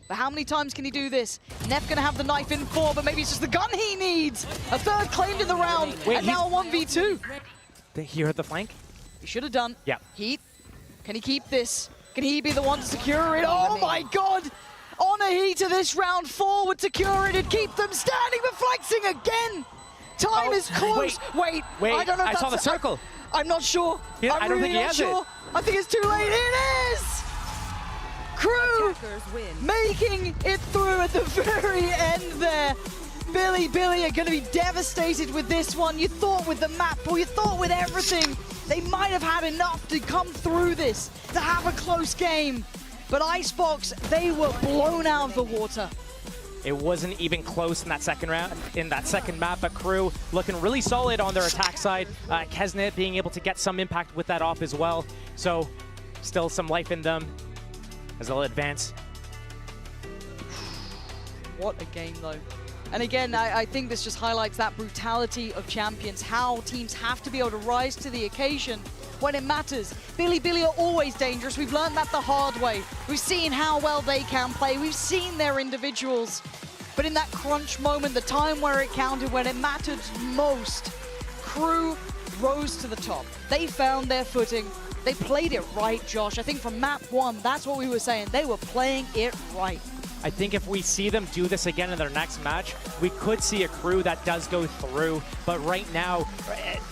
But how many times can he do this? Neff gonna have the knife in 4, but maybe it's just the gun he needs. A 3rd claimed in the round, and now a 1v2. Here at the flank? He should have done. Yeah. Heat, can he keep this? Can he be the one to secure it? Oh my God! On a Heat to this round, forward secure it and keep them standing, but Flexing again! Time is close. Wait. I don't know if I saw the circle. I'm not sure. I don't think he has it. I think it's too late. It is! CRU making it through at the very end there. Billy are going to be devastated with this one. You thought with the map, or you thought with everything, they might have had enough to come through this, to have a close game. But Icebox, they were blown out of the water. It wasn't even close in that second round, in that second map, but CRU looking really solid on their attack side. Kesnit being able to get some impact with that off as well. So still some life in them as they'll advance. What a game though. And again, I think this just highlights that brutality of champions, how teams have to be able to rise to the occasion when it matters. Billy are always dangerous. We've learned that the hard way. We've seen how well they can play. We've seen their individuals. But in that crunch moment, the time where it counted, when it mattered most, KRU rose to the top. They found their footing. They played it right, Josh. I think from map 1, that's what we were saying. They were playing it right. I think if we see them do this again in their next match, we could see a KRU that does go through. But right now,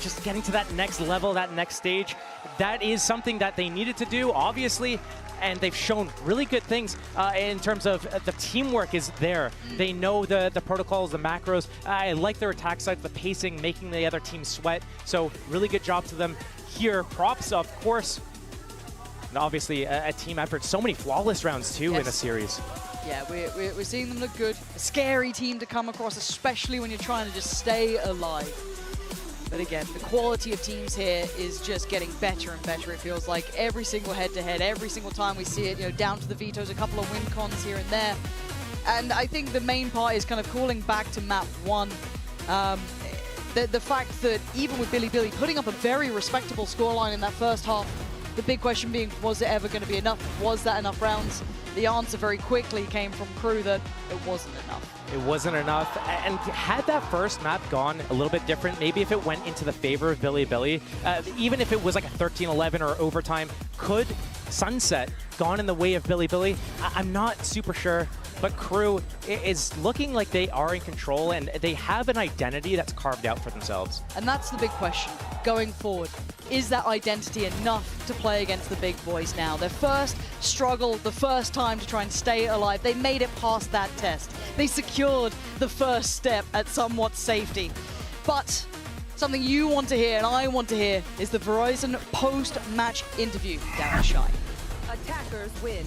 just getting to that next level, that next stage, that is something that they needed to do, obviously. And they've shown really good things in terms of the teamwork is there. They know the protocols, the macros. I like their attack side, the pacing, making the other team sweat. So really good job to them here. Props, of course. And obviously a team effort. So many flawless rounds too in the series. Yeah, we're seeing them look good. A scary team to come across, especially when you're trying to just stay alive. But again, the quality of teams here is just getting better and better. It feels like every single head-to-head, every single time we see it, you know, down to the vetoes, a couple of win cons here and there. And I think the main part is kind of calling back to map 1. The fact that even with Bilibili putting up a very respectable scoreline in that first half, the big question being, was it ever going to be enough? Was that enough rounds? The answer very quickly came from KRU that it wasn't enough. It wasn't enough, and had that first map gone a little bit different, maybe if it went into the favor of Bilibili, even if it was like a 13-11 or overtime, could Sunset gone in the way of Bilibili? I'm not super sure, but KRU is looking like they are in control and they have an identity that's carved out for themselves. And that's the big question going forward. Is that identity enough to play against the big boys now? Their first struggle, the first time to try and stay alive, they made it past that test. They secured the first step at somewhat safety. But something you want to hear and I want to hear is the Verizon post-match interview. Down Shy. Attackers win.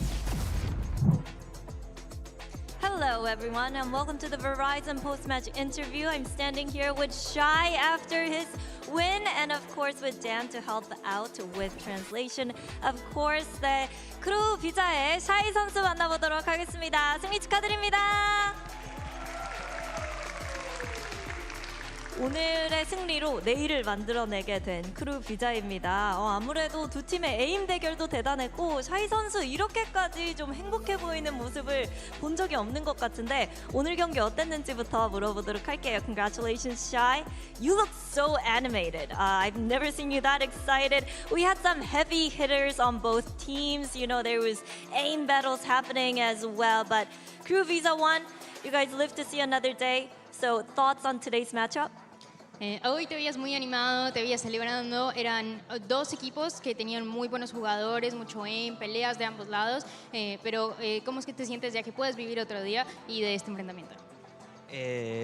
Hello everyone and welcome to the Verizon post-match interview. I'm standing here with Shy after his win and of course with Dan to help out with translation. Of course, 네, 크루 비자의 샤이 선수 만나보도록 하겠습니다. 승리 축하드립니다. 오늘의 승리로 내일을 만들어내게 된 크루 비자입니다. 아무래도 두 팀의 에임 대결도 대단했고 샤이 선수 이렇게까지 좀 행복해 보이는 모습을 본 적이 없는 것 같은데 오늘 경기 어땠는지부터 물어보도록 할게요. Congratulations, Shy. You look so animated. I've never seen you that excited. We had some heavy hitters on both teams. You know, there was aim battles happening as well. But Crew Visa won. You guys live to see another day. So thoughts on today's matchup? Hoy te veías muy animado, te veías celebrando. Eran dos equipos que tenían muy buenos jugadores, mucho aim, peleas de ambos lados. Pero ¿cómo es que te sientes ya que puedes vivir otro día y de este enfrentamiento?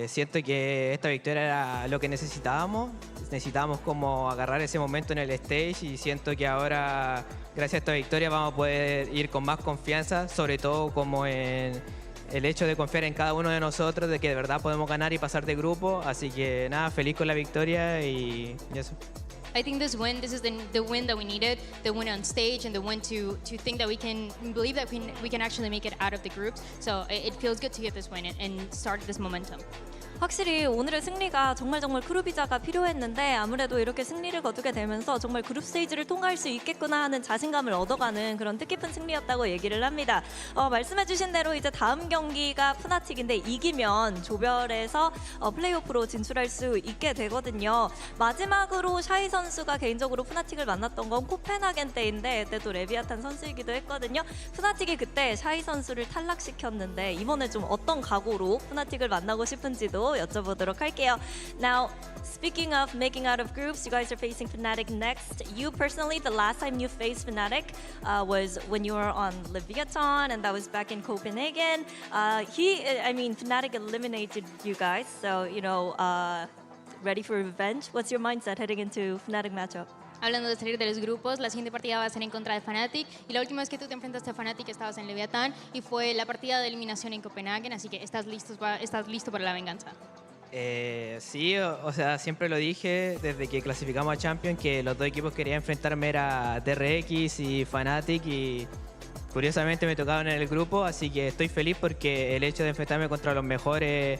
Siento que esta victoria era lo que necesitábamos. Necesitábamos como agarrar ese momento en el stage y siento que ahora, gracias a esta victoria, vamos a poder ir con más confianza, sobre todo como en el hecho de confiar en cada uno de nosotros, de que de verdad podemos ganar y pasar de grupo. Así que nada, feliz con la victoria y eso. I think this is the win that we needed, the win on stage and the win to think that we can believe that we can actually make it out of the groups. So it feels good to get this win and start this momentum. 확실히 오늘의 승리가 정말 크루 비자가 필요했는데 아무래도 이렇게 승리를 거두게 되면서 정말 그룹 스테이지를 통과할 수 있겠구나 하는 자신감을 얻어가는 그런 뜻깊은 승리였다고 얘기를 합니다. 말씀해주신 대로 이제 다음 경기가 푸나틱인데 이기면 조별에서 플레이오프로 진출할 수 있게 되거든요. 마지막으로 샤이 선수가 개인적으로 푸나틱을 만났던 건 코펜하겐 때인데 그때도 레비아탄 선수이기도 했거든요. 푸나틱이 그때 샤이 선수를 탈락시켰는데 이번에 좀 어떤 각오로 푸나틱을 만나고 싶은지도 여쭤보도록 할게요. Now, speaking of making out of groups, you guys are facing Fnatic next. You personally, the last time you faced Fnatic was when you were on Leviathan, and that was back in Copenhagen. Fnatic eliminated you guys, so, ready for revenge? What's your mindset heading into Fnatic matchup? Hablando de salir de los grupos, la siguiente partida va a ser en contra de Fnatic y la última vez que tú te enfrentaste a Fnatic estabas en Leviatán y fue la partida de eliminación en Copenhague, así que estás listo para la venganza. Sí, o sea, siempre lo dije desde que clasificamos a Champions que los dos equipos que quería enfrentarme era DRX y Fnatic y curiosamente me tocaban en el grupo, así que estoy feliz porque el hecho de enfrentarme contra los mejores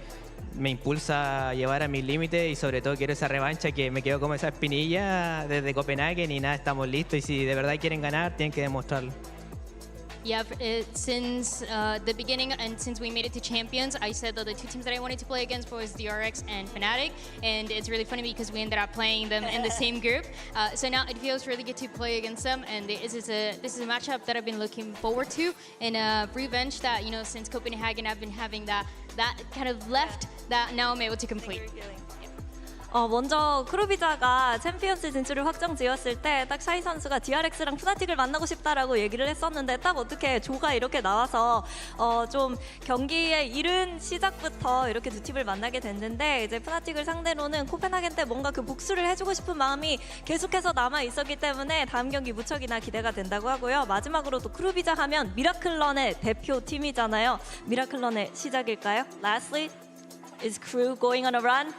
me impulsa a llevar a mis límites y sobre todo quiero esa revancha que me quedó como esa espinilla desde Copenhague y nada, estamos listos y si de verdad quieren ganar tienen que demostrarlo. Yeah, since the beginning and since we made it to Champions, I said that the two teams that I wanted to play against was DRX and Fnatic, and it's really funny because we ended up playing them in the same group. So now it feels really good to play against them, and this is a matchup that I've been looking forward to, and revenge that, you know, since Copenhagen I've been having that kind of left that now I'm able to complete. 먼저 크루비자가 챔피언스 진출을 확정지었을 때 딱 샤이 선수가 DRX랑 푸나틱을 만나고 싶다라고 얘기를 했었는데 딱 어떻게 조가 이렇게 나와서 좀 경기의 이른 시작부터 이렇게 두 팀을 만나게 됐는데 이제 푸나틱을 상대로는 코펜하겐 때 뭔가 그 복수를 해주고 싶은 마음이 계속해서 남아 있었기 때문에 다음 경기 무척이나 기대가 된다고 하고요. 마지막으로 또 크루비자 하면 미라클런의 대표팀이잖아요. 미라클런의 시작일까요? Lastly, is Crew going on a run?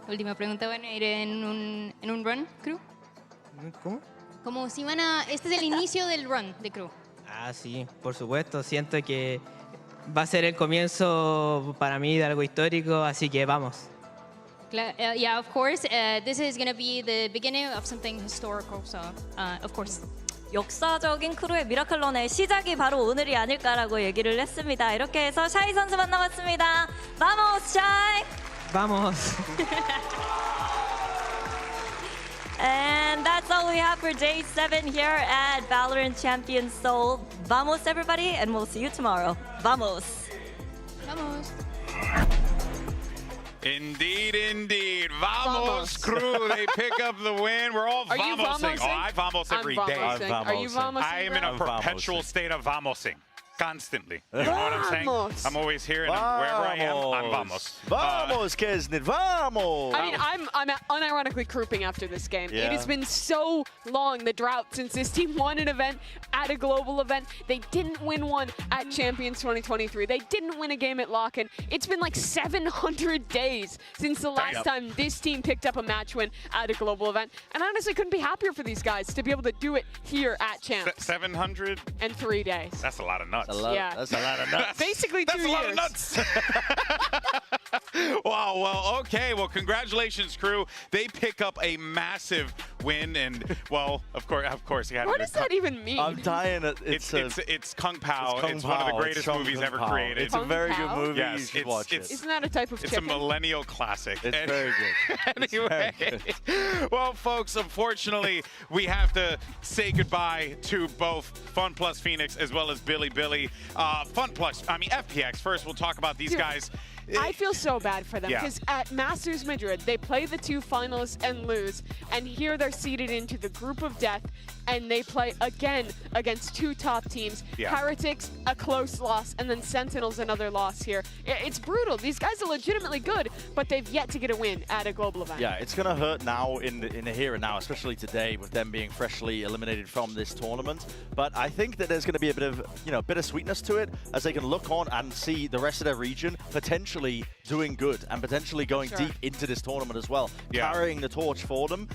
Última pregunta, ¿van a ir en un run, Crew? ¿Cómo? Como si van a... Este es el inicio del run de Crew. Ah, sí, por supuesto. Siento que va a ser el comienzo para mí de algo histórico, así que vamos. Yeah, of course. This is going to be the beginning of something historical, so of course. 역사적인 크루의 미라클런의 시작이 바로 오늘이 아닐까라고 얘기를 했습니다. 이렇게 해서 샤이 선수 만나봤습니다. Vamos, 샤이! Vamos. And that's all we have for day 7 here at VALORANT Champions Seoul. Vamos, everybody, and we'll see you tomorrow. Vamos. Vamos. Indeed, indeed. Vamos, Crew. They pick up the win. We're all Are you vamosing. vamosing? Oh, I vamos every day. Are you vamosing? I am in a bro? perpetual state of vamosing. Constantly. You know what I'm saying? I'm always here, and wherever I am, I'm vamos. Vamos, Kesnit, vamos! I mean, I'm unironically crouping after this game. Yeah. It has been so long, the drought, since this team won an event at a global event. They didn't win one at Champions 2023. They didn't win a game at Lock-in. It's been like 700 days since the last time this team picked up a match win at a global event. And I honestly couldn't be happier for these guys to be able to do it here at Champs. 700? And 3 days. That's a lot of nuts. That's a lot of nuts. Basically 2 years. That's a lot of nuts. Wow, well, okay. Well, congratulations, Crew. They pick up a massive win, and, well, of course. What does that even mean? I'm dying. It's Kung Pao. Kung It's one of the Pao. greatest It's movies Kung ever Pao. created. It's a very good movie. Yes, You should watch it. Isn't that a type of It's chicken? a millennial classic. It's very good. Anyway, well, folks, unfortunately, we have to say goodbye to both Fun Plus Phoenix as well as Billy. FPX. First, we'll talk about these guys. I feel so bad for them Yeah. because at Masters Madrid, they play the 2 finalists and lose, and here they're seeded into the group of death, and they play again against 2 top teams. Yeah. Heretics, a close loss, and then Sentinels, another loss here. It's brutal. These guys are legitimately good, but they've yet to get a win at a global event. Yeah, it's going to hurt now in the here and now, especially today with them being freshly eliminated from this tournament. But I think that there's going to be a bit of, bittersweetness to it as they can look on and see the rest of their region potentially doing good and potentially going deep into this tournament as well, carrying the torch for them,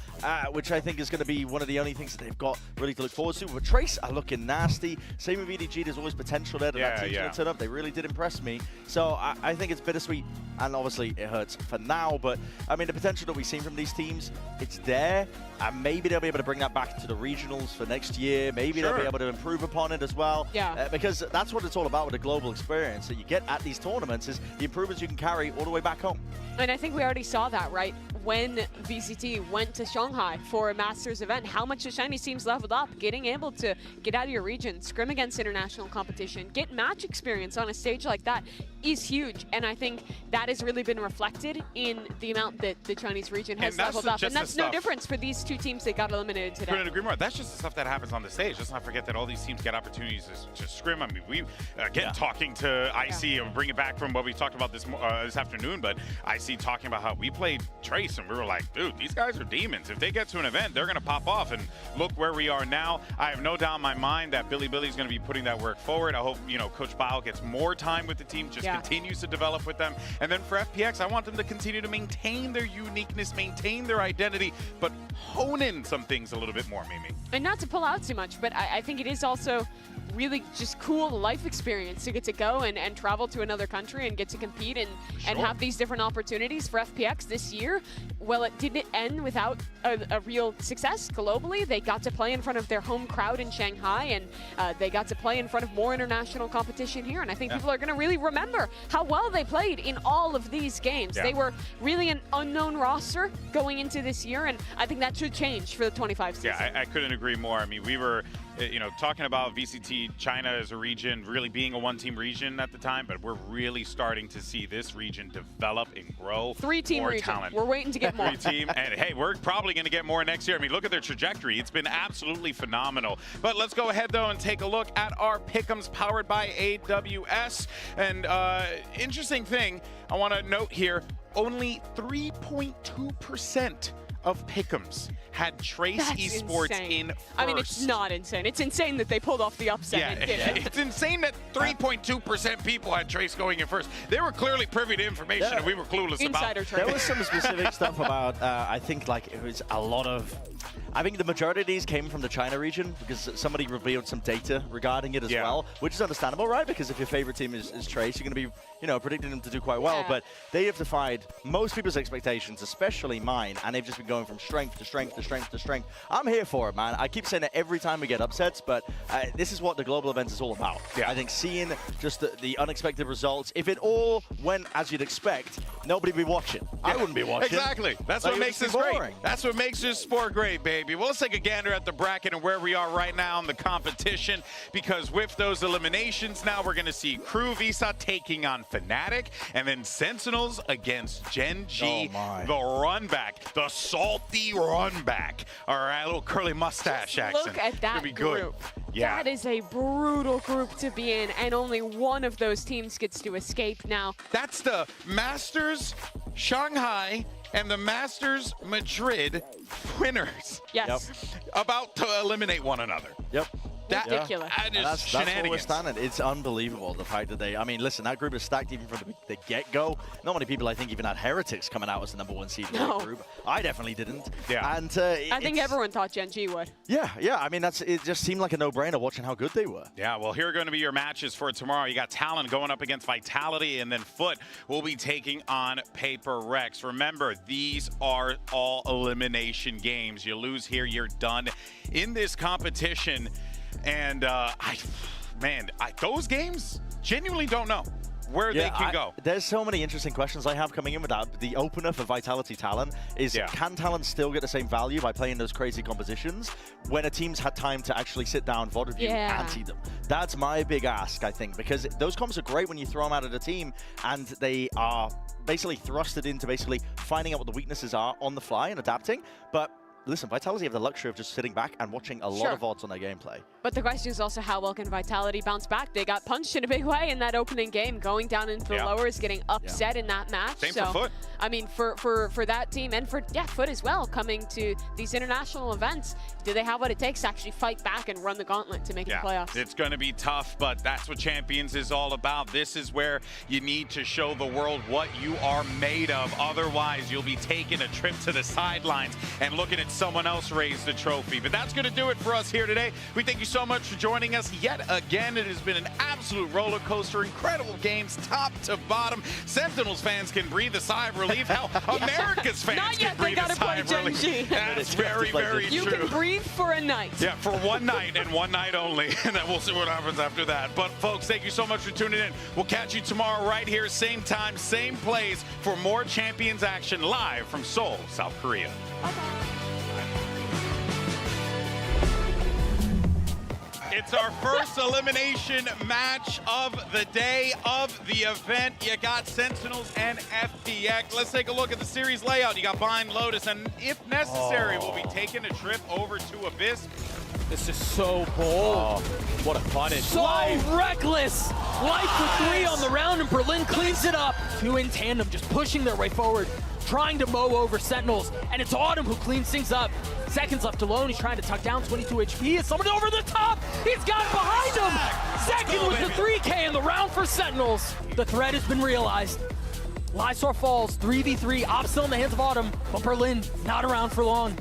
which I think is going to be one of the only things that they've got really to look forward to. But Trace are looking nasty. Same with VDG, there's always potential there. That team's going to turn up. They really did impress me. So I think it's bittersweet, and obviously it hurts for now. But I mean, the potential that we've seen from these teams, it's there. And maybe they'll be able to bring that back to the regionals for next year. Maybe they'll be able to improve upon it as well. Yeah. Because that's what it's all about with the global experience that you get at these tournaments is the improvements you can carry all the way back home. And I think we already saw that, right? When VCT went to Shanghai for a Masters event, how much the Chinese teams leveled up, getting able to get out of your region, scrim against international competition, get match experience on a stage like that is huge. And I think that has really been reflected in the amount that the Chinese region has leveled up. And that's no difference for these 2 teams that got eliminated today. Couldn't agree more. That's just the stuff that happens on the stage. Let's not forget that all these teams get opportunities to scrim. I mean, we, again, talking to IC, and bring it back from what we talked about this afternoon, but IC talking about how we played Trace, and we were like, dude, these guys are demons. If they get to an event, they're going to pop off, and look where we are now. I have no doubt in my mind that Billy's going to be putting that work forward. I hope, Coach Bao gets more time with the team, just continues to develop with them. And then for FPX, I want them to continue to maintain their uniqueness, maintain their identity, but hone in some things a little bit more, Mimi. And not to pull out too much, but I think it is also really just cool life experience to get to go and travel to another country and get to compete and have these different opportunities for FPX this year. Well, it didn't end without a real success globally. They got to play in front of their home crowd in Shanghai, and they got to play in front of more international competition here. And I think people are going to really remember how well they played in all of these games. They were really an unknown roster going into this year, and I think that should change for the 25 season. Yeah, I couldn't agree more. I mean, we were, talking about VCT China as a region, really being a one-team region at the time, but we're really starting to see this region develop and grow. Three-team region. Talent. We're waiting to get more. Three-team, and hey, we're probably going to get more next year. I mean, look at their trajectory. It's been absolutely phenomenal. But let's go ahead, though, and take a look at our pick'ems powered by AWS. And interesting thing I want to note here, only 3.2% of pick'ems had Trace That's Esports insane. in first. I mean, it's not insane. It's insane that they pulled off the upset and did it. It's insane that 3.2% people had Trace going in first. They were clearly privy to information and we were clueless Insider about. trading. There was some specific stuff about, I think it was a lot of, I think the majority of these came from the China region because somebody revealed some data regarding it as well, which is understandable, right? Because if your favorite team is Trace, you're going to be, predicting them to do quite well. But they have defied most people's expectations, especially mine, and they've just been going from strength to strength to strength to strength. I'm here for it, man. I keep saying it every time we get upsets, but this is what the global events is all about. I think seeing just the unexpected results, if it all went as you'd expect, nobody would be watching. I wouldn't be watching. Exactly. That's what makes this great. That's what makes this sport great, baby. Well, let's take a gander at the bracket and where we are right now in the competition, because with those eliminations now, we're going to see Crew Visa taking on Fnatic, and then Sentinels against Gen G, the run back, the salty run back. All right, little curly mustache accent. Look at that group. Yeah. That is a brutal group to be in, and only one of those teams gets to escape now. That's the Masters Shanghai and the Masters Madrid winners. Yes. About to eliminate one another. Yep. Ridiculous. That is that's where we're shenanigans. standing. It's unbelievable, the fact that listen, that group is stacked even from the get-go. Not many people, I think, even had Heretics coming out as the #1 seed in that group. I definitely didn't. Yeah. And I think everyone thought Gen G would. Yeah. I mean, it just seemed like a no-brainer watching how good they were. Yeah, well, here are going to be your matches for tomorrow. You got Talon going up against Vitality, and then Foot will be taking on Paper Rex. Remember, these are all elimination games. You lose here, you're done in this competition. And those games, genuinely don't know where they can go. There's so many interesting questions I have coming in with that. The opener for Vitality Talon is, can Talon still get the same value by playing those crazy compositions when a team's had time to actually sit down, VOD review, anti them? That's my big ask, I think, because those comps are great when you throw them out of the team and they are basically thrusted into finding out what the weaknesses are on the fly and adapting. But listen, Vitality have the luxury of just sitting back and watching a lot of VODs on their gameplay. But the question is also, how well can Vitality bounce back? They got punched in a big way in that opening game, going down into the lowers, getting upset in that match. Same for Foot. I mean, for that team and for Foot as well, coming to these international events, do they have what it takes to actually fight back and run the gauntlet to make it the playoffs? It's going to be tough, but that's what Champions is all about. This is where you need to show the world what you are made of. Otherwise, you'll be taking a trip to the sidelines and looking at someone else raise the trophy. But that's going to do it for us here today. We thank you so much for joining us yet again. It has been an absolute roller coaster, incredible games, top to bottom. Sentinels fans can breathe a sigh of relief. Hell, America's fans can breathe a sigh of relief. That's very, very true. You can breathe for a night. Yeah, for one night and one night only. And then we'll see what happens after that. But folks, thank you so much for tuning in. We'll catch you tomorrow right here, same time, same place, for more Champions action live from Seoul, South Korea. It's our first elimination match of the day of the event. You got Sentinels and FPX. Let's take a look at the series layout. You got Bind, Lotus, and if necessary, we'll be taking a trip over to Abyss. This is so bold. What a punish. So reckless. Life with 3 on the round, and Berlin cleans it up. 2 in tandem, just pushing their way forward, trying to mow over Sentinels, and it's Autumn who cleans things up. Seconds left alone, he's trying to tuck down 22 HP. Is someone over the top? He's got it behind him! Second with the 3K in the round for Sentinels. The threat has been realized. Lysor falls, 3v3, Op still in the hands of Autumn, but Berlin not around for long.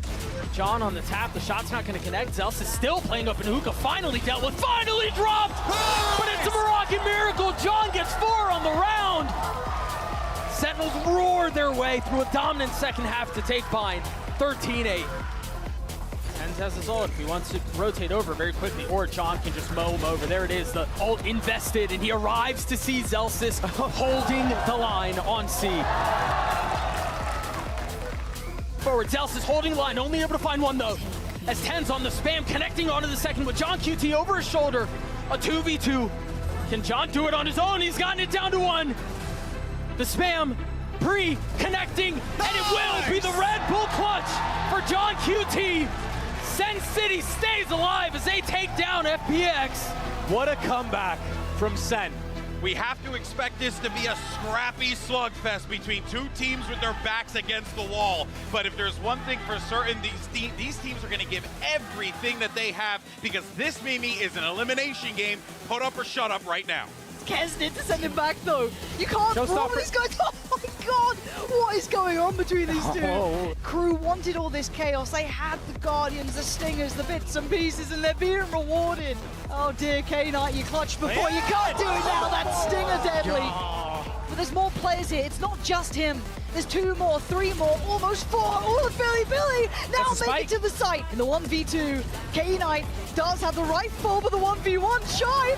John on the tap. The shot's not going to connect. Zels is still playing up, and Hookah finally dealt with. Finally dropped! But it's a Moroccan miracle. John gets 4 on the round. Sentinels roar their way through a dominant second half to take Bind. 13-8. Tens has his ult if he wants to rotate over very quickly, or John can just mow him over. There it is, the ult invested, and he arrives to see Zelsis holding the line on C. Forward, Zelsis holding the line, only able to find one though. As Tens on the spam, connecting onto the second with John QT over his shoulder. A 2v2. Can John do it on his own? He's gotten it down to 1. The spam, pre-connecting, and it will be the Red Bull clutch for John QT. Sen City stays alive as they take down FPX. What a comeback from Sen. We have to expect this to be a scrappy slugfest between two teams with their backs against the wall. But if there's one thing for certain, these teams are going to give everything that they have, because this, Mimi, is an elimination game. Put up or shut up right now. Kesnit to send him back though. You can't roll these guys. Oh my god, what is going on between these two? Crew wanted all this chaos. They had the Guardians, the Stingers, the bits and pieces, and they're being rewarded. Oh dear, K-Knight, you clutched before. You can't do it now. That Stinger deadly. But there's more players here. It's not just him. There's 2 more, 3 more, almost 4. All of Billy now make it to the site in the 1v2. K-Knight does have the right fall, but the 1v1 shy.